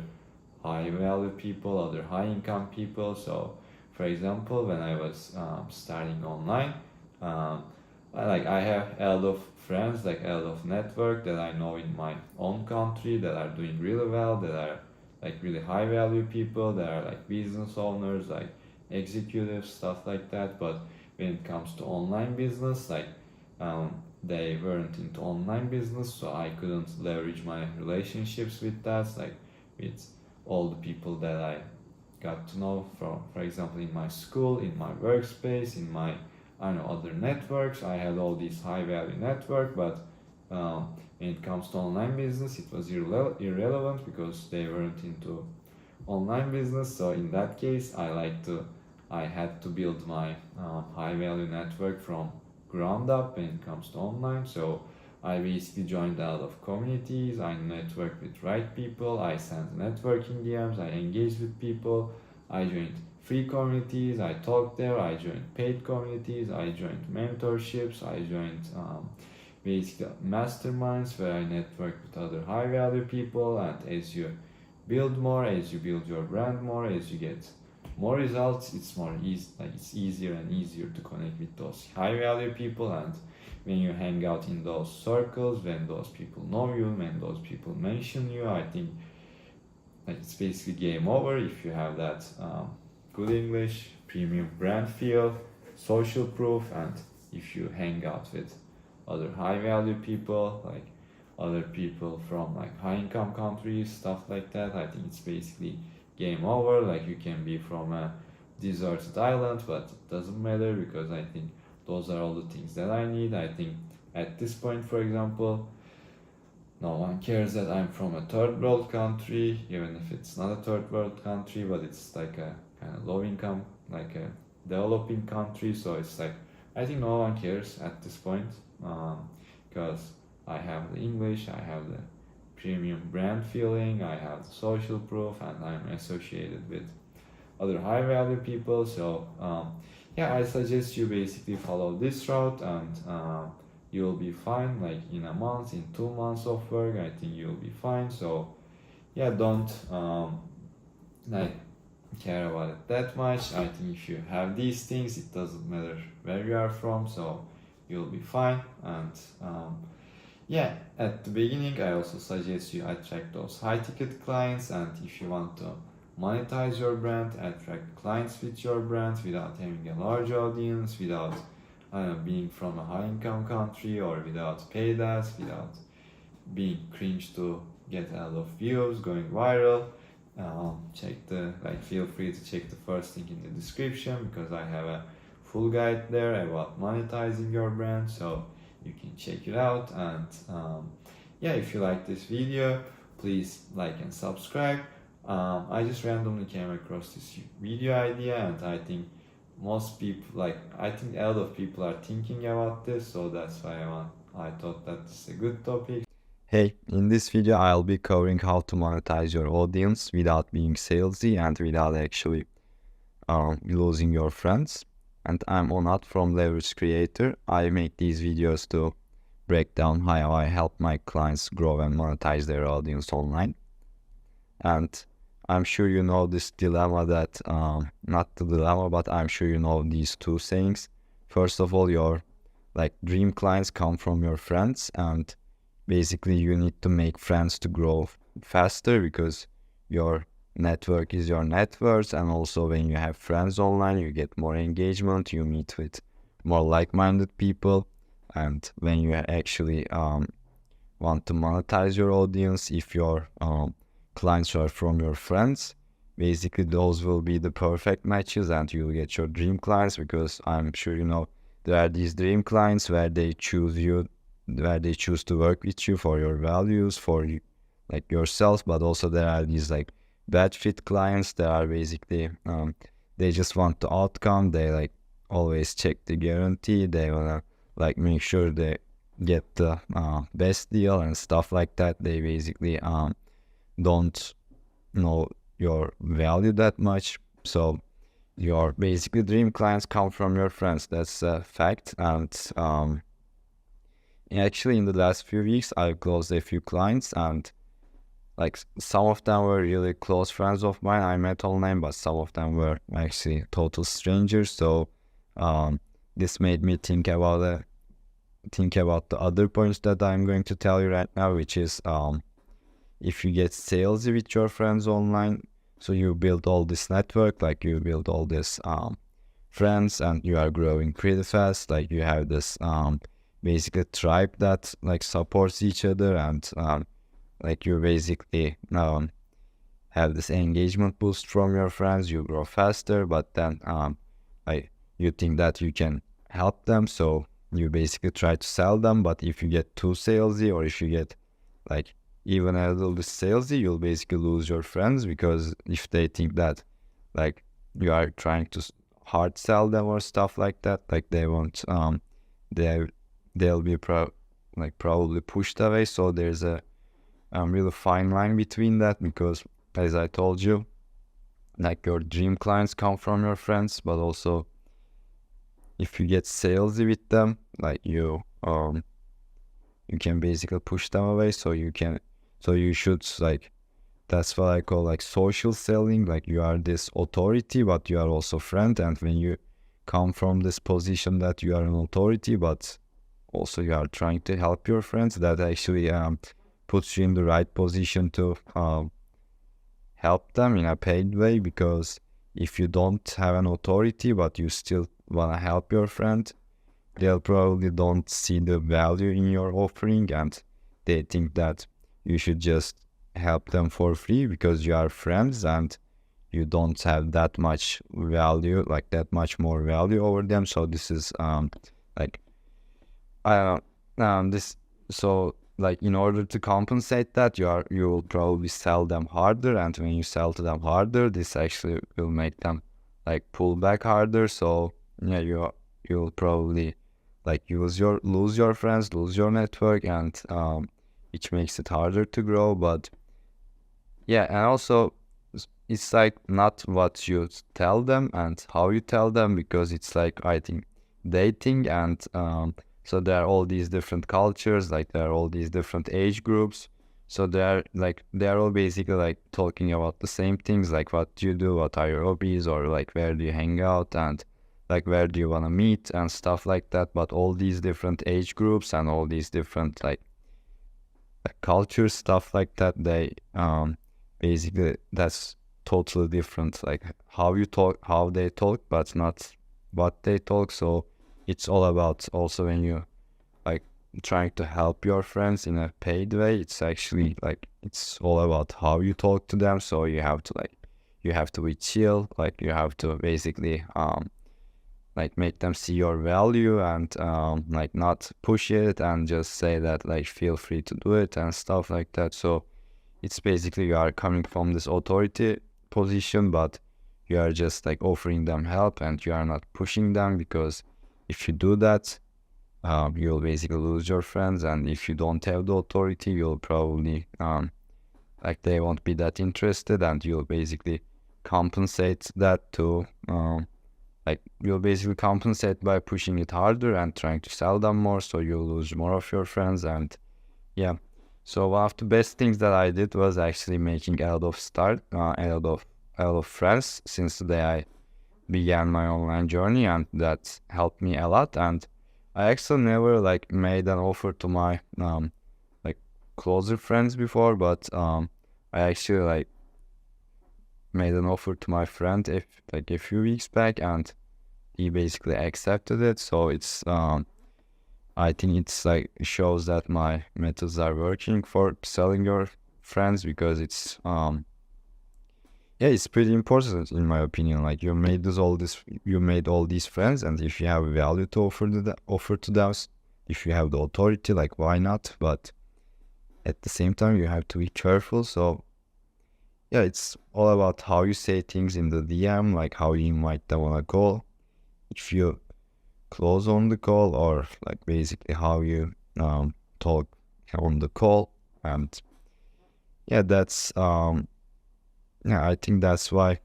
high value people, other high income people. So for example, when I was starting online, I have a lot of friends, like a lot of network that I know in my own country that are doing really well, that are like really high value people, that are like business owners, like executives, stuff like that. But when it comes to online business, like they weren't into online business, so I couldn't leverage my relationships with that, like with all the people that I got to know from, for example, in my school, in my workspace, in my, I don't know, other networks. I had all these high value network, but when it comes to online business, it was irrelevant because they weren't into online business. So in that case, I had to build my high value network from ground up when it comes to online. So I basically joined a lot of communities, I networked with right people, I sent networking DMs, I engaged with people, I joined free communities, I talked there, I joined paid communities, I joined mentorships, I joined basically masterminds where I network with other high value people. And as you build more, as you build your brand more, as you get more results, it's it's easier and easier to connect with those high value people. And when you hang out in those circles, when those people know you, when those people mention you, I think it's basically game over if you have that good English, premium brand feel, social proof, and if you hang out with other high value people, like other people from like high income countries, stuff like that, I think it's basically game over. Like you can be from a deserted island, but it doesn't matter because I think those are all the things that I need. I think at this point, for example, no one cares that I'm from a third world country, even if it's not a third world country, but it's like a kind of low income, like a developing country. So it's like, I think no one cares at this point because I have the English, I have the premium brand feeling, I have the social proof, and I'm associated with other high value people. So yeah, I suggest you basically follow this route and you'll be fine. Like in a month, in 2 months of work, I think you'll be fine. So yeah, don't like care about it that much. I think if you have these things, it doesn't matter where you are from, so you'll be fine. And yeah, at the beginning, I also suggest you attract those high ticket clients. And if you want to monetize your brand, attract clients with your brand without having a large audience, without being from a high income country, or without paid ads, without being cringe to get a lot of views, going viral. Feel free to check the first link in the description because I have a full guide there about monetizing your brand, so you can check it out. And yeah, if you like this video, please like and subscribe. I just randomly came across this video idea, and I think most people, like, I think a lot of people are thinking about this, so that's why I thought that's a good topic. Hey, in this video I'll be covering how to monetize your audience without being salesy and without actually losing your friends. And I'm Onat from Leverage Creator. I make these videos to break down how I help my clients grow and monetize their audience online. And I'm sure you know this dilemma that, not the dilemma, but I'm sure you know these two sayings. First of all, your dream clients come from your friends, and basically you need to make friends to grow faster because your network is your net worth. And also when you have friends online, you get more engagement, you meet with more like-minded people. And when you actually want to monetize your audience, if your clients are from your friends, basically those will be the perfect matches and you'll get your dream clients, because I'm sure you know there are these dream clients where they choose you, where they choose to work with you for your values, for you, like yourself. But also there are these like bad fit clients that are basically they just want the outcome. They like always check the guarantee, they wanna like make sure they get the best deal and stuff like that. They basically don't know your value that much. So your basically dream clients come from your friends. That's a fact. And actually in the last few weeks I've closed a few clients, and like some of them were really close friends of mine I met online, but some of them were actually total strangers. So this made me think about the other points that I'm going to tell you right now, which is if you get salesy with your friends online, so you build all this network, like you build all this friends, and you are growing pretty fast. Like you have this basically tribe that like supports each other, and like you basically have this engagement boost from your friends. You grow faster, but then like you think that you can help them, so you basically try to sell them. But if you get too salesy, or if you get like even a little bit salesy, you'll basically lose your friends, because if they think that like you are trying to hard sell them or stuff like that, like they won't they'll be probably pushed away. So there's a really fine line between that, because as I told you, like your dream clients come from your friends, but also if you get salesy with them, like you can basically push them away. So you should like, that's what I call like social selling. Like you are this authority, but you are also friend. And when you come from this position that you are an authority, but also you are trying to help your friends, that actually puts you in the right position to help them in a paid way. Because if you don't have an authority, but you still want to help your friend, they'll probably don't see the value in your offering, and they think that you should just help them for free because you are friends and you don't have that much value, like that much more value over them. So this is like I don't this so like in order to compensate that, you will probably sell them harder, and when you sell to them harder, this actually will make them like pull back harder. So yeah, you'll probably like lose your friends, lose your network, and which makes it harder to grow. But yeah, and also it's like not what you tell them and how you tell them, because it's like, I think, dating, and so there are all these different cultures, like there are all these different age groups. So they are all basically like talking about the same things, like what do you do, what are your hobbies, or like where do you hang out, and like where do you want to meet and stuff like that. But all these different age groups and all these different like cultures, stuff like that, they basically that's totally different, like how you talk, how they talk, but not what they talk. So it's all about, also when you like trying to help your friends in a paid way, it's actually like it's all about how you talk to them. So you have to be chill, like you have to basically like make them see your value, and like not push it and just say that like feel free to do it and stuff like that. So it's basically you are coming from this authority position, but you are just like offering them help and you are not pushing them, because if you do that, you'll basically lose your friends. And if you don't have the authority, you'll probably like they won't be that interested, and you'll basically compensate that to like you'll basically compensate by pushing it harder and trying to sell them more, so you'll lose more of your friends. And yeah, so one of the best things that I did was actually making a lot of friends since the day I began my online journey, and that helped me a lot. And I actually never like made an offer to my like closer friends before, but I actually like made an offer to my friend a few weeks back, and he basically accepted it. So it's I think it's like shows that my methods are working for selling your friends, because it's yeah, it's pretty important in my opinion. Like you made all these friends, and if you have value to offer to them, if you have the authority, like why not? But at the same time, you have to be careful. So yeah, it's all about how you say things in the DM, like how you invite them on a call, if you close on the call, or like basically how you talk on the call. And yeah, that's yeah, I think that's why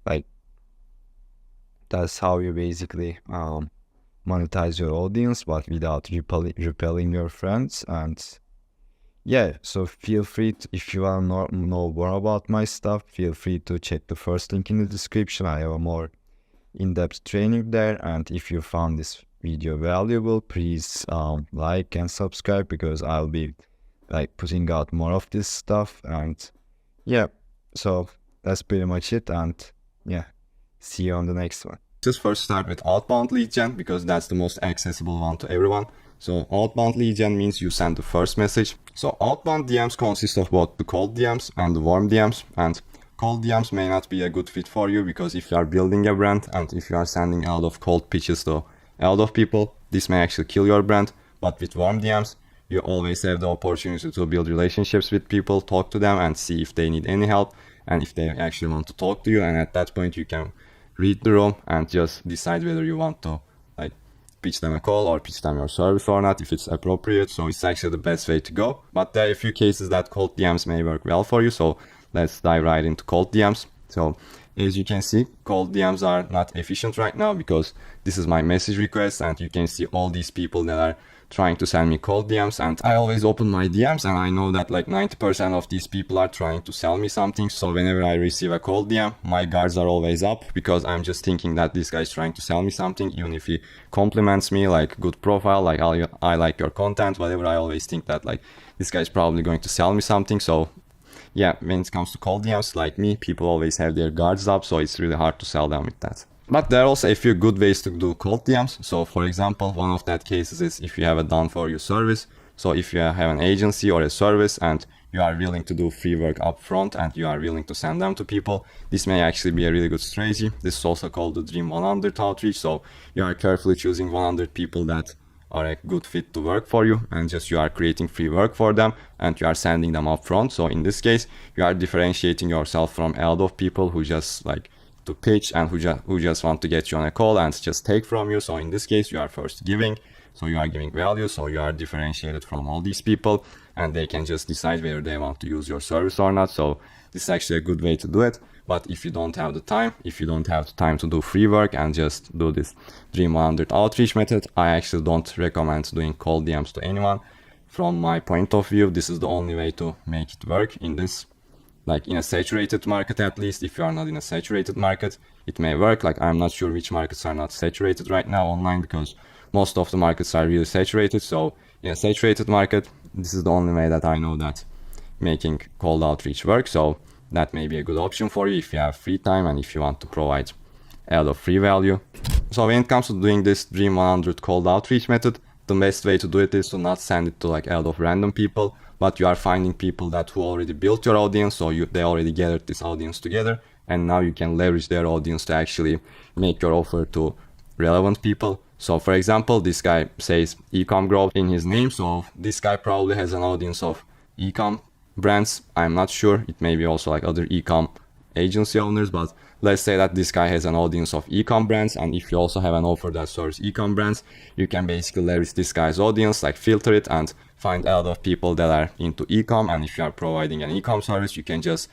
like that's how you basically monetize your audience, but without repelling your friends. And yeah, so feel free to, if you want to know more about my stuff, feel free to check the first link in the description. I have a more in-depth training there. And if you found this video valuable, please like and subscribe, because I'll be like putting out more of this stuff. And yeah, so that's pretty much it. And yeah, see you on the next one. Just first start with outbound lead gen, because that's the most accessible one to everyone. So outbound lead gen means you send the first message. So outbound DMs consist of both the cold DMs and the warm DMs. And cold DMs may not be a good fit for you, because if you are building a brand and if you are sending a lot of cold pitches to a lot of people, this may actually kill your brand. But with warm DMs, you always have the opportunity to build relationships with people, talk to them and see if they need any help and if they actually want to talk to you. And at that point, you can read the room and just decide whether you want to like pitch them a call or pitch them your service or not, if it's appropriate. So it's actually the best way to go. But there are a few cases that cold DMs may work well for you. So let's dive right into cold DMs. So as you can see, cold DMs are not efficient right now, because this is my message request and you can see all these people that are trying to send me cold DMs. And I always open my DMs and I know that like 90% of these people are trying to sell me something. So whenever I receive a cold DM, my guards are always up, because I'm just thinking that this guy is trying to sell me something. Even if he compliments me, like good profile, like I like your content, whatever, I always think that like this guy is probably going to sell me something. So yeah, when it comes to cold DMs, like me, people always have their guards up, so it's really hard to sell them with that. But there are also a few good ways to do cold DMs. So for example, one of that cases is if you have a done for you service. So if you have an agency or a service and you are willing to do free work up front and you are willing to send them to people, this may actually be a really good strategy. This is also called the Dream 100 outreach. So you are carefully choosing 100 people that are a good fit to work for you, and just you are creating free work for them and you are sending them up front. So in this case, you are differentiating yourself from a lot of people who just like to pitch and who just want to get you on a call and just take from you. So in this case, you are first giving, so you are giving value, so you are differentiated from all these people and they can just decide whether they want to use your service or not. So this is actually a good way to do it. But if you don't have the time, to do free work and just do this Dream 100 outreach method, I actually don't recommend doing cold DMs to anyone. From my point of view, this is the only way to make it work in this, like in a saturated market. At least if you are not in a saturated market, it may work. Like I'm not sure which markets are not saturated right now online, because most of the markets are really saturated. So in a saturated market, this is the only way that I know that making cold outreach work. So that may be a good option for you if you have free time and if you want to provide a lot of free value. So when it comes to doing this Dream 100 cold outreach method, the best way to do it is to not send it to like a lot of random people, but you are finding people that who already built your audience. So they already gathered this audience together, and now you can leverage their audience to actually make your offer to relevant people. So for example, this guy says e-com growth in his name. So this guy probably has an audience of e-com brands, I'm not sure. It may be also like other e-com agency owners, but let's say that this guy has an audience of e-com brands, and if you also have an offer that serves e-com brands, you can basically leverage this guy's audience, like filter it and find a lot of people that are into e-com. And if you are providing an e-com service, you can just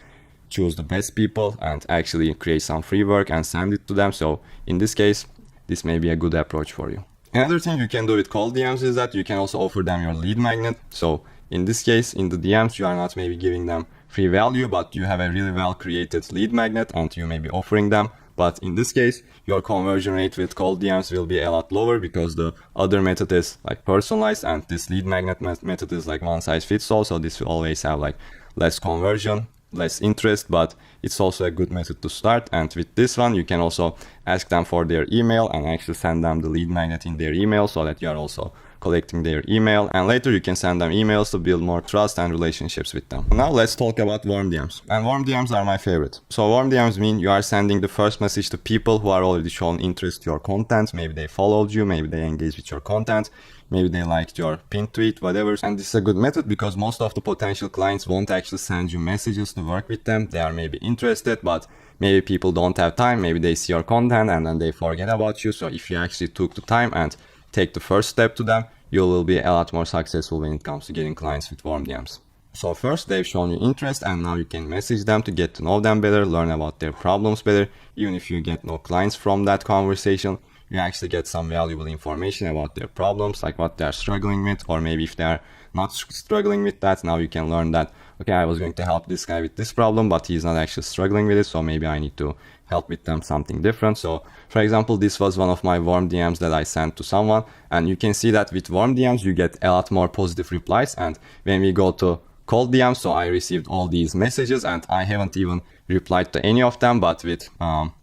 choose the best people and actually create some free work and send it to them. So in this case, this may be a good approach for you. Another thing you can do with cold DMs is that you can also offer them your lead magnet. So in this case, in the DMs, you are not maybe giving them free value, but you have a really well created lead magnet and you may be offering them. But in this case, your conversion rate with cold DMs will be a lot lower because the other method is like personalized, and this lead magnet method is like one size fits all. So this will always have like less conversion, less interest, but it's also a good method to start. And with this one, you can also ask them for their email and actually send them the lead magnet in their email, so that you are also collecting their email, and later you can send them emails to build more trust and relationships with them. Now let's talk about warm DMs. And warm DMs are my favorite. So warm DMs mean you are sending the first message to people who are already shown interest in your content. Maybe they followed you, maybe they engaged with your content, maybe they liked your pinned tweet, whatever. And this is a good method because most of the potential clients won't actually send you messages to work with them. They are maybe interested, but maybe people don't have time. Maybe they see your content and then they forget about you. So if you actually took the time and take the first step to them, you will be a lot more successful when it comes to getting clients with warm DMs. So first, they've shown you interest, and now you can message them to get to know them better, learn about their problems better. Even if you get no clients from that conversation, you actually get some valuable information about their problems, like what they're struggling with, or maybe if they're not struggling with that, now you can learn that, okay, I was going to help this guy with this problem, but he's not actually struggling with it, so maybe I need to help with them something different. So for example, this was one of my warm DMs that I sent to someone, and you can see that with warm DMs you get a lot more positive replies. And when we go to cold DMs, so I received all these messages and I haven't even replied to any of them, but with warm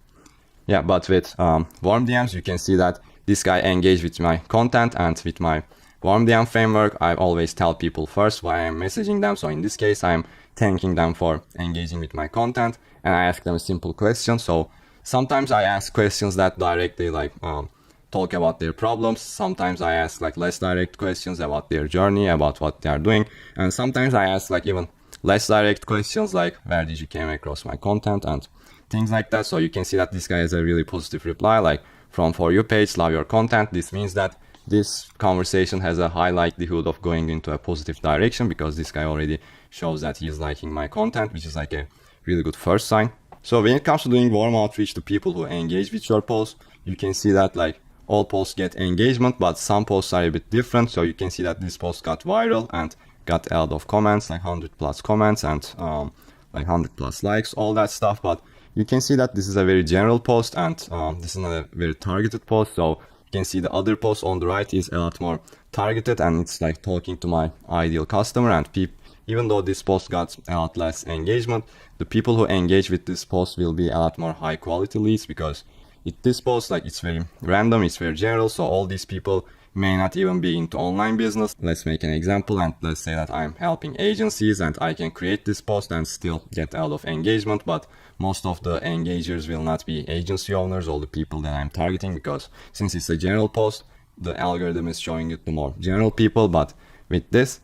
DMs you can see that this guy engaged with my content. And with my warm DM framework, I always tell people first why I'm messaging them. So in this case, I'm thanking them for engaging with my content, and I ask them a simple question. So sometimes I ask questions that directly talk about their problems. Sometimes I ask like less direct questions about their journey, about what they are doing. And sometimes I ask like even less direct questions like where did you came across my content and things like that. So you can see that this guy has a really positive reply, like from For You page, love your content. This means that this conversation has a high likelihood of going into a positive direction because this guy already shows that he is liking my content, which is like a really good first sign. So when it comes to doing warm outreach to people who engage with your posts, you can see that like all posts get engagement, but some posts are a bit different. So you can see that this post got viral and got a lot of comments, like 100+ comments and like 100+ likes, all that stuff. But you can see that this is a very general post, and this is not a very targeted post. So you can see the other post on the right is a lot more targeted, and it's like talking to my ideal customer. And even though this post got a lot less engagement, the people who engage with this post will be a lot more high quality leads, because with this post, like it's very random, it's very general. So all these people may not even be into online business. Let's make an example, and let's say that I'm helping agencies and I can create this post and still get a lot of engagement, but most of the engagers will not be agency owners, all the people that I'm targeting, because since it's a general post, the algorithm is showing it to more general people. But with this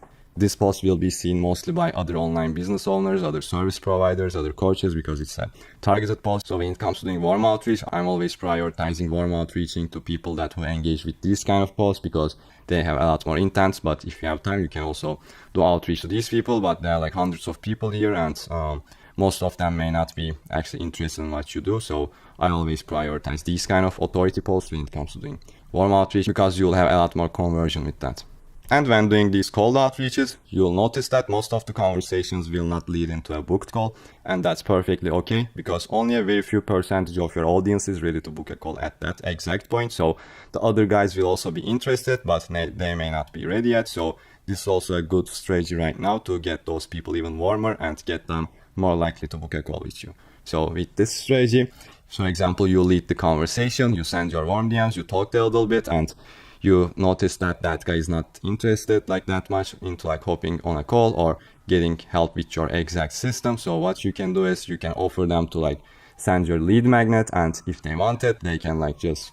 post will be seen mostly by other online business owners, other service providers, other coaches, because it's a targeted post. So when it comes to doing warm outreach, I'm always prioritizing warm outreaching to people that who engage with these kind of posts, because they have a lot more intent. But if you have time, you can also do outreach to these people, but there are like hundreds of people here, and most of them may not be actually interested in what you do. So I always prioritize these kind of authority posts when it comes to doing warm outreach, because you'll have a lot more conversion with that. And when doing these cold outreaches, you'll notice that most of the conversations will not lead into a booked call. And that's perfectly okay, because only a very few percentage of your audience is ready to book a call at that exact point. So the other guys will also be interested, but they may not be ready yet. So this is also a good strategy right now to get those people even warmer and get them more likely to book a call with you. So with this strategy, for example, you lead the conversation, you send your warm DMs, you talk a little bit, and you notice that that guy is not interested like that much into like hopping on a call or getting help with your exact system. So what you can do is you can offer them to like send your lead magnet, and if they want it, they can like just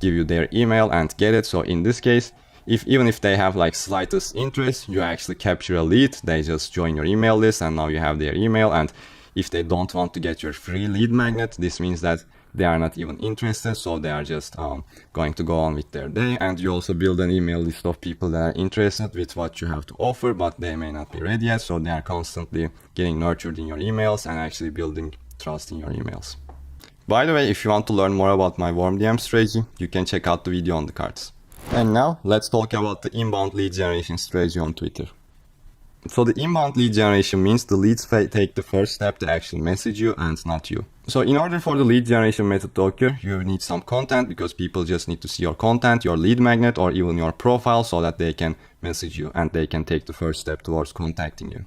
give you their email and get it. So in this case, even if they have like slightest interest, you actually capture a lead. They just join your email list and now you have their email. And if they don't want to get your free lead magnet, this means that they are not even interested, so they are just going to go on with their day. And you also build an email list of people that are interested with what you have to offer, but they may not be ready yet, so they are constantly getting nurtured in your emails and actually building trust in your emails. By the way, if you want to learn more about my warm DM strategy, you can check out the video on the cards. And now let's talk about the inbound lead generation strategy on Twitter. So the inbound lead generation means the leads take the first step to actually message you and not you. So in order for the lead generation method to occur, you need some content, because people just need to see your content, your lead magnet, or even your profile, so that they can message you and they can take the first step towards contacting you.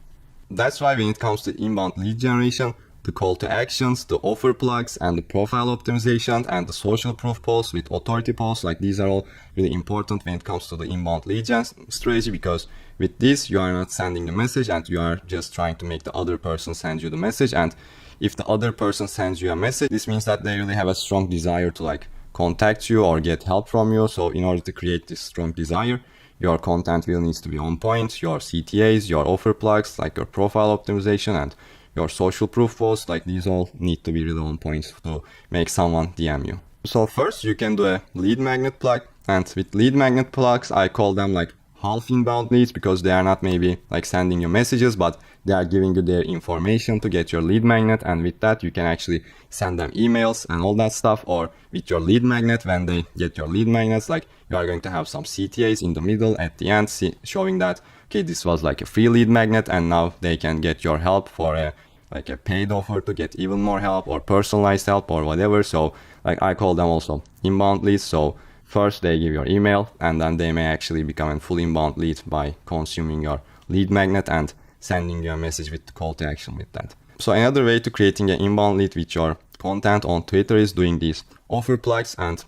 That's why when it comes to inbound lead generation, the call to actions, the offer plugs, and the profile optimization, and the social proof posts with authority posts, like these are all really important when it comes to the inbound lead gen strategy, because with this you are not sending the message and you are just trying to make the other person send you the message. And if the other person sends you a message, this means that they really have a strong desire to like contact you or get help from you. So in order to create this strong desire, your content will need to be on point, your CTAs, your offer plugs, like your profile optimization, and your social proof posts, like these all need to be really on point to make someone DM you. So first you can do a lead magnet plug, and with lead magnet plugs I call them like half inbound leads, because they are not maybe like sending you messages, but they are giving you their information to get your lead magnet, and with that you can actually send them emails and all that stuff. Or with your lead magnet, when they get your lead magnets, like you are going to have some CTAs in the middle at the end showing that okay, this was like a free lead magnet, and now they can get your help for a paid offer to get even more help, or personalized help, or whatever. So like I call them also inbound leads. So first they give your email, and then they may actually become a full inbound lead by consuming your lead magnet and sending you a message with the call to action with that. So another way to creating an inbound lead with your content on Twitter is doing these offer plugs, and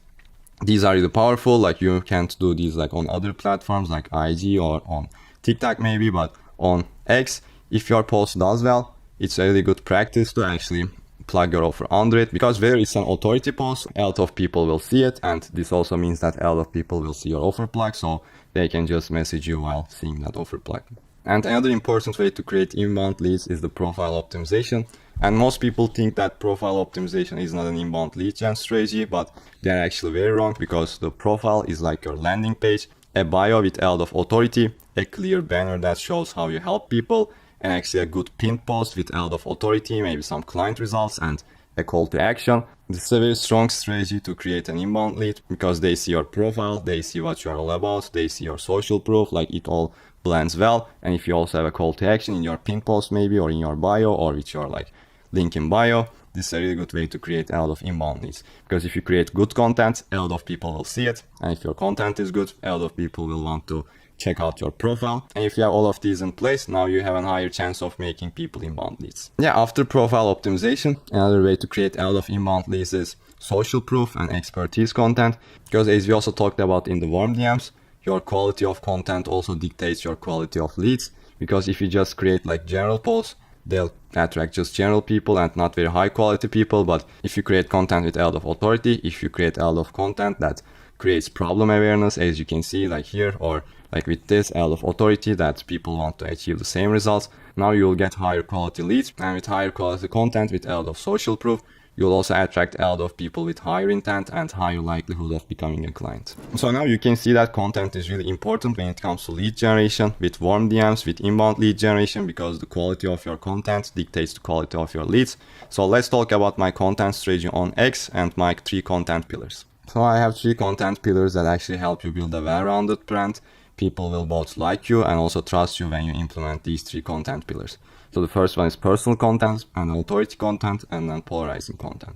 these are really powerful. Like you can't do these like on other platforms like IG or on TikTok maybe, but on X, if your post does well, it's a really good practice to actually plug your offer under it, because where it's an authority post, a lot of people will see it, and this also means that a lot of people will see your offer plug, so they can just message you while seeing that offer plug. And another important way to create inbound leads is the profile optimization. And most people think that profile optimization is not an inbound lead gen strategy, but they're actually very wrong, because the profile is like your landing page, a bio with a lot of authority, a clear banner that shows how you help people, and actually a good pinned post with a lot of authority, maybe some client results and a call to action. This is a very strong strategy to create an inbound lead, because they see your profile, they see what you are all about, they see your social proof, like it all blends well. And if you also have a call to action in your pinned post maybe, or in your bio, or with your like link in bio, this is a really good way to create a lot of inbound leads. Because if you create good content, a lot of people will see it, and if your content is good, a lot of people will want to check out your profile. And if you have all of these in place, now you have a higher chance of making people inbound leads. Yeah, after profile optimization, another way to create a lot of inbound leads is social proof and expertise content. Because as we also talked about in the warm DMs, your quality of content also dictates your quality of leads. Because if you just create like general posts, they'll attract just general people and not very high quality people. But if you create content with a lot of authority, if you create a lot of content that creates problem awareness, as you can see like here, or like with this, a lot of authority that people want to achieve the same results, now you will get higher quality leads. And with higher quality content with a lot of social proof, you'll also attract a lot of people with higher intent and higher likelihood of becoming a client. So now you can see that content is really important when it comes to lead generation with warm DMs, with inbound lead generation, because the quality of your content dictates the quality of your leads. So let's talk about my content strategy on X and my 3 content pillars. So I have 3 content pillars that actually help you build a well-rounded brand. People will both like you and also trust you when you implement these 3 content pillars. So the first one is personal content, and authority content, and then polarizing content.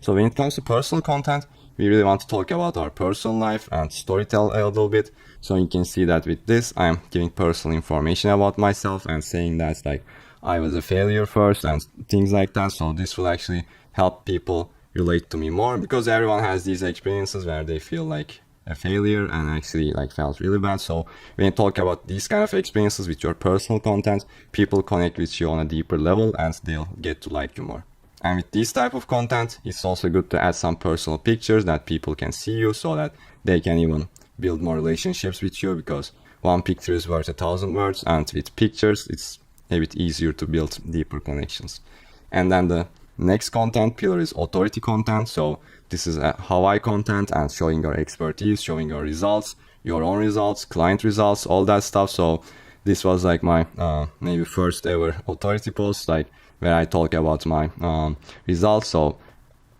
So when it comes to personal content, we really want to talk about our personal life and storytell a little bit. So you can see that with this, I'm giving personal information about myself and saying that like I was a failure first and things like that. So this will actually help people relate to me more, because everyone has these experiences where they feel like a failure and actually like felt really bad. So when you talk about these kind of experiences with your personal content, people connect with you on a deeper level and they'll get to like you more. And with this type of content, it's also good to add some personal pictures that people can see you, so that they can even build more relationships with you, because one picture is worth 1,000 words, and with pictures it's a bit easier to build deeper connections. And then the next content pillar is authority content. So this is a how-I content and showing your expertise, showing your results, your own results, client results, all that stuff. So this was like my maybe first ever authority post, like where I talk about my results. So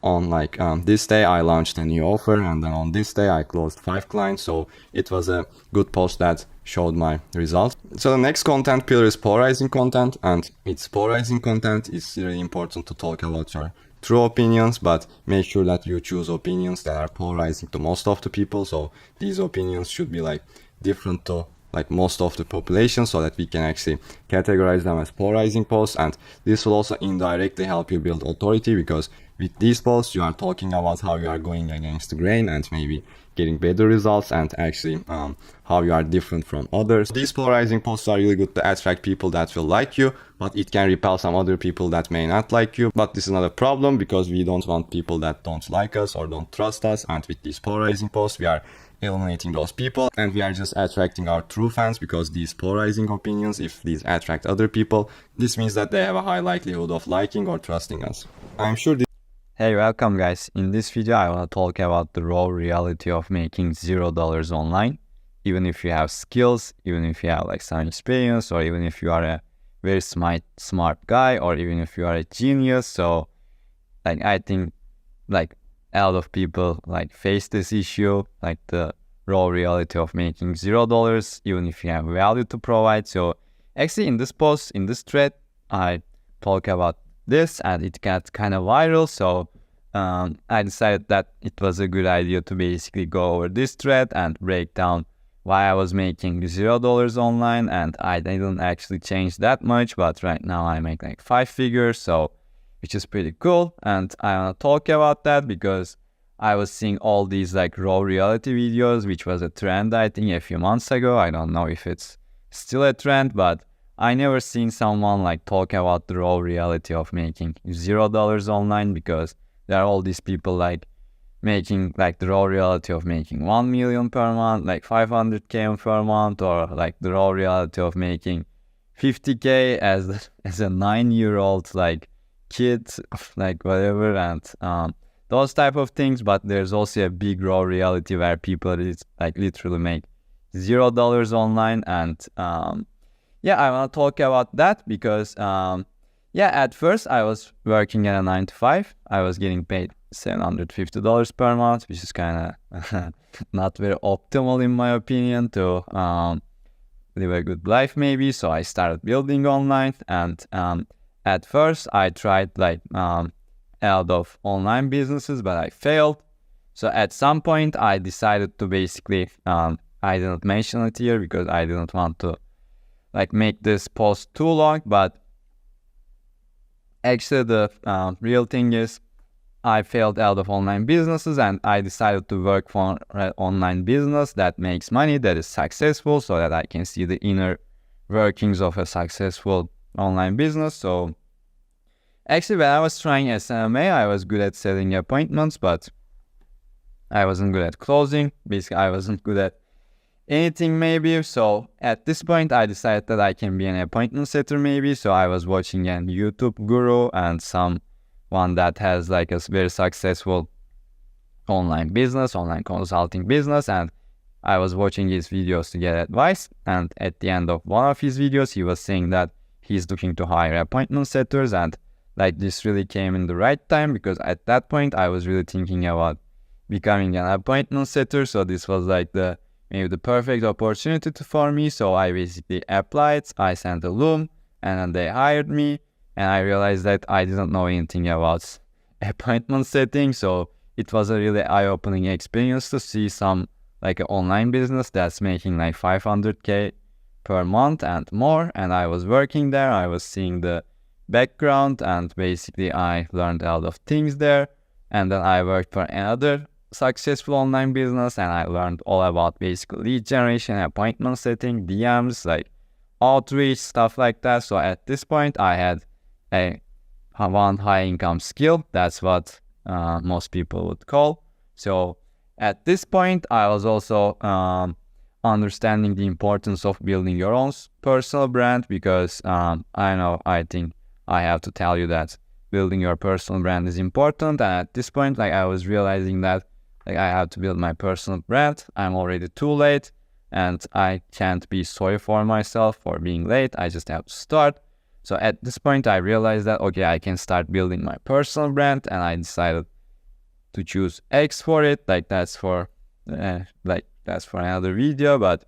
on like this day I launched a new offer, and then on this day I closed 5 clients. So it was a good post that showed my results. So the next content pillar is polarizing content, and it's polarizing content. It's really important to talk about your true opinions, but make sure that you choose opinions that are polarizing to most of the people. So these opinions should be like different to like most of the population, so that we can actually categorize them as polarizing posts. And this will also indirectly help you build authority, because with these posts you are talking about how you are going against the grain and maybe getting better results, and actually how you are different from others. These polarizing posts are really good to attract people that will like you, but it can repel some other people that may not like you. But this is not a problem, because we don't want people that don't like us or don't trust us. And with these polarizing posts we are eliminating those people, and we are just attracting our true fans, because these polarizing opinions, if these attract other people, this means that they have a high likelihood of liking or trusting us. I'm sure this. Hey, welcome guys. In this video I want to talk about the raw reality of making $0 online. Even if you have skills, even if you have like some experience, or even if you are a very smart guy, or even if you are a genius. So like I think like a lot of people like face this issue, like the raw reality of making $0, even if you have value to provide. So actually in this post, in this thread, I talk about this, and it got kind of viral. So I decided that it was a good idea to basically go over this thread and break down why I was making $0 online. And I didn't actually change that much, but right now I make like 5 figures, so which is pretty cool. And I want to talk about that because I was seeing all these like raw reality videos, which was a trend I think a few months ago. I don't know if it's still a trend, but I never seen someone like talk about the raw reality of making $0 online, because there are all these people like making like the raw reality of making 1 million per month, like 500k per month, or like the raw reality of making 50k as a 9-year-old like kid, like whatever, and those type of things. But there's also a big raw reality where people is like literally make $0 online. And yeah, I want to talk about that because yeah, at first I was working at a 9 to 5. I was getting paid $750 per month, which is kind of not very optimal in my opinion to live a good life maybe. So I started building online, and at first I tried like a lot of online businesses, but I failed. So at some point I decided to basically, I didn't mention it here because I didn't want to like make this post too long, but actually the real thing is I failed out of online businesses, and I decided to work for an online business that makes money, that is successful, so that I can see the inner workings of a successful online business. So actually when I was trying SMMA, I was good at setting appointments, but I wasn't good at closing. Basically, I wasn't good at anything maybe. So at this point, I decided that I can be an appointment setter maybe. So I was watching a YouTube guru and someone that has like a very successful online business, online consulting business, and I was watching his videos to get advice. And at the end of one of his videos, he was saying that he's looking to hire appointment setters, and like this really came in the right time, because at that point I was really thinking about becoming an appointment setter. So this was like maybe the perfect opportunity for me. So I basically applied, I sent a Loom, and then they hired me. And I realized that I didn't know anything about appointment setting. So it was a really eye-opening experience to see some like an online business that's making like 500k per month and more. And I was working there, I was seeing the background, and basically I learned a lot of things there. And then I worked for another successful online business, and I learned all about basically lead generation, appointment setting, DMs, like outreach, stuff like that. So at this point I had one high income skill. That's what most people would call. So at this point, I was also understanding the importance of building your own personal brand, because I think I have to tell you that building your personal brand is important. And at this point, like, I was realizing that like I have to build my personal brand. I'm already too late, and I can't be sorry for myself for being late. I just have to start. So at this point, I realized that, okay, I can start building my personal brand, and I decided to choose X for it. Like, that's for another video, but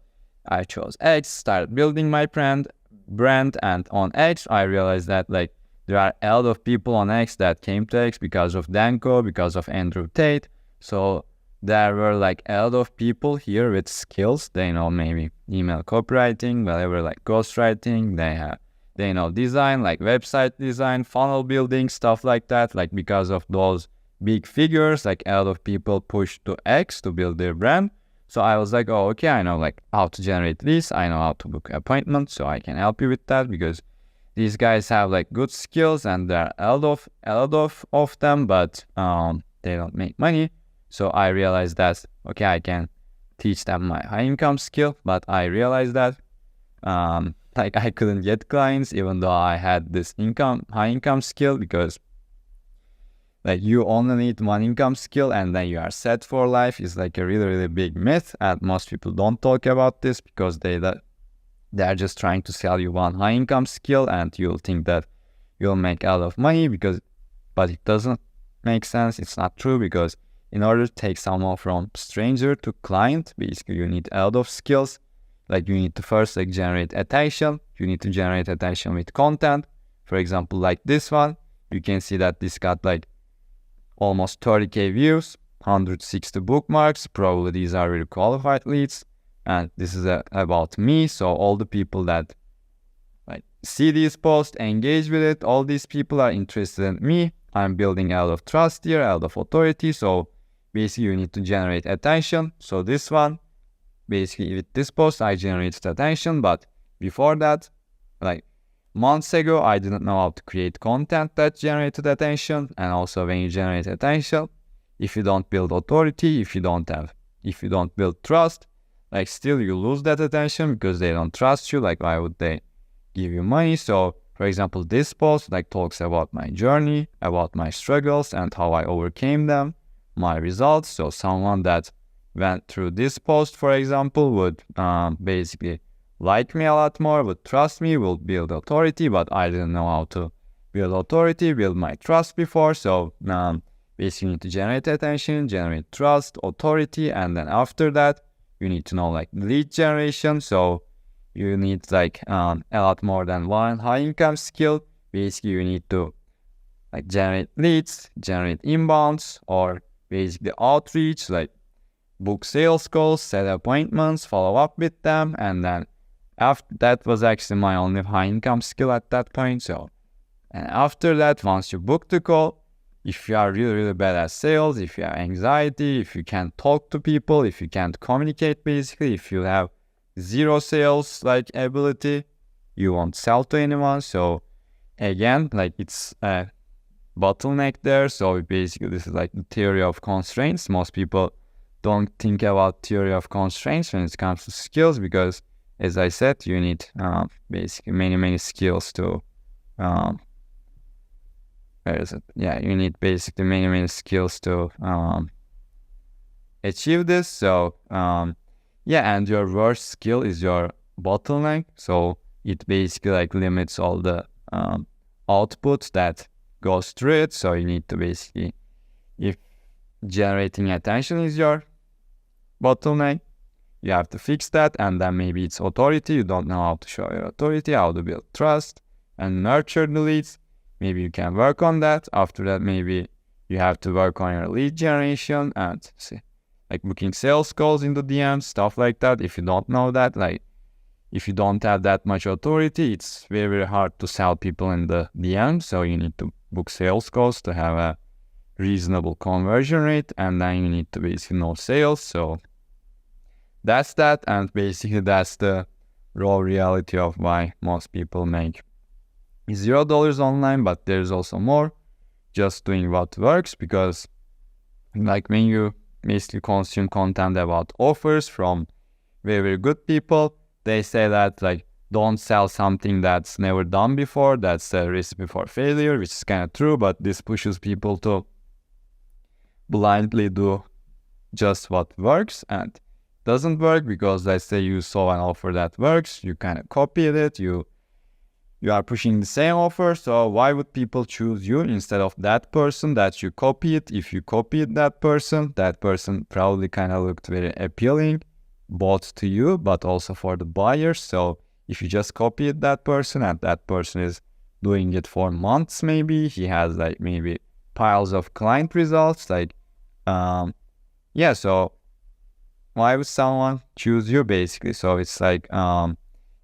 I chose X, started building my brand, and on X, I realized that like there are a lot of people on X that came to X because of Danko, because of Andrew Tate. So there were like a lot of people here with skills. They know maybe email copywriting, whatever, like ghostwriting. They know design, like website design, funnel building, stuff like that. Like, because of those big figures, like a lot of people pushed to X to build their brand. So I was like, oh, okay, I know like how to generate leads. I know how to book appointments, so I can help you with that, because these guys have like good skills, and there are a lot of them, but they don't make money. So I realized that, okay, I can teach them my high income skill, but I realized that like I couldn't get clients even though I had this high income skill, because like you only need one income skill and then you are set for life is like a really, really big myth, and most people don't talk about this because they're just trying to sell you one high income skill, and you'll think that you'll make a lot of money, but it doesn't make sense. It's not true, because in order to take someone from stranger to client, basically you need a lot of skills. Like, you need to first like generate attention. You need to generate attention with content. For example, like this one, you can see that this got like almost 30k views, 160 bookmarks. Probably these are really qualified leads, and this is about me. So all the people that like see these posts, engage with it, all these people are interested in me. I'm building a lot of trust here, a lot of authority. So basically you need to generate attention. So this one, basically with this post, I generated attention. But before that, like months ago, I didn't know how to create content that generated attention. And also, when you generate attention, if you don't build authority, if you don't build trust, like still you lose that attention, because they don't trust you. Like, why would they give you money? So for example, this post like talks about my journey, about my struggles and how I overcame them, my results. So someone that went through this post, for example, would basically like me a lot more, would trust me, will build authority. But I didn't know how to build authority, build my trust before. So basically you need to generate attention, generate trust, authority, and then after that you need to know like lead generation. So you need like a lot more than one high income skill. Basically you need to like generate leads, generate inbounds, or basically outreach, like book sales calls, set appointments, follow up with them. And then after that was actually my only high income skill at that point. So, and after that, once you book the call, if you are really, really bad at sales, if you have anxiety, if you can't talk to people, if you can't communicate, basically, if you have zero sales like ability, you won't sell to anyone. So again, like it's a bottleneck there. So basically this is like the theory of constraints. Most people don't think about theory of constraints when it comes to skills, because as I said, you need basically many skills to you need basically many skills to achieve this. So and your worst skill is your bottleneck. So it basically like limits all the output that goes through it. So you need to basically, if generating attention is your bottleneck, you have to fix that. And then maybe it's authority. You don't know how to show your authority, how to build trust and nurture the leads. Maybe you can work on that. After that, maybe you have to work on your lead generation and like booking sales calls in the DMs, stuff like that. If you don't know that, like if you don't have that much authority, it's very hard to sell people in the DMs. So you need to book sales calls to have a reasonable conversion rate, and then you need to basically know sales. So that's that, and basically that's the raw reality of why most people make $0 online. But there's also more, just doing what works, because like when you basically consume content about offers from very, very good people. They say that like, don't sell something that's never done before. That's a recipe for failure, which is kind of true, but this pushes people to blindly do just what works and doesn't work, because let's say you saw an offer that works, you kind of copied it, you are pushing the same offer, so why would people choose you instead of that person that you copied? If you copied that person probably kind of looked very appealing, both to you but also for the buyers. So if you just copied that person and that person is doing it for months, maybe he has like maybe piles of client results, like so why would someone choose you basically? So it's like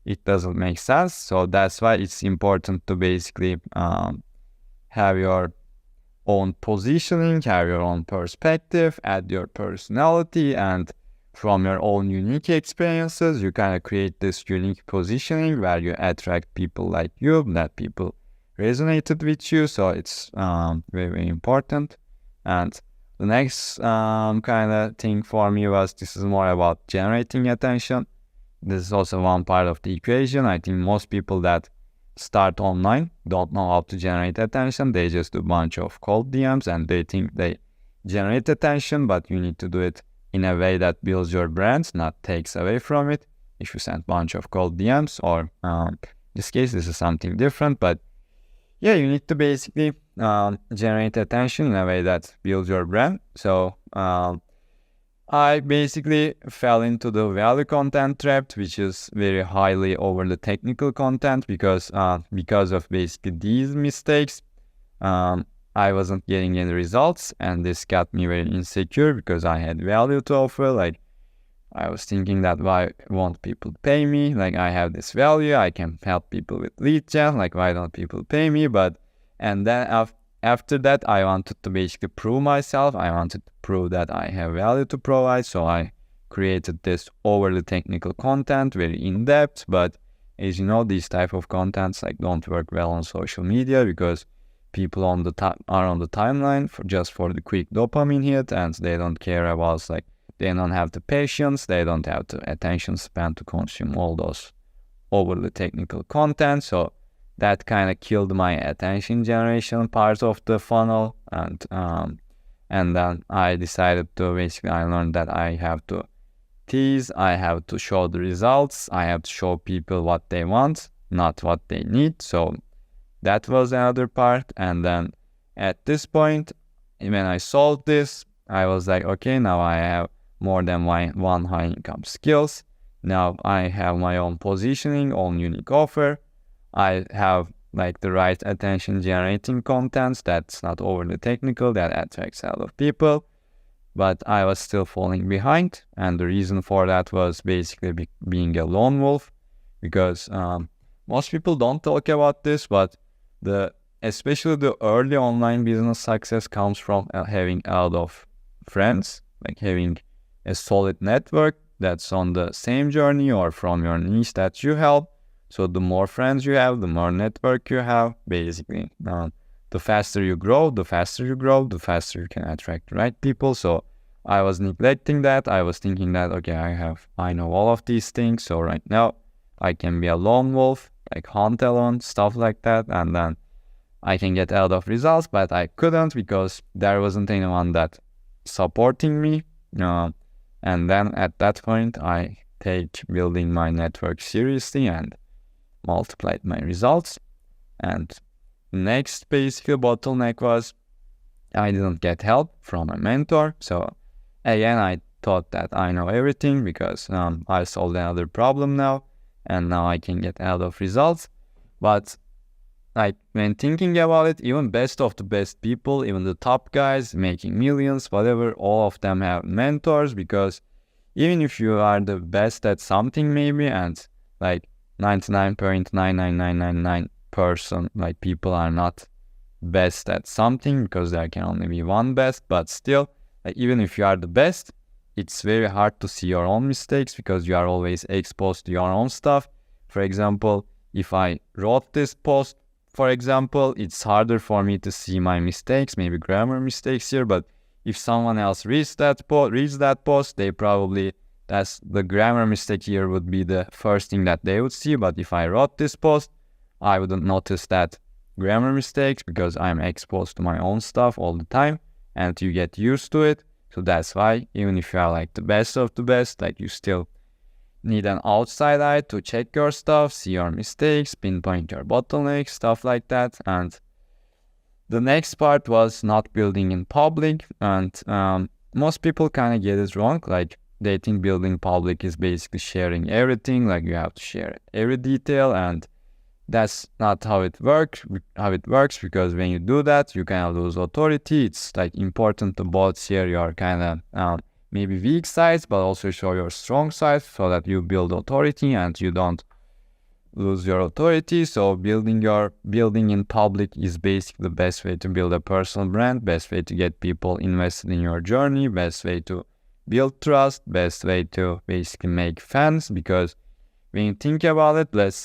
it doesn't make sense. So that's why it's important to basically have your own positioning, have your own perspective, add your personality, and from your own unique experiences, you kind of create this unique positioning where you attract people like you, that people resonated with you. So it's very, very important. And the next kind of thing for me was, this is more about generating attention. This is also one part of the equation. I think most people that start online don't know how to generate attention. They just do a bunch of cold DMs and they think they generate attention, but you need to do it in a way that builds your brand, not takes away from it. If you send a bunch of cold DMs, or in this case, this is something different, but yeah, you need to basically generate attention in a way that builds your brand. So I basically fell into the value content trap, which is very highly over the technical content, because of basically these mistakes, I wasn't getting any results, and this got me very insecure because I had value to offer. Like, I was thinking that why won't people pay me? Like, I have this value, I can help people with lead gen, like why don't people pay me? And then after that, I wanted to basically prove myself. I wanted to prove that I have value to provide. So I created this overly technical content, very in-depth. But as you know, these type of contents like don't work well on social media, because people are on the timeline just for the quick dopamine hit, and they don't care about, like, they don't have the patience, they don't have the attention span to consume all those overly technical content. So that kind of killed my attention generation part of the funnel. And then I decided to basically, I learned that I have to tease, I have to show the results, I have to show people what they want, not what they need. So that was another part. And then at this point, when I solved this, I was like, okay, now I have more than one high income skills. Now I have my own positioning, own unique offer. I have like the right attention generating contents that's not overly technical, that attracts a lot of people. But I was still falling behind, and the reason for that was basically being a lone wolf, because most people don't talk about this, but especially the early online business success comes from having a lot of friends, like having a solid network that's on the same journey or from your niche that you help. So the more friends you have, the more network you have, basically. The faster you grow, the faster you can attract the right people. So I was neglecting that. I was thinking that, okay, I know all of these things. So right now I can be a lone wolf, like hunt alone, stuff like that. And then I can get a lot of results, but I couldn't because there wasn't anyone that supporting me. And then at that point, I take building my network seriously and multiplied my results. And next basically bottleneck was I didn't get help from a mentor. So again, I thought that I know everything because I solved another problem now, and now I can get a lot of results. But like when thinking about it, even best of the best people, even the top guys making millions, whatever, all of them have mentors, because even if you are the best at something maybe, and like 99.99999% like people are not best at something because there can only be one best, but still, like even if you are the best, it's very hard to see your own mistakes because you are always exposed to your own stuff. For example, if I wrote this post, for example, it's harder for me to see my mistakes, maybe grammar mistakes here, but if someone else reads that post, they probably, that's the grammar mistake here would be the first thing that they would see. But if I wrote this post, I wouldn't notice that grammar mistakes because I'm exposed to my own stuff all the time and you get used to it. So that's why even if you are like the best of the best, like you still need an outside eye to check your stuff, see your mistakes, pinpoint your bottlenecks, stuff like that. And the next part was not building in public. And most people kind of get it wrong. Like they think building public is basically sharing everything. Like you have to share every detail, and that's not how it works. Because when you do that, you kind of lose authority. It's like important to both share your kind of maybe weak sides, but also show your strong sides so that you build authority and you don't lose your authority. So building in public is basically the best way to build a personal brand, best way to get people invested in your journey, best way to build trust, best way to basically make fans. Because when you think about it, let's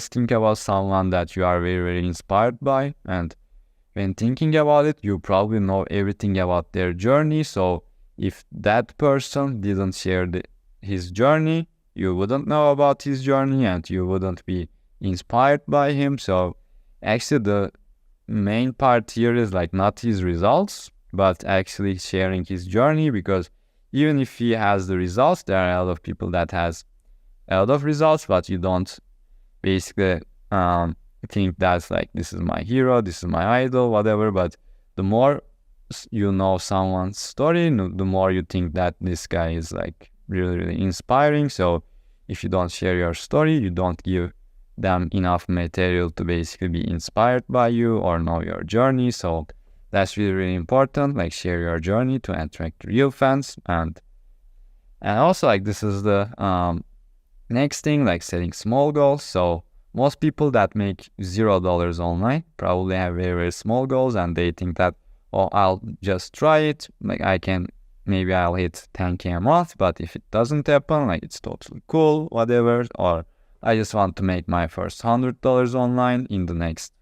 think about someone that you are very, very inspired by, and when thinking about it, you probably know everything about their journey. So if that person didn't share his journey, you wouldn't know about his journey and you wouldn't be inspired by him. So actually the main part here is like not his results, but actually sharing his journey. Because even if he has the results, there are a lot of people that has a lot of results, but you don't basically think that's like, this is my hero, this is my idol, whatever. But the more you know someone's story, the more you think that this guy is like really, really inspiring. So if you don't share your story, you don't give them enough material to basically be inspired by you or know your journey. So that's really, really important. Like share your journey to attract real fans. And also like this is the next thing, like setting small goals. So most people that make $0 online probably have very, very small goals, and they think that, oh, I'll just try it. Like maybe I'll hit 10K a month, but if it doesn't happen, like it's totally cool, whatever. Or I just want to make my first $100 online in the next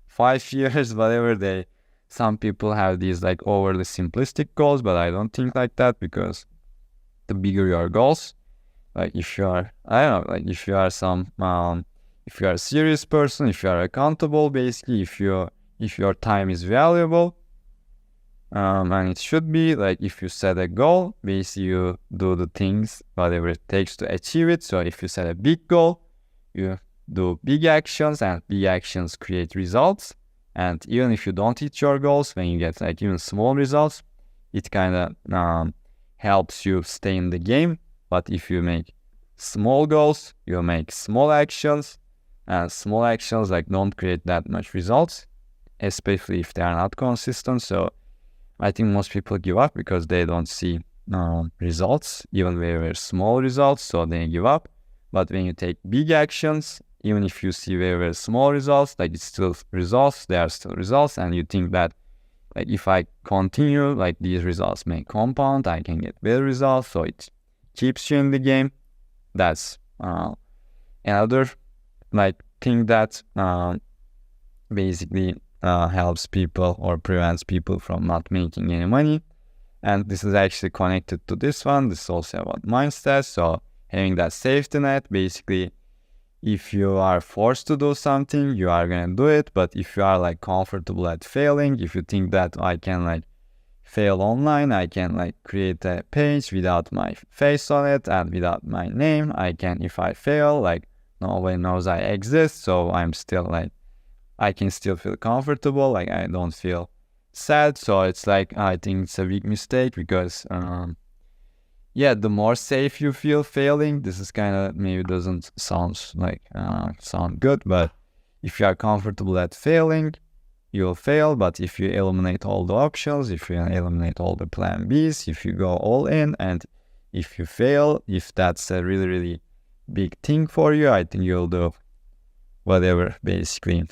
5 years, whatever. Some people have these like overly simplistic goals, but I don't think like that, because the bigger your goals, like if you are, I don't know, like if you are if you are a serious person, if you are accountable, basically, if your time is valuable, and it should be, like if you set a goal, basically you do the things, whatever it takes to achieve it. So if you set a big goal, you do big actions, and big actions create results. And even if you don't hit your goals, when you get like even small results, it kind of helps you stay in the game. But if you make small goals, you make small actions, and small actions like don't create that much results, especially if they are not consistent. So I think most people give up because they don't see results, even very, very small results, so they give up. But when you take big actions, even if you see very, very small results, like it's still results, they are still results, and you think that like if I continue, like these results may compound, I can get better results, so it keeps you in the game. That's another like thing that basically helps people or prevents people from not making any money. And this is actually connected to this one. This is also about mindset. So having that safety net, basically, if you are forced to do something, you are gonna do it. But if you are like comfortable at failing, if you think that I can like fail online, I can like create a page without my face on it and without my name, I can, if I fail, like nobody knows I exist, so I'm still like, I can still feel comfortable, like I don't feel sad. So it's like, I think it's a big mistake, because the more safe you feel failing, this is kind of maybe doesn't sound good, but if you are comfortable at failing, you'll fail. But if you eliminate all the options, if you eliminate all the plan Bs, if you go all in, and if you fail, if that's a really, really big thing for you, I think you'll do whatever basically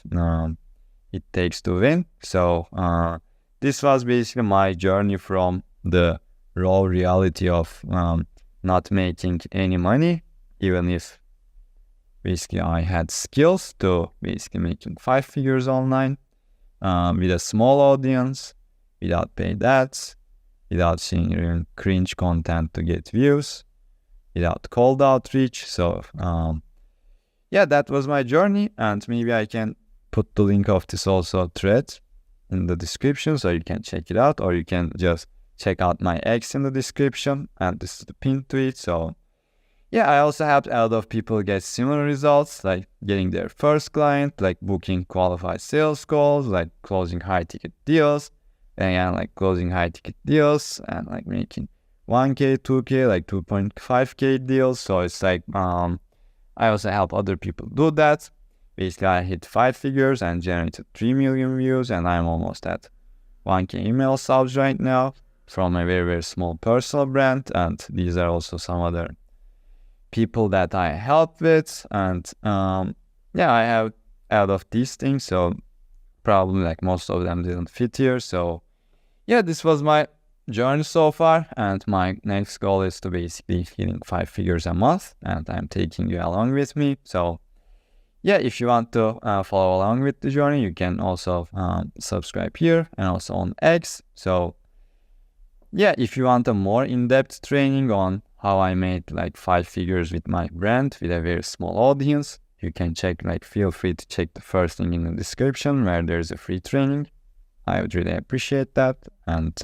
it takes to win. So this was basically my journey from the raw reality of not making any money, even if basically I had skills, to basically making 5 figures online with a small audience, without paid ads, without seeing cringe content to get views, without cold outreach. So yeah, that was my journey, and maybe I can put the link of this also thread in the description so you can check it out, or you can just check out my X in the description, and this is the pinned tweet. So yeah, I also helped a lot of people get similar results, like getting their first client, like booking qualified sales calls, like closing high ticket deals, and again, like closing high ticket deals and like making 1K, 2K, like 2.5K deals. So it's like, I also help other people do that. Basically, I hit 5 figures and generated 3 million views, and I'm almost at 1K email subs right now from a very, very small personal brand. And these are also some other people that I help with. And yeah, I have a lot of these things, so probably like most of them didn't fit here. So yeah, this was my journey so far, and my next goal is to basically hitting 5 figures a month, and I'm taking you along with me. So yeah, if you want to follow along with the journey, you can also subscribe here and also on X. So yeah, if you want a more in-depth training on how I made like 5 figures with my brand with a very small audience, you can check, like feel free to check the first link in the description where there's a free training. I would really appreciate that, and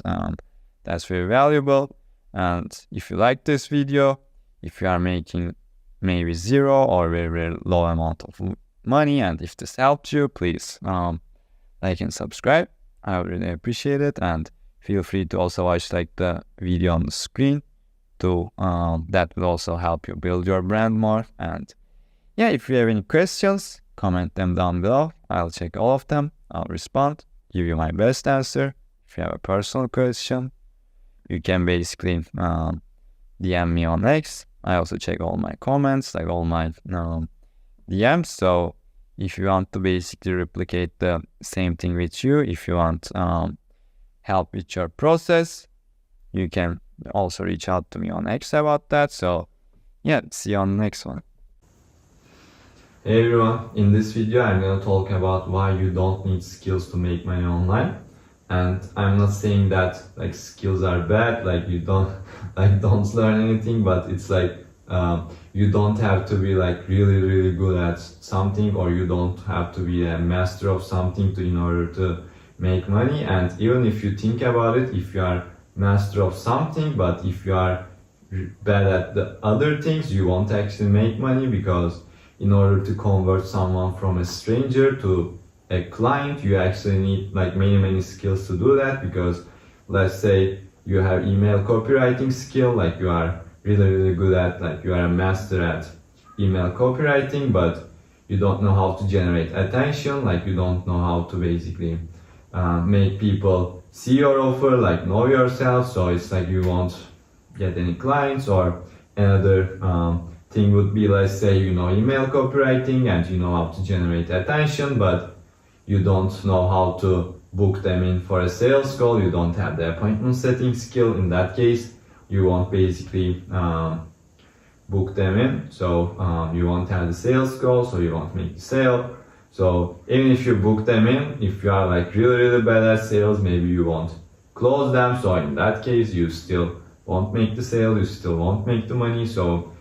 that's very valuable. And if you like this video, if you are making maybe 0 or very, very low amount of money, and if this helped you, please like and subscribe. I would really appreciate it. And feel free to also watch like the video on the screen to that will also help you build your brand more. And yeah, if you have any questions, comment them down below. I'll check all of them. I'll respond, give you my best answer. If you have a personal question, you can basically DM me on X. I also check all my comments, like all my DMs. So if you want to basically replicate the same thing with you, if you want help with your process, you can also reach out to me on X about that. So yeah, see you on the next one. Hey everyone, in this video I'm gonna talk about why you don't need skills to make money online. And I'm not saying that like skills are bad, like you don't learn anything, but it's like you don't have to be like really good at something, or you don't have to be a master of something in order to make money. And even if you think about it, if you are master of something, but if you are bad at the other things, you won't actually make money, because in order to convert someone from a stranger to a client, you actually need like many skills to do that. Because let's say you have email copywriting skill, like you are really good at, like you are a master at email copywriting, but you don't know how to generate attention, like you don't know how to basically make people see your offer, like know yourself. So it's like you won't get any clients. Or another thing would be, let's say you know email copywriting and you know how to generate attention, but you don't know how to book them in for a sales call. You don't have the appointment setting skill. In that case, you won't basically book them in. So you won't have the sales call, so you won't make the sale. So even if you book them in, if you are like really bad at sales, maybe you won't close them. So in that case, you still won't make the sale, you still won't make the money. So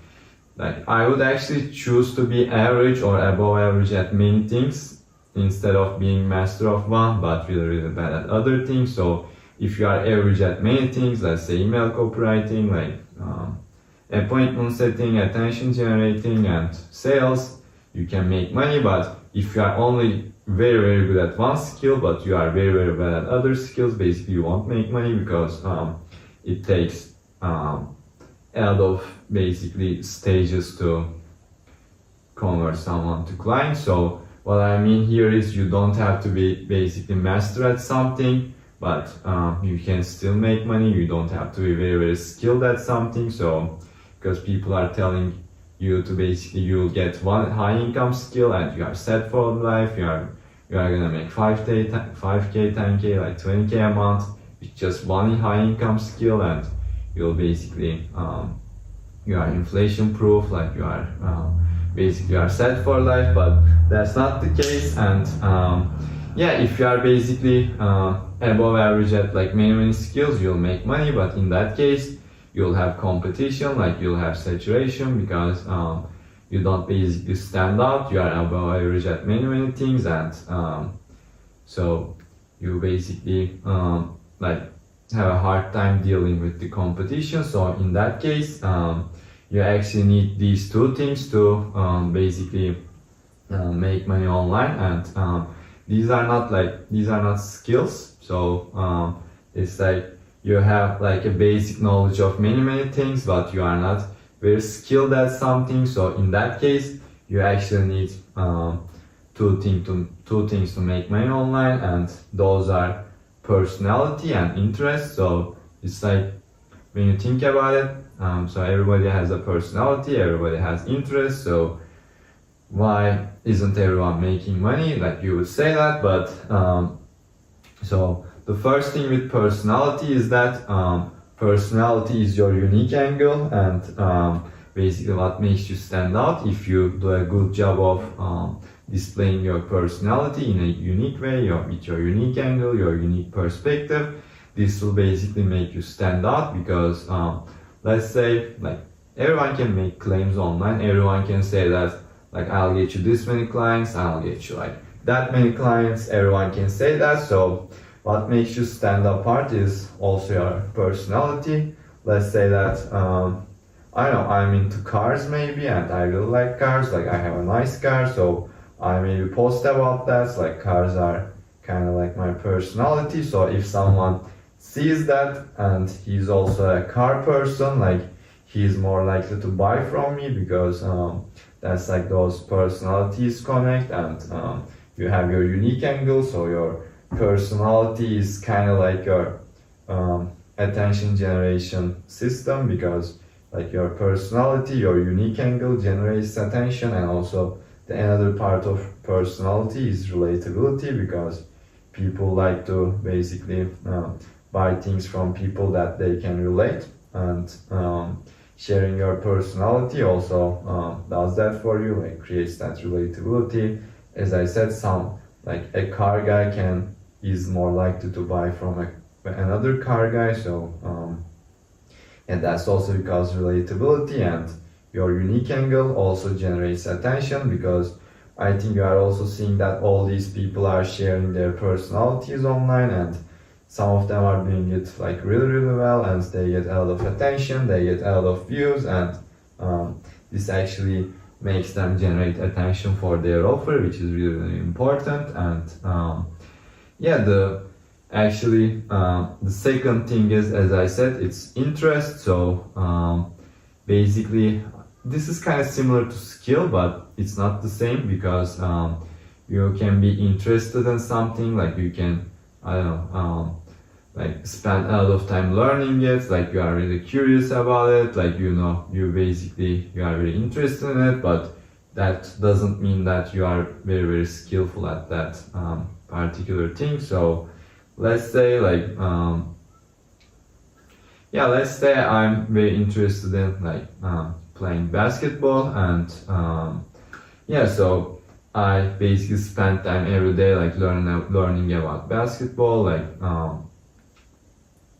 like I would actually choose to be average or above average at many things, instead of being master of one but really bad at other things. So if you are average at many things, let's say email copywriting, like appointment setting, attention generating, and sales, you can make money. But if you are only very good at one skill, but you are very bad at other skills, basically you won't make money, because it takes a lot of basically stages to convert someone to client. So what I mean here is you don't have to be basically master at something, but you can still make money. You don't have to be very skilled at something. So because people are telling you to basically, you'll get one high income skill and you are set for life, you are gonna make 5K, 10K, like 20K a month with just one high income skill, and you'll basically you are inflation proof, like you are basically you are set for life. But that's not the case. And yeah, if you are basically above average at like many skills, you'll make money, but in that case you'll have competition, like you'll have saturation, because you don't basically stand out, you are above average at many things, and so you basically like have a hard time dealing with the competition. So in that case you actually need these two things to basically make money online, and these are not skills. So it's like you have like a basic knowledge of many things, but you are not very skilled at something. So in that case you actually need two things to make money online, and those are personality and interest. So it's like, when you think about it, so everybody has a personality, everybody has interest, so why isn't everyone making money? Like, you would say that, but so the first thing with personality is that personality is your unique angle, and basically what makes you stand out. If you do a good job of displaying your personality in a unique way, or with your unique angle, your unique perspective, this will basically make you stand out. Because let's say, like, everyone can make claims online, everyone can say that, like, I'll get you this many clients, I'll get you like that many clients, everyone can say that. So what makes you stand apart is also your personality. Let's say that I don't know, I'm into cars maybe, and I really like cars, like I have a nice car, so I maybe post about that. So, like, cars are kind of like my personality. So if someone sees that and he's also a car person, like, he's more likely to buy from me, because that's like those personalities connect, and you have your unique angle. So your personality is kind of like your attention generation system, because like your personality, your unique angle generates attention. And also the another part of personality is relatability, because people like to basically buy things from people that they can relate, and sharing your personality also does that for you, like creates that relatability. As I said, like a car guy is more likely to buy from another car guy. So and that's also because relatability and your unique angle also generates attention, because I think you are also seeing that all these people are sharing their personalities online, and some of them are doing it like really well, and they get a lot of attention, they get a lot of views, and this actually makes them generate attention for their offer, which is really important. And yeah, the second thing is, as I said, it's interest. So basically this is kind of similar to skill, but it's not the same, because you can be interested in something, like you can, I don't know, like spend a lot of time learning it, like you are really curious about it, like you are very interested in it, but that doesn't mean that you are very skillful at that particular thing. So let's say, like let's say I'm very interested in like playing basketball, and so I basically spend time every day like learning about basketball, like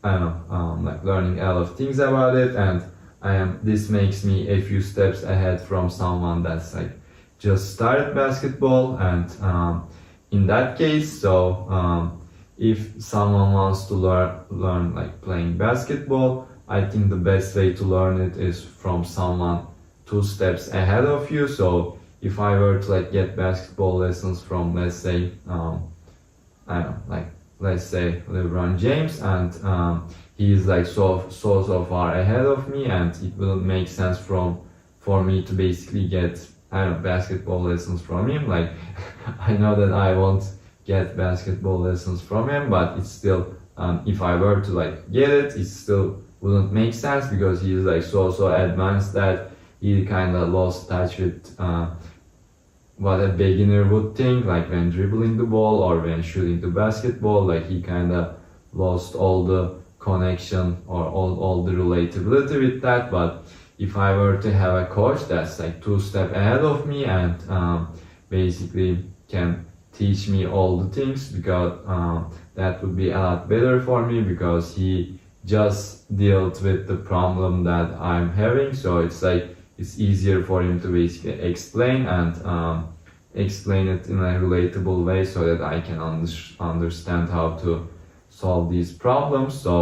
like learning a lot of things about it, and this makes me a few steps ahead from someone that's like just started basketball. And in that case, so if someone wants to learn like playing basketball, I think the best way to learn it is from someone 2 steps ahead of you. So if I were to like get basketball lessons from, let's say, let's say LeBron James, and he is like so far ahead of me, and it wouldn't make sense for me to basically get basketball lessons from him. Like I know that I won't get basketball lessons from him, but it's still if I were to like get it still wouldn't make sense, because he is like so advanced that he kind of lost touch with what a beginner would think, like when dribbling the ball or when shooting the basketball. Like he kind of lost all the connection or all the relatability with that. But if I were to have a coach that's like 2 steps ahead of me, and basically can teach me all the things, because that would be a lot better for me, because he just dealt with the problem that I'm having. So it's like it's easier for him to basically explain and explain it in a relatable way, so that I can understand how to solve these problems. So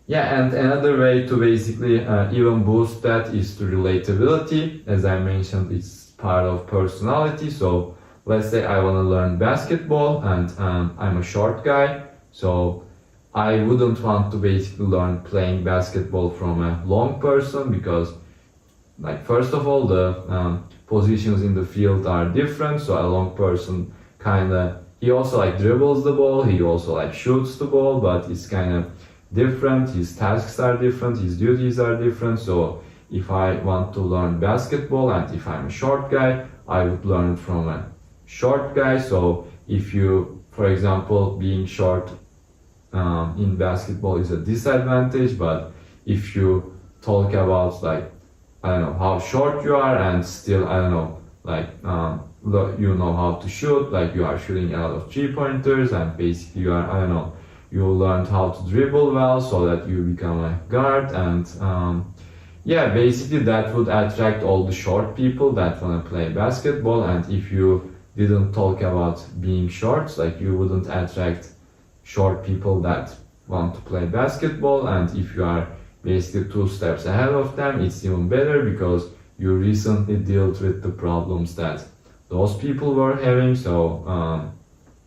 yeah, and another way to basically even boost that is to relatability. As I mentioned, it's part of personality. So let's say I want to learn basketball and I'm a short guy, so I wouldn't want to basically learn playing basketball from a long person, because like first of all the positions in the field are different. So a long person he also like dribbles the ball, he also like shoots the ball, but it's kind of different. His tasks are different, his duties are different. So if I want to learn basketball and if I'm a short guy, I would learn it from a short guy. So if you, for example, being short in basketball is a disadvantage, but if you talk about like, I don't know, how short you are and still, I don't know, like you know how to shoot, like you are shooting a lot of 3-pointers and basically you are, I don't know, you learned how to dribble well so that you become a guard, and yeah, basically that would attract all the short people that want to play basketball. And if you didn't talk about being short, like you wouldn't attract short people that want to play basketball. And if you are basically 2 steps ahead of them, it's even better, because you recently dealt with the problems that those people were having. So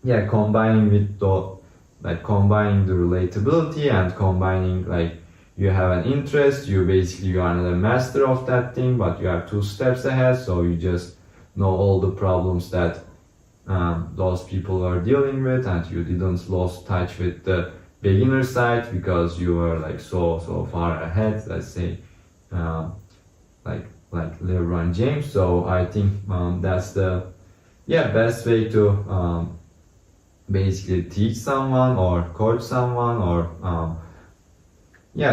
yeah, combining the relatability and combining like you have an interest, you are not a master of that thing, but you are 2 steps ahead, so you just know all the problems that those people are dealing with, and you didn't lose touch with the beginner side because you were like so far ahead, let's say like LeBron James. So I think that's the best way to basically teach someone or coach someone, or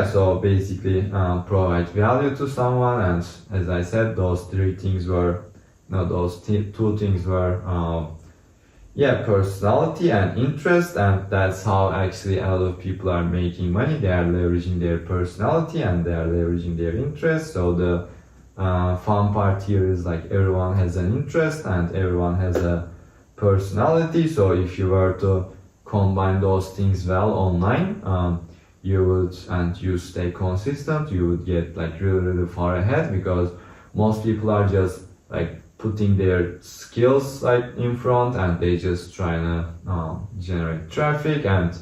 so basically provide value to someone. And as I said, those 2 things were personality and interest, and that's how actually a lot of people are making money. They are leveraging their personality and they are leveraging their interest. So the fun part here is like everyone has an interest and everyone has a personality. So if you were to combine those things well online, you stay consistent, you would get like really far ahead, because most people are just like putting their skills like in front and they just trying to generate traffic, and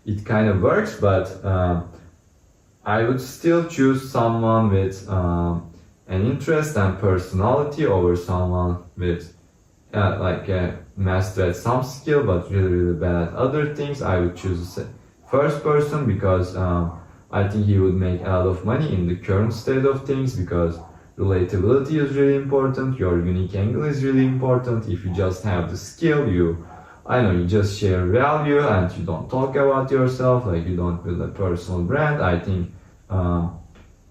it kind of works. But I would still choose someone with an interest and personality over someone with like a master at some skill but really bad at other things. I would choose the first person, because I think he would make a lot of money in the current state of things, because relatability is really important, your unique angle is really important. If you just have the skill, you just share value and you don't talk about yourself, like you don't build a personal brand. I think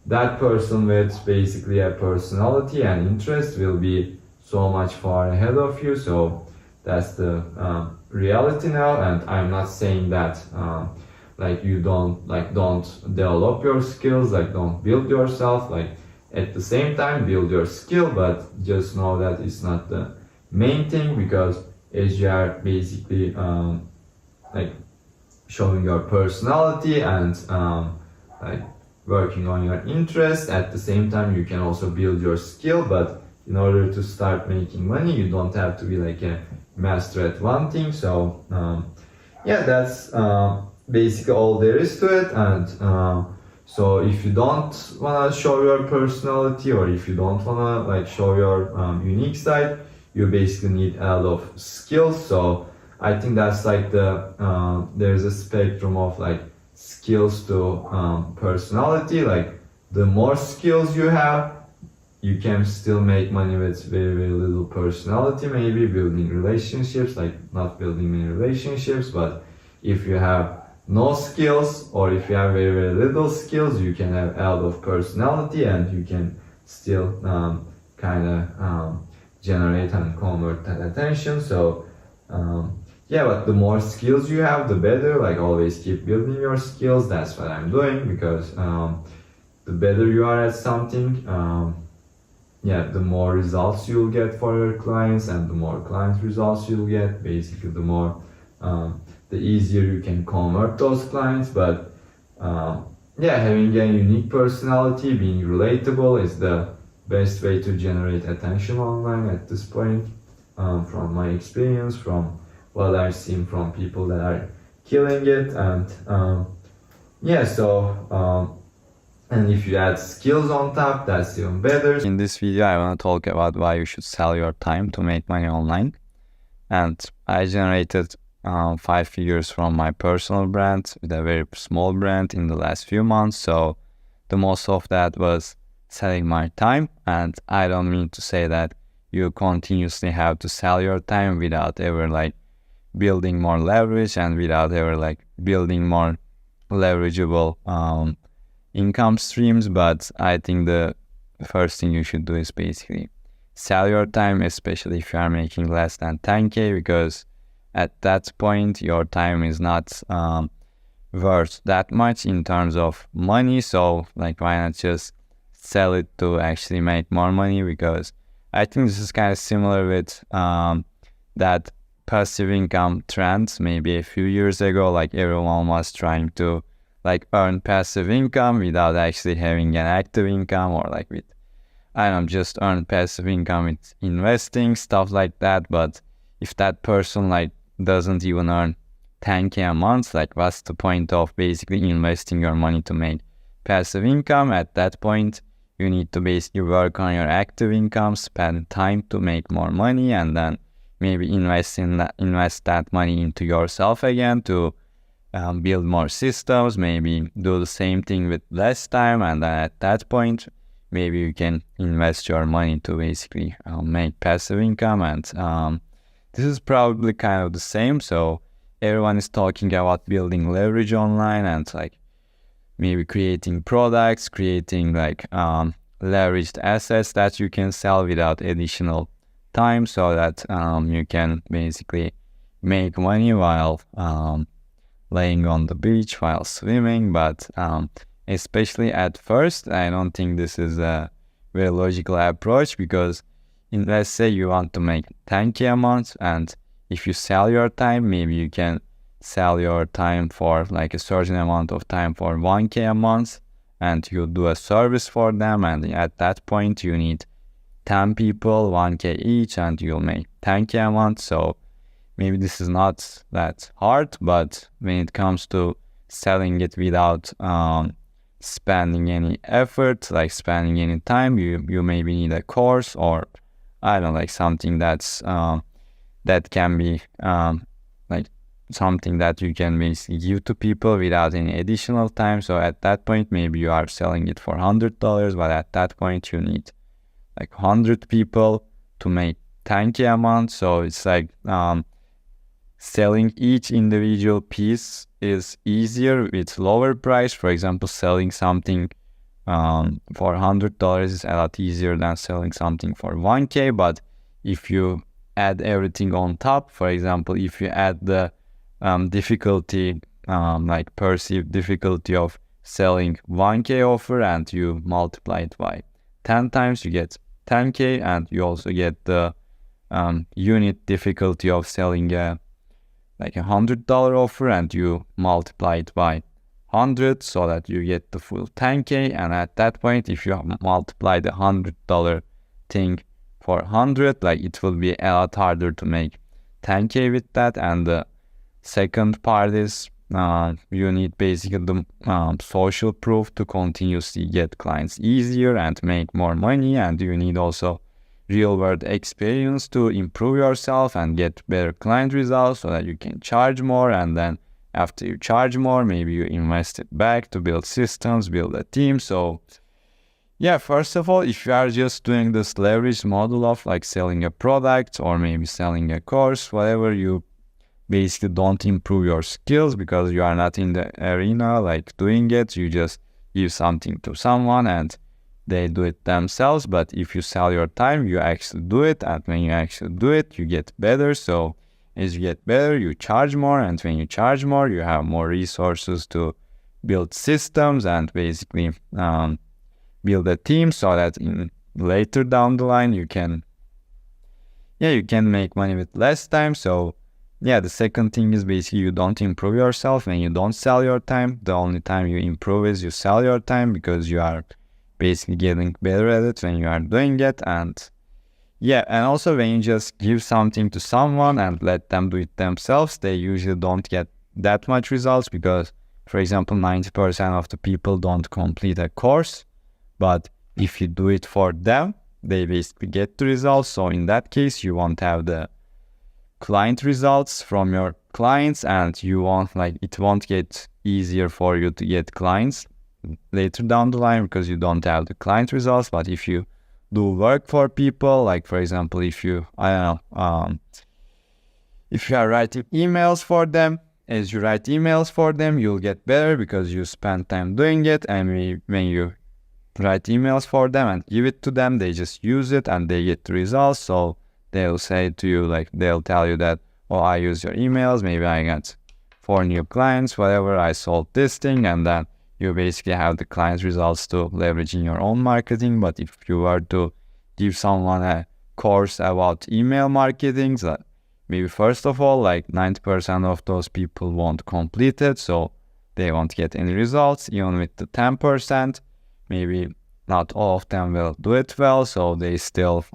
that person with basically a personality and interest will be so much far ahead of you. So that's the reality now. And I'm not saying that like you don't develop your skills, like don't build yourself, like at the same time build your skill, but just know that it's not the main thing, because as you are basically like showing your personality and like working on your interest, at the same time you can also build your skill. But in order to start making money, you don't have to be like a master at one thing. So that's basically all there is to it. And so if you don't want to show your personality, or if you don't want to like show your unique side, you basically need a lot of skills. So I think that's like the there's a spectrum of like skills to personality. Like the more skills you have, you can still make money with very little personality, maybe building relationships, like not building many relationships. But if you have no skills, or if you have very little skills, you can have a lot of personality and you can still kind of generate and convert that attention. So yeah, but the more skills you have, the better. Like always keep building your skills. That's what I'm doing, because the better you are at something, yeah, the more results you'll get for your clients, and the more client results you'll get, basically the more the easier you can convert those clients. But yeah, having a unique personality, being relatable is the best way to generate attention online at this point, from my experience, from what I've seen from people that are killing it. And yeah, so and if you add skills on top, that's even better. In this video, I want to talk about why you should sell your time to make money online. And I generated 5 figures from my personal brand with a very small brand in the last few months. So the most of that was selling my time. And I don't mean to say that you continuously have to sell your time without ever like building more leverage and without ever like building more leverageable income streams. But I think the first thing you should do is basically sell your time, especially if you are making less than 10K, because at that point your time is not worth that much in terms of money. So like, why not just sell it to actually make more money? Because I think this is kind of similar with that passive income trend. Maybe a few years ago, like everyone was trying to like earn passive income without actually having an active income, or like with, I don't know, just earn passive income with investing, stuff like that. But if that person like doesn't even earn 10K a month, like what's the point of basically investing your money to make passive income? At that point, you need to basically work on your active income, spend time to make more money, and then maybe invest that money into yourself again to build more systems, maybe do the same thing with less time. And then at that point, maybe you can invest your money to basically make passive income. And this is probably kind of the same. So everyone is talking about building leverage online and like maybe creating products, creating like leveraged assets that you can sell without additional time, so that you can basically make money while laying on the beach, while swimming. But especially at first, I don't think this is a very logical approach, because let's say you want to make 10K a month, and if you sell your time, maybe you can sell your time for like a certain amount of time for 1K a month, and you do a service for them, and at that point you need 10 people, 1K each, and you'll make 10K a month. So maybe this is not that hard, but when it comes to selling it without spending any effort, like spending any time, you maybe need a course, or I don't know, like something that's that can be like something that you can basically give to people without any additional time. So at that point, maybe you are selling it for $100, but at that point you need like 100 people to make 10K a month. So it's like selling each individual piece is easier with lower price. For example, selling something for $100 is a lot easier than selling something for 1K. But if you add everything on top, for example, if you add the difficulty, like perceived difficulty of selling 1K offer, and you multiply it by 10 times, you get 10K, and you also get the unit difficulty of selling like $100 offer, and you multiply it by 100 so that you get the full 10K. And at that point, if you multiply the $100 thing for 100, like it will be a lot harder to make 10K with that. And the second part is you need basically the social proof to continuously get clients easier and make more money, and you need also real world experience to improve yourself and get better client results so that you can charge more. And then after you charge more, maybe you invest it back to build systems, build a team. So yeah, first of all, if you are just doing this leverage model of like selling a product or maybe selling a course, whatever, you basically don't improve your skills because you are not in the arena like doing it. You just give something to someone and they do it themselves. But if you sell your time, you actually do it, and when you actually do it, you get better. So as you get better, you charge more, and when you charge more, you have more resources to build systems and basically build a team, so that in later down the line you can make money with less time. So yeah, the second thing is basically you don't improve yourself when you don't sell your time. The only time you improve is you sell your time, because you are basically getting better at it when you are doing it. And yeah, and also when you just give something to someone and let them do it themselves, they usually don't get that much results, because for example 90% of the people don't complete a course. But if you do it for them, they basically get the results. So in that case, you won't have the client results from your clients, and you won't it won't get easier for you to get clients later down the line, because you don't have the client results. But if you do work for people, like for example, if you if you are writing emails for them, as you write emails for them, you'll get better because you spend time doing it. And when you write emails for them and give it to them, they just use it and they get the results. So they'll say to you, they'll tell you that, oh, I use your emails, maybe I got 4 new clients, whatever, I sold this thing, and then you basically have the client's results to leverage in your own marketing. But if you were to give someone a course about email marketing, maybe first of all, 90% of those people won't complete it, so they won't get any results. Even with the 10%, maybe not all of them will do it well, so they still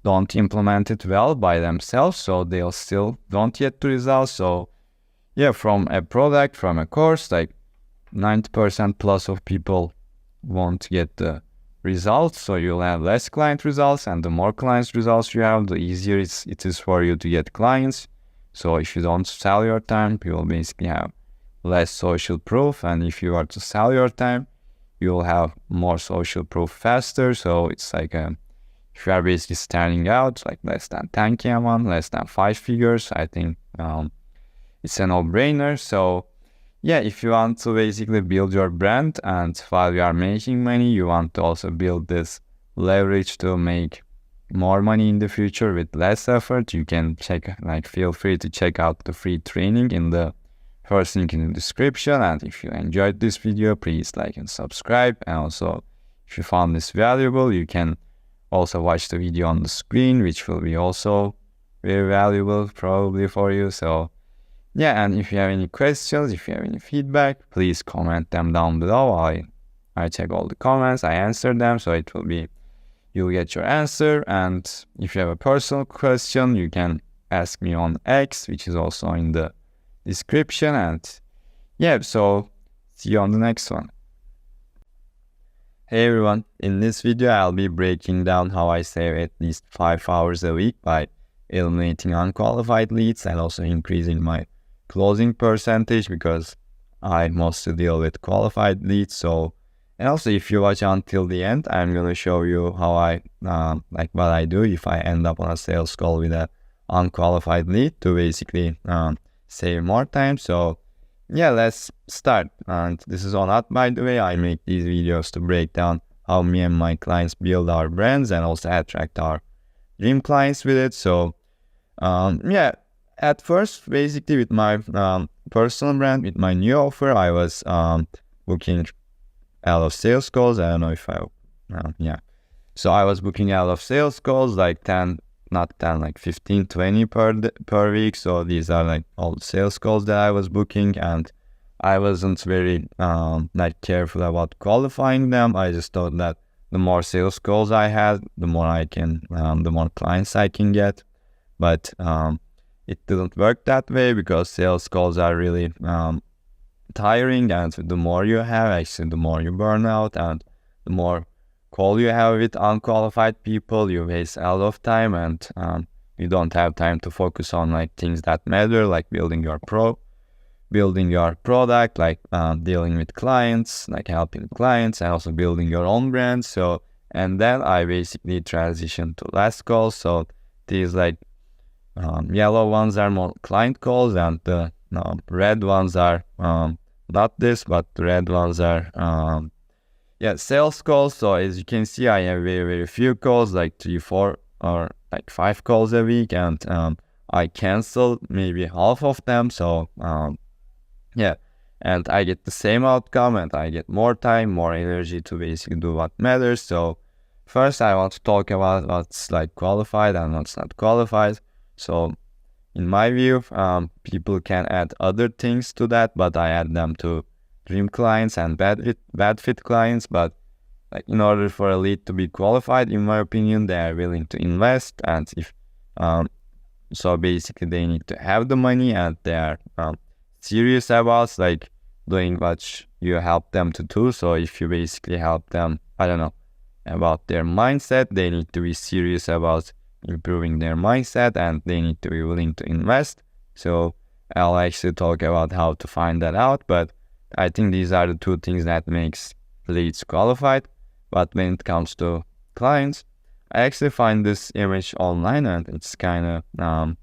don't implement it well by themselves, so they'll still don't get the results. So yeah, from a product, from a course, 90% plus of people won't get the results, so you'll have less client results, and the more clients results you have, the easier it is for you to get clients. So if you don't sell your time, you will basically have less social proof, and if you are to sell your time, you will have more social proof faster. So it's if you are basically starting out less than 10K a month, less than 5 figures, I think it's a no-brainer. So yeah, if you want to basically build your brand, and while you are making money, you want to also build this leverage to make more money in the future with less effort, you can feel free to check out the free training in the first link in the description. And if you enjoyed this video, please like and subscribe. And also, if you found this valuable, you can also watch the video on the screen, which will be also very valuable probably for you. So yeah, and if you have any questions, if you have any feedback, please comment them down below. I check all the comments, I answer them, so you'll get your answer. And if you have a personal question, you can ask me on X, which is also in the description. And yeah, so see you on the next one. Hey everyone, in this video I'll be breaking down how I save at least 5 hours a week by eliminating unqualified leads and also increasing my closing percentage, because I mostly deal with qualified leads. So, and also if you watch until the end, I'm going to show you how I what I do if I end up on a sales call with an unqualified lead to basically save more time. So yeah, let's start. And this is all not, by the way, I make these videos to break down how me and my clients build our brands and also attract our dream clients with it. So yeah, at first, basically with my personal brand, with my new offer, I was booking a lot of sales calls. I don't know if yeah. So I was booking a lot of sales calls, 10, not 10, 15, 20 per week. So these are all the sales calls that I was booking, and I wasn't very careful about qualifying them. I just thought that the more sales calls I had, the more the more clients I can get. But it didn't work that way, because sales calls are really tiring, and the more you have, actually the more you burn out, and the more call you have with unqualified people, you waste a lot of time, and you don't have time to focus on things that matter, like building your product, dealing with clients, helping clients, and also building your own brand. So, and then I basically transitioned to last calls. So these yellow ones are more client calls, and the red ones are not this, but the red ones are yeah, sales calls. So as you can see, I have very few calls, like 3, 4, or like 5 calls a week, and I cancel maybe half of them. So yeah, and I get the same outcome, and I get more time, more energy to basically do what matters. So first, I want to talk about what's like qualified and what's not qualified. So in my view, people can add other things to that, but I add them to dream clients and bad fit clients. But like in order for a lead to be qualified, in my opinion, they are willing to invest, and if so basically they need to have the money, and they are serious about like doing what you help them to do. So if you basically help them, I don't know, about their mindset, they need to be serious about improving their mindset, and they need to be willing to invest. So I'll actually talk about how to find that out, but I think these are the 2 things that makes leads qualified. But when it comes to clients, I actually find this image online, and it's kind of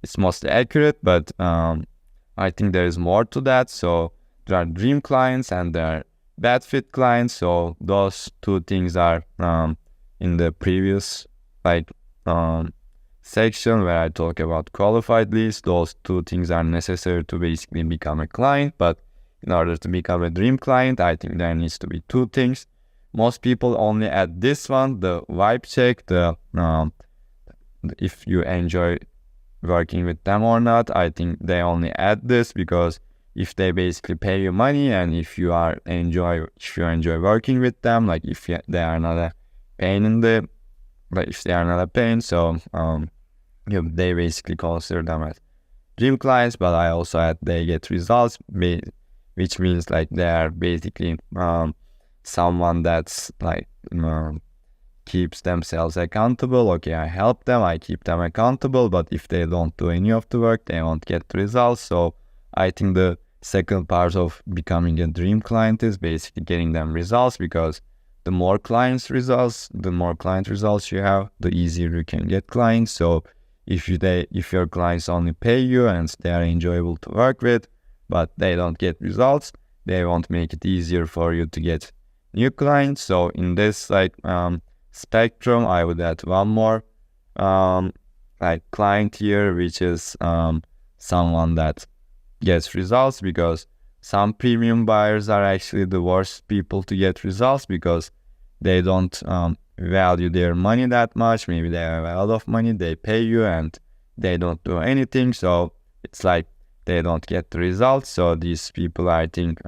it's mostly accurate, but I think there is more to that. So there are dream clients and there are bad fit clients. So those 2 things are in the previous like section where I talk about qualified leads. Those 2 things are necessary to basically become a client. But in order to become a dream client, I think there needs to be 2 things. Most people only add this one, the vibe check, the if you enjoy working with them or not. I think they only add this because if they basically pay you money, and if you enjoy working with them, like if they are not a pain in the, like if they are not a pain, so they basically consider them as dream clients. But I also add they get results, which means like they are basically someone that's like keeps themselves accountable. Okay, I help them, I keep them accountable, but if they don't do any of the work, they won't get the results. So I think the second part of becoming a dream client is basically getting them results, because the more client results you have, the easier you can get clients. So if your clients only pay you and they are enjoyable to work with, but they don't get results, they won't make it easier for you to get new clients. So in this like spectrum, I would add one more like client here, which is someone that gets results, because some premium buyers are actually the worst people to get results, because they don't value their money that much. Maybe they have a lot of money, they pay you and they don't do anything, so it's like they don't get the results. So these people, I think,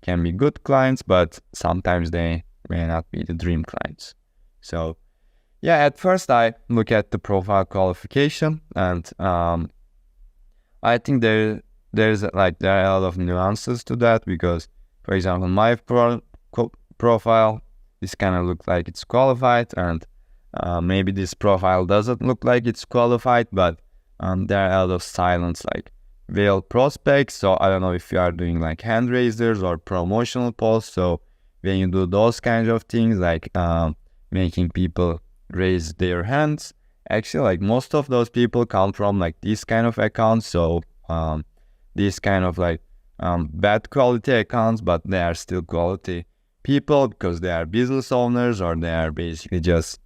can be good clients, but sometimes they may not be the dream clients. So yeah, at first I look at the profile qualification, and I think there are a lot of nuances to that, because for example, my profile, this kind of looks like it's qualified, and maybe this profile doesn't look like it's qualified, but there are a lot of silent like veiled prospects. So I don't know if you are doing like hand raisers or promotional posts. So when you do those kinds of things, like making people raise their hands, actually like most of those people come from like these kind of accounts. So these kind of like bad quality accounts, but they are still quality people, because they are business owners, or they are basically just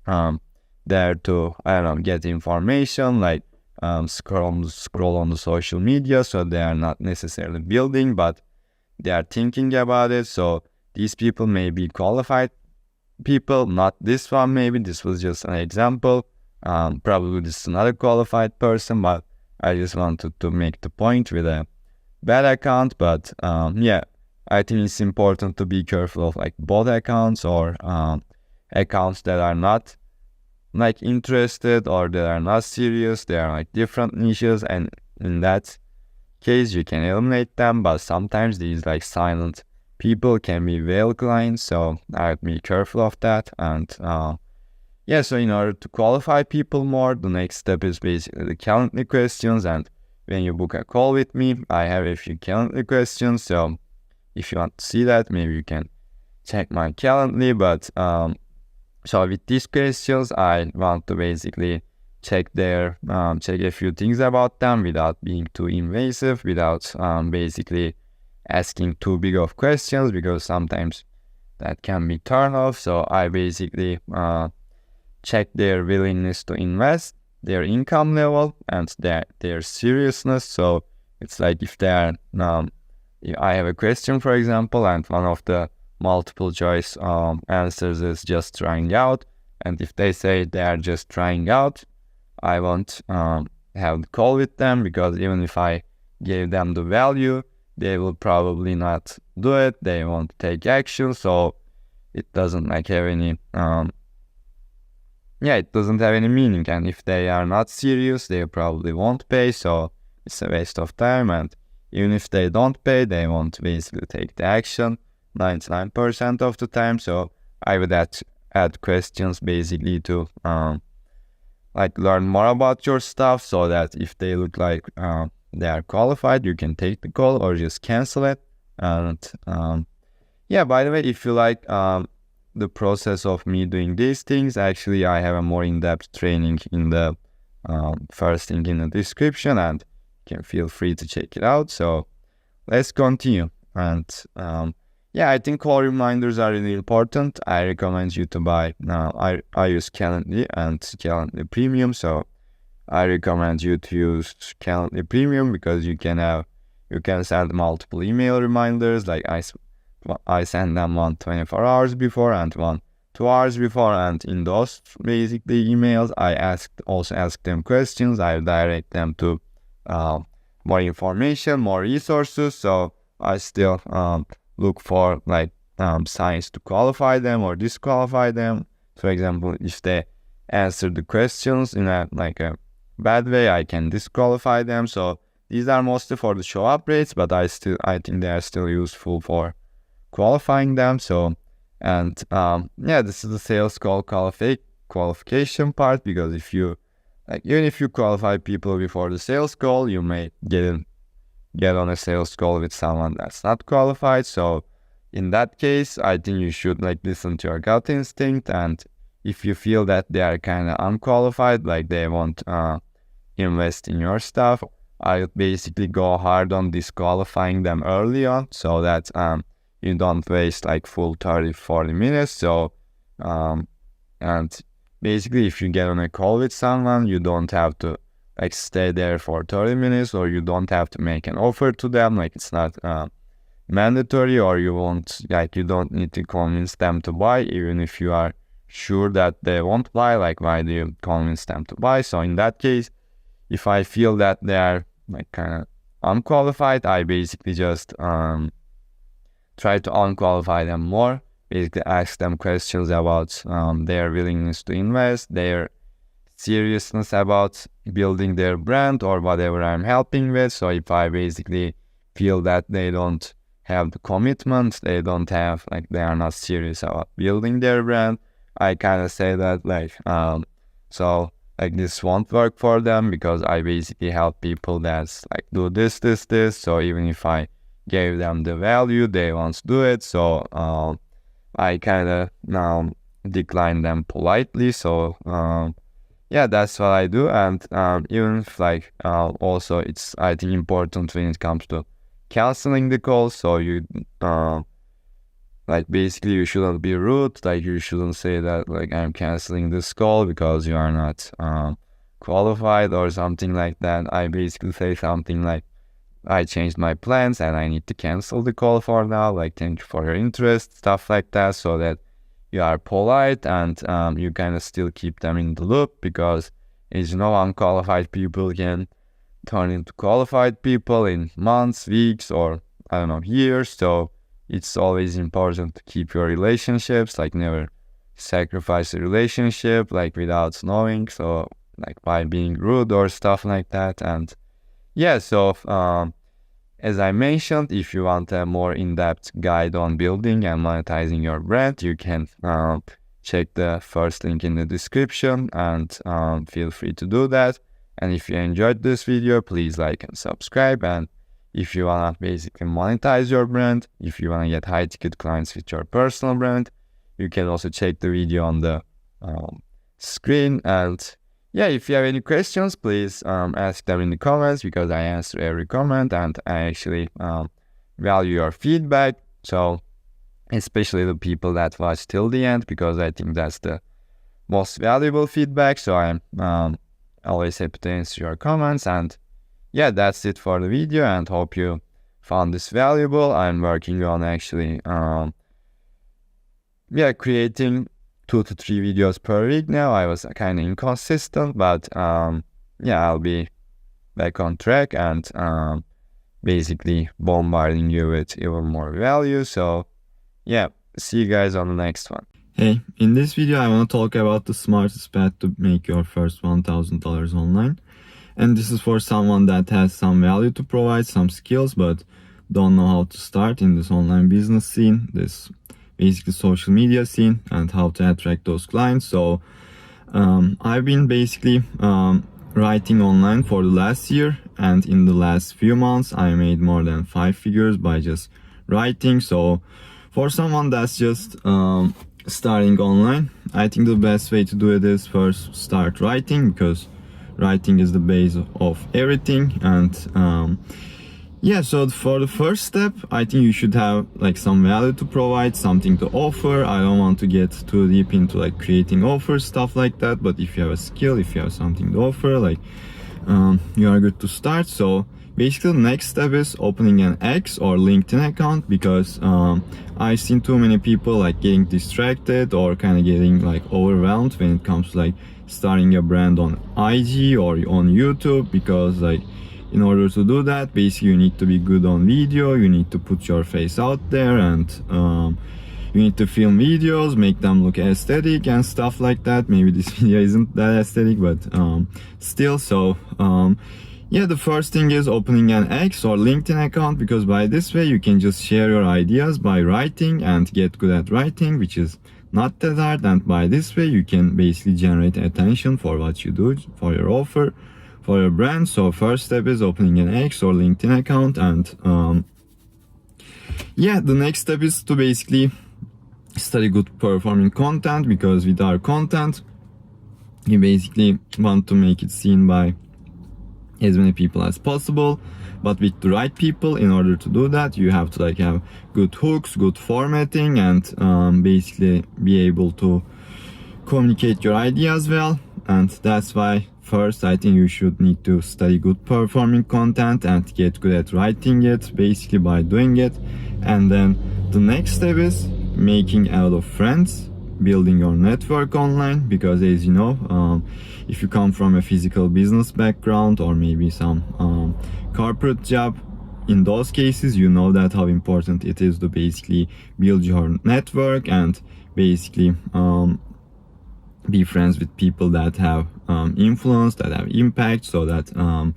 there to, I don't know, get information, like scroll on the social media. So they are not necessarily building, but they are thinking about it. So these people may be qualified people, not this one. Maybe this was just an example. Probably this is another qualified person, but I just wanted to make the point with a bad account. But yeah, I think it's important to be careful of like both accounts, or accounts that are not like interested, or that are not serious. They are like different niches, and in that case you can eliminate them. But sometimes these like silent people can be whale clients, so I'd be careful of that. And yeah, so in order to qualify people more, the next step is basically the Calendly questions. And when you book a call with me, I have a few Calendly questions. So if you want to see that, maybe you can check my Calendly. But so with these questions, I want to basically check a few things about them without being too invasive, without basically asking too big of questions, because sometimes that can be turned off. So I basically check their willingness to invest, their income level, and their seriousness. So it's like if they are, I have a question, for example, and one of the multiple choice answers is just trying out. And if they say they are just trying out, I won't have the call with them, because even if I gave them the value, they will probably not do it. They won't take action. So it doesn't like have any, it doesn't have any meaning. And if they are not serious, they probably won't pay. So it's a waste of time. And even if they don't pay, they won't basically take the action 99% of the time. So I would add questions basically to like learn more about your stuff, so that if they look like they are qualified, you can take the call or just cancel it. And by the way, if you like the process of me doing these things, actually I have a more in-depth training in the first link in the description, and you can feel free to check it out. So let's continue. And I think call reminders are really important. I recommend you to buy, I use Calendly and Calendly Premium. So I recommend you to use Calendly Premium, because you can send multiple email reminders. Like I send them one 24 hours before and one 2 hours before, and in those basically emails I also ask them questions. I direct them to more information, more resources. So I still look for like signs to qualify them or disqualify them. For example, if they answer the questions in a bad way, I can disqualify them. So these are mostly for the show up rates, but I think they are still useful for qualifying them. So, and this is the sales call qualification part, because if you even if you qualify people before the sales call, you may get on a sales call with someone that's not qualified. So in that case, I think you should listen to your gut instinct. And if you feel that they are kind of unqualified, like they won't invest in your stuff, I would basically go hard on disqualifying them early on, so that you don't waste full 30-40 minutes. So and basically if you get on a call with someone, you don't have to stay there for 30 minutes, or you don't have to make an offer to them. It's not mandatory, or you don't need to convince them to buy, even if you are sure that they won't buy. Why do you convince them to buy? So in that case, if I feel that they are kind of unqualified, I basically just try to unqualify them more. Basically ask them questions about their willingness to invest, their seriousness about building their brand, or whatever I'm helping with. So if I basically feel that they don't have the commitment, they don't have they are not serious about building their brand, I kind of say that this won't work for them, because I basically help people that's do this. So even if I gave them the value, they won't do it. So I kind of decline them politely. So that's what I do. And even if also it's, I think, important when it comes to canceling the call. So you basically you shouldn't be rude. You shouldn't say that I'm canceling this call because you are not qualified or something like that. I basically say something like, I changed my plans and I need to cancel the call for now. Thank you for your interest, stuff like that, so that you are polite and you kind of still keep them in the loop, because as you know, unqualified people can turn into qualified people in months, weeks, or I don't know, years. So it's always important to keep your relationships, never sacrifice a relationship without knowing, so by being rude or stuff like that. And so as I mentioned, if you want a more in-depth guide on building and monetizing your brand, you can check the first link in the description, and feel free to do that. And if you enjoyed this video, please like and subscribe. And if you want to basically monetize your brand, if you want to get high-ticket clients with your personal brand, you can also check the video on the screen. And if you have any questions, please ask them in the comments, because I answer every comment and I actually value your feedback. So especially the people that watch till the end, because I think that's the most valuable feedback. So I'm always happy to answer your comments. And yeah, that's it for the video, and hope you found this valuable. I'm working on actually creating 2 to 3 videos per week now. I was kind of inconsistent, but I'll be back on track and basically bombarding you with even more value. So yeah, see you guys on the next one. Hey, in this video I want to talk about the smartest path to make your first $1,000 online. And this is for someone that has some value to provide, some skills, but don't know how to start in this online business scene, this basically social media scene, and how to attract those clients. So I've been basically writing online for the last year, and in the last few months I made more than 5 figures by just writing. So for someone that's just starting online, I think the best way to do it is first start writing, because writing is the base of everything. And so for the first step, I think you should have like some value to provide, something to offer. I don't want to get too deep into like creating offers, stuff like that, but if you have a skill, if you have something to offer, like you are good to start. So basically the next step is opening an X or LinkedIn account, because I've seen too many people like getting distracted or kind of getting like overwhelmed when it comes to like starting a brand on IG or on YouTube, because like in order to do that, basically you need to be good on video, you need to put your face out there, and you need to film videos, make them look aesthetic and stuff like that. Maybe this video isn't that aesthetic, but still. So the first thing is opening an X or LinkedIn account, because by this way you can just share your ideas by writing and get good at writing, which is not that hard. And by this way you can basically generate attention for what you do, for your offer, for your brand. So first step is opening an X or LinkedIn account. And the next step is to basically study good performing content, because with our content you basically want to make it seen by as many people as possible. But with the right people, in order to do that, you have to like have good hooks, good formatting, and basically be able to communicate your ideas well. And that's why first I think you should need to study good performing content and get good at writing it, basically by doing it. And then the next step is making a lot of friends, building your network online, because as you know, if you come from a physical business background or maybe some corporate job, in those cases you know that how important it is to basically build your network and basically be friends with people that have influence, that have impact, so that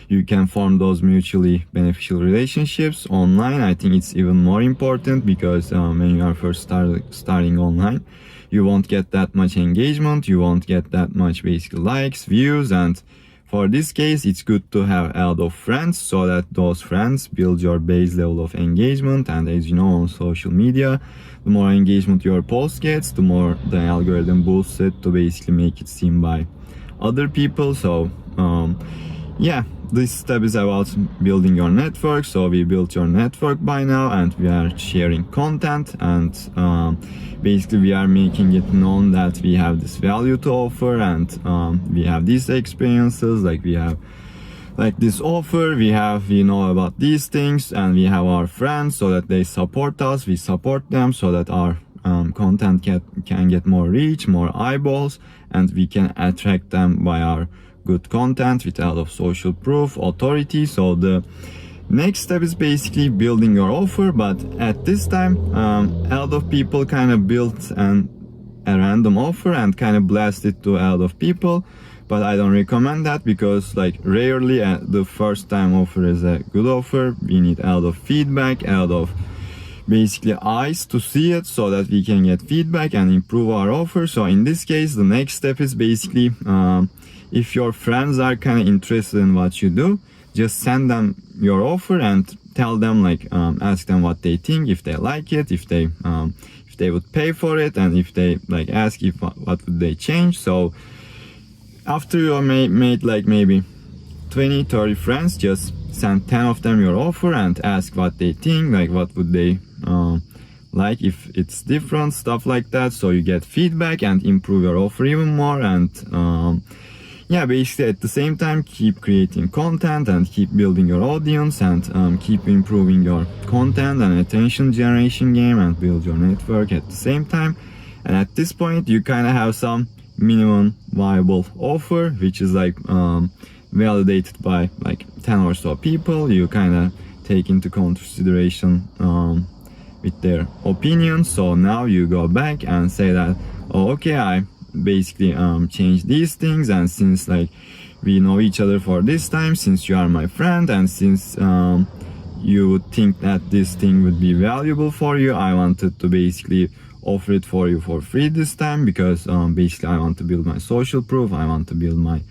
you can form those mutually beneficial relationships online. I think it's even more important, because when you are first starting online, you won't get that much engagement, you won't get that much basically likes, views, and for this case it's good to have a lot of friends, so that those friends build your base level of engagement. And as you know, on social media, the more engagement your post gets, the more the algorithm boosts it to basically make it seen by other people. So this step is about building your network. So we built your network by now, and we are sharing content, and basically we are making it known that we have this value to offer, and we have these experiences, like we have like this offer, we know about these things, and we have our friends, so that they support us, we support them, so that our content can get more reach, more eyeballs, and we can attract them by our good content with a lot of social proof, authority. So the next step is basically building your offer, but at this time a lot of people kind of built a random offer and kind of blast it to a lot of people. But I don't recommend that, because like rarely the first time offer is a good offer. We need a lot of feedback, a lot of basically eyes to see it, so that we can get feedback and improve our offer. So in this case, the next step is basically if your friends are kind of interested in what you do, just send them your offer and tell them, like ask them what they think, if they like it, if they would pay for it, and if they like ask if what would they change. So after you made like maybe 20-30 friends, just send 10 of them your offer and ask what they think, like what would they like if it's different, stuff like that, so you get feedback and improve your offer even more. And yeah, basically at the same time keep creating content and keep building your audience and keep improving your content and attention generation game and build your network at the same time. And at this point you kind of have some minimum viable offer, which is like validated by like 10 or so people. You kind of take into consideration with their opinions. So now you go back and say that, oh, okay, I basically change these things, and since like we know each other for this time, since you are my friend, and since you would think that this thing would be valuable for you, I wanted to basically offer it for you for free this time, because basically I want to build my social proof, I want to build my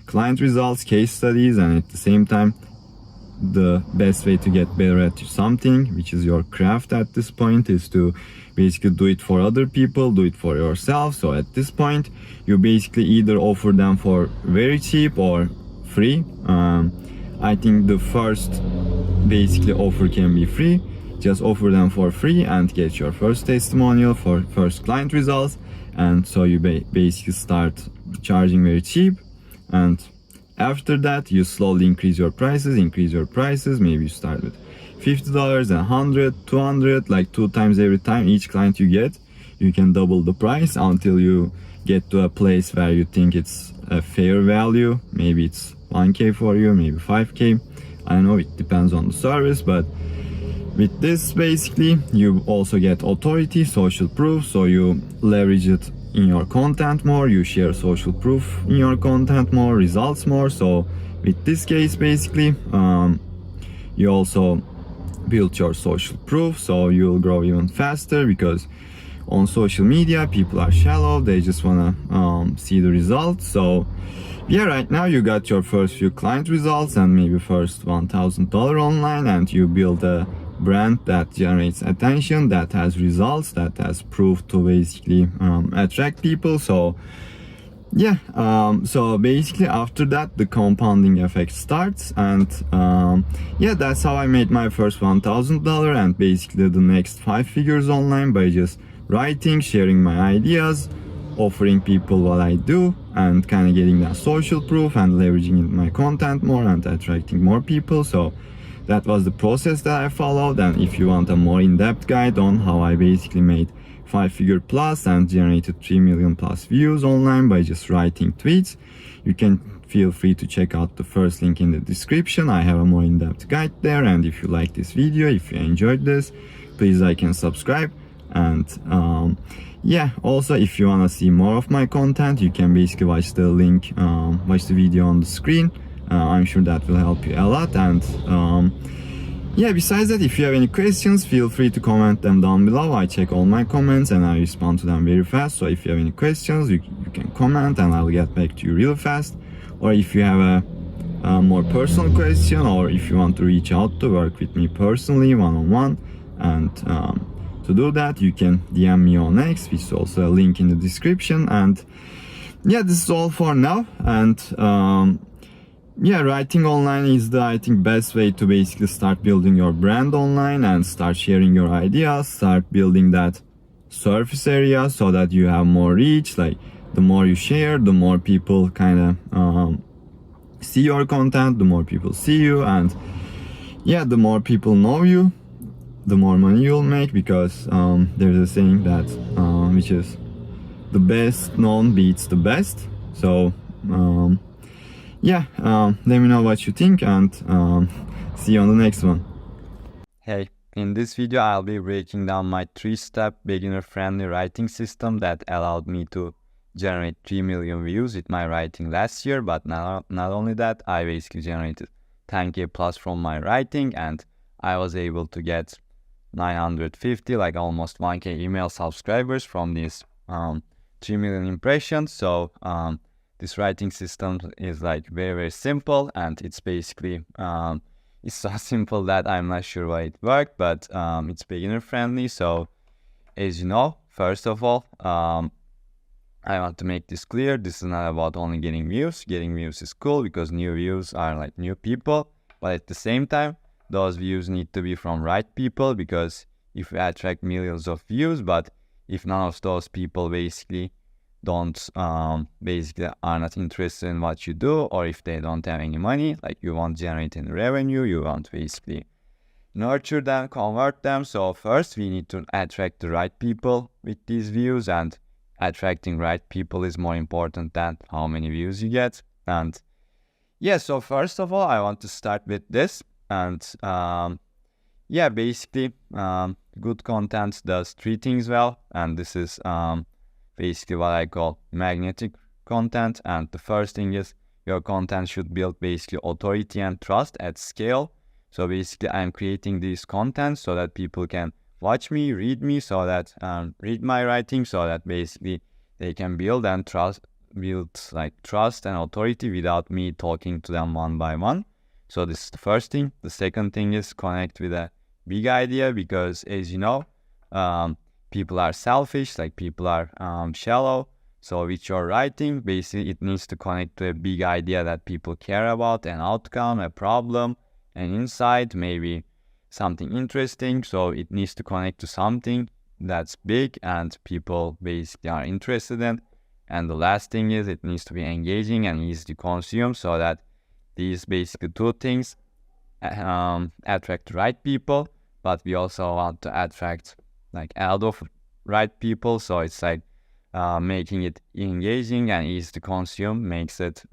client results, case studies, and at the same time the best way to get better at something, which is your craft at this point, is to basically do it for other people, do it for yourself. So at this point you basically either offer them for very cheap or free. I think the first basically offer can be free. Just offer them for free and get your first testimonial for first client results, and so you basically start charging very cheap, and after that you slowly increase your prices. Maybe you start with $50 and $100, $200, like 2 times every time. Each client you get, you can double the price until you get to a place where you think it's a fair value. Maybe it's 1K for you, maybe 5K, I don't know, it depends on the service. But with this basically you also get authority, social proof, so you leverage it in your content more, you share social proof in your content more, results more. So with this case basically you also build your social proof, so you'll grow even faster, because on social media people are shallow, they just wanna see the results. So yeah, right now you got your first few client results and maybe first $1,000 online, and you build a brand that generates attention, that has results, that has proof to basically attract people. So yeah, so basically after that the compounding effect starts, and yeah, that's how I made my first $1,000 and basically the next 5 figures online, by just writing, sharing my ideas, offering people what I do, and kind of getting that social proof and leveraging my content more and attracting more people. So that was the process that I followed. And if you want a more in-depth guide on how I basically made 5-figure plus and generated 3 million plus views online by just writing tweets, you can feel free to check out the first link in the description. I have a more in-depth guide there. And if you like this video, if you enjoyed this, please like and subscribe. And yeah, also if you want to see more of my content, you can basically watch the link, watch the video on the screen. I'm sure that will help you a lot. And yeah, besides that, if you have any questions, feel free to comment them down below. I check all my comments and I respond to them very fast. So if you have any questions, you can comment and I'll get back to you real fast. Or if you have a more personal question, or if you want to reach out to work with me personally one-on-one, and to do that you can DM me on X, which is also a link in the description. And yeah, this is all for now. And yeah, writing online is the, I think, best way to basically start building your brand online and start sharing your ideas, start building that surface area so that you have more reach. Like the more you share, the more people kind of see your content, the more people see you, and yeah, the more people know you, the more money you'll make, because there's a saying that which is the best known beats the best. So yeah, let me know what you think, and see you on the next one. Hey, in this video I'll be breaking down my 3-step beginner-friendly writing system that allowed me to generate 3 million views with my writing last year. But not only that, I basically generated 10K plus from my writing, and I was able to get 950, like almost 1K email subscribers from these 3 million impressions. So this writing system is like very simple, and it's basically it's so simple that I'm not sure why it worked, but it's beginner friendly. So as you know, first of all, I want to make this clear. This is not about only getting views. Getting views is cool because new views are like new people, but at the same time those views need to be from right people, because if you attract millions of views, but if none of those people basically don't basically are not interested in what you do, or if they don't have any money, like you won't generate any revenue, you won't basically nurture them, convert them. So first we need to attract the right people with these views, and attracting right people is more important than how many views you get. And yeah, so first of all, I want to start with this. And yeah, basically good content does three things well, and this is basically what I call magnetic content. And the first thing is your content should build basically authority and trust at scale. So basically I'm creating this content so that people can watch me, read me, so that read my writing, so that basically they can build and build like trust and authority without me talking to them one by one. So this is the first thing. The second thing is connect with a big idea, because as you know, people are selfish, like people are shallow. So with your writing, basically it needs to connect to a big idea that people care about, an outcome, a problem, an insight, maybe something interesting. So it needs to connect to something that's big and people basically are interested in. And the last thing is it needs to be engaging and easy to consume, so that these basically two things attract the right people, but we also want to attract like a lot of right people. So it's like making it engaging and easy to consume makes it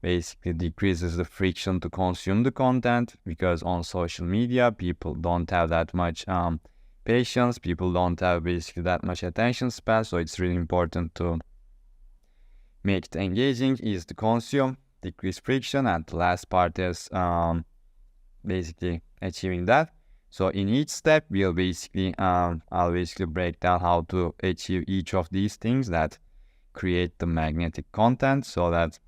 basically decreases the friction to consume the content, because on social media people don't have that much patience, people don't have basically that much attention span. So it's really important to make it engaging, easy to consume, decrease friction, and the last part is basically achieving that. So in each step we'll basically I'll basically break down how to achieve each of these things that create the magnetic content, so that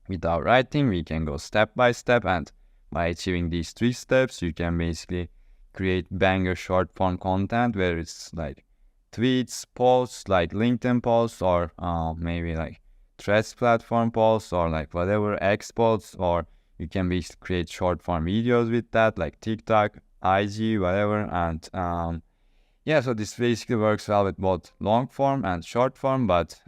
without writing we can go step by step, and by achieving these three steps you can basically create banger short form content, where it's like tweets, posts, like LinkedIn posts, or maybe like Threads platform posts, or like whatever, X posts, or you can basically create short form videos with that, like TikTok, IG, whatever. And yeah, so this basically works well with both long form and short form. But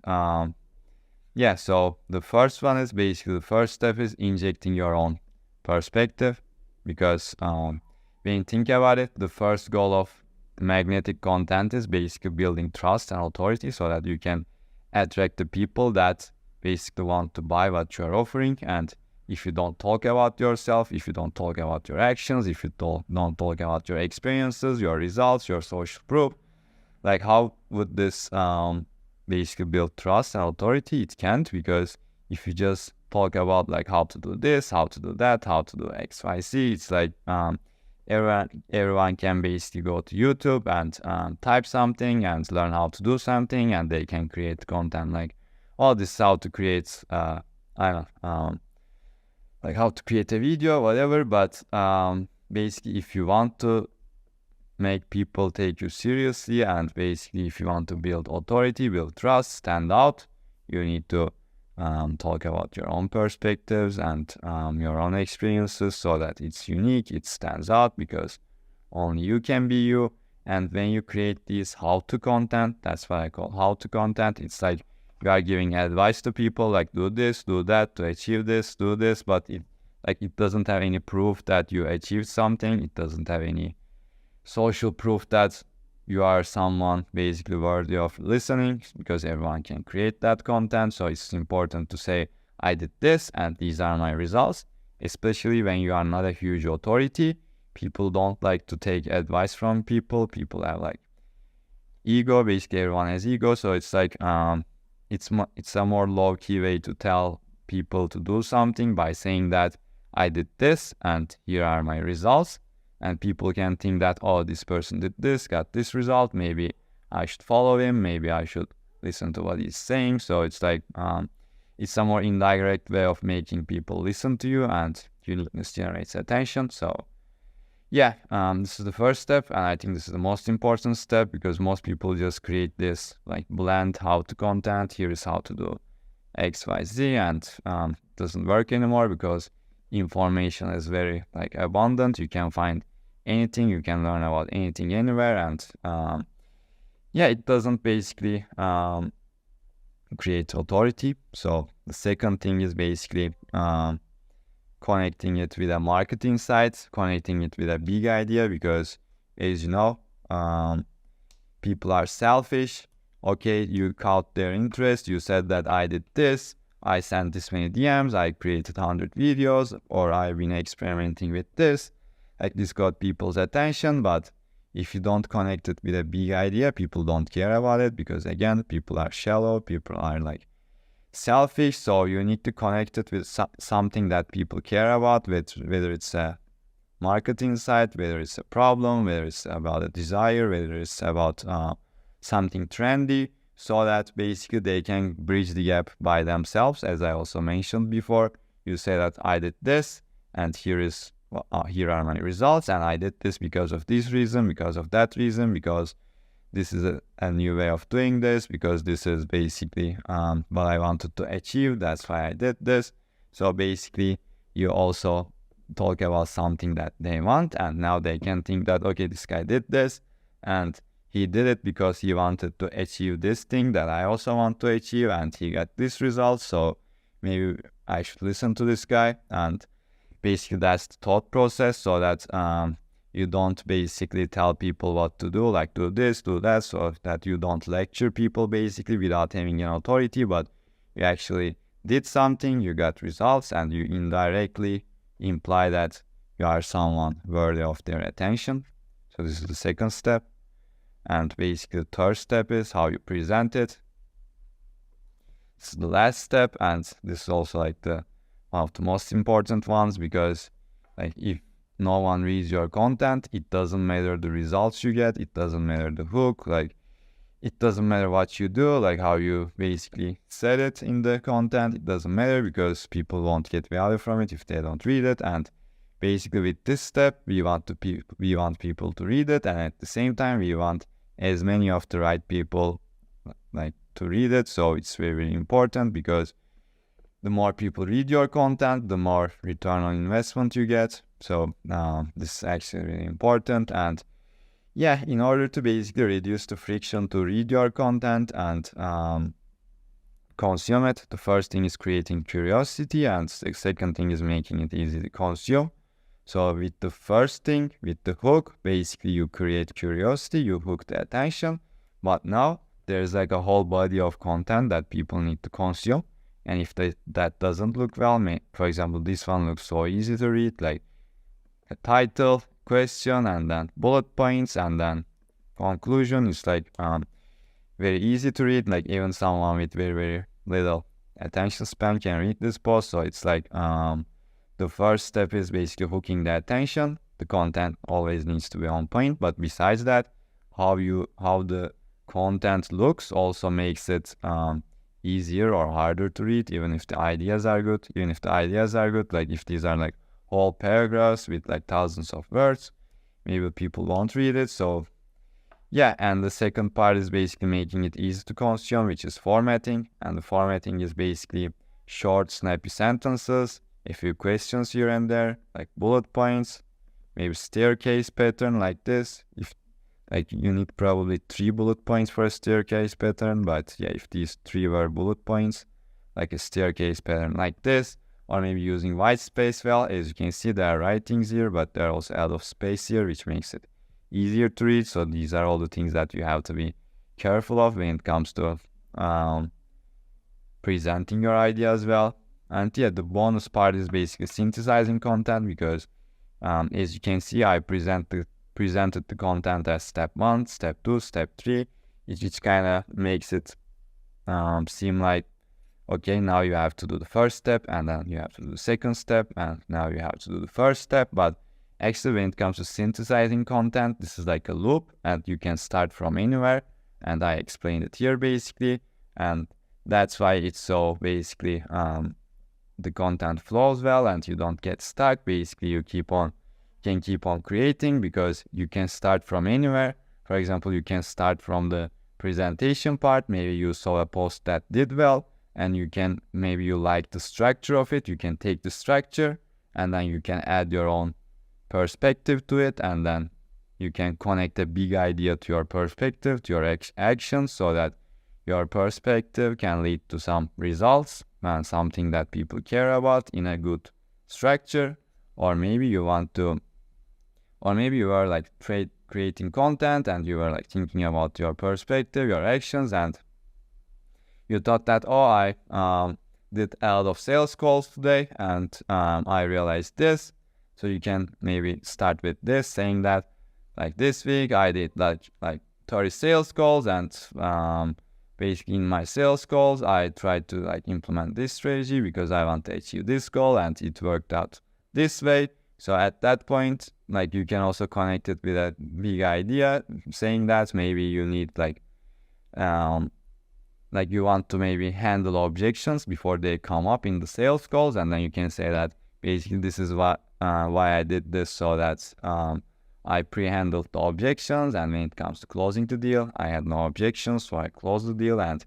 yeah, so the first one is basically, the first step is injecting your own perspective, because when you think about it, the first goal of magnetic content is basically building trust and authority, so that you can attract the people that basically want to buy what you're offering. And if you don't talk about yourself, if you don't talk about your actions, if you don't talk about your experiences, your results, your social proof, like how would this basically build trust and authority? It can't, because if you just talk about like how to do this, how to do that, how to do X, Y, Z, it's like everyone can basically go to YouTube and type something and learn how to do something, and they can create content like, oh, this is how to create I don't know, like how to create a video, whatever. But basically if you want to make people take you seriously, and basically if you want to build authority, build trust, stand out, you need to talk about your own perspectives and your own experiences, so that it's unique, it stands out, because only you can be you. And when you create this how-to content, that's what I call how-to content, it's like you are giving advice to people, like do this, do that to achieve this, do this, but it doesn't have any proof that you achieved something. It doesn't have any social proof that you are someone basically worthy of listening, because everyone can create that content. So it's important to say, I did this and these are my results, especially when you are not a huge authority. People don't like to take advice from people. People have like ego, basically everyone has ego. So it's like it's a more low-key way to tell people to do something, by saying that I did this and here are my results. And people can think that, oh, this person did this, got this result, maybe I should follow him, maybe I should listen to what he's saying. So it's like it's a more indirect way of making people listen to you, and uniqueness generates attention. So yeah, this is the first step, and I think this is the most important step, because most people just create this like bland how-to content. Here is how to do X, Y, Z, and it doesn't work anymore, because information is very like abundant. You can find anything, you can learn about anything anywhere, and yeah, it doesn't basically create authority. So the second thing is basically connecting it with a marketing site, connecting it with a big idea, because as you know, people are selfish. Okay, you caught their interest, you said that I did this, I sent this many DMs, I created 100 videos, or I've been experimenting with this. Like, this got people's attention, but if you don't connect it with a big idea, people don't care about it, because again, people are shallow, people are like selfish. So you need to connect it with something that people care about, whether it's a marketing site, whether it's a problem, whether it's about a desire, whether it's about something trendy, so that basically they can bridge the gap by themselves. As I also mentioned before, you say that I did this, and here are my results, and I did this because of this reason, because of that reason, because this is a new way of doing this, because this is basically what I wanted to achieve, that's why I did this. So basically, you also talk about something that they want, and now they can think that, okay, this guy did this, and he did it because he wanted to achieve this thing that I also want to achieve, and he got this result, so maybe I should listen to this guy. And basically that's the thought process, so that you don't basically tell people what to do, like do this, do that, so that you don't lecture people basically without having an authority, but you actually did something, you got results, and you indirectly imply that you are someone worthy of their attention. So this is the second step. And basically the third step is how you present it. This is the last step, and this is also like one of the most important ones, because like if no one reads your content, it doesn't matter the results you get, it doesn't matter the hook, like it doesn't matter what you do, like how you basically said it in the content, it doesn't matter, because people won't get value from it if they don't read it. And basically with this step, we want people to read it, and at the same time we want as many of the right people like to read it. So it's very, very important, because the more people read your content, the more return on investment you get. So this is actually really important. And yeah, in order to basically reduce the friction to read your content and consume it, the first thing is creating curiosity, and the second thing is making it easy to consume. So with the first thing, with the hook, basically you create curiosity, you hook the attention, but now there's like a whole body of content that people need to consume. And if that doesn't look well, for example, this one looks so easy to read, like a title, question, and then bullet points, and then conclusion. It's like very easy to read, like even someone with very, very little attention span can read this post. So it's like the first step is basically hooking the attention. The content always needs to be on point, but besides that, how the content looks also makes it easier or harder to read, even if the ideas are good. Like if these are like whole paragraphs with like thousands of words, maybe people won't read it. So yeah, and the second part is basically making it easy to consume, which is formatting. And the formatting is basically short, snappy sentences, a few questions here and there, like bullet points, maybe staircase pattern like this. If like you need probably 3 bullet points for a staircase pattern, but yeah, if these 3 were bullet points, like a staircase pattern like this, or maybe using white space. Well, as you can see, there are writings here, but there are also out of space here, which makes it easier to read. So these are all the things that you have to be careful of when it comes to presenting your idea as well. And yeah, the bonus part is basically synthesizing content, because as you can see, I presented the content as step 1, step 2, step 3, which kind of makes it seem like, okay, now you have to do the first step, and then you have to do the second step, and now you have to do the first step. But actually, when it comes to synthesizing content, this is like a loop, and you can start from anywhere, and I explained it here basically, and that's why it's so basically the content flows well and you don't get stuck. Basically, you can keep on creating, because you can start from anywhere. For example, you can start from the presentation part. Maybe you saw a post that did well, and maybe you like the structure of it. You can take the structure, and then you can add your own perspective to it, and then you can connect a big idea to your perspective, to your actions, so that your perspective can lead to some results and something that people care about in a good structure. Or maybe you want to, or maybe you are like creating content and you are like thinking about your perspective, your actions, and you thought that, oh, I did a lot of sales calls today and I realized this. So you can maybe start with this, saying that like this week I did like 30 sales calls, and basically in my sales calls I tried to like implement this strategy because I want to achieve this goal, and it worked out this way. So at that point, like you can also connect it with a big idea, saying that maybe you need like you want to maybe handle objections before they come up in the sales calls, and then you can say that basically this is why I did this, so that I pre-handled the objections, and when it comes to closing the deal, I had no objections, so I closed the deal. And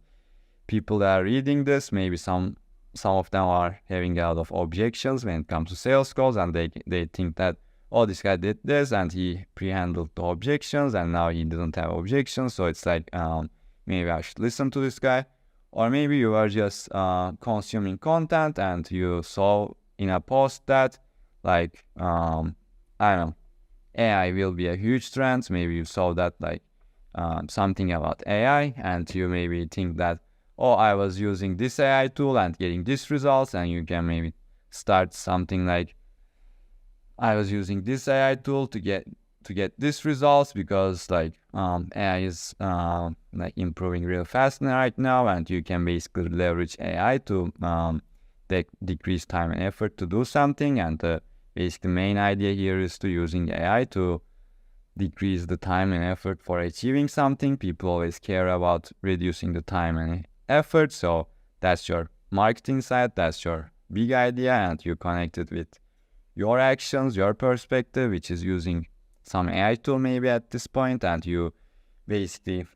people that are reading this, maybe some of them are having a lot of objections when it comes to sales calls, and they think that, oh, this guy did this and he pre-handled the objections and now he didn't have objections, so it's like maybe I should listen to this guy. Or maybe you are just consuming content and you saw in a post that like I don't know, AI will be a huge trend. Maybe you saw that like something about AI, and you maybe think that, oh, I was using this AI tool and getting these results, and you can maybe start something like, I was using this AI tool to get these results because like AI is like improving real fast right now, and you can basically leverage AI to decrease time and effort to do something. And basically the main idea here is to using AI to decrease the time and effort for achieving something. People always care about reducing the time and effort, so that's your marketing side, that's your big idea, and you connect it with your actions, your perspective, which is using some AI tool maybe at this point. And you basically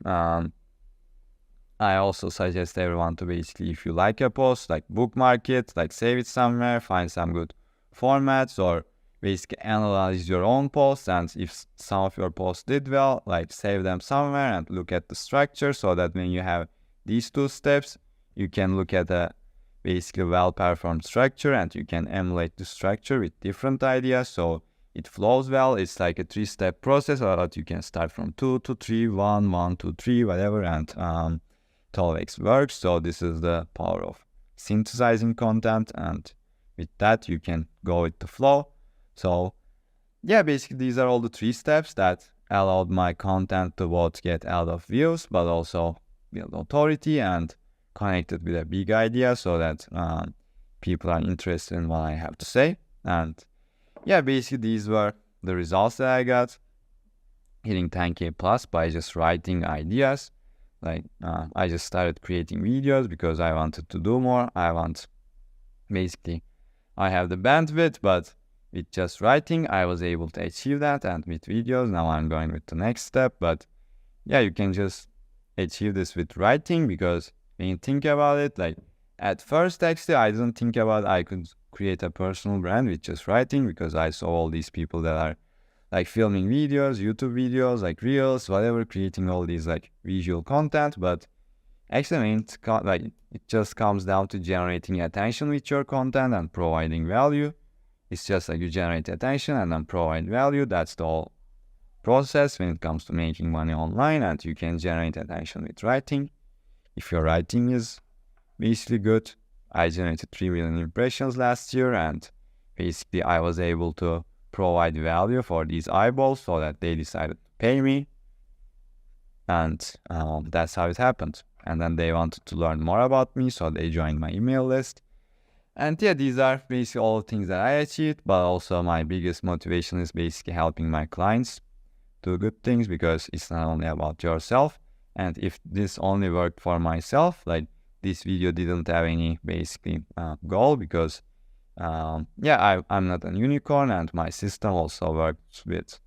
I also suggest everyone to basically, if you like a post, like bookmark it, like save it somewhere, find some good formats, or basically analyze your own posts, and if some of your posts did well, like save them somewhere and look at the structure, so that when you have these two steps, you can look at a basically well-performed structure, and you can emulate the structure with different ideas, so it flows well. It's like a 3-step process, or that you can start from 2 to 3, 1, 1, 2, 3, whatever, and it always works. So this is the power of synthesizing content, and with that you can go with the flow. So yeah, basically these are all the 3 steps that allowed my content to both get a lot of views, but also build authority and connect it with a big idea, so that people are interested in what I have to say. And yeah, basically these were the results that I got, hitting 10K plus by just writing ideas. Like I just started creating videos because I wanted to do more. I have the bandwidth, but with just writing I was able to achieve that, and with videos now I'm going with the next step. But yeah, you can just achieve this with writing, because when you think about it, like at first actually I didn't think about I could create a personal brand with just writing, because I saw all these people that are like filming videos, YouTube videos, like reels, whatever, creating all these like visual content. But actually, I mean, it just comes down to generating attention with your content and providing value. It's just like you generate attention and then provide value. That's the whole process when it comes to making money online, and you can generate attention with writing. If your writing is basically good, I generated 3 million impressions last year, and basically I was able to provide value for these eyeballs so that they decided to pay me, and that's how it happened. And then they wanted to learn more about me, so they joined my email list. And yeah, these are basically all the things that I achieved, but also my biggest motivation is basically helping my clients do good things, because it's not only about yourself. And if this only worked for myself, like this video didn't have any basically goal, because yeah, I'm not a unicorn, and my system also works with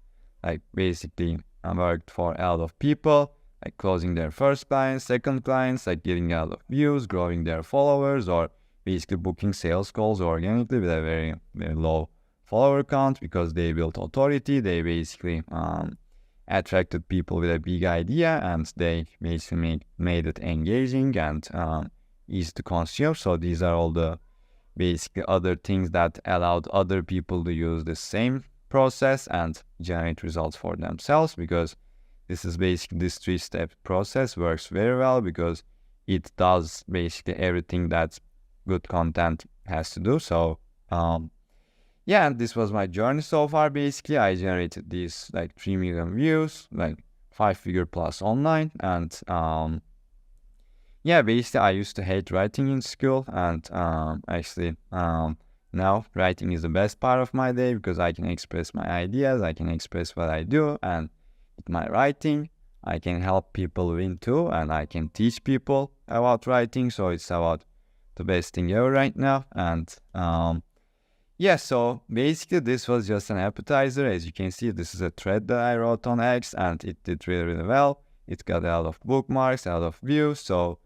like basically I worked for a lot of people, like closing their first clients, second clients, like getting a lot of views, growing their followers, or basically booking sales calls organically with a very, very low follower count because they built authority. They basically attracted people with a big idea, and they basically made it engaging and easy to consume. So these are all the basically other things that allowed other people to use the same process and generate results for themselves, because this is basically this 3-step process works very well because it does basically everything that good content has to do. So yeah, and this was my journey so far. Basically, I generated these like 3 million views, like 5-figure plus online. And yeah, basically I used to hate writing in school, and actually now writing is the best part of my day because I can express my ideas, I can express what I do, and with my writing I can help people win too, and I can teach people about writing. So it's about the best thing ever right now. And yeah, so basically this was just an appetizer. As you can see, this is a thread that I wrote on X, and it did really, really well. It got a lot of bookmarks, a lot of views. So,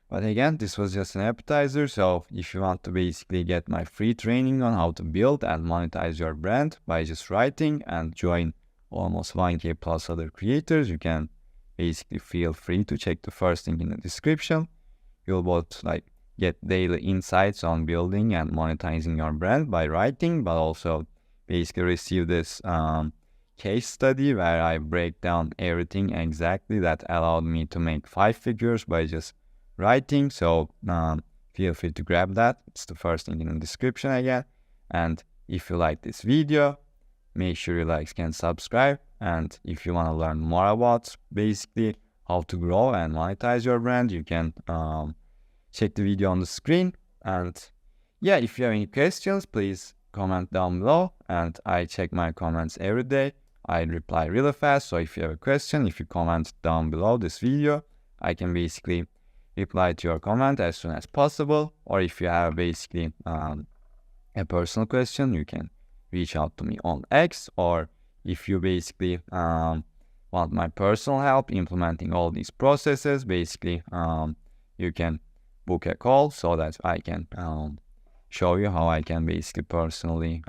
but again, this was just an appetizer. So if you want to basically get my free training on how to build and monetize your brand by just writing and join almost 1K plus other creators, you can basically feel free to check the first link in the description. You'll both like get daily insights on building and monetizing your brand by writing, but also basically receive this case study where I break down everything exactly that allowed me to make 5 figures by just writing. So feel free to grab that. It's the first link in the description again. And if you like this video, make sure you like and subscribe. And if you want to learn more about basically how to grow and monetize your brand, you can check the video on the screen. And yeah, if you have any questions, please comment down below, and I check my comments every day. I reply really fast. So if you have a question, if you comment down below this video, I can basically reply to your comment as soon as possible. Or if you have basically a personal question, you can reach out to me on X. Or if you basically want my personal help implementing all these processes, basically you can book a call so that I can show you how I can basically personally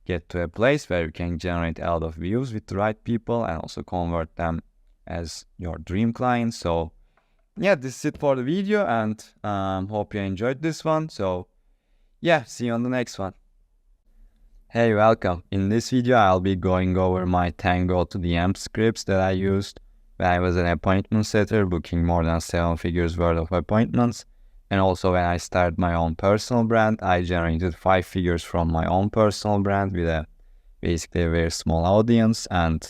get to a place where you can generate a lot of views with the right people and also convert them as your dream clients. So yeah, this is it for the video, and hope you enjoyed this one. So yeah, see you on the next one. Hey, welcome. In this video, I'll be going over my 10 go-to-DM scripts that I used when I was an appointment setter, booking more than 7 figures worth of appointments. And also when I started my own personal brand, I generated 5 figures from my own personal brand with basically a very small audience. And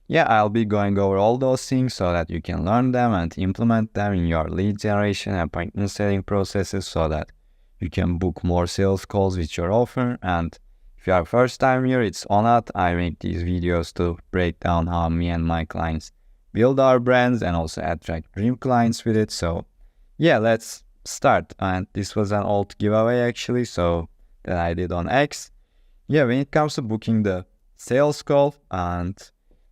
yeah, I'll be going over all those things so that you can learn them and implement them in your lead generation and appointment setting processes so that you can book more sales calls with your offer. And if you are first time here, it's on it. I make these videos to break down how me and my clients build our brands and also attract dream clients with it. So yeah, let's start. And this was an old giveaway actually, so that I did on X. Yeah, when it comes to booking the sales call, and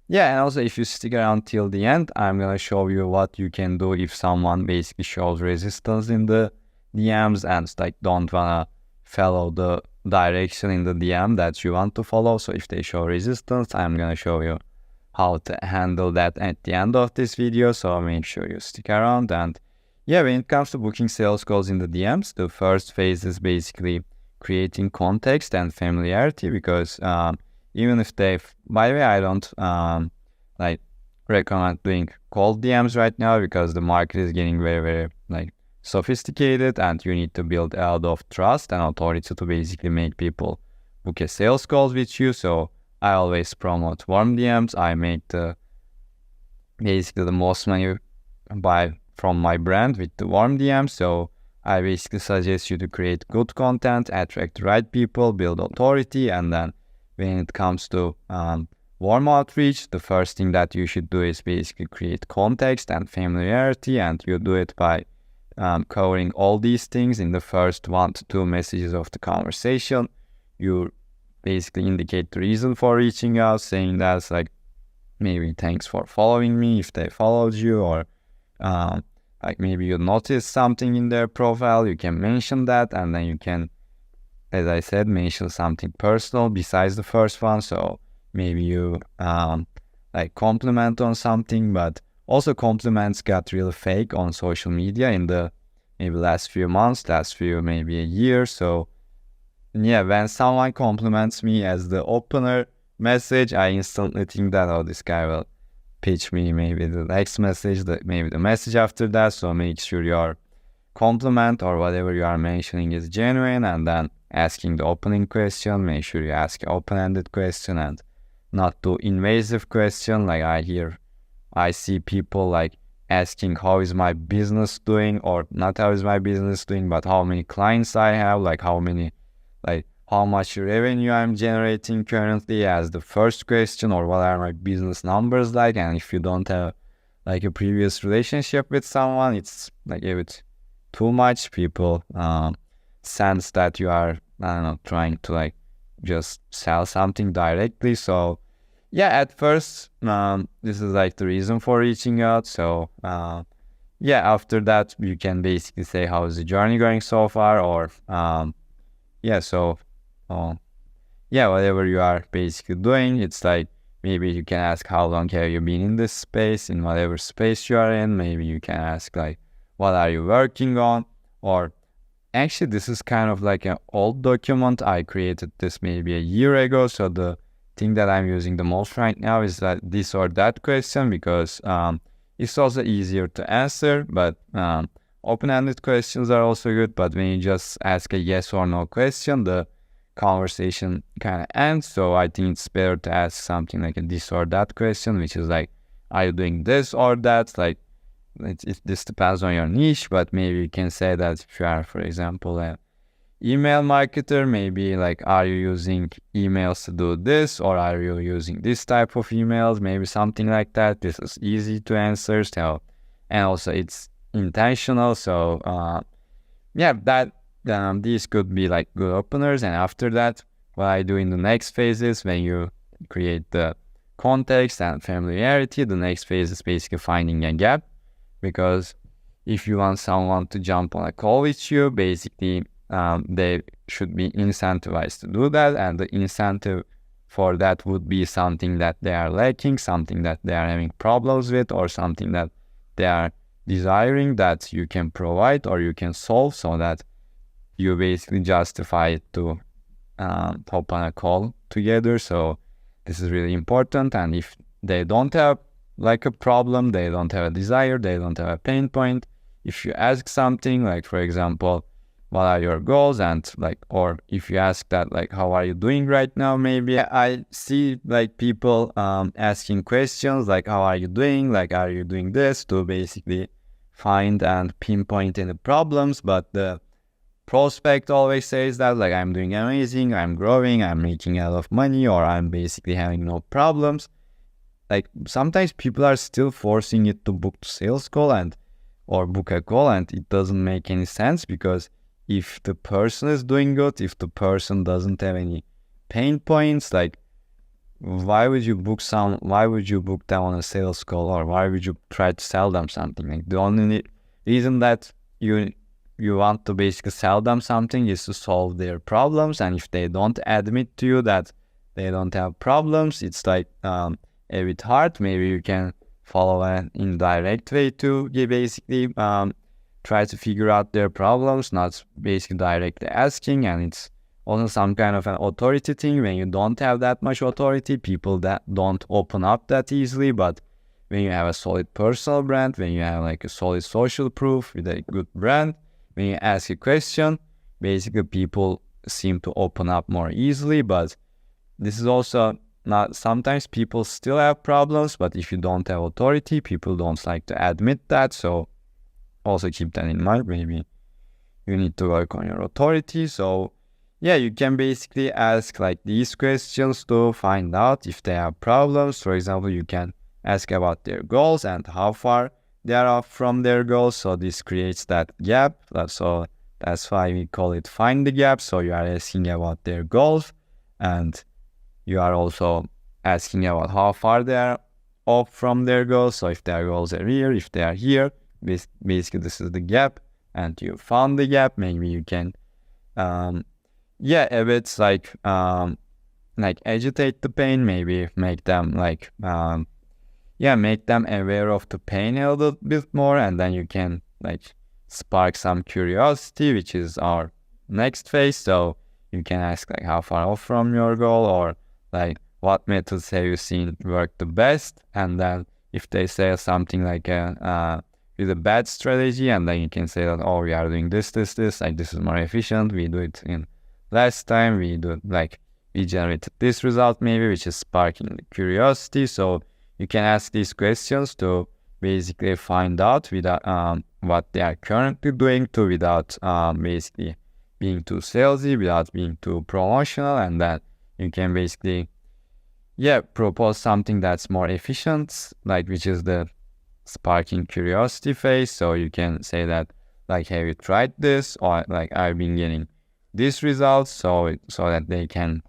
yeah, and also if you stick around till the end, I'm gonna show you what you can do if someone basically shows resistance in the DMs and like don't wanna follow the direction in the DM that you want to follow. So if they show resistance, I'm gonna show you how to handle that at the end of this video. So make sure you stick around. And yeah, when it comes to booking sales calls in the DMs, the first phase is basically creating context and familiarity, because even if by the way, I don't like recommend doing cold DMs right now because the market is getting very, very like sophisticated, and you need to build a lot of trust and authority to basically make people book a sales calls with you. So I always promote warm DMs. I make basically the most money from my brand with the warm DMs. So I basically suggest you to create good content, attract the right people, build authority, and then when it comes to warm outreach, the first thing that you should do is basically create context and familiarity, and you do it by covering all these things in the first 1 to 2 messages of the conversation. You basically indicate the reason for reaching out, saying that's like maybe thanks for following me if they followed you, or like maybe you noticed something in their profile, you can mention that, and then you can as I said, mention something personal besides the first one. So maybe you like compliment on something, but also compliments got real fake on social media in the maybe last few months, maybe a year. So yeah, when someone compliments me as the opener message, I instantly think that, oh, this guy will pitch me maybe the next message, maybe the message after that. So make sure your compliment or whatever you are mentioning is genuine, and then asking the opening question, make sure you ask an open-ended question and not too invasive question. Like I see people like asking how is my business doing, or not how is my business doing, but how many clients I have, like how much revenue I'm generating currently as the first question, or what are my business numbers like. And if you don't have like a previous relationship with someone, it's like if it's too much, people sense that you are, I don't know, trying to like just sell something directly. So yeah, at first, this is like the reason for reaching out. So yeah, after that, you can basically say, how is the journey going so far? Or yeah, so yeah, whatever you are basically doing, it's like maybe you can ask how long have you been in this space, in whatever space you are in. Maybe you can ask like, what are you working on? Or actually, this is kind of like an old document. I created this maybe a year ago. So the thing that I'm using the most right now is that this or that question, because it's also easier to answer. But open-ended questions are also good. But when you just ask a yes or no question, the conversation kind of ends. So I think it's better to ask something like a this or that question, which is like, are you doing this or that? Like, this depends on your niche, but maybe you can say that if you are, for example, an email marketer, maybe like, are you using emails to do this, or are you using this type of emails? Maybe something like that. This is easy to answer. So, and also it's intentional. So yeah, that these could be like good openers. And after that, what I do in the next phase is, when you create the context and familiarity, the next phase is basically finding a gap. Because if you want someone to jump on a call with you, basically they should be incentivized to do that. And the incentive for that would be something that they are lacking, something that they are having problems with, or something that they are desiring that you can provide or you can solve, so that you basically justify it to hop on a call together. So this is really important. And if they don't have like a problem, they don't have a desire, they don't have a pain point, if you ask something like, for example, what are your goals, and like, or if you ask that like, how are you doing right now, maybe I see like people asking questions like, how are you doing, like, are you doing this, to basically find and pinpoint any problems. But the prospect always says that like, I'm doing amazing, I'm growing, I'm making a lot of money, or I'm basically having no problems. Like, sometimes people are still forcing it to book the sales call or book a call, and it doesn't make any sense. Because if the person is doing good, if the person doesn't have any pain points, like, why would you book them on a sales call, or why would you try to sell them something? Like, the only reason that you want to basically sell them something is to solve their problems. And if they don't admit to you that they don't have problems, it's like a bit hard. Maybe you can follow an indirect way to basically try to figure out their problems, not basically directly asking. And it's also some kind of an authority thing. When you don't have that much authority, people that don't open up that easily. But when you have a solid personal brand, when you have like a solid social proof with a good brand, when you ask a question, basically people seem to open up more easily. But this is also not, sometimes people still have problems, but if you don't have authority, people don't like to admit that. So also keep that in mind. Maybe you need to work on your authority. So yeah, you can basically ask like these questions to find out if they have problems. For example, you can ask about their goals and how far they are off from their goals. So this creates that gap. So that's why we call it find the gap. So you are asking about their goals, and you are also asking about how far they are off from their goals. So if their goals are here, if they are here, basically this is the gap, and you found the gap. Maybe you can yeah, a bit like agitate the pain, maybe make them make them aware of the pain a little bit more, and then you can like spark some curiosity, which is our next phase. So you can ask like how far off from your goal, or like what methods have you seen work the best, and then if they say something like with a bad strategy, and then you can say that, oh, we are doing this, like this is more efficient, we do it in last time, we do like we generated this result maybe, which is sparking the curiosity. So you can ask these questions to basically find out without what they are currently doing to, without basically being too salesy, without being too promotional, and then you can basically propose something that's more efficient, like which is the sparking curiosity phase. So you can say that like, have you tried this, or like I've been getting these results, so that they can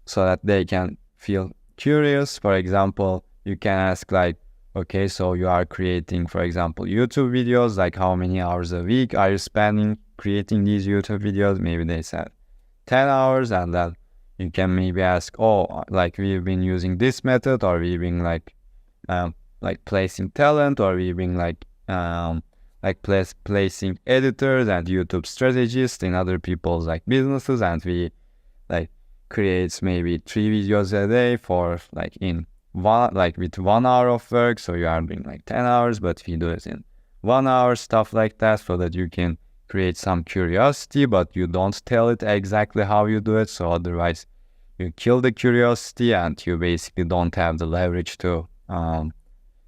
so that they can feel curious. For example, you can ask like, okay, so you are creating, for example, YouTube videos, like how many hours a week are you spending creating these YouTube videos? Maybe they said 10 hours, and then you can maybe ask, oh, like we've been using this method, or we've been like placing talent, or we've been placing editors and YouTube strategists in other people's like businesses, and we like creates maybe 3 videos a day for like in one, like with 1 hour of work. So you are doing like 10 hours, but we do it in 1 hour, stuff like that, so that you can create some curiosity, but you don't tell it exactly how you do it. So otherwise you kill the curiosity, and you basically don't have the leverage to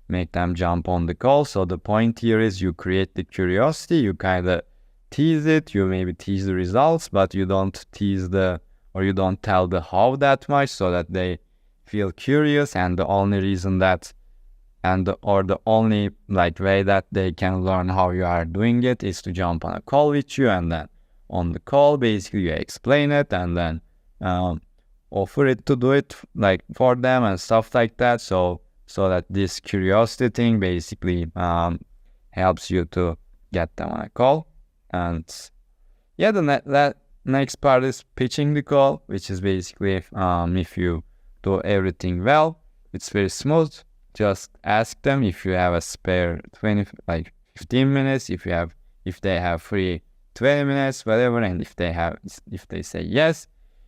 make them jump on the call. So the point here is you create the curiosity, you kind of tease it, you maybe tease the results, but you don't tease you don't tell the how that much, so that they feel curious. And the only reason that the only like way that they can learn how you are doing it is to jump on a call with you, and then on the call basically you explain it, and then offer it to do it like for them and stuff like that. So that this curiosity thing basically helps you to get them on a call. And that next part is pitching the call, which is basically if you do everything well, it's very smooth. Just ask them if you have a spare 15 minutes, if they have free 20 minutes, whatever, and if they say yes,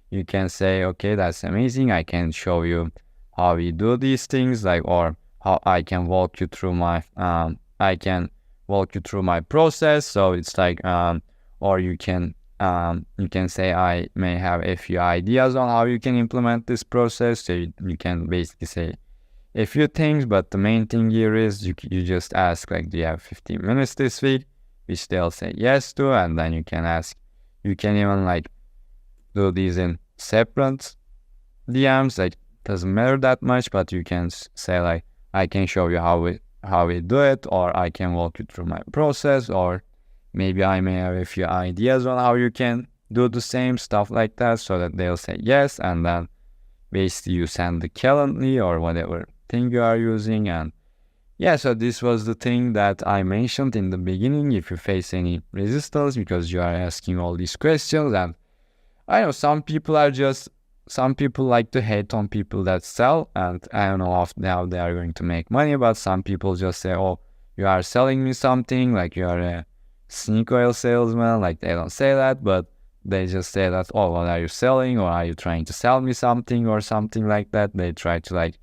you can say, okay, that's amazing, I can show you how we do these things, like, or how I can walk you through my process. So it's like or you can say, I may have a few ideas on how you can implement this process. So you can basically say a few things, but the main thing here is you just ask like, do you have 15 minutes this week, which they'll say yes to, and then you can even like do these in separate DMs, like doesn't matter that much, but you can say like, I can show you how we do it, or I can walk you through my process, or maybe I may have a few ideas on how you can do the same, stuff like that, so that they'll say yes. And then basically you send the Calendly or whatever thing you are using. And so this was the thing that I mentioned in the beginning. If you face any resistance because you are asking all these questions, and I know some people like to hate on people that sell, and I don't know how they are going to make money, but some people just say, oh, you are selling me something, like you are a snake oil salesman. Like they don't say that, but they just say that, oh, what are you selling, or are you trying to sell me something, or something like that. They try to like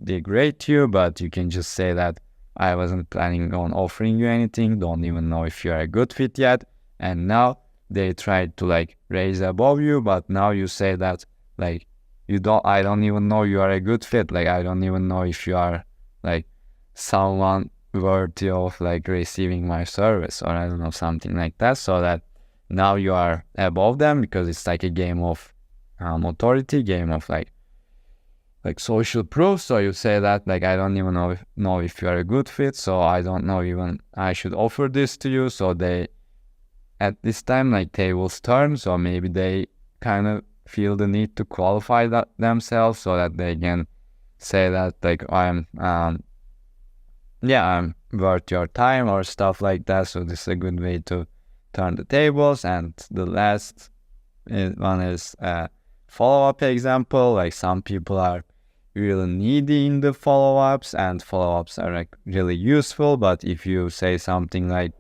degrade you, but you can just say that I wasn't planning on offering you anything, don't even know if you're a good fit yet, and now they tried to like raise above you, but now you say that like I don't even know you are a good fit, like I don't even know if you are like someone worthy of like receiving my service, or I don't know, something like that, so that now you are above them, because it's like a game of authority, game of like social proof. So you say that like, I don't even know if you are a good fit, so I don't know even I should offer this to you. So they at this time like tables turn, so maybe they kind of feel the need to qualify themselves, so that they can say that like, I'm worth your time, or stuff like that. So this is a good way to turn the tables. And the last one is a follow-up example. Like some people are really needy in the follow-ups, and follow-ups are like really useful. But if you say something like,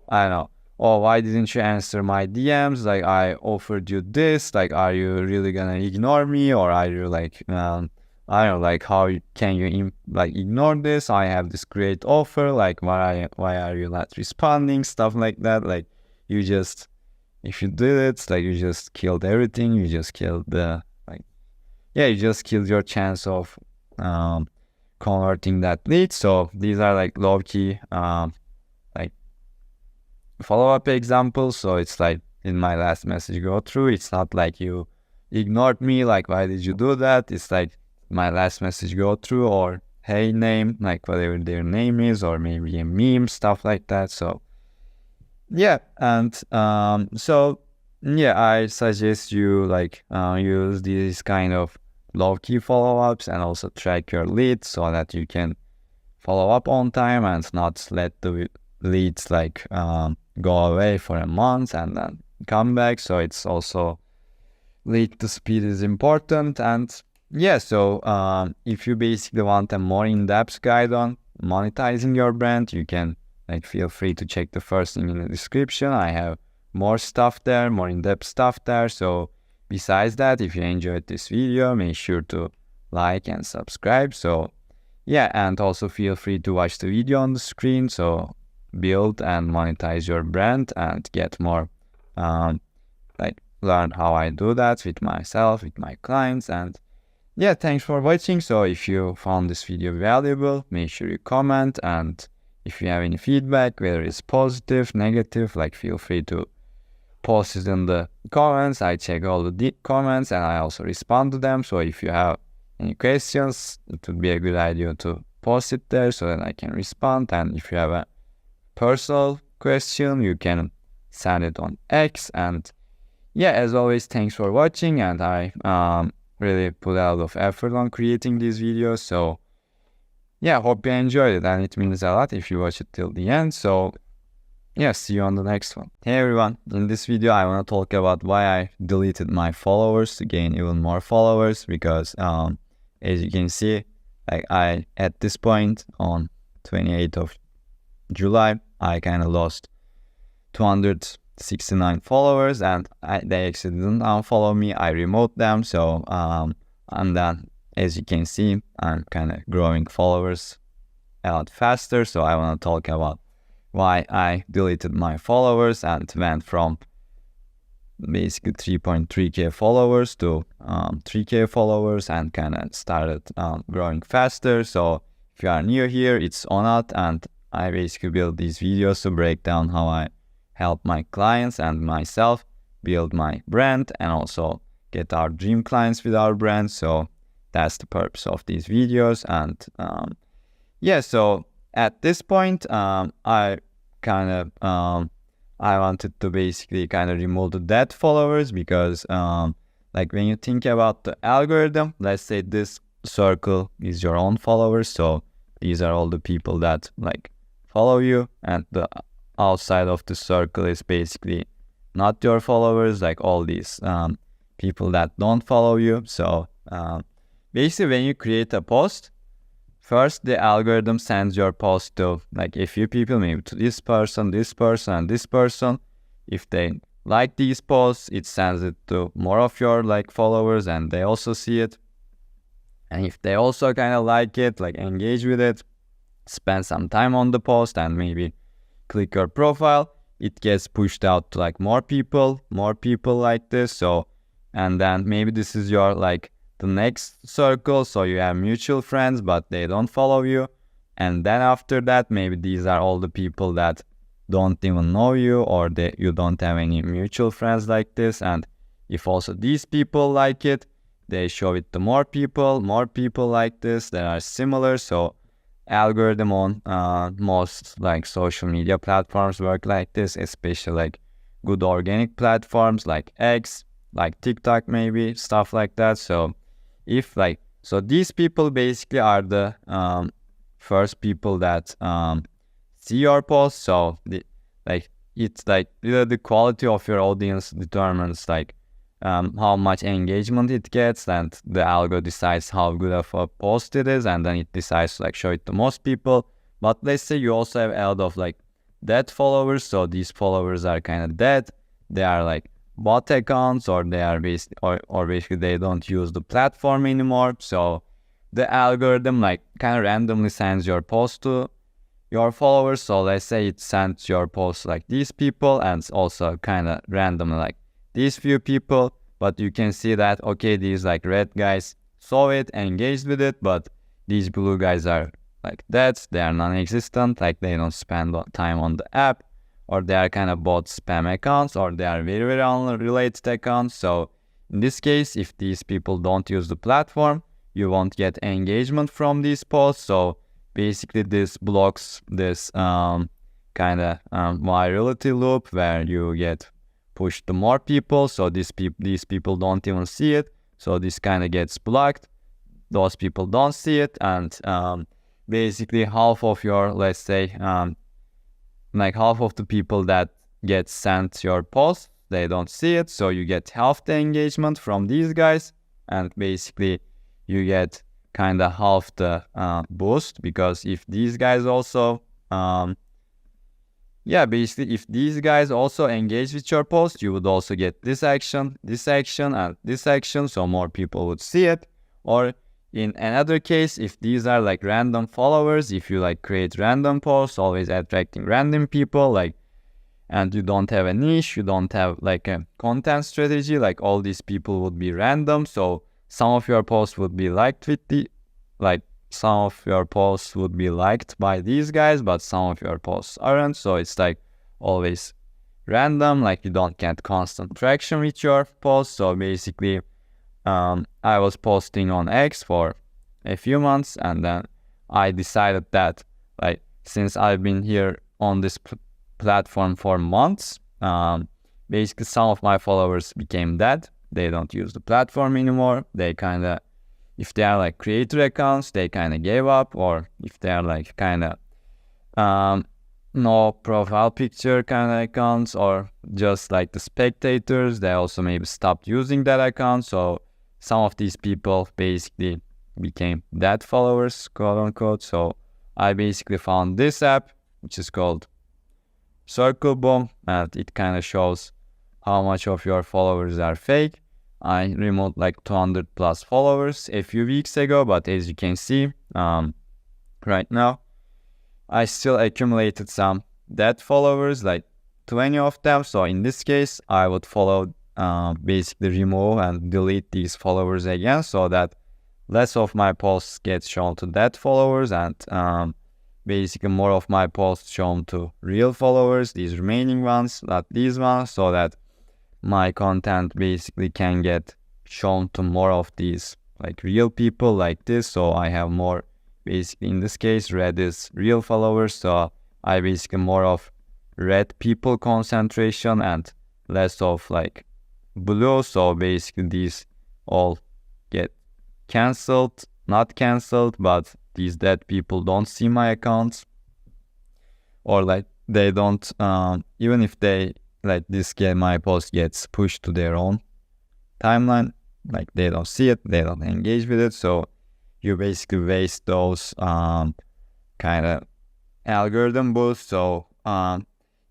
I don't know, oh, why didn't you answer my DMs? Like, I offered you this. Like, are you really gonna ignore me, or are you like, I don't know, like, how can you ignore this? I have this great offer. Like, why are you not responding? Stuff like that. Like, you just, if you did it, like, you just killed everything. You just killed you just killed your chance of converting that lead. So these are like low-key like follow-up examples. So it's like, in my last message go through, it's not like you ignored me, like, why did you do that? It's like, my last message go through, or hey name, like whatever their name is, or maybe a meme, stuff like that. So yeah, and I suggest you like use these kind of low-key follow-ups, and also track your leads so that you can follow up on time and not let the leads like go away for a month and then come back. So it's also, lead to speed is important. And yeah, so if you basically want a more in-depth guide on monetizing your brand, you can like feel free to check the first link in the description. I have more stuff there, more in-depth stuff there. So besides that, if you enjoyed this video, make sure to like and subscribe. So yeah, and also feel free to watch the video on the screen. So build and monetize your brand and get more, like learn how I do that with myself, with my clients. And yeah, thanks for watching. So if you found this video valuable, make sure you comment. And if you have any feedback, whether it's positive, negative, like feel free to post it in the comments. I check all the comments and I also respond to them. So if you have any questions, it would be a good idea to post it there so that I can respond. And if you have a personal question, you can send it on X. And yeah, as always, thanks for watching. And I really put a lot of effort on creating these videos. So yeah, hope you enjoyed it, and it means a lot if you watch it till the end. So yeah, see you on the next one. Hey everyone, in this video I want to talk about why I deleted my followers to gain even more followers, because as you can see, like I, at this point on 28th of July, I kind of lost 269 followers, and they actually didn't unfollow me. I removed them. So and then as you can see, I'm kind of growing followers a lot faster. So I want to talk about why I deleted my followers and went from basically 3.3k followers to 3k followers, and kind of started growing faster. So if you are new here, it's Onat, and I basically build these videos to break down how I help my clients and myself build my brand and also get our dream clients with our brand. So that's the purpose of these videos. And yeah, so at this point, I kind of I wanted to basically kind of remove the dead followers, because like when you think about the algorithm, let's say this circle is your own followers. So these are all the people that like follow you, and the outside of the circle is basically not your followers, like all these people that don't follow you. So basically when you create a post, first the algorithm sends your post to like a few people, maybe to this person, and this person. If they like these posts, it sends it to more of your like followers, and they also see it. And if they also kind of like it, like engage with it, spend some time on the post, and maybe click your profile, it gets pushed out to like more people like this. So, and then maybe this is your like the next circle. So you have mutual friends, but they don't follow you. And then after that, maybe these are all the people that don't even know you, or you don't have any mutual friends like this. And if also these people like it, they show it to more people like this that are similar. So algorithm on most like social media platforms work like this, especially like good organic platforms like X, like TikTok, maybe stuff like that. So if like, so these people basically are the first people that see your post. So like it's like really the quality of your audience determines like how much engagement it gets, and the algo decides how good of a post it is, and then it decides to like show it to most people. But let's say you also have a lot of like dead followers, so these followers are kind of dead. They are like bot accounts, or they are basically they don't use the platform anymore. So the algorithm like kind of randomly sends your post to your followers. So let's say it sends your post like these people, and also kind of randomly like these few people. But you can see that, okay, these like red guys saw it, engaged with it, but these blue guys are like dead, they are non-existent, like they don't spend time on the app, or they are kind of bot spam accounts, or they are very, very unrelated accounts. So in this case, if these people don't use the platform, you won't get engagement from these posts. So basically this blocks this kind of virality loop where you get pushed to more people. So these people don't even see it. So this kind of gets blocked. Those people don't see it, and basically half of your, let's say, like half of the people that get sent your post, they don't see it. So you get half the engagement from these guys, and basically you get kind of half the boost, because if these guys also basically if these guys also engage with your post, you would also get this action, and this action, so more people would see it. Or in another case, if these are like random followers, if you like create random posts, always attracting random people, like, and you don't have a niche, you don't have like a content strategy, like all these people would be random. So some of your posts would be liked with some of your posts would be liked by these guys, but some of your posts aren't. So it's like always random, like you don't get constant traction with your posts. So basically, I was posting on X for a few months, and then I decided that, like, since I've been here on this platform for months, basically some of my followers became dead. They don't use the platform anymore. They kind of, if they are like creator accounts, they kind of gave up, or if they are like kind of no profile picture kind of accounts, or just like the spectators, they also maybe stopped using that account. So some of these people basically became dead followers, quote unquote. So I basically found this app, which is called Circle Boom, and it kind of shows how much of your followers are fake. I removed like 200 plus followers a few weeks ago, but as you can see, right now, I still accumulated some dead followers, like 20 of them. So in this case, I would basically remove and delete these followers again, so that less of my posts get shown to dead followers, and basically more of my posts shown to real followers, these remaining ones, not these ones, so that my content basically can get shown to more of these like real people like this. So I have more, basically in this case, red is real followers. So I basically more of red people concentration and less of like blue. So basically these all get cancelled, not cancelled, but these dead people don't see my accounts, or like they don't, even if they like my post gets pushed to their own timeline, like they don't see it, they don't engage with it. So you basically waste those kind of algorithm boosts. So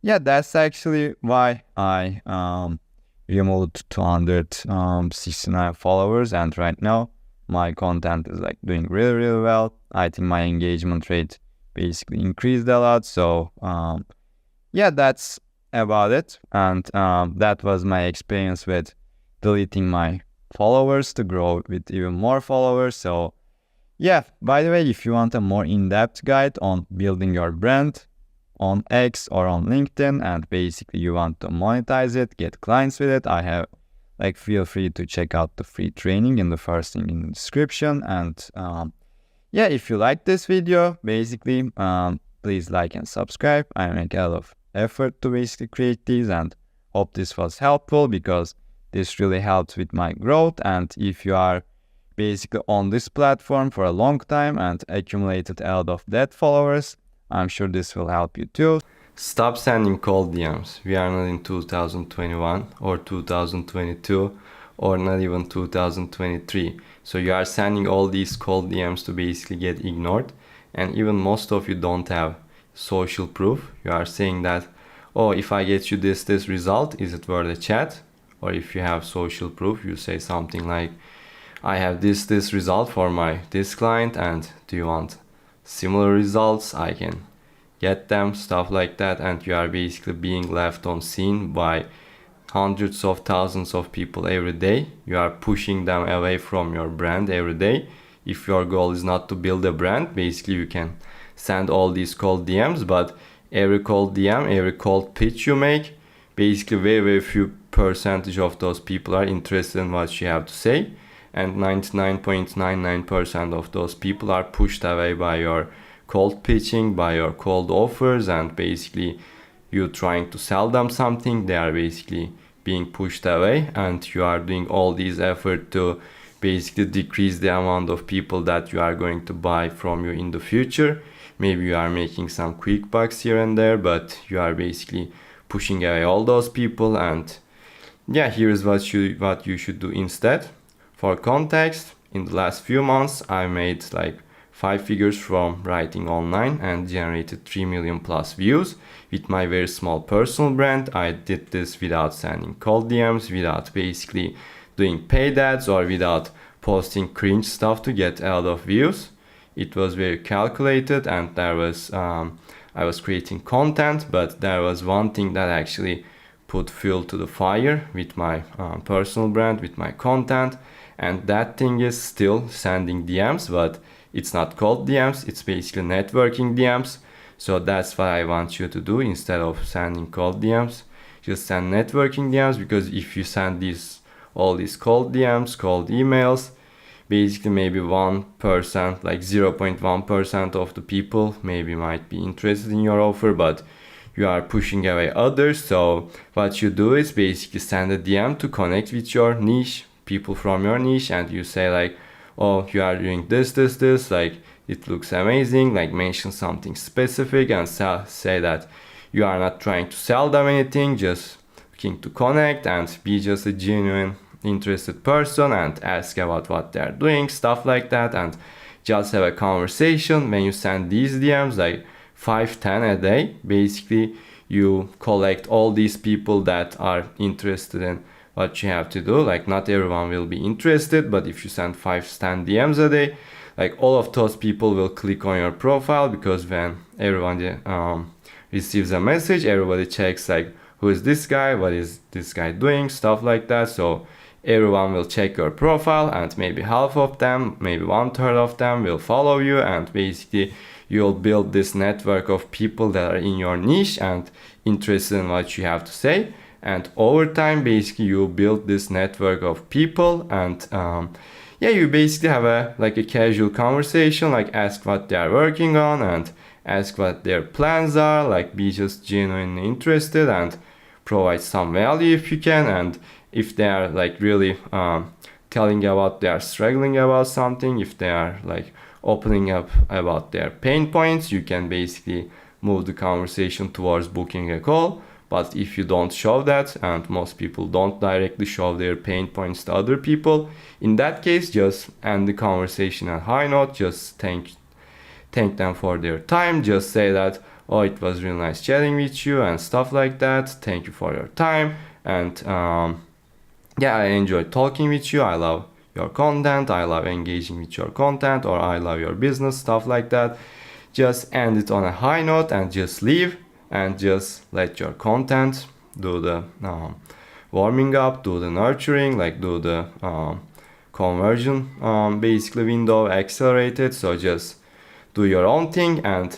that's actually why I removed 269 followers, and right now my content is like doing really, really well. I think my engagement rate basically increased a lot. So that's about it, and that was my experience with deleting my followers to grow with even more followers. So by the way, if you want a more in-depth guide on building your brand on X or on LinkedIn, and basically you want to monetize it, get clients with it, I have like, feel free to check out the free training in the first thing in the description. And if you like this video, basically please like and subscribe. I make a lot of effort to basically create these, and hope this was helpful, because this really helps with my growth. And if you are basically on this platform for a long time and accumulated a lot of dead followers, I'm sure this will help you too. stop sending cold DMs. We are not in 2021 or 2022 or not even 2023. So you are sending all these cold DMs to basically get ignored. And even most of you don't have social proof. You are saying that, oh, if I get you this result, is it worth a chat? Or if you have social proof, you say something like, I have this result for this client, and do you want similar results? I can get them, stuff like that. And you are basically being left on scene by hundreds of thousands of people every day. You are pushing them away from your brand every day. If your goal is not to build a brand, basically you can send all these cold DMs, but every cold DM, every cold pitch you make, basically very few percentage of those people are interested in what you have to say, and 99.99% of those people are pushed away by your cold pitching, by your cold offers, and basically you trying to sell them something. They are basically being pushed away, and you are doing all these effort to basically decrease the amount of people that you are going to buy from you in the future. Maybe you are making some quick bucks here and there, but you are basically pushing away all those people. And yeah, here's what you should do instead. For context, in the last few months, I made like 5 figures from writing online and generated 3 million plus views with my very small personal brand. I did this without sending cold DMs, without basically doing paid ads, or without posting cringe stuff to get a lot of views. It was very calculated, and there was I was creating content, but there was one thing that actually put fuel to the fire with my personal brand, with my content, and that thing is still sending DMs, but it's not cold DMs, it's basically networking DMs. So that's what I want you to do. Instead of sending cold DMs, just send networking DMs, because if you send all these cold DMs, cold emails, basically maybe 1%, like 0.1% of the people maybe might be interested in your offer, but you are pushing away others. So what you do is basically send a DM to connect with your niche, people from your niche, and you say like, oh, you are doing this, like it looks amazing, like mention something specific, and say that you are not trying to sell them anything, just looking to connect and be just a genuine interested person, and ask about what they're doing, stuff like that, and just have a conversation. When you send these DMs, like 5-10 a day, basically you collect all these people that are interested in what you have to do. Like not everyone will be interested, but if you send 5-10 DMs a day, like all of those people will click on your profile, because when everyone receives a message, everybody checks like, who is this guy, what is this guy doing, stuff like that. So everyone will check your profile, and maybe half of them, maybe 1/3 of them will follow you, and basically you'll build this network of people that are in your niche and interested in what you have to say. And over time, basically you build this network of people, and you basically have a casual conversation, like ask what they are working on and ask what their plans are, like be just genuinely interested and provide some value if you can. And if they are like really telling about they are struggling about something, if they are like opening up about their pain points, you can basically move the conversation towards booking a call. But if you don't show that, and most people don't directly show their pain points to other people, in that case, just end the conversation at high note. Just thank them for their time. Just say that, oh, it was really nice chatting with you and stuff like that. Thank you for your time. And I enjoyed talking with you. I love your content. I love engaging with your content, or I love your business, stuff like that. Just end it on a high note and just leave. And just let your content do the warming up, do the nurturing, like do the conversion basically window accelerated. So just do your own thing, and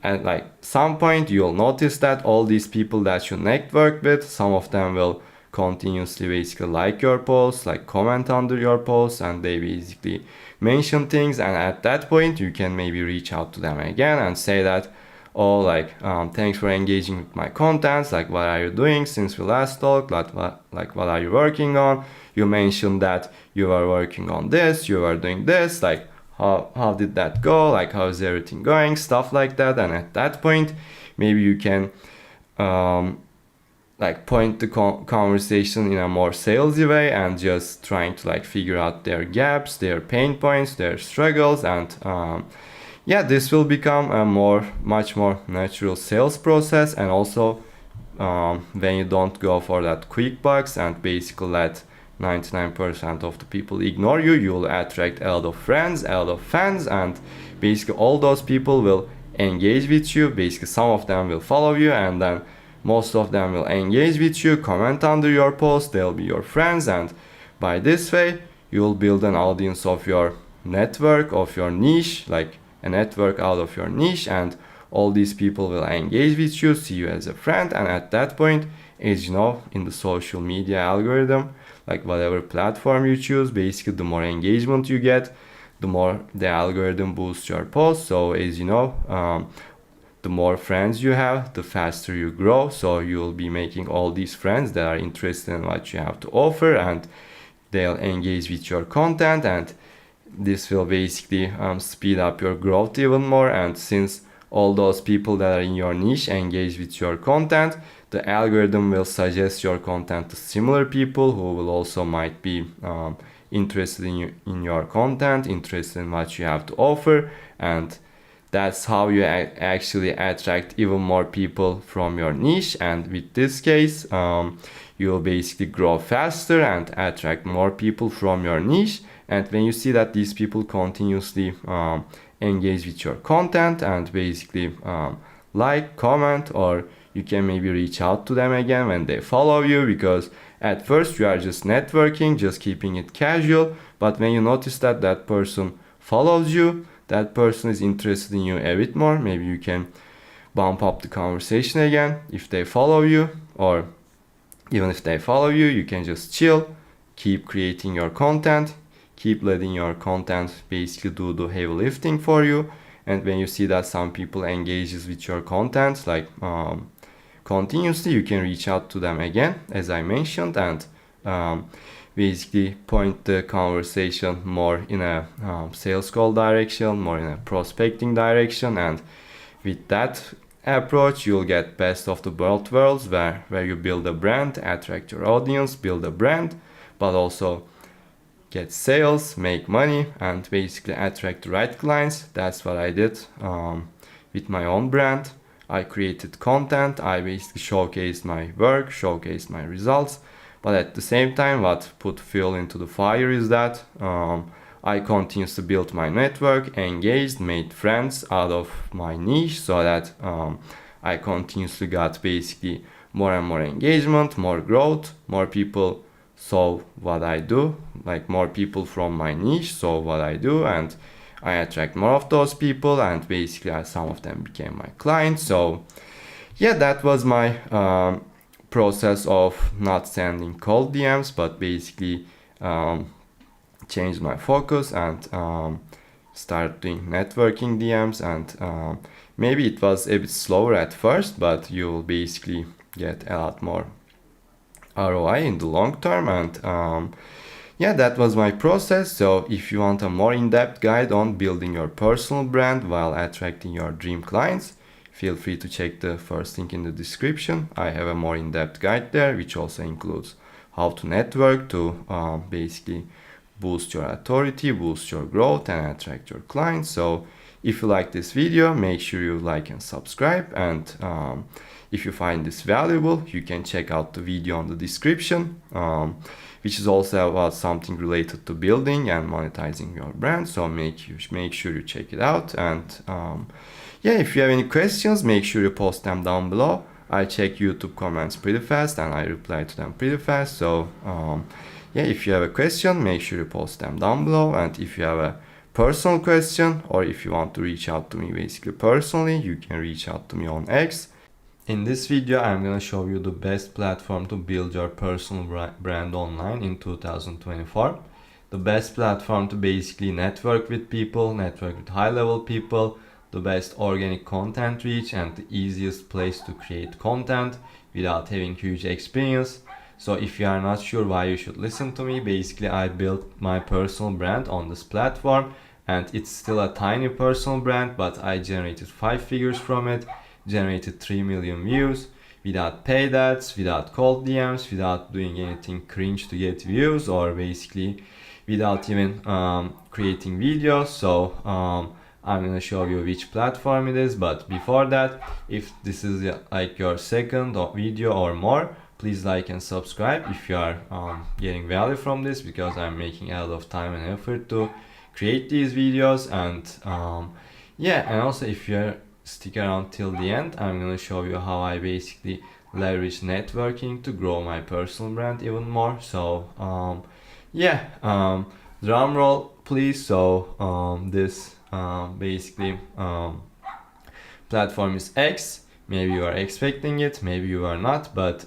at like some point you'll notice that all these people that you network with, some of them will continuously basically like your posts, like comment under your posts, and they basically mention things. And at that point you can maybe reach out to them again and say that, oh, like thanks for engaging with my contents, like what are you doing since we last talked, what are you working on? You mentioned that you are working on this, you are doing this, like how did that go, like how is everything going, stuff like that. And at that point maybe you can like point the conversation in a more salesy way and just trying to like figure out their gaps, their pain points, their struggles, and yeah, this will become a much more natural sales process. And also when you don't go for that quick bucks and basically let 99% of the people ignore you, you'll attract a lot of friends, a lot of fans, and basically all those people will engage with you. Basically some of them will follow you, and then most of them will engage with you, comment under your post, they'll be your friends, and by this way you'll build an audience of your network, of your niche, like a network out of your niche, and all these people will engage with you, see you as a friend. And at that point, as you know, in the social media algorithm, like whatever platform you choose, basically the more engagement you get, the more the algorithm boosts your post. So as you know, the more friends you have, the faster you grow. So you'll be making all these friends that are interested in what you have to offer, and they'll engage with your content, and this will basically speed up your growth even more. And since all those people that are in your niche engage with your content, the algorithm will suggest your content to similar people who will also might be interested in your content, interested in what you have to offer, and that's how you actually attract even more people from your niche. And with this case, you will basically grow faster and attract more people from your niche. And when you see that these people continuously engage with your content and basically like, comment, or you can maybe reach out to them again when they follow you, because at first you are just networking, just keeping it casual, but when you notice that that person follows you, that person is interested in you a bit more, maybe you can bump up the conversation again if they follow you, or even if they follow you, you can just chill, keep creating your content, keep letting your content basically do the heavy lifting for you. And when you see that some people engages with your content like continuously, you can reach out to them again, as I mentioned, and basically point the conversation more in a sales call direction, more in a prospecting direction. And with that approach, you'll get best of the both worlds, where you build a brand, attract your audience, build a brand, but also get sales, make money, and basically attract the right clients. That's what I did with my own brand. I created content, I basically showcased my work, showcased my results, but at the same time what put fuel into the fire is that I continued to build my network, engaged, made friends out of my niche, so that I continuously got basically more and more engagement, more growth, more people saw what I do, like more people from my niche saw what I do, and I attract more of those people, and basically some of them became my clients. So yeah, that was my process of not sending cold DMs, but basically changed my focus and start doing networking DMs. And maybe it was a bit slower at first, but you will basically get a lot more ROI in the long term. And yeah, that was my process. So if you want a more in-depth guide on building your personal brand while attracting your dream clients, feel free to check the first link in the description. I have a more in-depth guide there, which also includes how to network to basically boost your authority, boost your growth, and attract your clients. So if you like this video, make sure you like and subscribe. And if you find this valuable, you can check out the video on the description, which is also about something related to building and monetizing your brand. So make sure you check it out. And yeah, if you have any questions, make sure you post them down below. I check YouTube comments pretty fast and I reply to them pretty fast. So yeah, if you have a question, make sure you post them down below. And if you have a personal question, or if you want to reach out to me basically personally, you can reach out to me on X. In this video, I'm gonna show you the best platform to build your personal brand online in 2024. The best platform to basically network with people, network with high-level people, the best organic content reach, and the easiest place to create content without having huge experience. So if you are not sure why you should listen to me, basically I built my personal brand on this platform, and it's still a tiny personal brand, but I generated 5 figures from it, generated 3 million views, without paid ads, without cold DMs, without doing anything cringe to get views, or basically without even creating videos. So I'm gonna show you which platform it is, but before that, if this is like your second video or more, please like and subscribe if you are getting value from this, because I'm making a lot of time and effort to create these videos. And yeah, and also if you stick around till the end, I'm gonna show you how I basically leverage networking to grow my personal brand even more. So yeah, drum roll please. So this basically platform is X. Maybe you are expecting it, maybe you are not, but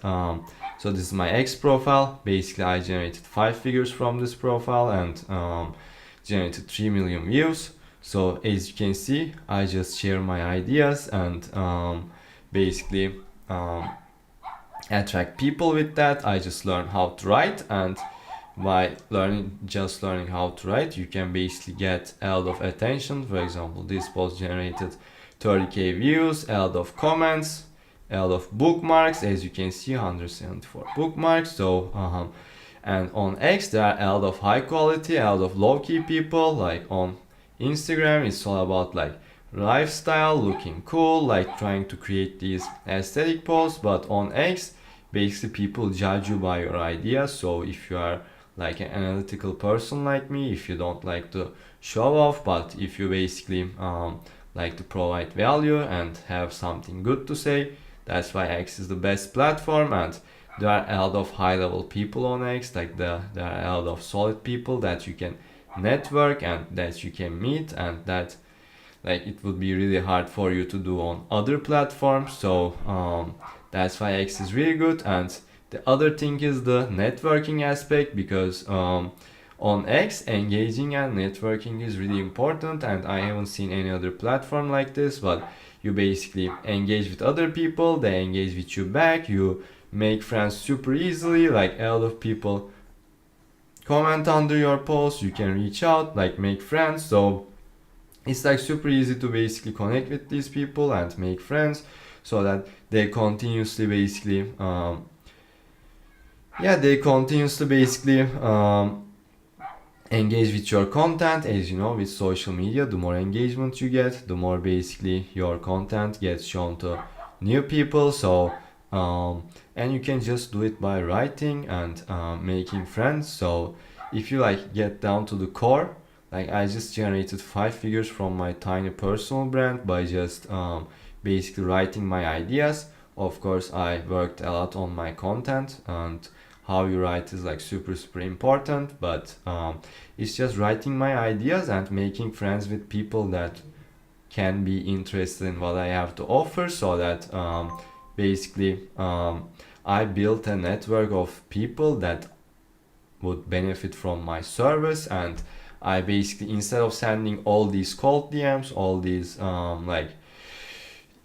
so this is my X profile. Basically I generated 5 figures from this profile and generated 3 million views. So as you can see, I just share my ideas and basically attract people with that. I just learn how to write, and by just learning how to write, you can basically get a lot of attention. For example, this post generated 30k views, a lot of comments, a lot of bookmarks. As you can see, 174 bookmarks. So and on X there are a lot of high quality, a lot of low-key people. Like on Instagram, it's all about like lifestyle, looking cool, like trying to create these aesthetic posts. But on X, basically people judge you by your ideas. So if you are like an analytical person like me, if you don't like to show off, but if you basically like to provide value and have something good to say, that's why X is the best platform. And there are a lot of high level people on X, like there are a lot of solid people that you can network and that you can meet, and that like it would be really hard for you to do on other platforms. So that's why X is really good. And the other thing is the networking aspect, because on X, engaging and networking is really important, and I haven't seen any other platform like this. But you basically engage with other people, they engage with you back, you make friends super easily. Like a lot of people comment under your post, you can reach out, like make friends. So it's like super easy to basically connect with these people and make friends, so that they continuously basically engage with your content. As you know, with social media, the more engagement you get, the more basically your content gets shown to new people. So and you can just do it by writing and making friends. So if you like get down to the core, like I just generated 5 figures from my tiny personal brand by just basically writing my ideas. Of course, I worked a lot on my content, and how you write is like super important, but it's just writing my ideas and making friends with people that can be interested in what I have to offer. So that basically I built a network of people that would benefit from my service. And I basically, instead of sending all these cold DMs, all these like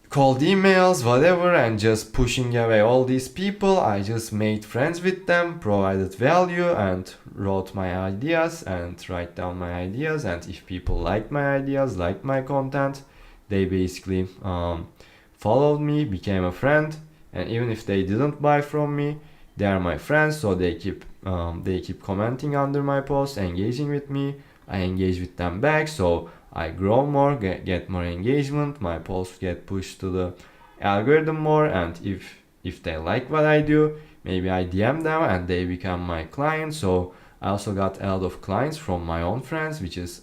cold emails, whatever, and just pushing away all these people, I just made friends with them, provided value, and wrote my ideas and write down my ideas. And if people liked my ideas, liked my content, they basically followed me, became a friend. And even if they didn't buy from me, they are my friends, so they keep commenting under my posts, engaging with me. I engage with them back, so I grow more, get more engagement, my posts get pushed to the algorithm more. And if they like what I do, maybe I DM them and they become my clients. So I also got a lot of clients from my own friends, which is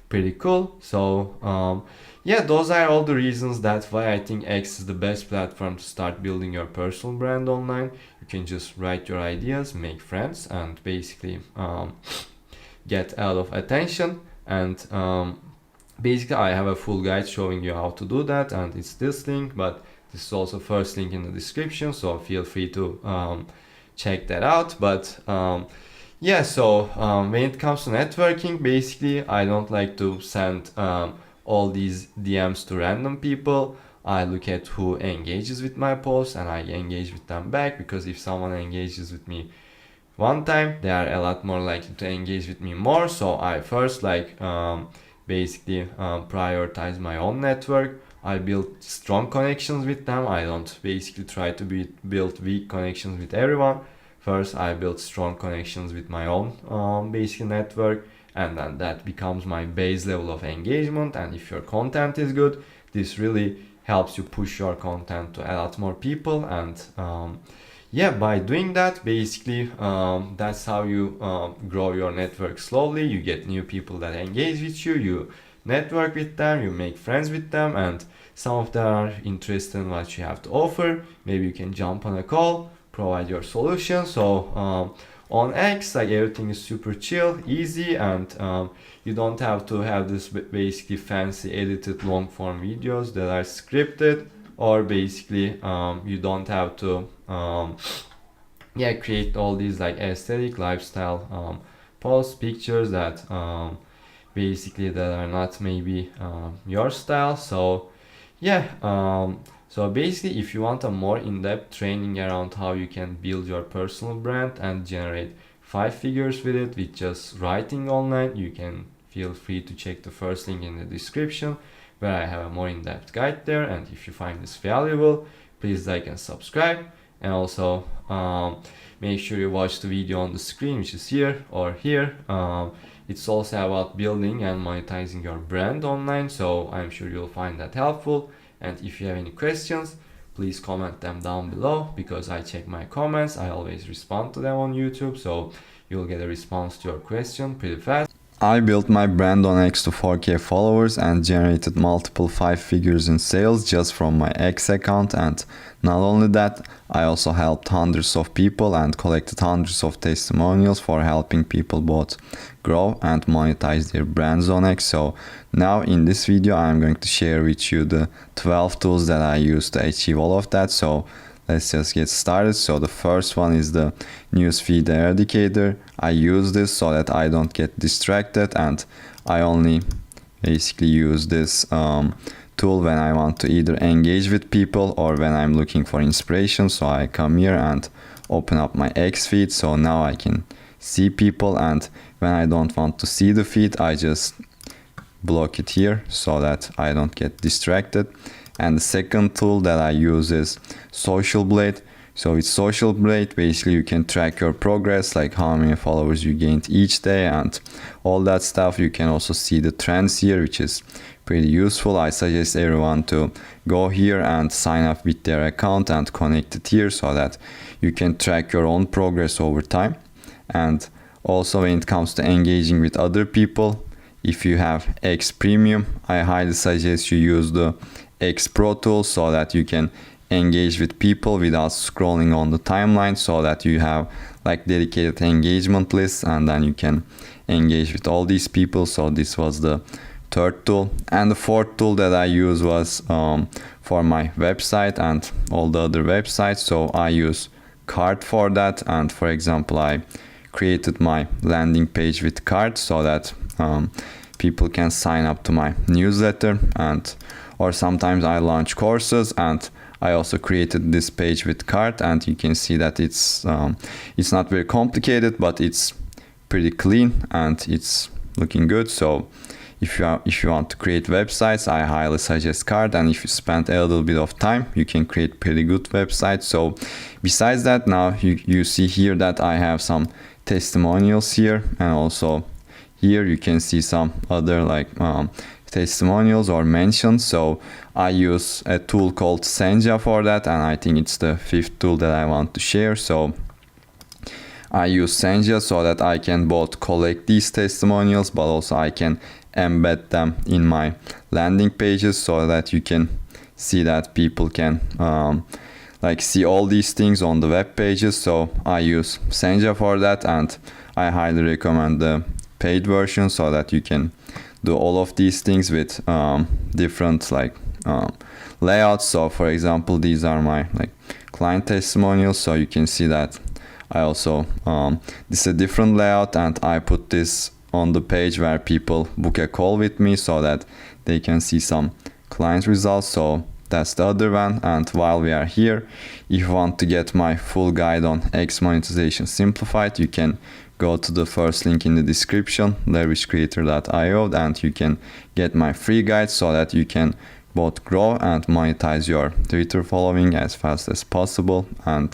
pretty cool. So yeah, those are all the reasons that's why I think X is the best platform to start building your personal brand online. You can just write your ideas, make friends, and basically get a lot of attention. And basically I have a full guide showing you how to do that, and it's this link, but this is also first link in the description, so feel free to check that out. But yeah, so when it comes to networking, basically I don't like to send all these DMs to random people. I look at who engages with my posts and I engage with them back, because if someone engages with me one time, they are a lot more likely to engage with me more. So I first like basically prioritize my own network. I build strong connections with them. I don't basically try to build weak connections with everyone. First, I build strong connections with my own basic network, and then that becomes my base level of engagement. And if your content is good, this really helps you push your content to a lot more people. And yeah, by doing that, basically, that's how you grow your network slowly. You get new people that engage with you, you network with them, you make friends with them, and some of them are interested in what you have to offer. Maybe you can jump on a call, provide your solution. So on X, like, everything is super chill, easy, and you don't have to have this basically fancy edited long form videos that are scripted, or basically you don't have to create all these like aesthetic lifestyle posts, pictures that basically that are not maybe your style. So yeah, so basically, if you want a more in-depth training around how you can build your personal brand and generate 5 figures with it with just writing online, you can feel free to check the first link in the description, where I have a more in-depth guide there. And if you find this valuable, please like and subscribe, and also make sure you watch the video on the screen, which is here or here. It's also about building and monetizing your brand online, so I'm sure you'll find that helpful. And if you have any questions, please comment them down below, because I check my comments. I always respond to them on YouTube, so you'll get a response to your question pretty fast. I built my brand on X to 4K followers and generated multiple 5 figures in sales just from my X account. And not only that, I also helped hundreds of people and collected hundreds of testimonials for helping people both grow and monetize their brands on X. So now in this video, I'm going to share with you the 12 tools that I use to achieve all of that. So let's just get started. So the first one is the newsfeed eradicator. I use this so that I don't get distracted, and I only basically use this tool when I want to either engage with people or when I'm looking for inspiration. So I come here and open up my X feed, so now I can see people, and when I don't want to see the feed, I just block it here so that I don't get distracted. And the second tool that I use is Social Blade. So with Social Blade, basically you can track your progress, like how many followers you gained each day and all that stuff. You can also see the trends here, which is pretty useful. I suggest everyone to go here and sign up with their account and connect it here so that you can track your own progress over time. And also when it comes to engaging with other people, if you have X Premium, I highly suggest you use the X Pro tool so that you can engage with people without scrolling on the timeline, so that you have like dedicated engagement lists, and then you can engage with all these people. So this was the third tool. And the fourth tool that I use was for my website and all the other websites. So I use Cart for that, and for example, I created my landing page with Cart so that people can sign up to my newsletter, and or sometimes I launch courses, and I also created this page with Cart, and you can see that it's not very complicated, but it's pretty clean and it's looking good. So if you want to create websites, I highly suggest Cart, and if you spend a little bit of time, you can create pretty good websites. So besides that, now you see here that I have some testimonials here, and also here you can see some other like testimonials or mentions. So I use a tool called Senja for that, and I think it's the fifth tool that I want to share. So I use Senja so that I can both collect these testimonials, but also I can embed them in my landing pages so that you can see that people can like see all these things on the web pages. So I use Senja for that, and I highly recommend the paid version so that you can do all of these things with different like layouts. So for example, these are my like client testimonials, so you can see that I also this is a different layout, and I put this on the page where people book a call with me so that they can see some client results. So that's the other one. And while we are here, if you want to get my full guide on X monetization simplified, you can go to the first link in the description, lerwishcreator.io, and you can get my free guide so that you can both grow and monetize your Twitter following as fast as possible. And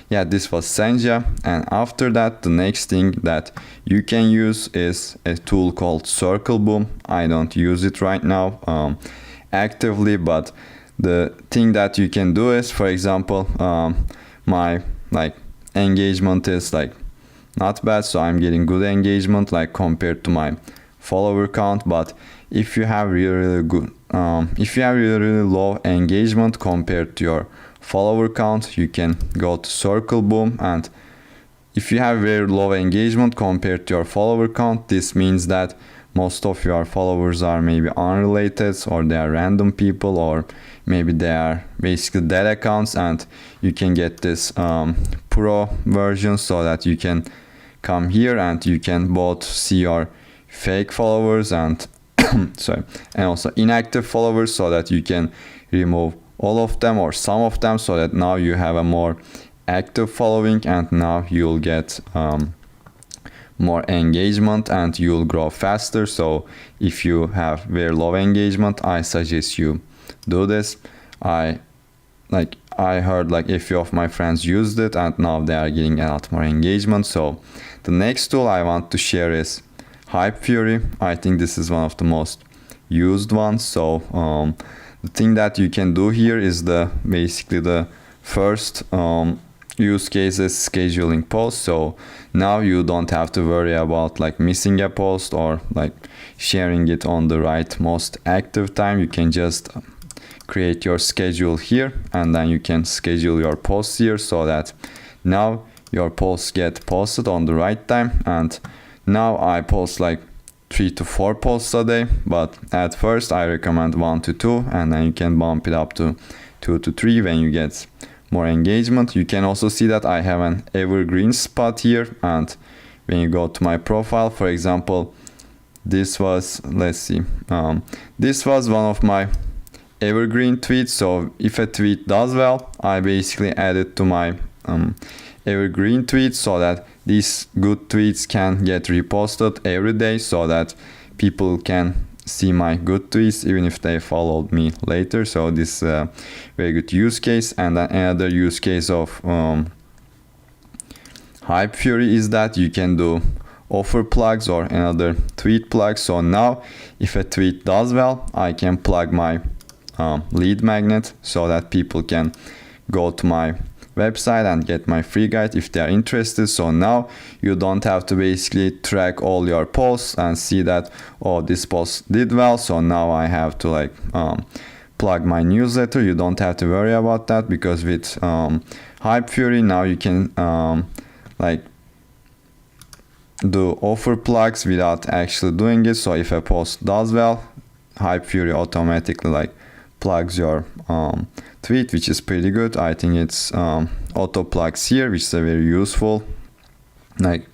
yeah, this was Senja. And after that, the next thing that you can use is a tool called Circle Boom. I don't use it right now actively, but the thing that you can do is, for example, my like engagement is like not bad, so I'm getting good engagement like compared to my follower count. But if you have really good if you have really low engagement compared to your follower count, you can go to Circle Boom. And if you have very low engagement compared to your follower count, this means that most of your followers are maybe unrelated, or they are random people, or maybe they are basically dead accounts. And you can get this pro version so that you can come here and you can both see your fake followers and sorry, and also inactive followers, so that you can remove all of them or some of them, so that now you have a more active following, and now you'll get more engagement and you'll grow faster. So if you have very low engagement, I suggest you do this. I heard like a few of my friends used it and now they are getting a lot more engagement. So the next tool I want to share is Hype Fury. I think this is one of the most used ones. So the thing that you can do here is basically the first use case is scheduling posts. So now you don't have to worry about like missing a post or like sharing it on the right most active time. You can just create your schedule here, and then you can schedule your posts here, so that now your posts get posted on the right time. And now I post like 3 to 4 posts a day, but at first I recommend 1 to 2, and then you can bump it up to 2 to 3 when you get more engagement. You can also see that I have an evergreen spot here, and when you go to my profile, for example, this was, let's see, this was one of my evergreen tweets. So if a tweet does well, I basically add it to my evergreen tweets, so that these good tweets can get reposted every day, so that people can see my good tweets even if they followed me later. So this is a very good use case. And then another use case of Hype Fury is that you can do offer plugs or another tweet plug. So now if a tweet does well, I can plug my lead magnet, so that people can go to my website and get my free guide if they are interested. So now you don't have to basically track all your posts and see that, oh, this post did well, so now I have to like plug my newsletter. You don't have to worry about that, because with Hype Fury now you can like do offer plugs without actually doing it. So if a post does well, Hype Fury automatically like plugs your tweet, which is pretty good. I think it's auto plugs here, which is a very useful like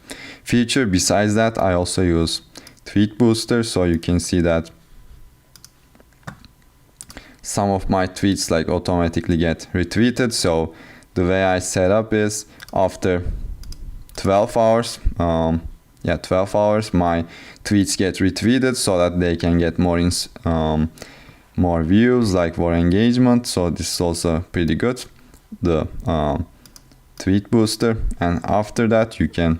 feature. Besides that, I also use Tweet Booster, so you can see that some of my tweets like automatically get retweeted. So the way I set up is after 12 hours 12 hours my tweets get retweeted, so that they can get more views, like more engagement. So this is also pretty good, the Tweet Booster. And after that you can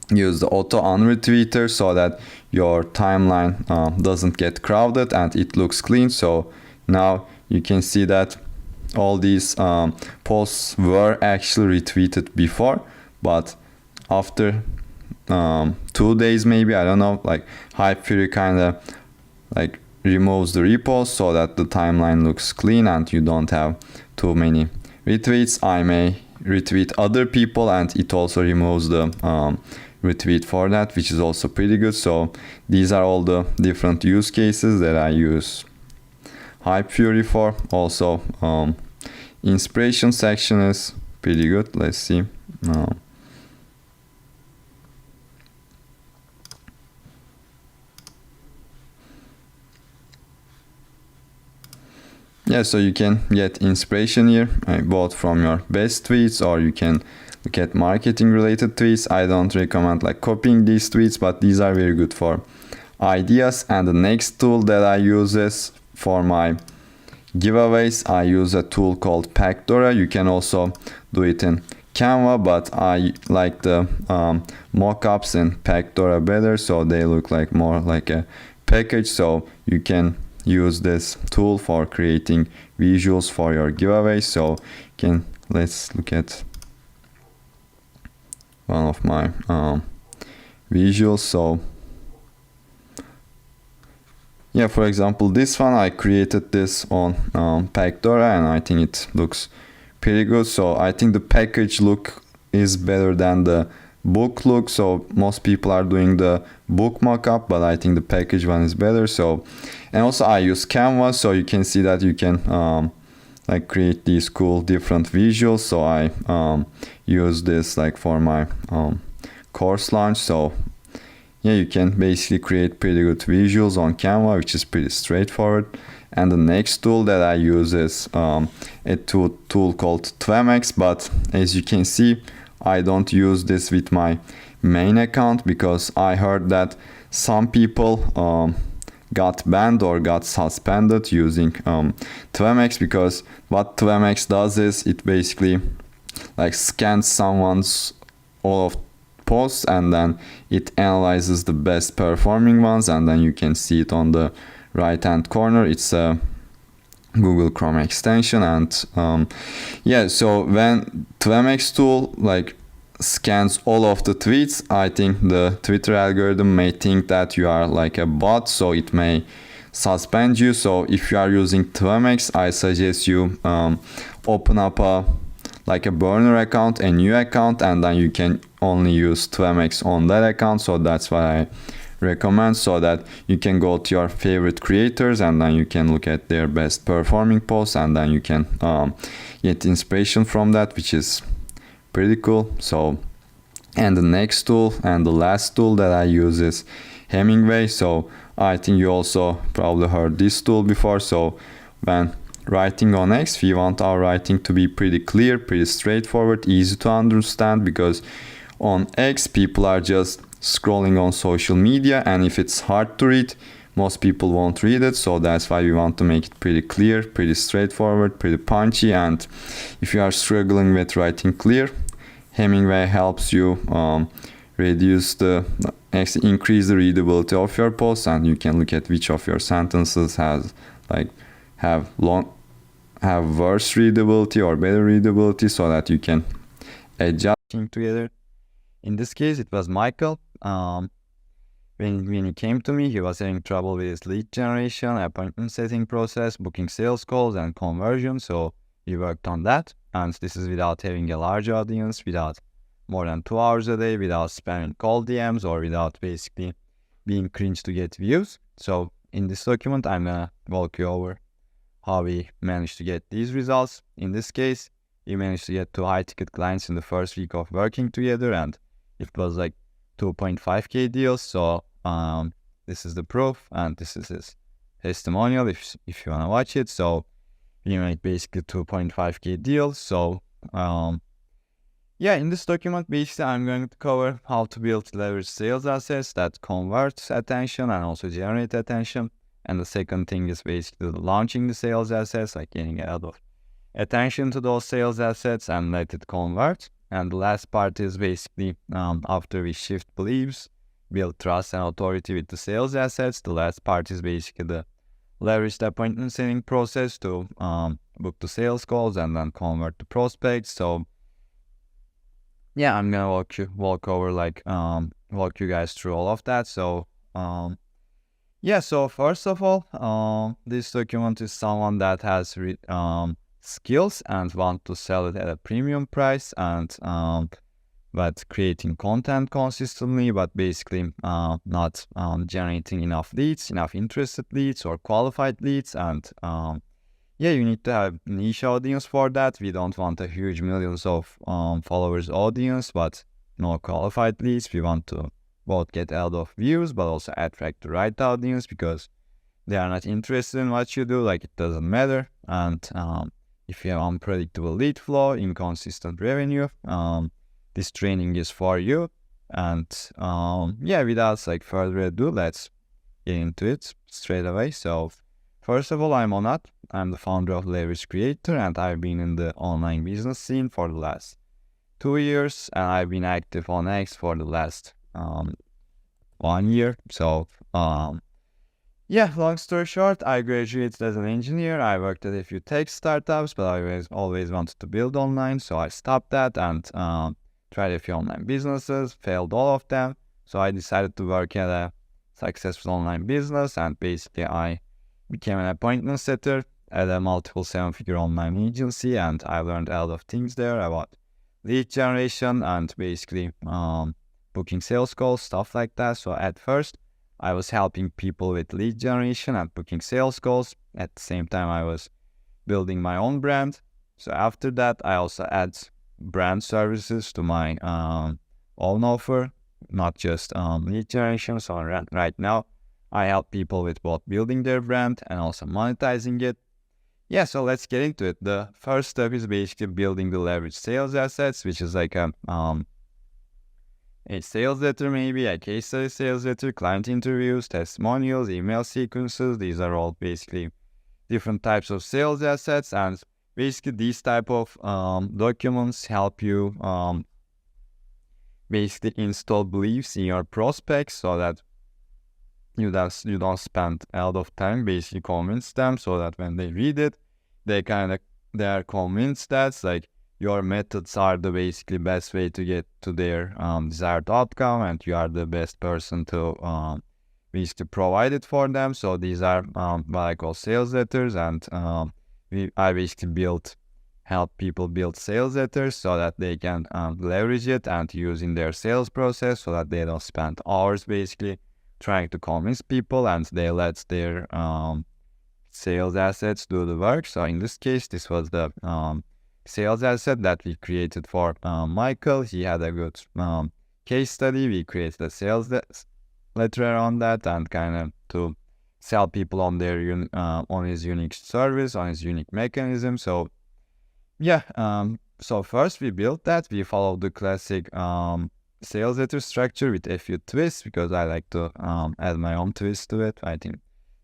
use the auto unretweeter, so that your timeline doesn't get crowded and it looks clean. So now you can see that all these posts were actually retweeted before, but after 2 days maybe, I don't know, like Hype Fury kind of like removes the repost, so that the timeline looks clean and you don't have too many retweets. I may retweet other people and it also removes the retweet for that, which is also pretty good. So these are all the different use cases that I use Hype Fury for. Also inspiration section is pretty good. Let's see. Yeah, so you can get inspiration here, both from your best tweets, or you can look at marketing related tweets. I don't recommend like copying these tweets, but these are very good for ideas. And the next tool that I use is for my giveaways. I use a tool called Pactora. You can also do it in Canva, but I like the mockups in Pactora better, so they look like more like a package. So you can use this tool for creating visuals for your giveaway. So let's look at one of my visuals. So yeah, for example, this one, I created this on Pactora, and I think it looks pretty good. So I think the package look is better than the book look. So most people are doing the book mockup, but I think the package one is better. So, and also I use Canva, so you can see that you can like create these cool different visuals. So I use this like for my course launch. So yeah, you can basically create pretty good visuals on Canva, which is pretty straightforward. And the next tool that I use is a tool called Tvemex, but as you can see, I don't use this with my main account because I heard that some people got banned or got suspended using Tvemex, because what Tvemex does is it basically like scans someone's all of posts, and then it analyzes the best performing ones, and then you can see it on the right hand corner. It's a Google Chrome extension, and yeah, so when Tvemex tool like scans all of the tweets, I think the Twitter algorithm may think that you are like a bot, so it may suspend you. So if you are using Tvemex, I suggest you open up a burner account, a new account, and then you can only use Tvemex on that account. So that's what I recommend, so that you can go to your favorite creators and then you can look at their best performing posts, and then you can get inspiration from that, which is pretty cool. So, and the next tool and the last tool that I use is Hemingway. So I think you also probably heard this tool before. So when writing on X, we want our writing to be pretty clear, pretty straightforward, easy to understand, because on X people are just scrolling on social media, and if it's hard to read, most people won't read it. So that's why we want to make it pretty clear, pretty straightforward, pretty punchy. And if you are struggling with writing clear, Hemingway helps you increase the readability of your posts, and you can look at which of your sentences have worse readability or better readability, so that you can adjust together. In this case, it was Michael. When he came to me, he was having trouble with his lead generation, appointment setting process, booking sales calls, and conversion. So we worked on that. And this is without having a large audience, without more than 2 hours a day, without spamming cold DMs, or without basically being cringe to get views. So in this document, I'm gonna walk you over how we managed to get these results. In this case, we managed to get 2 high-ticket clients in the first week of working together, and it was like 2.5k deals. So this is the proof, and this is his testimonial if you want to watch it. So we made basically 2.5k deals. So yeah, in this document, basically I'm going to cover how to build leverage sales assets that convert attention and also generate attention. And the second thing is basically launching the sales assets, like getting a lot of attention to those sales assets and let it convert. And the last part is basically after we shift beliefs, build trust and authority with the sales assets. The last part is basically the leveraged appointment setting process to book the sales calls and then convert the prospects. So yeah, I'm gonna walk you guys through all of that. So yeah, so first of all, this document is someone that has skills and want to sell it at a premium price, and but creating content consistently, but basically not generating enough leads, enough interested leads or qualified leads. And yeah, you need to have niche audience for that. We don't want a huge millions of followers audience, but no qualified leads. We want to both get a lot of views, but also attract the right audience, because they are not interested in what you do. Like, it doesn't matter. And if you have unpredictable lead flow, inconsistent revenue, this training is for you. And yeah, without further ado, let's get into it straight away. So first of all, I'm Onat. I'm the founder of Leverage Creator, and I've been in the online business scene for the last 2 years, and I've been active on X for the last 1 year. So yeah, long story short, I graduated as an engineer. I worked at a few tech startups, but I always wanted to build online, so I stopped that and tried a few online businesses, failed all of them. So I decided to work at a successful online business, and basically I became an appointment setter at a multiple 7-figure online agency, and I learned a lot of things there about lead generation and basically booking sales calls, stuff like that. So at first, I was helping people with lead generation and booking sales calls. At the same time, I was building my own brand. So after that, I also add brand services to my own offer, not just lead generation. So right now, I help people with both building their brand and also monetizing it. Yeah, so let's get into it. The first step is basically building the leverage sales assets, which is like a sales letter, maybe a case study sales letter, client interviews, testimonials, email sequences. These are all basically different types of sales assets, and basically these type of documents help you basically install beliefs in your prospects, so that you don't spend a lot of time basically convince them, so that when they read it, they are convinced that like your methods are the basically best way to get to their desired outcome, and you are the best person to basically provide it for them. So these are what I call sales letters, and I basically help people build sales letters so that they can leverage it and use in their sales process, so that they don't spend hours basically trying to convince people, and they let their sales assets do the work. So in this case, this was the sales asset that we created for Michael. He had a good case study. We created a sales letter around that, and kind of to sell people on their on his unique service, on his unique mechanism. So yeah, so first we built that. We followed the classic sales letter structure with a few twists, because I like to add my own twist to it. I think it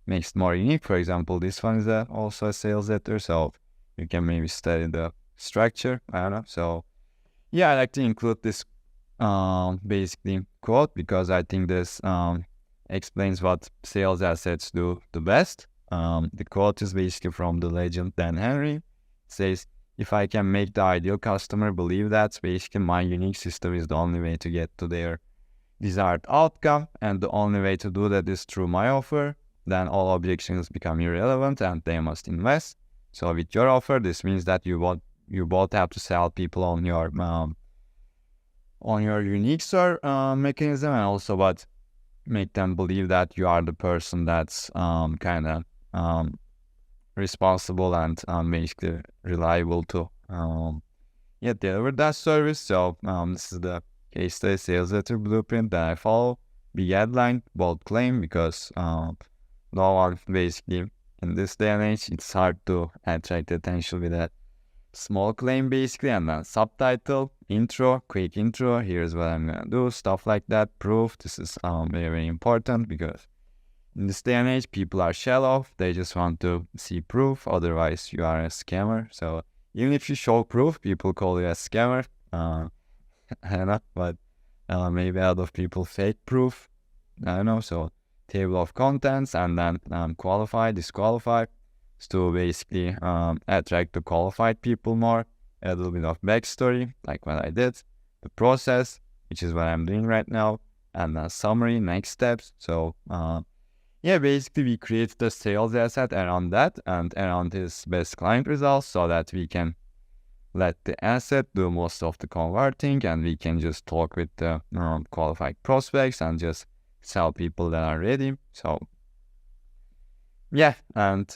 makes it more unique. For example, this one is also a sales letter, so you can maybe study the structure. I don't know. So yeah, I like to include this basically quote, because I think this explains what sales assets do the best. The quote is basically from the legend Dan Henry. It says, "If I can make the ideal customer believe that basically my unique system is the only way to get to their desired outcome, and the only way to do that is through my offer, then all objections become irrelevant and they must invest." So with your offer, this means that you both have to sell people on your unique mechanism, and also make them believe that you are the person that's kind of responsible and basically reliable to deliver that service. So this is the case study sales letter blueprint that I follow. Big headline, bold claim, because no one basically in this day and age, it's hard to attract attention with a small claim basically, and then subtitle, intro, quick intro, here's what I'm gonna do, stuff like that, proof. This is very, very important, because in this day and age, people are shallow. They just want to see proof, otherwise you are a scammer. So even if you show proof, people call you a scammer. I don't know, but maybe a lot of people fake proof. I don't know. So table of contents, and then qualify, disqualify, to basically attract the qualified people more. A little bit of backstory, like what I did, the process, which is what I'm doing right now, and a summary, next steps. So yeah, basically we create the sales asset around that and around his best client results, so that we can let the asset do most of the converting, and we can just talk with the qualified prospects and just sell people that are ready. So yeah, and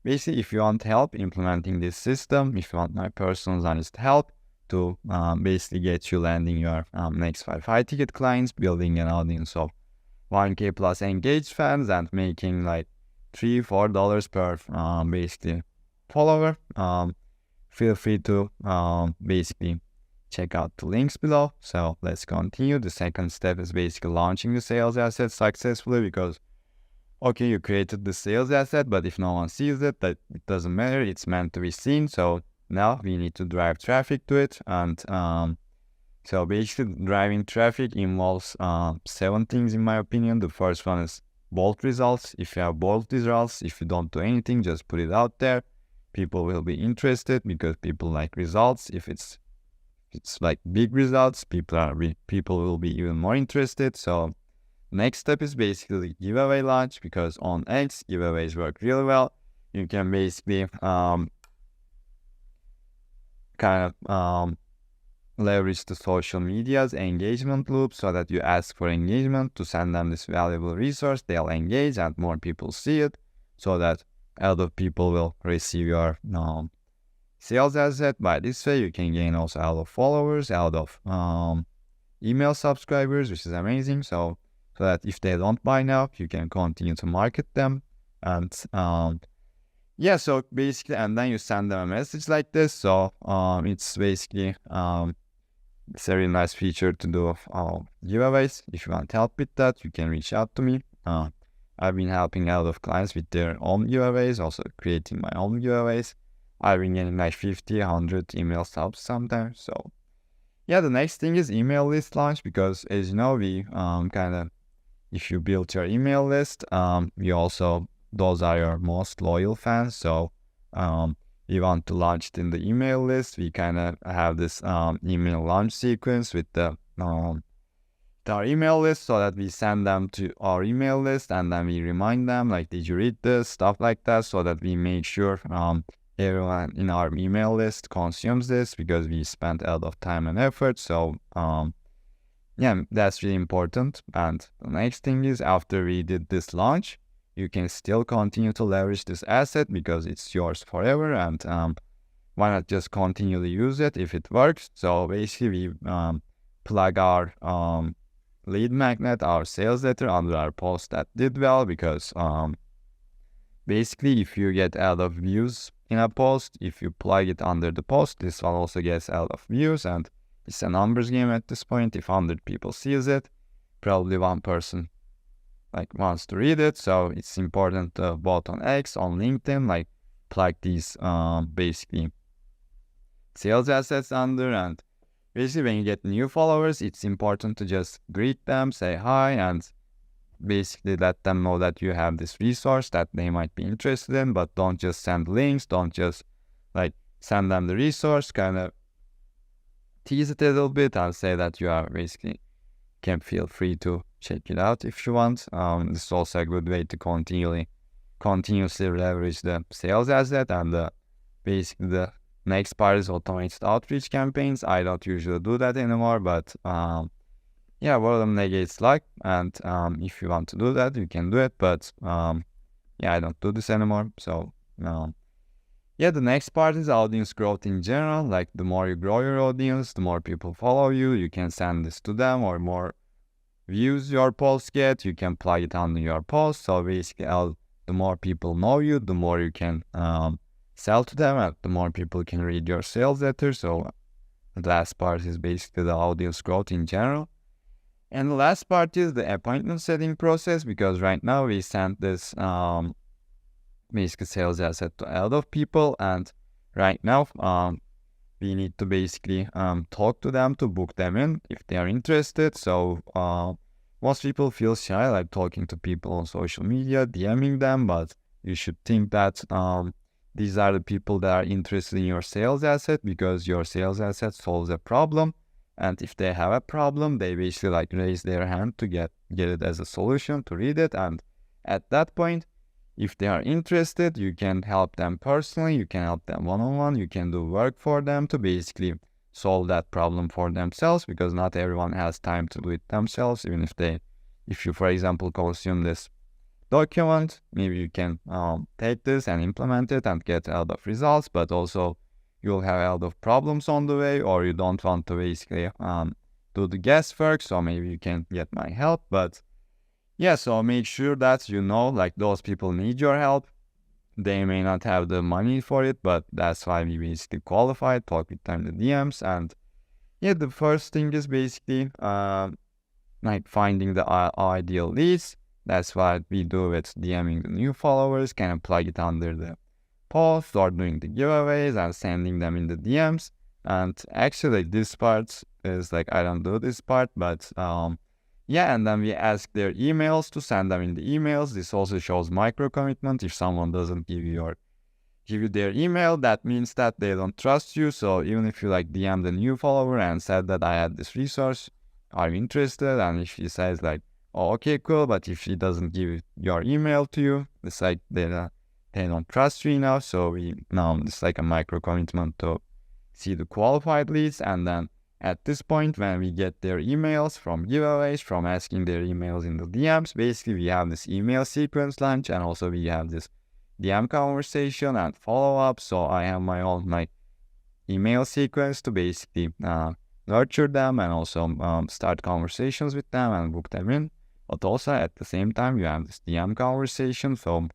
basically if you want help implementing this system, if you want my personalized help to basically get you landing your next 5 high-ticket clients, building an audience of 1K plus engaged fans, and making like $3-4 per basically follower, feel free to basically check out the links below. So let's continue. The second step is basically launching the sales asset successfully, because okay, you created the sales asset, but if no one sees it, that it doesn't matter. It's meant to be seen. So now we need to drive traffic to it. And so basically driving traffic involves 7 things in my opinion. The first one is bold results. If you have bold results, if you don't do anything, just put it out there. People will be interested because people like results. If it's like big results, people will be even more interested. So next step is basically giveaway launch, because on X giveaways work really well. You can basically leverage the social media's engagement loop so that you ask for engagement to send them this valuable resource. They'll engage and more people see it, so that a lot of people will receive your sales asset. By this way, you can gain also a lot of followers, a lot of email subscribers, which is amazing. So that if they don't buy now, you can continue to market them. And yeah, so basically, and then you send them a message like this. So it's basically it's a really nice feature to do giveaways. If you want help with that, you can reach out to me. I've been helping a lot of clients with their own giveaways, also creating my own giveaways. I've been getting like 50, 100 email subs sometimes. So yeah, the next thing is email list launch, because as you know, we if you build your email list, those are your most loyal fans. So we want to launch it in the email list. We kind of have this email launch sequence with our email list, so that we send them to our email list and then we remind them like, did you read this, stuff like that, so that we make sure everyone in our email list consumes this, because we spent a lot of time and effort. So yeah, that's really important. And the next thing is, after we did this launch, you can still continue to leverage this asset because it's yours forever. And why not just continually use it if it works? So basically, we plug our lead magnet, our sales letter, under our post that did well, because basically, if you get a lot of views in a post, if you plug it under the post, this one also gets a lot of views, and it's a numbers game at this point. If 100 people sees it, probably one person wants to read it. So it's important both on X, on LinkedIn, plug these basically sales assets under. And basically, when you get new followers, it's important to just greet them, say hi, and basically let them know that you have this resource that they might be interested in. But don't just send links, don't just send them the resource, kind of tease it a little bit and say that you are basically can feel free to check it out if you want. This is also a good way to continuously leverage the sales asset. And basically the next part is automated outreach campaigns. I don't usually do that anymore, but yeah, one of them negates luck, and if you want to do that, you can do it. But yeah, I don't do this anymore. So yeah, the next part is audience growth in general. The more you grow your audience, the more people follow you. You can send this to them, or more views your post get, you can plug it under your post. So basically, the more people know you, the more you can sell to them, and the more people can read your sales letter. So the last part is basically the audience growth in general. And the last part is the appointment setting process, because right now we send this basically sales asset to a lot of people, and right now we need to basically talk to them to book them in if they are interested. So most people feel shy talking to people on social media, DMing them, but you should think that these are the people that are interested in your sales asset, because your sales asset solves a problem. And if they have a problem, they basically raise their hand to get it as a solution, to read it. And at that point, if they are interested, you can help them personally, you can help them one-on-one, you can do work for them to basically solve that problem for themselves, because not everyone has time to do it themselves. Even if you, for example, consume this document, maybe you can take this and implement it and get a lot of results, but also you'll have a lot of problems on the way, or you don't want to basically do the guesswork, so maybe you can get my help. But yeah, so make sure that those people need your help. They may not have the money for it, but that's why we basically qualified, talk with them in the DMs. And yeah, the first thing is basically finding the ideal leads. That's what we do with DMing the new followers, kind of plug it under the post or doing the giveaways and sending them in the DMs. And actually this part is like, I don't do this part, but yeah, and then we ask their emails to send them in the emails. This also shows micro commitment. If someone doesn't give you their email, that means that they don't trust you. So even if you like DM the new follower and said that I had this resource, are you interested? And if she says like, oh, okay, cool, but if she doesn't give your email to you, it's like they don't trust you enough. So it's like a micro commitment to see the qualified leads. And then at this point, when we get their emails from giveaways, from asking their emails in the DMs, basically we have this email sequence launch, and also we have this DM conversation and follow-up. So I have my own email sequence to basically nurture them and also start conversations with them and book them in. But also at the same time, you have this DM conversation. So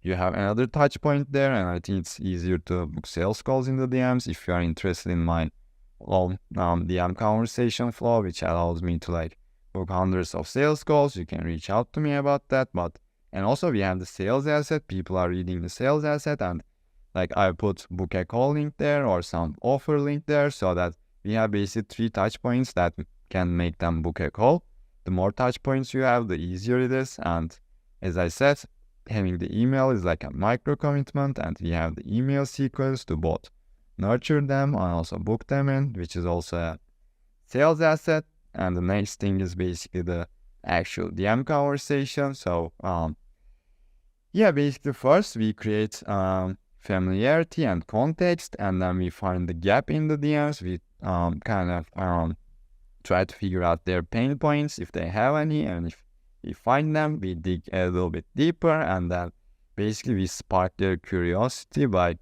you have another touch point there, and I think it's easier to book sales calls in the DMs if you are interested in my DM conversation flow, which allows me to like book hundreds of sales calls. You can reach out to me about that. And also we have the sales asset. People are reading the sales asset, and like I put book a call link there or some offer link there, so that we have basically 3 touch points that can make them book a call. The more touch points you have, the easier it is. And as I said, having the email is like a micro commitment, and we have the email sequence to both nurture them and also book them in, which is also a sales asset. And the next thing is basically the actual DM conversation. So yeah, basically first we create familiarity and context, and then we find the gap in the DMs. We kind of try to figure out their pain points if they have any, and if we find them, we dig a little bit deeper, and then basically we spark their curiosity by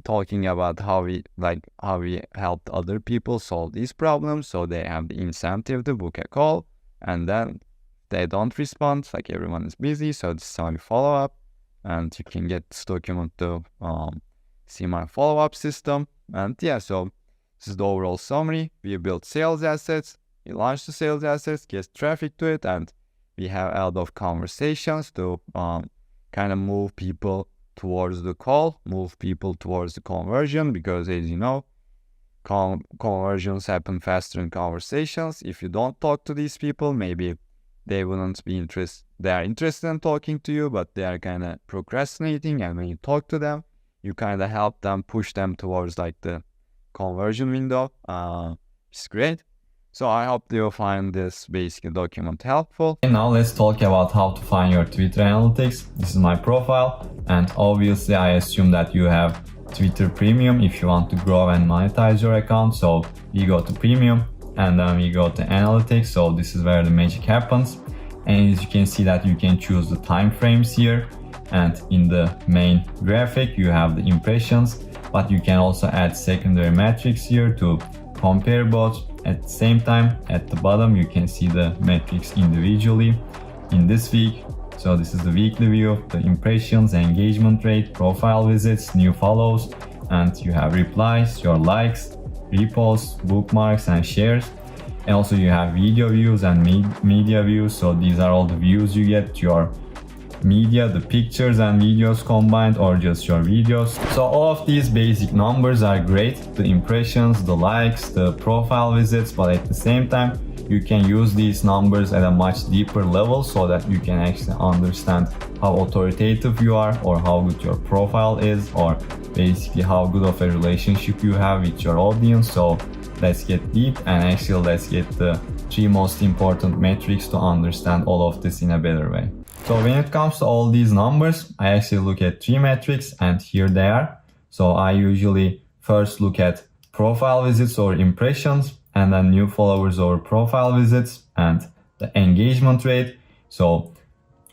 talking about how we helped other people solve these problems, so they have the incentive to book a call. And then they don't respond, like everyone is busy, so this is how we follow up. And you can get this document to see my follow-up system. And yeah, so this is the overall summary. We built sales assets, we launched the sales assets, get traffic to it, and we have a lot of conversations to kind of move people towards the call, move people towards the conversion, because as you know, conversions happen faster in conversations. If you don't talk to these people, maybe they wouldn't be interested. They are interested in talking to you, but they are kind of procrastinating. And when you talk to them, you kind of help them, push them towards like the conversion window. It's great. So I hope you find this basic document helpful. And now let's talk about how to find your Twitter analytics. This is my profile, and obviously I assume that you have Twitter Premium if you want to grow and monetize your account. So we go to Premium, and then we go to Analytics. So this is where the magic happens. And as you can see that you can choose the time frames here, and in the main graphic you have the impressions, but you can also add secondary metrics here to compare both. At the same time, at the bottom you can see the metrics individually in this week. So this is the weekly view of the impressions, engagement rate, profile visits, new follows, and you have replies, your likes, reposts, bookmarks, and shares. And also you have video views and media views. So these are all the views you get to your media, the pictures and videos combined, or just your videos. So all of these basic numbers are great, the impressions, the likes, the profile visits, but at the same time you can use these numbers at a much deeper level so that you can actually understand how authoritative you are, or how good your profile is, or basically how good of a relationship you have with your audience. So let's get deep, and actually let's get the 3 most important metrics to understand all of this in a better way. So when it comes to all these numbers, I actually look at 3 metrics, and here they are. So I usually first look at profile visits or impressions, and then new followers over profile visits, and the engagement rate. So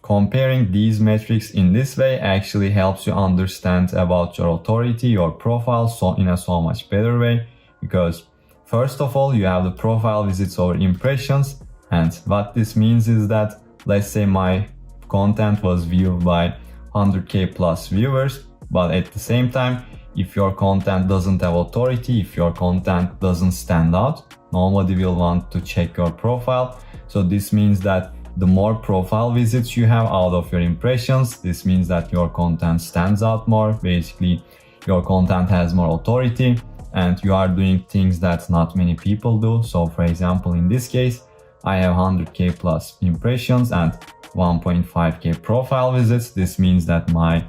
comparing these metrics in this way actually helps you understand about your authority, your profile, so in a so much better way, because first of all you have the profile visits over impressions, and what this means is that, let's say my content was viewed by 100k plus viewers, but at the same time, if your content doesn't have authority, if your content doesn't stand out, nobody will want to check your profile. So this means that the more profile visits you have out of your impressions, this means that your content stands out more. Basically, your content has more authority and you are doing things that not many people do. So for example, in this case, I have 100k plus impressions and 1.5k profile visits. This means that my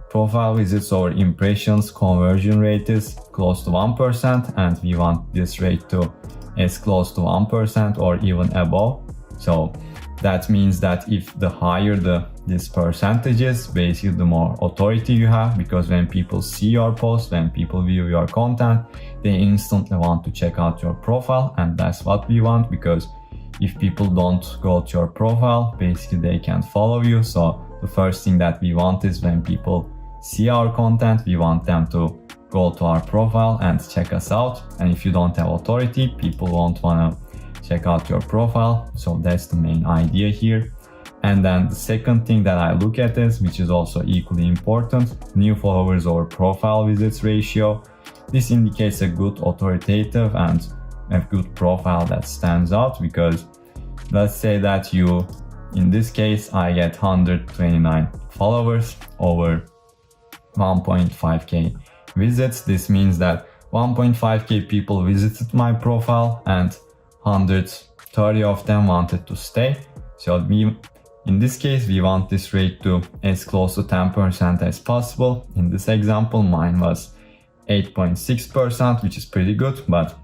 profile visits or impressions conversion rate is close to 1%, and we want this rate to is close to 1% or even above. So that means that if the higher this percentage is, basically the more authority you have, because when people see your post, when people view your content, they instantly want to check out your profile, and that's what we want, because if people don't go to your profile, basically they can't follow you. So the first thing that we want is when people see our content, we want them to go to our profile and check us out. And if you don't have authority, people won't want to check out your profile. So that's the main idea here. And then the second thing that I look at is, which is also equally important, new followers over profile visits ratio. This indicates a good authoritative and a good profile that stands out, because let's say that you, in this case, I get 129 followers over 1.5k visits. This means that 1.5k people visited my profile and 130 of them wanted to stay. So in this case, we want this rate to as close to 10% as possible. In this example, mine was 8.6%, which is pretty good, but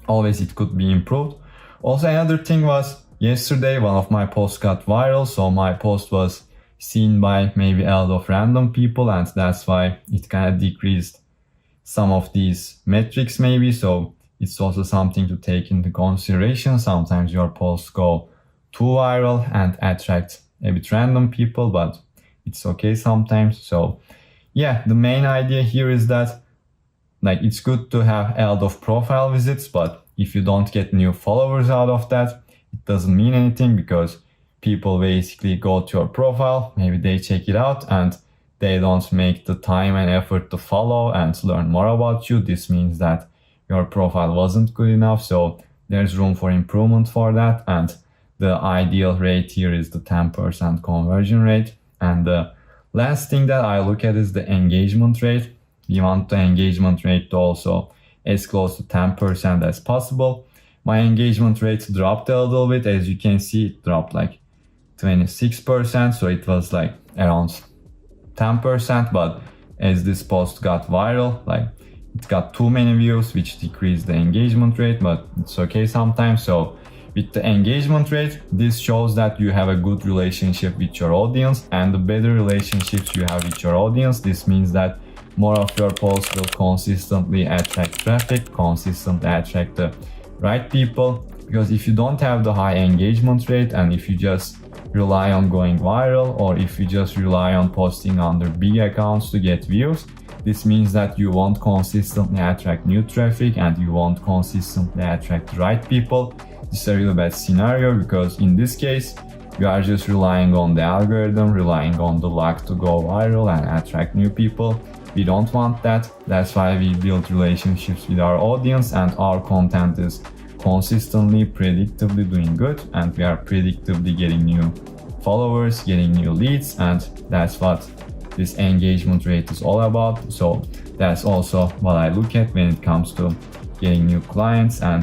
always it could be improved. Also, another thing was, yesterday one of my posts got viral, so my post was seen by maybe a lot of random people, and that's why it kind of decreased some of these metrics maybe. So it's also something to take into consideration. Sometimes your posts go too viral and attract a bit random people, but it's okay sometimes. So yeah, the main idea here is that it's good to have a lot of profile visits, but if you don't get new followers out of that, it doesn't mean anything, because people basically go to your profile, maybe they check it out and they don't make the time and effort to follow and learn more about you. This means that your profile wasn't good enough. So there's room for improvement for that. And the ideal rate here is the 10% conversion rate. And the last thing that I look at is the engagement rate. We want the engagement rate to also as close to 10% as possible. My engagement rate dropped a little bit. As you can see, it dropped 26%. So it was around 10%, but as this post got viral, it got too many views, which decreased the engagement rate, but it's okay sometimes. So with the engagement rate, this shows that you have a good relationship with your audience, and the better relationships you have with your audience, this means that more of your posts will consistently attract traffic, consistently attract the right people. Because if you don't have the high engagement rate, and if you just rely on going viral, or if you just rely on posting under big accounts to get views, this means that you won't consistently attract new traffic and you won't consistently attract the right people. This is a really bad scenario, because in this case, you are just relying on the algorithm, relying on the luck to go viral and attract new people. We don't want that. That's why we build relationships with our audience, and our content is consistently, predictably doing good, and we are predictably getting new followers, getting new leads, and that's what this engagement rate is all about. So that's also what I look at when it comes to getting new clients and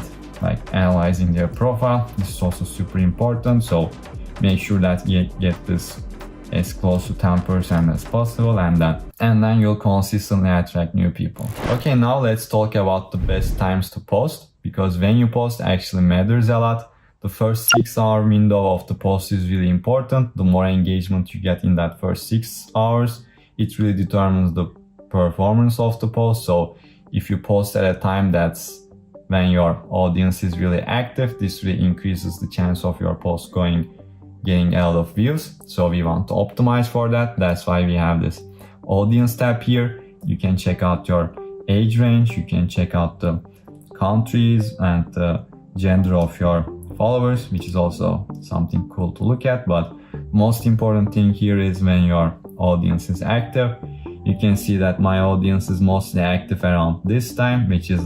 analyzing their profile. This is also super important. So make sure that you get this as close to 10% as possible, and then you'll consistently attract new people. Okay, now let's talk about the best times to post, because when you post actually matters a lot. The first 6-hour window of the post is really important. The more engagement you get in that first 6 hours, it really determines the performance of the post. So if you post at a time that's when your audience is really active, this really increases the chance of your post getting a lot of views. So we want to optimize for that. That's why we have this audience tab here. You can check out your age range, you can check out the countries and the gender of your followers, which is also something cool to look at. But most important thing here is when your audience is active. You can see that my audience is mostly active around this time, which is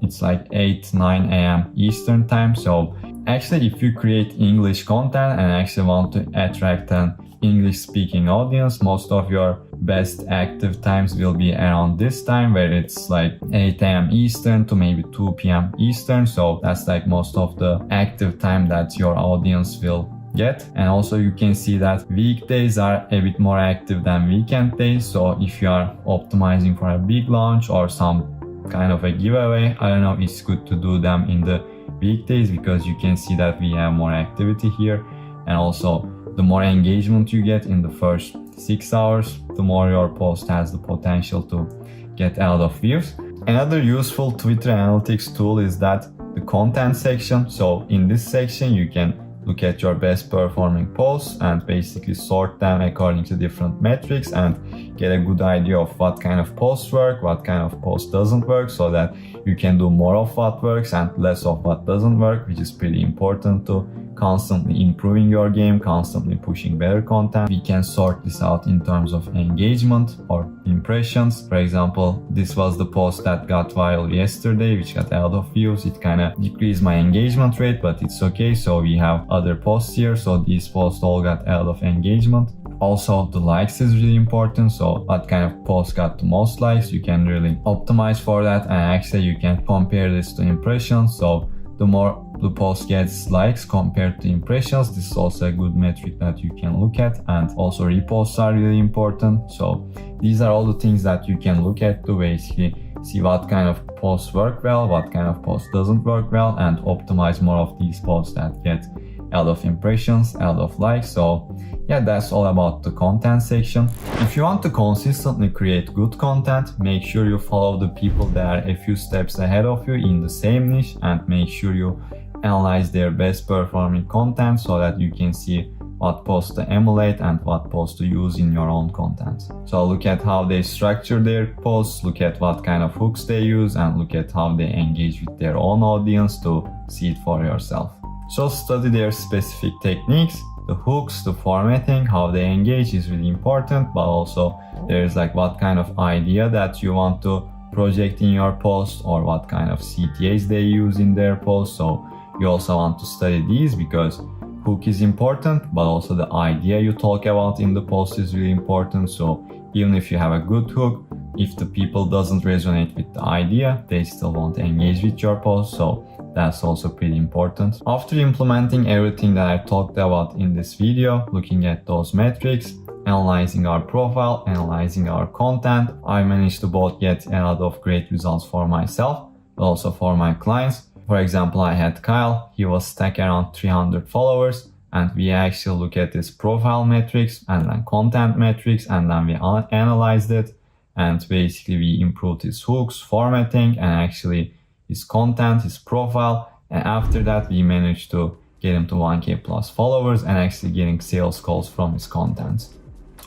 it's 8-9 a.m. Eastern time. So Actually, if you create English content and actually want to attract an English speaking audience, most of your best active times will be around this time, where it's like 8 a.m. Eastern to maybe 2 p.m. Eastern. So that's like most of the active time that your audience will get. And also you can see that weekdays are a bit more active than weekend days. So if you are optimizing for a big launch or some kind of a giveaway, I don't know, it's good to do them in the weekdays, because you can see that we have more activity here. And also the more engagement you get in the first 6 hours, the more your post has the potential to get a lot of views. Another useful Twitter analytics tool is that the content section. So in this section you can look at your best performing posts and basically sort them according to different metrics and get a good idea of what kind of posts work, what kind of post doesn't work, so that you can do more of what works and less of what doesn't work, which is pretty important to constantly improving your game, constantly pushing better content. We can sort this out in terms of engagement or impressions. For example, this was the post that got viral yesterday, which got a lot of views. It kind of decreased my engagement rate, but it's okay. So we have other posts here. So these posts all got a lot of engagement. Also, the likes is really important. So what kind of post got the most likes, you can really optimize for that. And actually you can compare this to impressions. So the more the post gets likes compared to impressions, this is also a good metric that you can look at. And also reposts are really important. So these are all the things that you can look at to basically see what kind of posts work well, what kind of posts doesn't work well, and optimize more of these posts that get a lot of impressions, a lot of likes. So yeah, that's all about the content section. If you want to consistently create good content, make sure you follow the people that are a few steps ahead of you in the same niche, and make sure you analyze their best performing content so that you can see what posts to emulate and what posts to use in your own content. So look at how they structure their posts, look at what kind of hooks they use, and look at how they engage with their own audience to see it for yourself. So study their specific techniques, the hooks, the formatting, how they engage is really important, but also there's like what kind of idea that you want to project in your post, or what kind of CTAs they use in their post. So you also want to study these, because hook is important, but also the idea you talk about in the post is really important. So even if you have a good hook, if the people doesn't resonate with the idea, they still won't engage with your post. So that's also pretty important. After implementing everything that I talked about in this video, looking at those metrics, analyzing our profile, analyzing our content, I managed to both get a lot of great results for myself, but also for my clients. For example, I had Kyle, he was stuck around 300 followers, and we actually look at his profile metrics and then content metrics, and then we analyzed it, and basically we improved his hooks, formatting, and actually his content, his profile. And after that we managed to get him to 1k plus followers and actually getting sales calls from his content.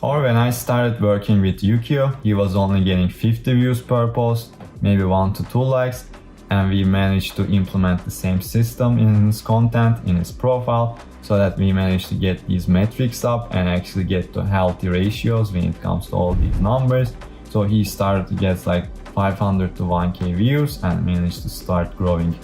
Or when I started working with Yukio, he was only getting 50 views per post, maybe 1 to 2 likes, and we managed to implement the same system in his content, in his profile, so that we managed to get these metrics up and actually get to healthy ratios when it comes to all these numbers. So he started to get like 500 to 1k views and managed to start growing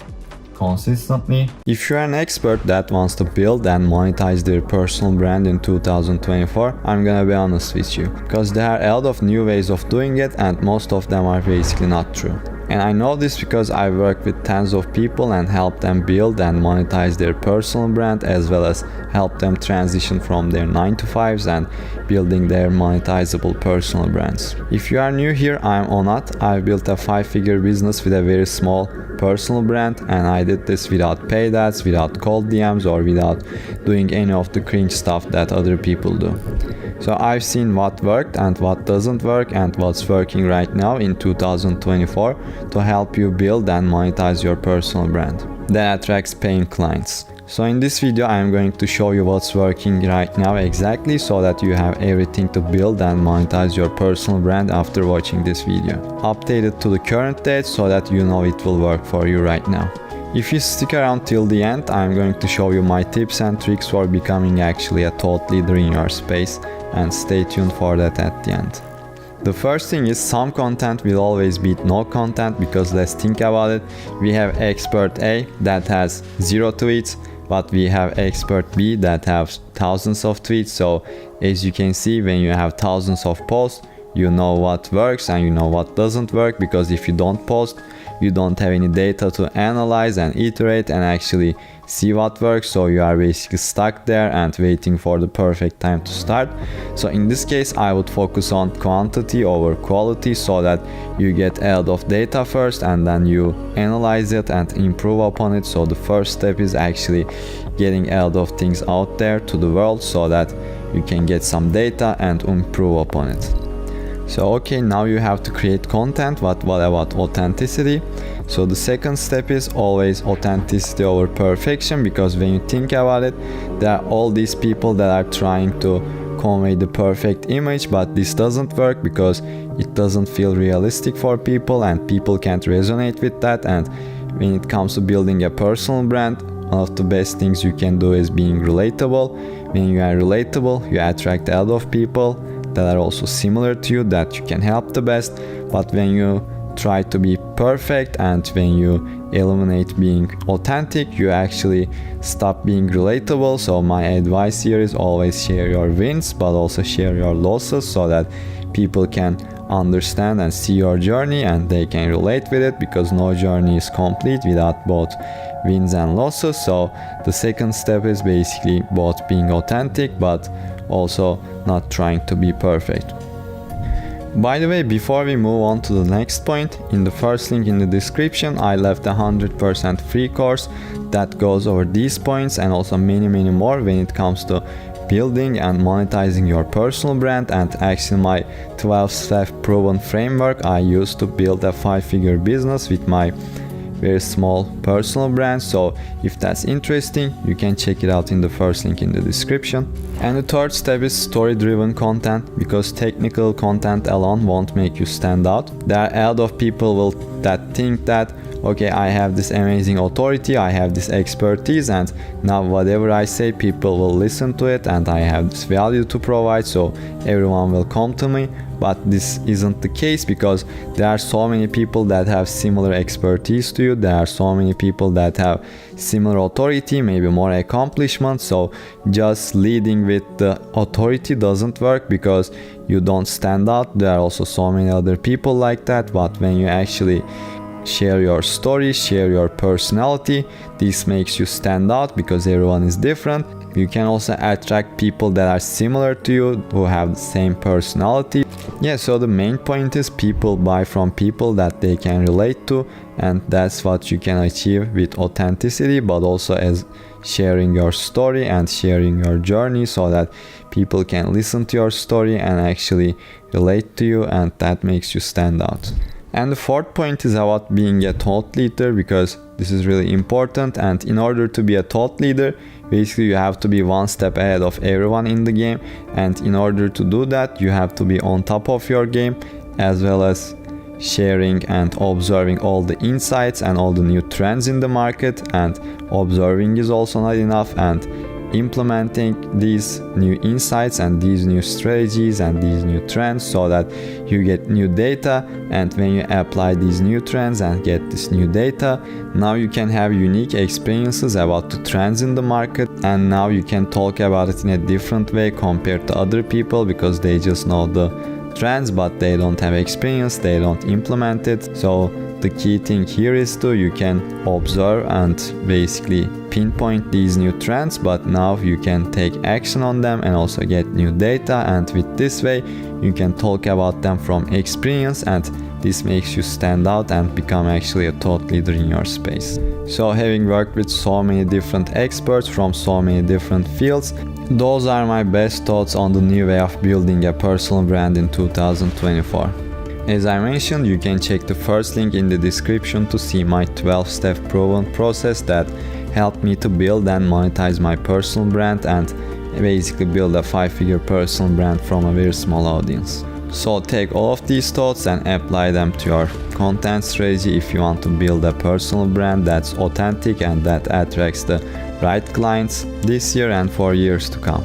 consistently. If you're an expert that wants to build and monetize their personal brand in 2024, I'm gonna be honest with you, because there are a lot of new ways of doing it and most of them are basically not true. And I know this because I work with tons of people and help them build and monetize their personal brand, as well as help them transition from their 9-to-5s and building their monetizable personal brands. If you are new here, I'm Onat. I built a 5-figure business with a very small personal brand, and I did this without paid ads, without cold DMs, or without doing any of the cringe stuff that other people do. So I've seen what worked and what doesn't work and what's working right now in 2024 to help you build and monetize your personal brand that attracts paying clients. So in this video I am going to show you what's working right now exactly, so that you have everything to build and monetize your personal brand after watching this video. Updated to the current date so that you know it will work for you right now. If you stick around till the end, I'm going to show you my tips and tricks for becoming actually a thought leader in your space, and stay tuned for that at the end. The first thing is, some content will always beat no content, because let's think about it. We have expert A that has 0 tweets, but we have expert B that have thousands of tweets. So as you can see, when you have thousands of posts, you know what works and you know what doesn't work, because if you don't post, you don't have any data to analyze and iterate and actually see what works. So you are basically stuck there and waiting for the perfect time to start. So in this case, I would focus on quantity over quality, so that you get a lot of data first and then you analyze it and improve upon it. So the first step is actually getting a lot of things out there to the world so that you can get some data and improve upon it. So okay, now you have to create content, but what about authenticity? So the second step is always authenticity over perfection, because when you think about it, there are all these people that are trying to convey the perfect image, but this doesn't work because it doesn't feel realistic for people and people can't resonate with that. And when it comes to building a personal brand, one of the best things you can do is being relatable. When you are relatable, you attract a lot of people that are also similar to you, that you can help the best. But when you try to be perfect and when you eliminate being authentic, you actually stop being relatable. So my advice here is always share your wins, but also share your losses, so that people can understand and see your journey and they can relate with it, because no journey is complete without both wins and losses. So the second step is basically both being authentic but also not trying to be perfect. By the way, before we move on to the next point, in the first link in the description I left a 100% free course that goes over these points and also many more when it comes to building and monetizing your personal brand, and actually my 12-step proven framework I used to build a 5-figure business with my very small personal brand. So if that's interesting, you can check it out in the first link in the description. And the third step is story-driven content, because technical content alone won't make you stand out. There are a lot of people that think that, okay, I have this amazing authority, I have this expertise, and now whatever I say, people will listen to it and I have this value to provide, so everyone will come to me. But this isn't the case, because there are so many people that have similar expertise to you. There are so many people that have similar authority, maybe more accomplishments. So just leading with the authority doesn't work, because you don't stand out. There are also so many other people like that. But when you actually share your story, share your personality, this makes you stand out because everyone is different. You can also attract people that are similar to you, who have the same personality. Yeah, so the main point is people buy from people that they can relate to, and that's what you can achieve with authenticity, but also as sharing your story and sharing your journey, so that people can listen to your story and actually relate to you, and that makes you stand out. And the fourth point is about being a thought leader, because this is really important. And in order to be a thought leader, basically you have to be one step ahead of everyone in the game. And in order to do that, you have to be on top of your game, as well as sharing and observing all the insights and all the new trends in the market. And observing is also not enough, and implementing these new insights and these new strategies and these new trends, so that you get new data. And when you apply these new trends and get this new data, now you can have unique experiences about the trends in the market, and now you can talk about it in a different way compared to other people, because they just know the trends but they don't have experience, they don't implement it. So the key thing here is you can observe and basically pinpoint these new trends, but now you can take action on them and also get new data, and with this way you can talk about them from experience, and this makes you stand out and become actually a thought leader in your space. So having worked with so many different experts from so many different fields, those are my best thoughts on the new way of building a personal brand in 2024. As I mentioned, you can check the first link in the description to see my 12-step proven process that helped me to build and monetize my personal brand, and basically build a 5-figure personal brand from a very small audience. So take all of these thoughts and apply them to your content strategy if you want to build a personal brand that's authentic and that attracts the right clients this year and for years to come.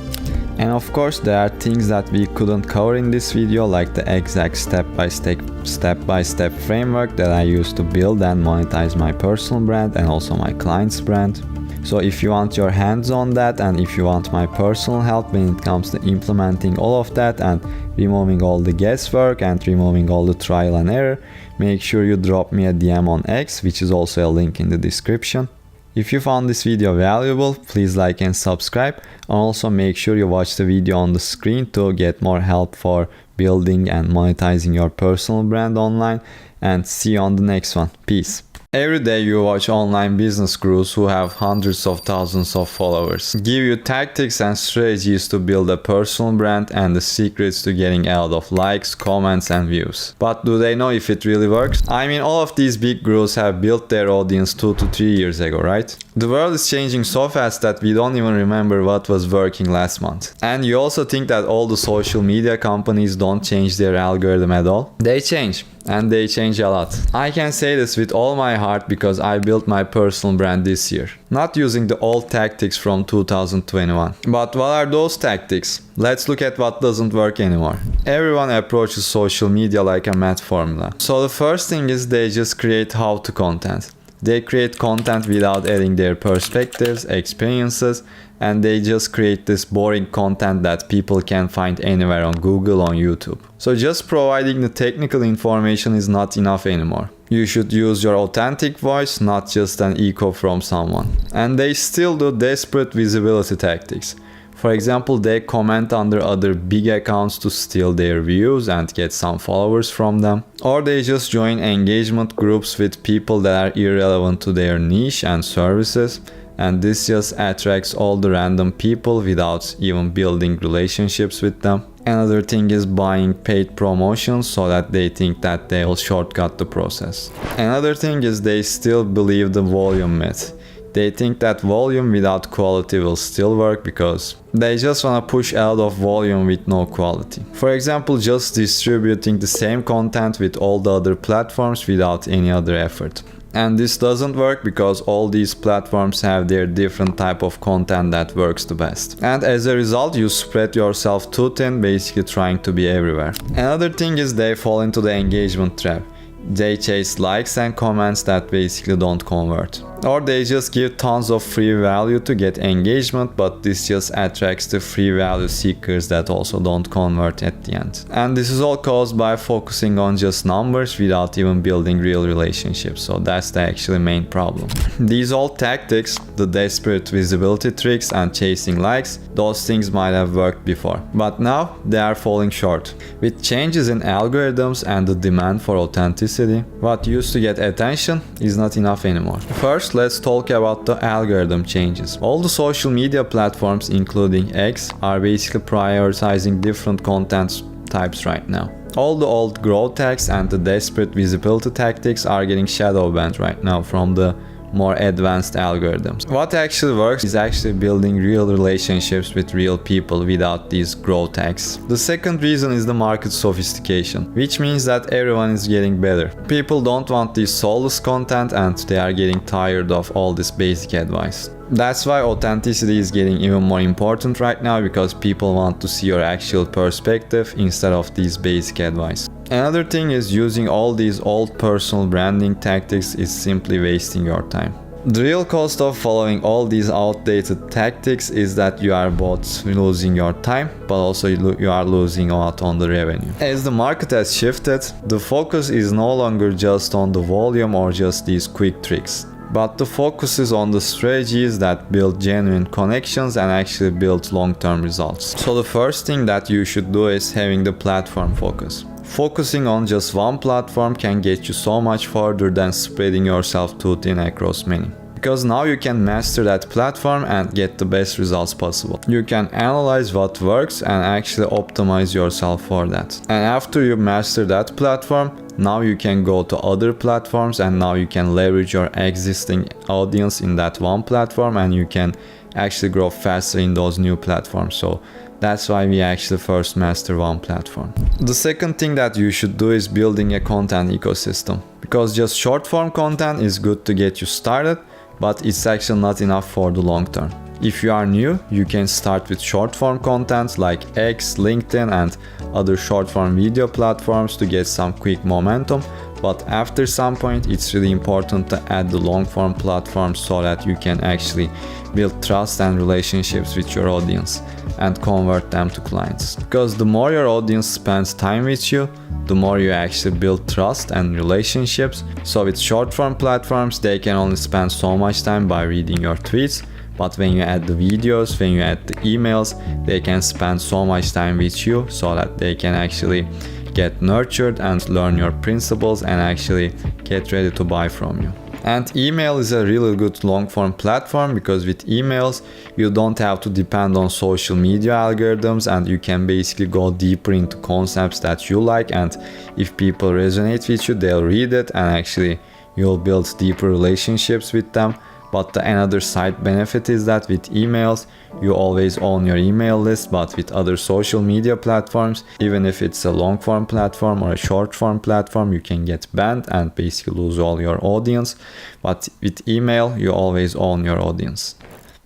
And of course, there are things that we couldn't cover in this video, like the exact step-by-step framework that I use to build and monetize my personal brand and also my client's brand. So if you want your hands on that, and if you want my personal help when it comes to implementing all of that and removing all the guesswork and removing all the trial and error, make sure you drop me a DM on X, which is also a link in the description. If you found this video valuable, please like and subscribe, and also make sure you watch the video on the screen to get more help for building and monetizing your personal brand online, and see you on the next one. Peace. Every day you watch online business gurus who have hundreds of thousands of followers give you tactics and strategies to build a personal brand and the secrets to getting a lot of likes, comments and views. But do they know if it really works? I mean, all of these big gurus have built their audience 2 to 3 years ago, right? The world is changing so fast that we don't even remember what was working last month. And you also think that all the social media companies don't change their algorithm at all? They change. And they change a lot. I can say this with all my heart because I built my personal brand this year. Not using the old tactics from 2021. But what are those tactics? Let's look at what doesn't work anymore. Everyone approaches social media like a math formula. So the first thing is they just create how-to content. They create content without adding their perspectives, experiences, and they just create this boring content that people can find anywhere on Google, on YouTube. So just providing the technical information is not enough anymore. You should use your authentic voice, not just an echo from someone. And they still do desperate visibility tactics. For example, they comment under other big accounts to steal their views and get some followers from them. Or they just join engagement groups with people that are irrelevant to their niche and services. And this just attracts all the random people without even building relationships with them. Another thing is buying paid promotions so that they think that they will shortcut the process. Another thing is they still believe the volume myth. They think that volume without quality will still work because they just want to push a lot of volume with no quality. For example, just distributing the same content with all the other platforms without any other effort. And this doesn't work because all these platforms have their different type of content that works the best. And as a result, you spread yourself too thin, basically trying to be everywhere. Another thing is they fall into the engagement trap. They chase likes and comments that basically don't convert. Or they just give tons of free value to get engagement, but this just attracts the free value seekers that also don't convert at the end. And this is all caused by focusing on just numbers without even building real relationships. So that's the actually main problem. These old tactics, the desperate visibility tricks and chasing likes, those things might have worked before. But now they are falling short. With changes in algorithms and the demand for authenticity, what used to get attention is not enough anymore. First, let's talk about the algorithm changes. All the social media platforms, including X, are basically prioritizing different content types right now. All the old growth tags and the desperate visibility tactics are getting shadow banned right now from the more advanced algorithms. What actually works is actually building real relationships with real people without these growth tags. The second reason is the market sophistication, which means that everyone is getting better. People don't want this soulless content and they are getting tired of all this basic advice. That's why authenticity is getting even more important right now, because people want to see your actual perspective instead of these basic advice. Another thing is using all these old personal branding tactics is simply wasting your time. The real cost of following all these outdated tactics is that you are both losing your time, but also you are losing out on the revenue. As the market has shifted, the focus is no longer just on the volume or just these quick tricks. But the focus is on the strategies that build genuine connections and actually build long-term results. So the first thing that you should do is having the platform focus. Focusing on just one platform can get you so much further than spreading yourself too thin across many. Because now you can master that platform and get the best results possible. You can analyze what works and actually optimize yourself for that. And after you master that platform, now you can go to other platforms and now you can leverage your existing audience in that one platform and you can actually grow faster in those new platforms. So that's why we actually first master one platform. The second thing that you should do is building a content ecosystem. Because just short form content is good to get you started, but it's actually not enough for the long term. If you are new, you can start with short form content like X, LinkedIn and other short form video platforms to get some quick momentum. But after some point, it's really important to add the long form platform so that you can actually build trust and relationships with your audience and convert them to clients. Because the more your audience spends time with you, the more you actually build trust and relationships. So with short form platforms, they can only spend so much time by reading your tweets. But when you add the videos, when you add the emails, they can spend so much time with you so that they can actually get nurtured and learn your principles and actually get ready to buy from you. And email is a really good long form platform because with emails you don't have to depend on social media algorithms and you can basically go deeper into concepts that you like, and if people resonate with you, they'll read it and actually you'll build deeper relationships with them. But the another side benefit is that with emails, you always own your email list, but with other social media platforms, even if it's a long form platform or a short form platform, you can get banned and basically lose all your audience. But with email, you always own your audience.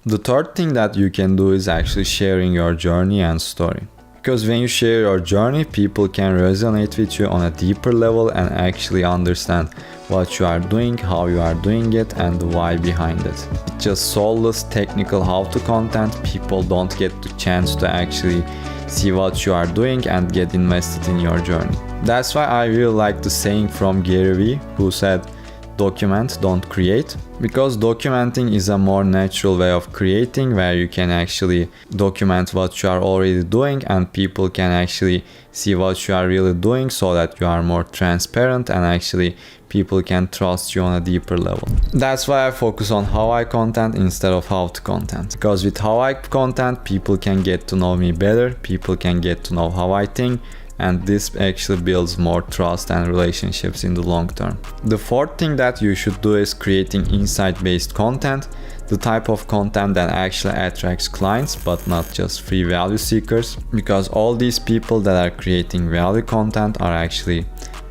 The third thing that you can do is actually sharing your journey and story. Because when you share your journey, people can resonate with you on a deeper level and actually understand what you are doing, how you are doing it, and the why behind it. With just soulless technical how-to content, people don't get the chance to actually see what you are doing and get invested in your journey. That's why I really like the saying from Gary Vee, who said, "Document, don't create," because documenting is a more natural way of creating, where you can actually document what you are already doing and people can actually see what you are really doing so that you are more transparent and actually people can trust you on a deeper level. That's why I focus on how I content instead of how to content, because with how I content, people can get to know me better, people can get to know how I think, and this actually builds more trust and relationships in the long term. The fourth thing that you should do is creating insight-based content, the type of content that actually attracts clients but not just free value seekers, because all these people that are creating value content are actually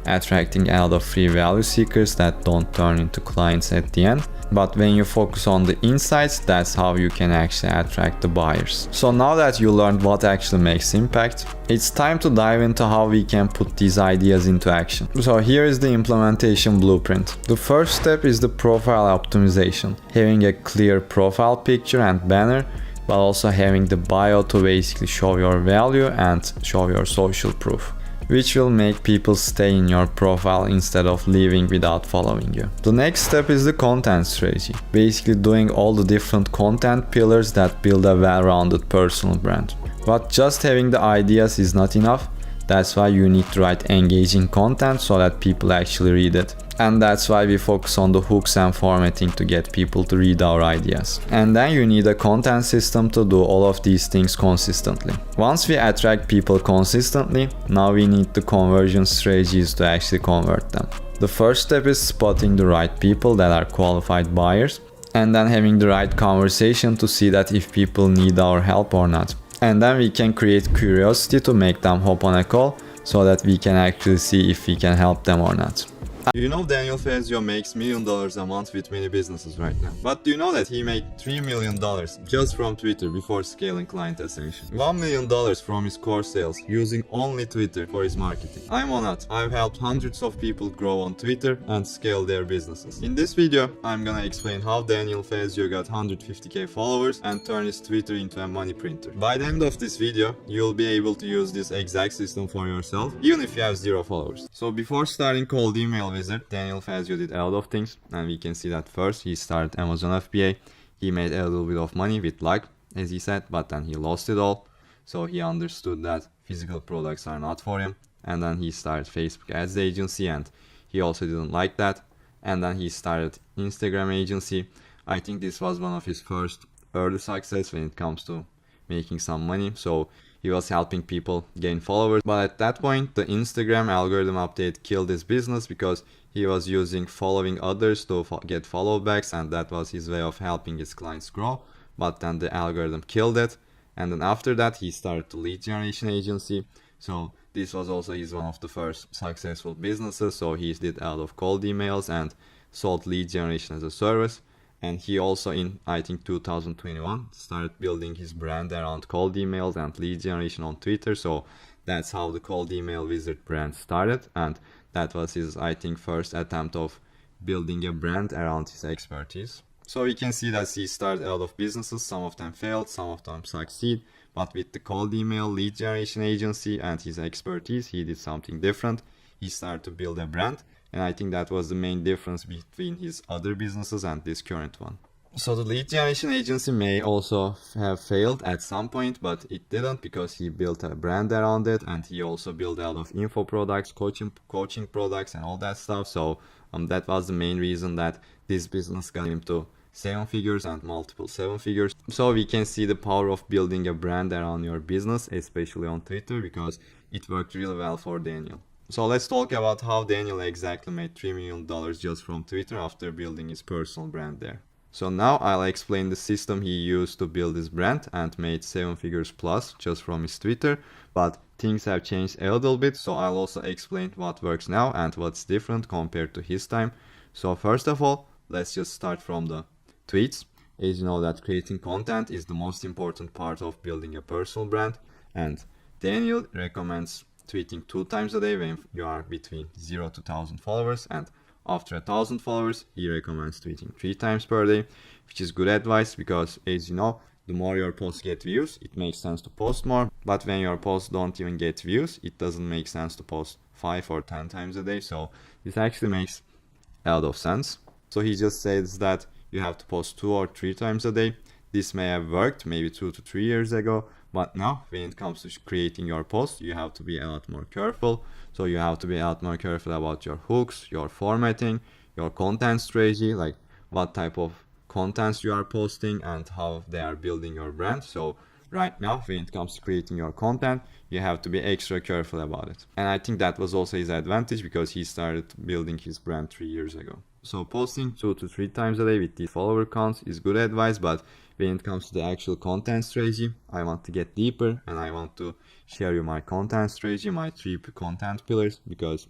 attracting a lot of free value seekers that don't turn into clients at the end. But when you focus on the insights, that's how you can actually attract the buyers. So now that you learned what actually makes impact, it's time to dive into how we can put these ideas into action. So here is the implementation blueprint. The first step is the profile optimization, having a clear profile picture and banner, but also having the bio to basically show your value and show your social proof, which will make people stay in your profile instead of leaving without following you. The next step is the content strategy, basically doing all the different content pillars that build a well-rounded personal brand. But just having the ideas is not enough. That's why you need to write engaging content so that people actually read it. And that's why we focus on the hooks and formatting to get people to read our ideas. And then you need a content system to do all of these things consistently. Once we attract people consistently, now we need the conversion strategies to actually convert them. The first step is spotting the right people that are qualified buyers, and then having the right conversation to see that if people need our help or not. And then we can create curiosity to make them hop on a call so that we can actually see if we can help them or not. You know Daniel Fazio makes $1 million a month with many businesses right now. But do you know that he made $3 million just from Twitter before scaling client acquisition? $1 million from his core sales using only Twitter for his marketing. I'm on it. I've helped hundreds of people grow on Twitter and scale their businesses. In this video, I'm gonna explain how Daniel Fazio got 150k followers and turned his Twitter into a money printer. By the end of this video, you'll be able to use this exact system for yourself, even if you have 0 followers. So before starting cold email wizard, Daniel Fazio did a lot of things, and we can see that first he started Amazon FBA. He made a little bit of money with luck, as he said, but then he lost it all. So he understood that physical products are not for him, and then he started Facebook ads agency, and he also didn't like that. And then he started Instagram agency. I think this was one of his first early success when it comes to making some money. So he was helping people gain followers, but at that point the Instagram algorithm update killed his business because he was using following others to get follow backs, and that was his way of helping his clients grow. But then the algorithm killed it, and then after that he started the lead generation agency. So this was also one of the first successful businesses. So he did a lot of cold emails and sold lead generation as a service. And he also in, I think, 2021 started building his brand around cold emails and lead generation on Twitter. So that's how the cold email wizard brand started. And that was his, I think, first attempt of building a brand around his expertise. So we can see that he started a lot of businesses, some of them failed, some of them succeed, but with the cold email, lead generation agency and his expertise, he did something different. He started to build a brand, and I think that was the main difference between his other businesses and this current one. So the lead generation agency may also have failed at some point, but it didn't, because he built a brand around it, and he also built a lot of info products, coaching products and all that stuff. So that was the main reason that this business got him to 7 figures and multiple 7 figures. So we can see the power of building a brand around your business, especially on Twitter, because it worked really well for Daniel. So let's talk about how Daniel exactly made $3 million just from Twitter after building his personal brand there. So now I'll explain the system he used to build his brand and made 7 figures plus just from his Twitter, but things have changed a little bit, so I'll also explain what works now and what's different compared to his time. So first of all, let's just start from the tweets. As you know that creating content is the most important part of building a personal brand, and Daniel recommends tweeting 2 times a day when you are between 0 to 1000 followers, and after 1000 followers he recommends tweeting 3 times per day, which is good advice because, as you know, the more your posts get views, it makes sense to post more, but when your posts don't even get views, it doesn't make sense to post 5 or 10 times a day. So this actually makes a lot of sense. So he just says that you have to post 2 or 3 times a day. This may have worked maybe 2 to 3 years ago, but now when it comes to creating your post, you have to be a lot more careful. So you have to be a lot more careful about your hooks, your formatting, your content strategy, like what type of contents you are posting and how they are building your brand. So right now, when it comes to creating your content, you have to be extra careful about it. And I think that was also his advantage because he started building his brand 3 years ago. So posting 2 to 3 times a day with these follower counts is good advice, but when it comes to the actual content strategy, I want to get deeper and I want to share you my content strategy, my 3 content pillars, because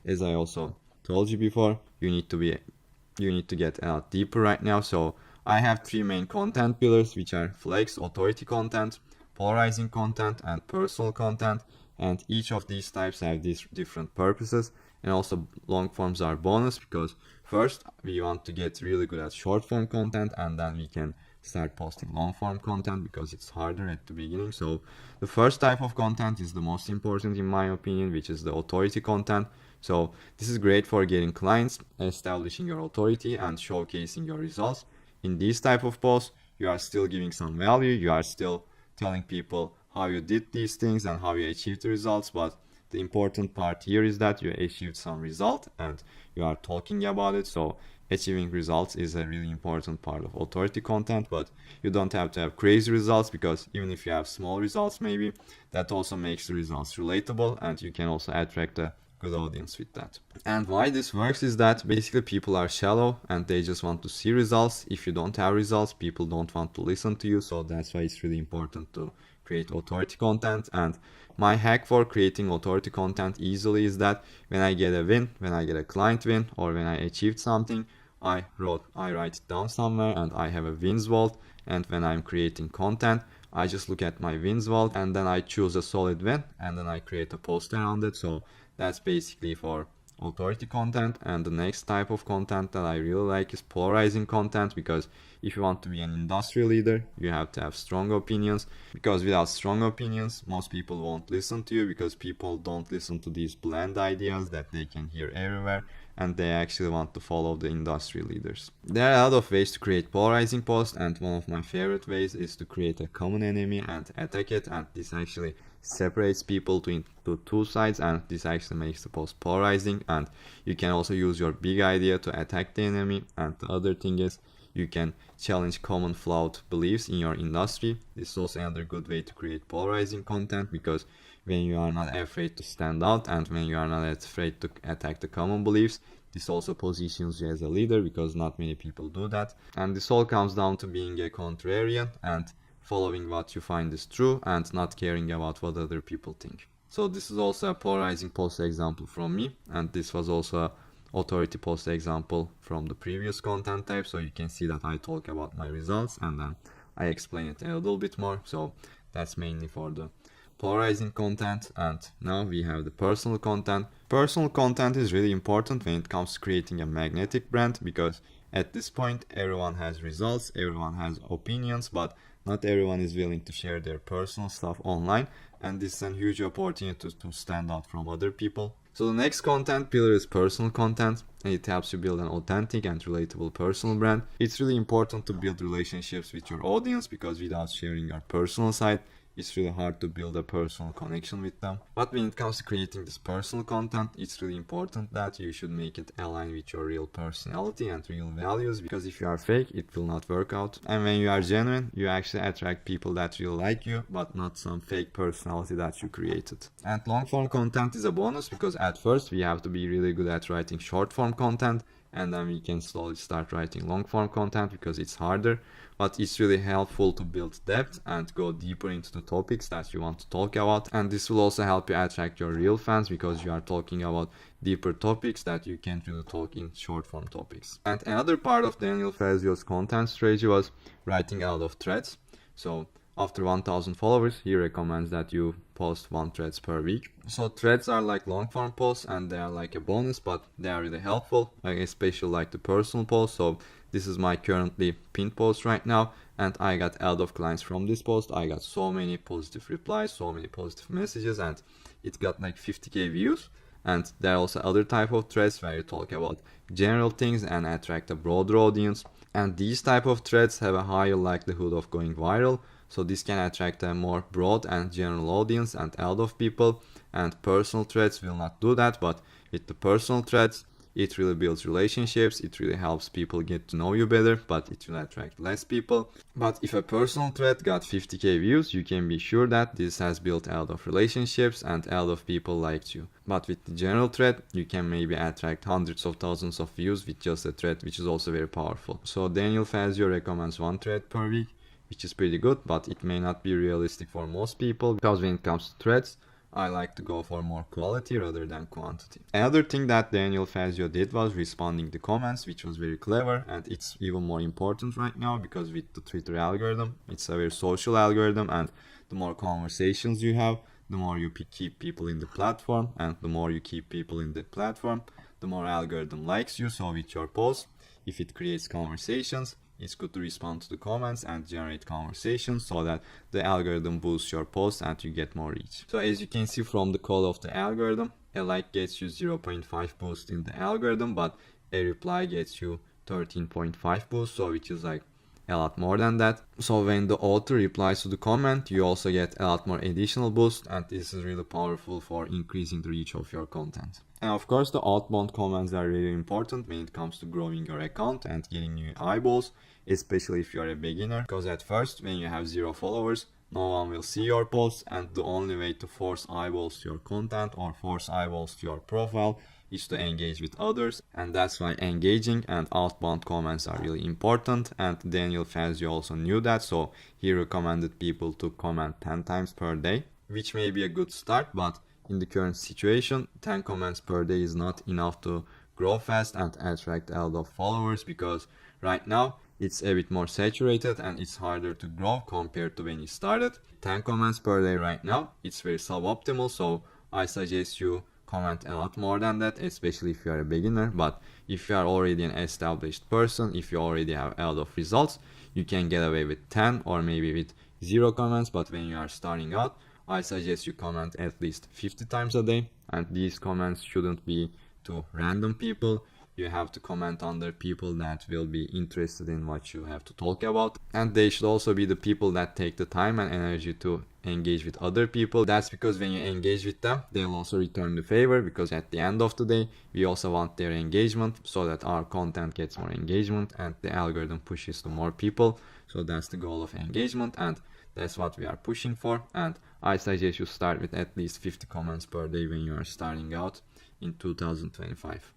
as I also told you before, you need to get a lot deeper right now. So I have 3 main content pillars, which are flex, authority content, polarizing content, and personal content. And each of these types have these different purposes. And also long forms are bonus because first we want to get really good at short form content, and then we can start posting long form content because it's harder at the beginning. So the first type of content is the most important in my opinion, which is the authority content. So this is great for getting clients, establishing your authority and showcasing your results. In these type of posts, you are still giving some value, you are still telling people how you did these things and how you achieved the results, but the important part here is that you achieved some result and you are talking about it. So achieving results is a really important part of authority content, but you don't have to have crazy results because even if you have small results, maybe that also makes the results relatable and you can also attract a good audience with that. And why this works is that basically people are shallow and they just want to see results. If you don't have results, people don't want to listen to you. So that's why it's really important to create authority content. And my hack for creating authority content easily is that when I get a win, when I get a client win, or when I achieved something, I write it down somewhere and I have a wins vault. And when I'm creating content, I just look at my wins vault and then I choose a solid win and then I create a post around it. So that's basically for authority content. And the next type of content that I really like is polarizing content, because if you want to be an industry leader, you have to have strong opinions, because without strong opinions, most people won't listen to you because people don't listen to these bland ideas that they can hear everywhere and they actually want to follow the industry leaders. There are a lot of ways to create polarizing posts, and one of my favorite ways is to create a common enemy and attack it, and this actually separates people into 2 sides and this actually makes the post polarizing. And you can also use your big idea to attack the enemy, and the other thing is you can challenge common flawed beliefs in your industry. This is also another good way to create polarizing content, because when you are not afraid to stand out and when you are not afraid to attack the common beliefs, this also positions you as a leader, because not many people do that. And this all comes down to being a contrarian and following what you find is true and not caring about what other people think. So this is also a polarizing post example from me, and this was also an authority post example from the previous content type. So you can see that I talk about my results and then I explain it a little bit more. So that's mainly for the polarizing content, and now we have the personal content. Personal content is really important when it comes to creating a magnetic brand, because at this point everyone has results, everyone has opinions, but not everyone is willing to share their personal stuff online, and this is a huge opportunity to stand out from other people. So the next content pillar is personal content, and it helps you build an authentic and relatable personal brand. It's really important to build relationships with your audience, because without sharing your personal side, it's really hard to build a personal connection with them. But when it comes to creating this personal content, it's really important that you should make it align with your real personality and real values, because if you are fake, it will not work out. And when you are genuine, you actually attract people that really like you, but not some fake personality that you created. And long form content is a bonus, because at first we have to be really good at writing short form content, and then we can slowly start writing long form content because it's harder. But it's really helpful to build depth and go deeper into the topics that you want to talk about. And this will also help you attract your real fans, because you are talking about deeper topics that you can't really talk in short form topics. And another part of Daniel Fazio's content strategy was writing out of threads. So after 1000 followers, he recommends that you post 1 threads per week. So threads are like long form posts, and they are like a bonus, but they are really helpful, like especially like the personal posts. So this is my currently pinned post right now, and I got a lot of clients from this post. I got so many positive replies, so many positive messages, and it got like 50k views. And there are also other type of threads where you talk about general things and attract a broader audience. And these type of threads have a higher likelihood of going viral. So this can attract a more broad and general audience and a lot of people. And personal threads will not do that, but with the personal threads, it really builds relationships, it really helps people get to know you better, but it will attract less people. But if a personal thread got 50k views, you can be sure that this has built a lot of relationships and a lot of people liked you. But with the general thread, you can maybe attract hundreds of thousands of views with just a thread, which is also very powerful. So Daniel Fazio recommends 1 thread per week, which is pretty good, but it may not be realistic for most people, because when it comes to threads, I like to go for more quality rather than quantity. Another thing that Daniel Fazio did was responding to comments, which was very clever, and it's even more important right now because with the Twitter algorithm, it's a very social algorithm, and the more conversations you have, the more you keep people in the platform, and the more you keep people in the platform, the more algorithm likes you. So with your post, if it creates conversations, it's good to respond to the comments and generate conversations so that the algorithm boosts your post and you get more reach. So as you can see from the code of the algorithm, a like gets you 0.5 boost in the algorithm, but a reply gets you 13.5 boost, so which is like a lot more than that. So when the author replies to the comment, you also get a lot more additional boost, and this is really powerful for increasing the reach of your content. And of course, the outbound comments are really important when it comes to growing your account and getting new eyeballs, especially if you are a beginner, because at first, when you have 0 followers, no one will see your posts, and the only way to force eyeballs to your content or force eyeballs to your profile is to engage with others, and that's why engaging and outbound comments are really important. And Daniel Fazio also knew that, so he recommended people to comment 10 times per day, which may be a good start, but in the current situation, 10 comments per day is not enough to grow fast and attract a lot of followers, because right now it's a bit more saturated and it's harder to grow compared to when you started. 10 comments per day right now, it's very suboptimal, so I suggest you comment a lot more than that, especially if you are a beginner. But if you are already an established person, if you already have a lot of results, you can get away with 10 or maybe with 0 comments. But when you are starting out, I suggest you comment at least 50 times a day, and these comments shouldn't be to random people. You have to comment under people that will be interested in what you have to talk about, and they should also be the people that take the time and energy to engage with other people. That's because when you engage with them, they'll also return the favor, because at the end of the day, we also want their engagement so that our content gets more engagement and the algorithm pushes to more people. So that's the goal of engagement, and that's what we are pushing for. And I suggest you start with at least 50 comments per day when you are starting out in 2025.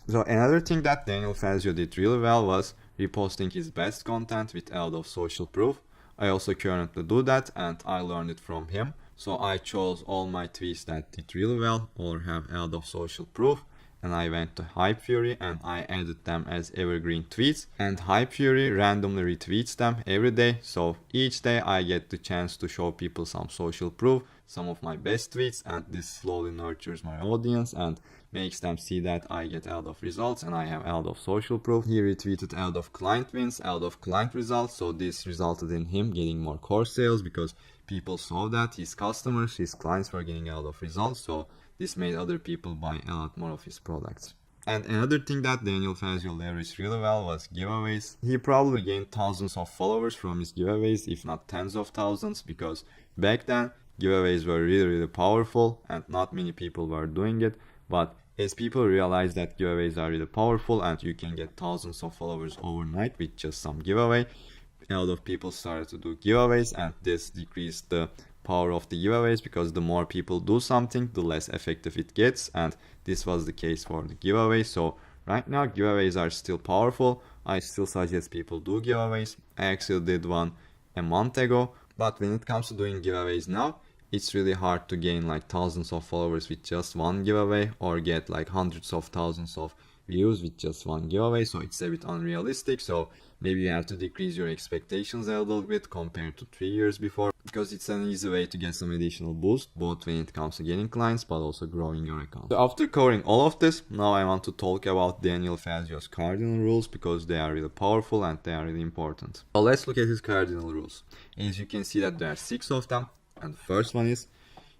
So another thing that Daniel Fazio did really well was reposting his best content with a lot of social proof. I also currently do that, and I learned it from him. So I chose all my tweets that did really well or have a lot of social proof, and I went to Hype Fury and I added them as evergreen tweets, and Hype Fury randomly retweets them every day. So each day I get the chance to show people some social proof some of my best tweets, and this slowly nurtures my audience and makes them see that I get a lot of results and I have a lot of social proof. He retweeted a lot of client wins, a lot of client results, so this resulted in him getting more course sales because people saw that his customers, his clients were getting a lot of results, so this made other people buy a lot more of his products. And another thing that Daniel Fazio leveraged really well was giveaways. He probably gained thousands of followers from his giveaways, if not tens of thousands, because back then giveaways were really powerful and not many people were doing it. But as people realized that giveaways are really powerful and you can get thousands of followers overnight with just some giveaway, a lot of people started to do giveaways, and this decreased the power of the giveaways because the more people do something, the less effective it gets, and this was the case for the giveaways. So right now giveaways are still powerful. I still suggest people do giveaways. I actually did one a month ago, but when it comes to doing giveaways now, it's really hard to gain like thousands of followers with just one giveaway or get like hundreds of thousands of views with just one giveaway, so it's a bit unrealistic. So maybe you have to decrease your expectations a little bit compared to 3 years before, because it's an easy way to get some additional boost both when it comes to getting clients but also growing your account. So after covering all of this, now I want to talk about Daniel Fazio's cardinal rules because they are really powerful and they are really important. So let's look at his cardinal rules. As you can see that there are 6 of them, and the first one is,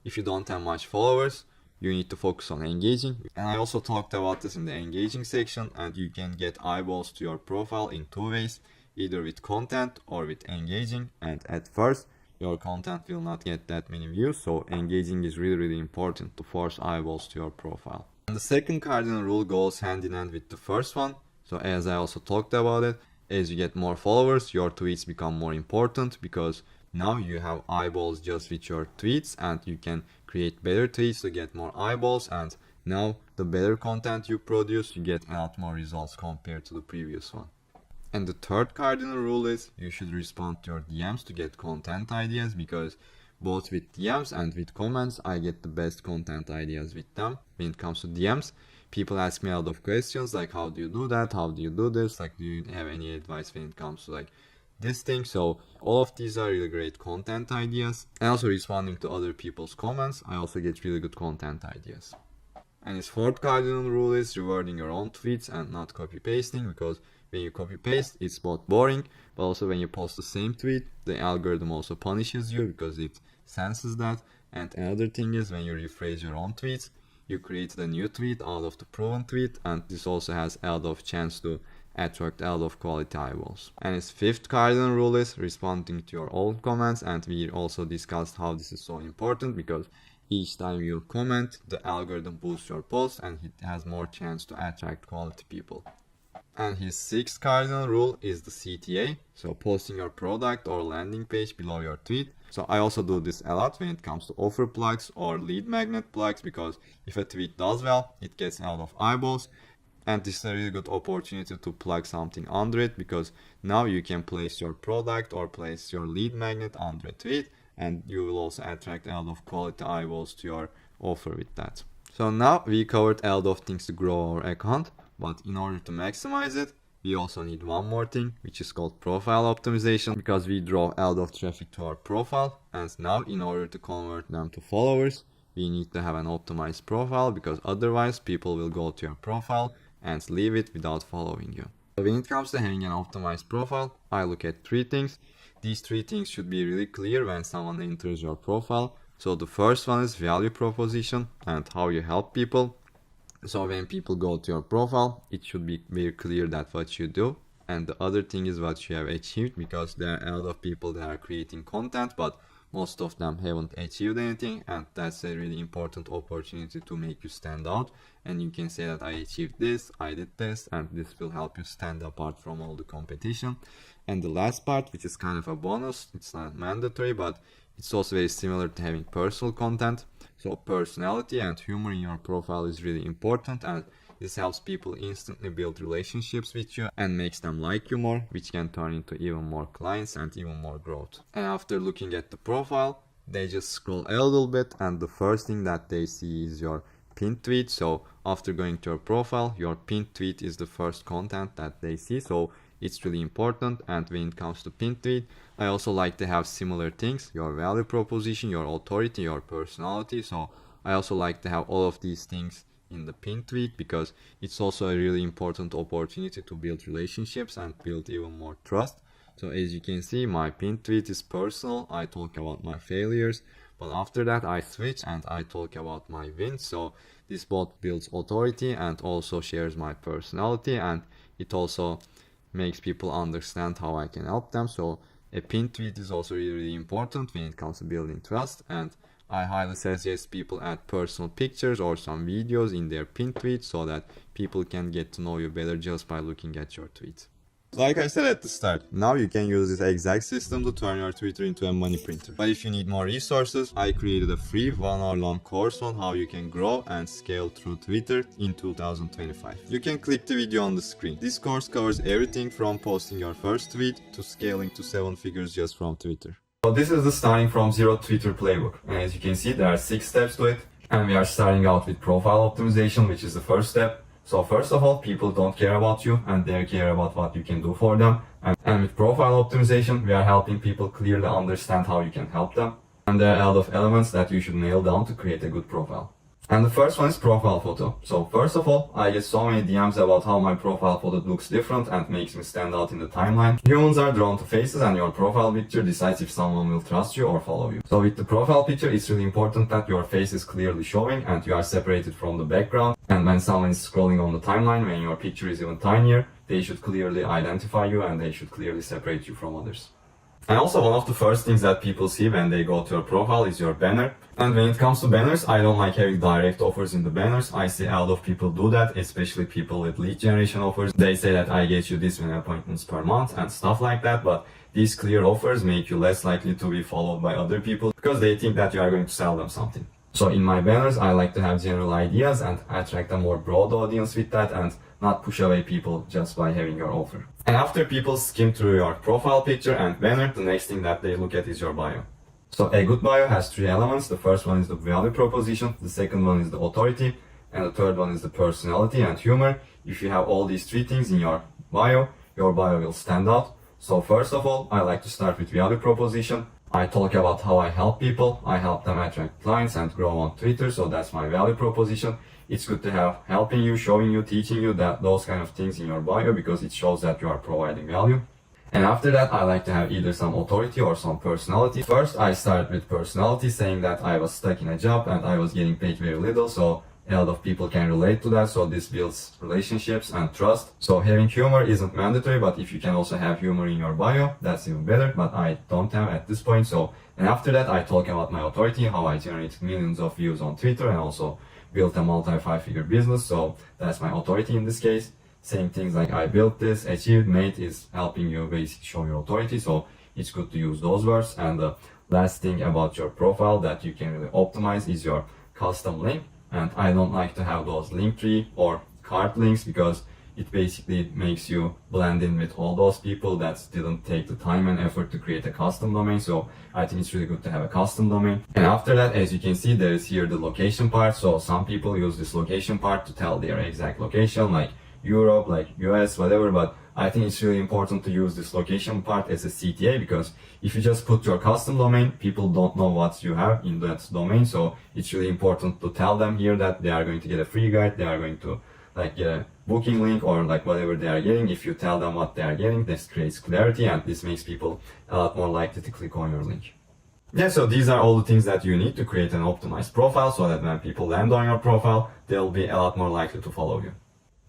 if you don't have much followers, you need to focus on engaging. And I also talked about this in the engaging section, and you can get eyeballs to your profile in 2 ways, either with content or with engaging. And at first your content will not get that many views, so engaging is really important to force eyeballs to your profile. And the second cardinal rule goes hand in hand with the first one. So as I also talked about it, as you get more followers, your tweets become more important because now you have eyeballs just with your tweets, and you can create better tweets to get more eyeballs, and now the better content you produce, you get a lot more results compared to the previous one. And the third cardinal rule is you should respond to your DMs to get content ideas, because both with DMs and with comments I get the best content ideas with them. When it comes to DMs, people ask me a lot of questions like, how do you do that, how do you do this, like do you have any advice when it comes to like this thing. So all of these are really great content ideas. And also responding to other people's comments, I also get really good content ideas. And his fourth cardinal rule is rewarding your own tweets and not copy pasting, because when you copy paste it's both boring, but also when you post the same tweet, the algorithm also punishes you because it senses that. And another thing is, when you rephrase your own tweets, you create a new tweet out of the proven tweet, and this also has a lot of chance to attract a lot of quality eyeballs. And his fifth cardinal rule is responding to your own comments, and we also discussed how this is so important because each time you comment, the algorithm boosts your post and it has more chance to attract quality people. And his sixth cardinal rule is the CTA, so posting your product or landing page below your tweet. So I also do this a lot when it comes to offer plugs or lead magnet plugs, because if a tweet does well, it gets a lot of eyeballs. And this is a really good opportunity to plug something under it, because now you can place your product or place your lead magnet under a tweet, and you will also attract a lot of quality eyeballs to your offer with that. So now we covered a lot of things to grow our account, but in order to maximize it, we also need one more thing, which is called profile optimization, because we draw a lot of traffic to our profile, and now in order to convert them to followers, we need to have an optimized profile, because otherwise people will go to your profile and leave it without following you. So when it comes to having an optimized profile, I look at 3 things. These 3 things should be really clear when someone enters your profile. So the first one is value proposition and how you help people. So when people go to your profile, it should be very clear that what you do. And the other thing is what you have achieved, because there are a lot of people that are creating content, but most of them haven't achieved anything, and that's a really important opportunity to make you stand out. And you can say that I achieved this, I did this, and this will help you stand apart from all the competition. And the last part, which is kind of a bonus, it's not mandatory, but it's also very similar to having personal content. So personality and humor in your profile is really important, and this helps people instantly build relationships with you and makes them like you more, which can turn into even more clients and even more growth. And after looking at the profile, they just scroll a little bit, and the first thing that they see is your pinned tweet. So after going to your profile, your pinned tweet is the first content that they see. So it's really important. And when it comes to pinned tweet, I also like to have similar things, your value proposition, your authority, your personality. So I also like to have all of these things in the pinned tweet because it's also a really important opportunity to build relationships and build even more trust. So as you can see, my pinned tweet is personal. I talk about my failures, but after that I switch and I talk about my wins. So this both builds authority and also shares my personality, and it also makes people understand how I can help them. So a pinned tweet is also really, really important when it comes to building trust, and I highly suggest people add personal pictures or some videos in their pinned tweet so that people can get to know you better just by looking at your tweet. Like I said at the start, now you can use this exact system to turn your Twitter into a money printer. But if you need more resources, I created a free 1-hour-long course on how you can grow and scale through Twitter in 2025. You can click the video on the screen. This course covers everything from posting your first tweet to scaling to 7 figures just from Twitter. So this is the starting from zero Twitter playbook. And as you can see, there are 6 steps to it. And we are starting out with profile optimization, which is the first step. So first of all, people don't care about you and they care about what you can do for them. And with profile optimization, we are helping people clearly understand how you can help them. And there are a lot of elements that you should nail down to create a good profile. And the first one is profile photo. So first of all, I get so many DMs about how my profile photo looks different and makes me stand out in the timeline. Humans are drawn to faces, and your profile picture decides if someone will trust you or follow you. So with the profile picture, it's really important that your face is clearly showing and you are separated from the background. And when someone is scrolling on the timeline, when your picture is even tinier, they should clearly identify you and they should clearly separate you from others. And also one of the first things that people see when they go to your profile is your banner. And when it comes to banners, I don't like having direct offers in the banners. I see a lot of people do that, especially people with lead generation offers. They say that I get you this many appointments per month and stuff like that, but these clear offers make you less likely to be followed by other people because they think that you are going to sell them something. So in my banners, I like to have general ideas and attract a more broad audience with that and not push away people just by having your offer. And after people skim through your profile picture and banner, the next thing that they look at is your bio. So a good bio has 3 elements. The first one is the value proposition, the second one is the authority, and the third one is the personality and humor. If you have all these 3 things in your bio will stand out. So first of all, I like to start with value proposition. I talk about how I help people. I help them attract clients and grow on Twitter, so that's my value proposition. It's good to have helping you, showing you, teaching you, that those kind of things in your bio because it shows that you are providing value. And after that, I like to have either some authority or some personality. First, I start with personality, saying that I was stuck in a job and I was getting paid very little, so a lot of people can relate to that, so this builds relationships and trust. So having humor isn't mandatory, but if you can also have humor in your bio, that's even better, but I don't have at this point. So, and after that, I talk about my authority, how I generate millions of views on Twitter and also built a multi-5-figure business, so that's my authority in this case. Saying things like I built this, achieved, made is helping you basically show your authority, so it's good to use those words. And the last thing about your profile that you can really optimize is your custom link. And I don't like to have those link tree or cart links because it basically makes you blend in with all those people that didn't take the time and effort to create a custom domain. So I think it's really good to have a custom domain. And after that, as you can see, there is here the location part. So some people use this location part to tell their exact location, like Europe, like US, whatever. But I think it's really important to use this location part as a CTA because if you just put your custom domain, people don't know what you have in that domain. So it's really important to tell them here that they are going to get a free guide, they are going to get a booking link or whatever they are getting. If you tell them what they are getting, this creates clarity and this makes people a lot more likely to click on your link. Yeah, so these are all the things that you need to create an optimized profile so that when people land on your profile, they'll be a lot more likely to follow you.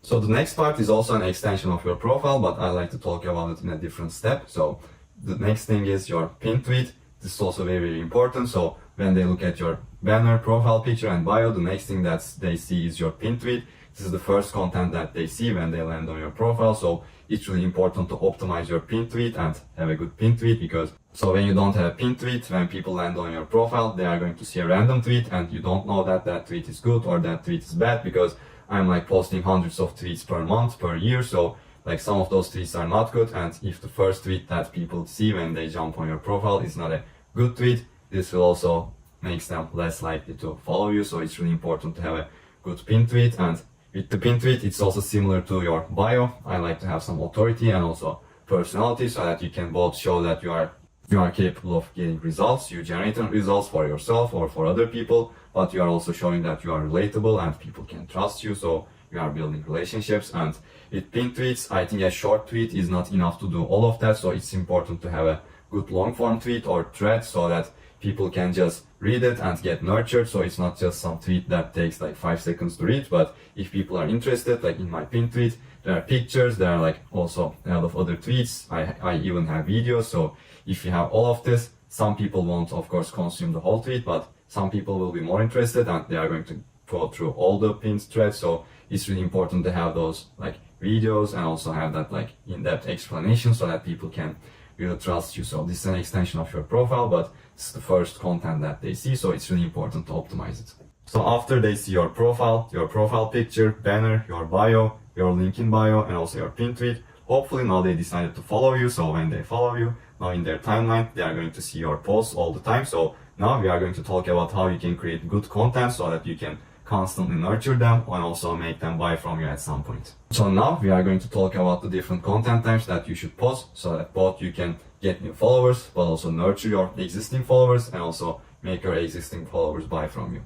So the next part is also an extension of your profile, but I like to talk about it in a different step. So the next thing is your pinned tweet. This is also very, very important. So when they look at your banner, profile picture and bio, the next thing that they see is your pinned tweet. This is the first content that they see when they land on your profile. So it's really important to optimize your pinned tweet and have a good pinned tweet because so when you don't have a pinned tweet, when people land on your profile, they are going to see a random tweet and you don't know that that tweet is good or that tweet is bad because I'm posting hundreds of tweets per month, per year. So some of those tweets are not good. And if the first tweet that people see when they jump on your profile is not a good tweet, this will also make them less likely to follow you. So it's really important to have a good pinned tweet and with the pin tweet, it's also similar to your bio. I like to have some authority and also personality so that you can both show that you are capable of getting results, you generate results for yourself or for other people, but you are also showing that you are relatable and people can trust you, so you are building relationships. And with pin tweets, I think a short tweet is not enough to do all of that, so it's important to have a good long form tweet or thread so that people can just read it and get nurtured. So it's not just some tweet that takes like 5 seconds to read, but if people are interested, like in my pin tweet, there are pictures, there are like also a lot of other tweets. I even have videos. So if you have all of this, some people won't of course consume the whole tweet, but some people will be more interested and they are going to go through all the pinned threads. So it's really important to have those like videos and also have that like in-depth explanation so that people can really trust you. So this is an extension of your profile, but it's the first content that they see, so it's really important to optimize it. So after they see your profile picture, banner, your bio, your link in bio, and also your pin tweet, hopefully now they decided to follow you. So when they follow you, now in their timeline, they are going to see your posts all the time. So now we are going to talk about how you can create good content so that you can constantly nurture them and also make them buy from you at some point. So now we are going to talk about the different content types that you should post so that both you can get new followers, but also nurture your existing followers and also make your existing followers buy from you.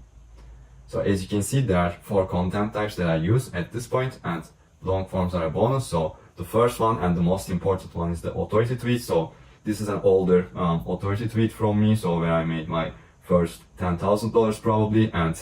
So as you can see, there are 4 content types that I use at this point, and long forms are a bonus. So the first one and the most important one is the authority tweet. So this is an older authority tweet from me, so where I made my first $10,000 probably, and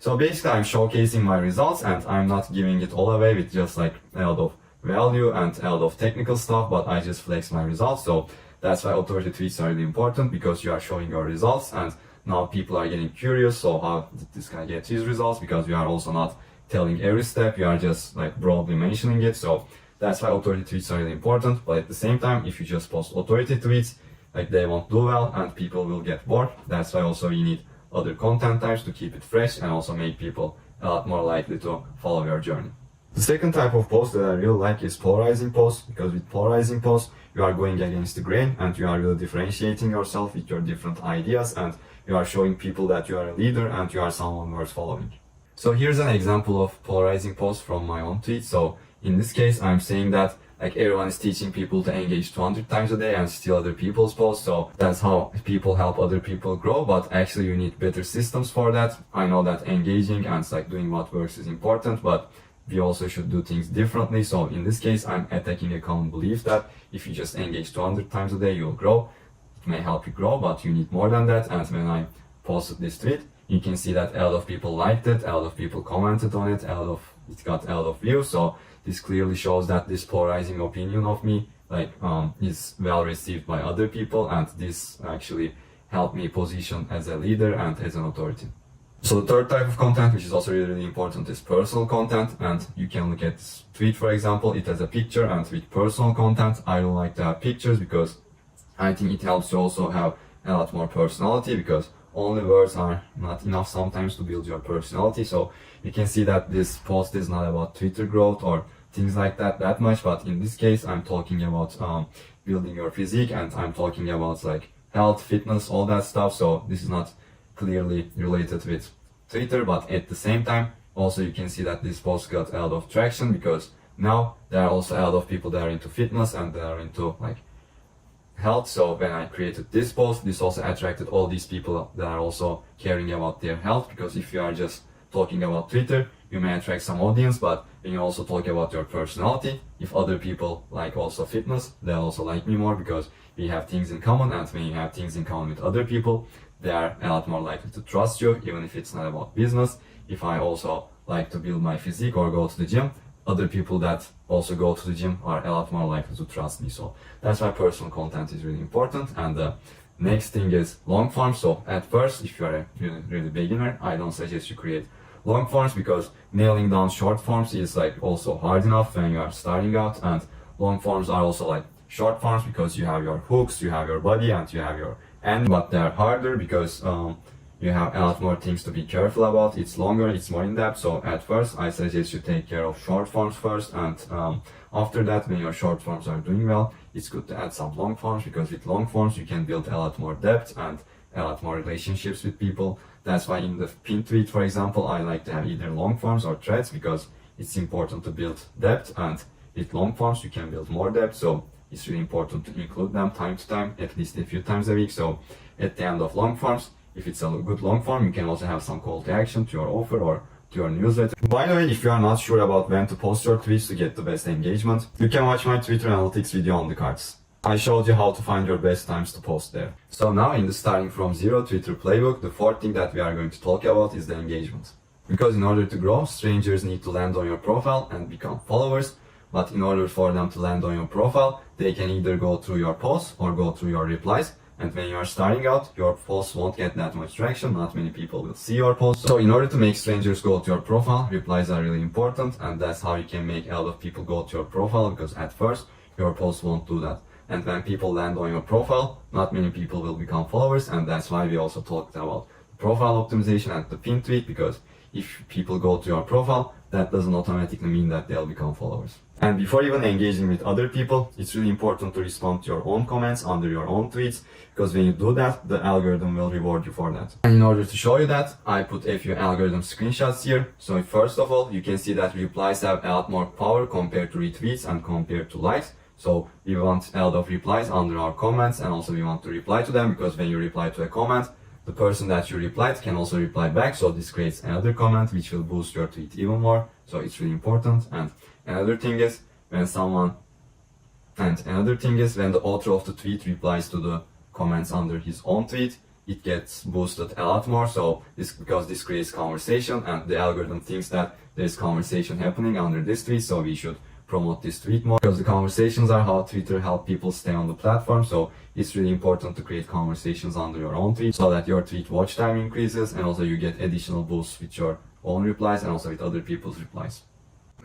so basically I'm showcasing my results and I'm not giving it all away with just like a lot of value and a lot of technical stuff, but I just flex my results. So that's why authority tweets are really important, because you are showing your results and now people are getting curious. So how did this guy get his results? Because you are also not telling every step, you are just like broadly mentioning it. So that's why authority tweets are really important. But at the same time, if you just post authority tweets, like they won't do well and people will get bored. That's why also you need other content types to keep it fresh and also make people a lot more likely to follow your journey. The second type of post that I really like is polarizing posts, because with polarizing posts, you are going against the grain and you are really differentiating yourself with your different ideas, and you are showing people that you are a leader and you are someone worth following. So here's an example of polarizing post from my own tweet. So in this case, I'm saying that like everyone is teaching people to engage 200 times a day and steal other people's posts. So that's how people help other people grow. But actually you need better systems for that. I know that engaging and like doing what works is important, but we also should do things differently. So in this case, I'm attacking a common belief that if you just engage 200 times a day, you'll grow. It may help you grow, but you need more than that. And when I posted this tweet, you can see that a lot of people liked it, a lot of people commented on it, it got a lot of views. So this clearly shows that this polarizing opinion of me is well received by other people, and this actually helped me position as a leader and as an authority. So the third type of content, which is also really important, is personal content. And you can look at this tweet, for example, it has a picture, and with personal content, I don't like to have pictures because I think it helps you also have a lot more personality, because only words are not enough sometimes to build your personality. So you can see that this post is not about Twitter growth or things like that much, but in this case I'm talking about building your physique, and I'm talking about like health, fitness, all that stuff. So this is not clearly related with Twitter, but at the same time also you can see that this post got a lot of traction, because now there are also a lot of people that are into fitness and that are into like health. So when I created this post, this also attracted all these people that are also caring about their health, because if you are just talking about Twitter, you may attract some audience, but when you also talk about your personality, if other people like also fitness, they'll also like me more, because we have things in common, and when you have things in common with other people, they are a lot more likely to trust you, even if it's not about business. If I also like to build my physique or go to the gym, other people that also go to the gym are a lot more likely to trust me. So that's why personal content is really important. And the next thing is long form. So at first, if you're a really beginner, I don't suggest you create long forms, because nailing down short forms is like also hard enough when you are starting out, and long forms are also like short forms because you have your hooks, you have your body, and you have your end, but they're harder because you have a lot more things to be careful about. It's longer, it's more in-depth. So at first I suggest you take care of short forms first, and after that, when your short forms are doing well, it's good to add some long forms, because with long forms you can build a lot more depth and a lot more relationships with people. That's why in the pin tweet, for example, I like to have either long forms or threads, because it's important to build depth, and with long forms you can build more depth, so it's really important to include them time to time, at least a few times a week. So at the end of long forms, if it's a good long form, you can also have some call to action to your offer or to your newsletter. By the way, if you are not sure about when to post your tweets to get the best engagement, you can watch my Twitter analytics video on the cards. I showed you how to find your best times to post there. So now in the starting from zero Twitter playbook, the fourth thing that we are going to talk about is the engagement. Because in order to grow, strangers need to land on your profile and become followers. But in order for them to land on your profile, they can either go through your posts or go through your replies. And when you are starting out, your posts won't get that much traction, not many people will see your posts. So in order to make strangers go to your profile, replies are really important, and that's how you can make a lot of people go to your profile, because at first, your posts won't do that. And when people land on your profile, not many people will become followers, and that's why we also talked about profile optimization and the pin tweet, because if people go to your profile, that doesn't automatically mean that they'll become followers. And before even engaging with other people, it's really important to respond to your own comments under your own tweets, because when you do that, the algorithm will reward you for that. And in order to show you that, I put a few algorithm screenshots here. So first of all, you can see that replies have a lot more power compared to retweets and compared to likes. So we want a lot of replies under our comments, and also we want to reply to them, because when you reply to a comment, the person that you replied can also reply back. So this creates another comment which will boost your tweet even more. So it's really important. And another thing is when the author of the tweet replies to the comments under his own tweet, it gets boosted a lot more. So because this creates conversation, and the algorithm thinks that there's conversation happening under this tweet, so we should promote this tweet more, because the conversations are how Twitter help people stay on the platform. So it's really important to create conversations under your own tweet, so that your tweet watch time increases, and also you get additional boosts with your own replies and also with other people's replies.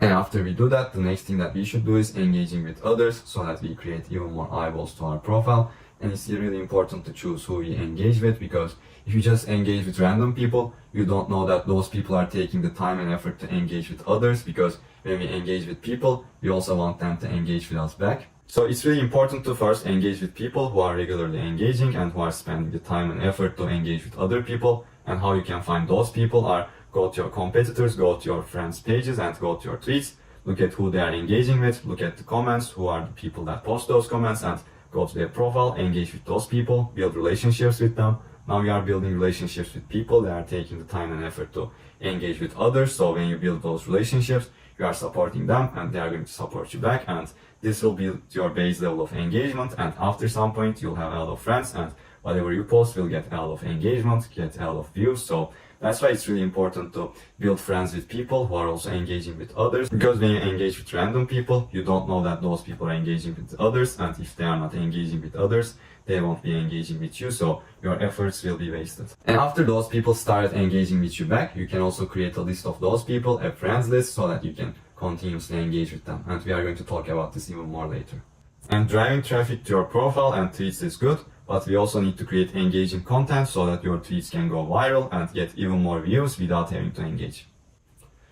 And after we do that, the next thing that we should do is engaging with others, so that we create even more eyeballs to our profile. And it's really important to choose who we engage with, because if you just engage with random people, you don't know that those people are taking the time and effort to engage with others, because when we engage with people, we also want them to engage with us back. So it's really important to first engage with people who are regularly engaging and who are spending the time and effort to engage with other people. And how you can find those people are go to your competitors, go to your friends' pages, and go to your tweets. Look at who they are engaging with, look at the comments, who are the people that post those comments, and go to their profile, engage with those people, build relationships with them. Now we are building relationships with people that are taking the time and effort to engage with others. So when you build those relationships, you are supporting them and they are going to support you back, and this will build your base level of engagement. And after some point, you'll have a lot of friends, and whatever you post will get a lot of engagement, get a lot of views. So that's why it's really important to build friends with people who are also engaging with others, because when you engage with random people, you don't know that those people are engaging with others, and if they are not engaging with others, they won't be engaging with you, so your efforts will be wasted. And after those people started engaging with you back, you can also create a list of those people, a friends list, so that you can continuously engage with them. And we are going to talk about this even more later. And driving traffic to your profile and tweets is good, but we also need to create engaging content so that your tweets can go viral and get even more views without having to engage.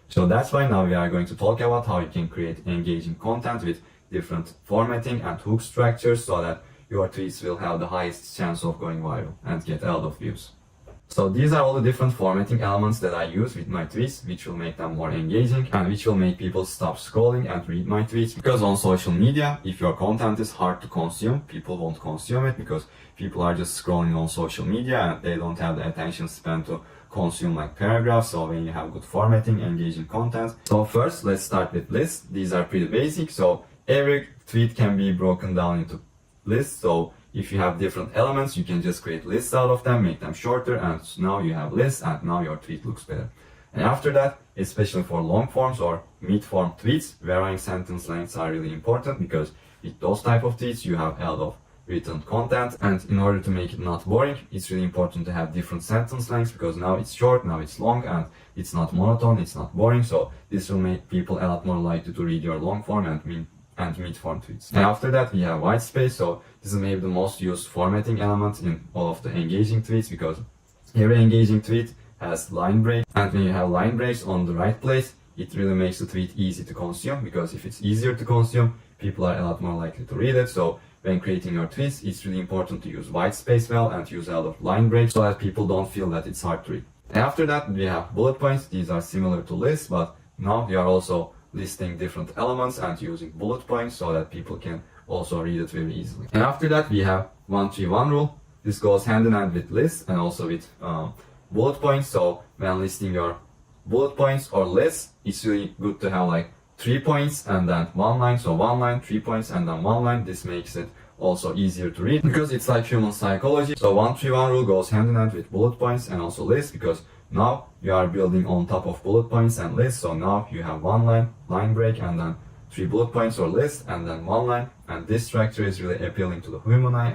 So that's why now we are going to talk about how you can create engaging content with different formatting and hook structures, so that your tweets will have the highest chance of going viral and get a lot of views. So these are all the different formatting elements that I use with my tweets, which will make them more engaging and which will make people stop scrolling and read my tweets. Because on social media, if your content is hard to consume, people won't consume it, because people are just scrolling on social media and they don't have the attention span to consume like paragraphs. So when you have good formatting, engaging content. So first, let's start with lists. These are pretty basic. So every tweet can be broken down into lists. So if you have different elements, you can just create lists out of them, make them shorter, and now you have lists, and now your tweet looks better. And after that, especially for long forms or mid-form tweets, varying sentence lengths are really important, because with those type of tweets, you have a lot of written content, and in order to make it not boring, it's really important to have different sentence lengths, because now it's short, now it's long, and it's not monotone, it's not boring. So this will make people a lot more likely to read your long form and mid-form tweets. And after that, we have white space. So this is maybe the most used formatting element in all of the engaging tweets, because every engaging tweet has line breaks, and when you have line breaks on the right place, it really makes the tweet easy to consume, because if it's easier to consume, people are a lot more likely to read it. So when creating your tweets, it's really important to use white space well and use a lot of line breaks, so that people don't feel that it's hard to read. And after that, we have bullet points. These are similar to lists, but now you are also listing different elements and using bullet points so that people can also read it very easily. And after that we have 1-3-1 rule. This goes hand in hand with lists and also with bullet points. So when listing your bullet points or lists, it's really good to have like 3 points and then 1 line. So 1 line, 3 points and then 1 line. This makes it also easier to read because it's like human psychology. So 1-3-1 rule goes hand in hand with bullet points and also lists, because now you are building on top of bullet points and lists. So now you have 1 line, line break, and then 3 bullet points or lists, and then 1 line. And this structure is really appealing to the human eye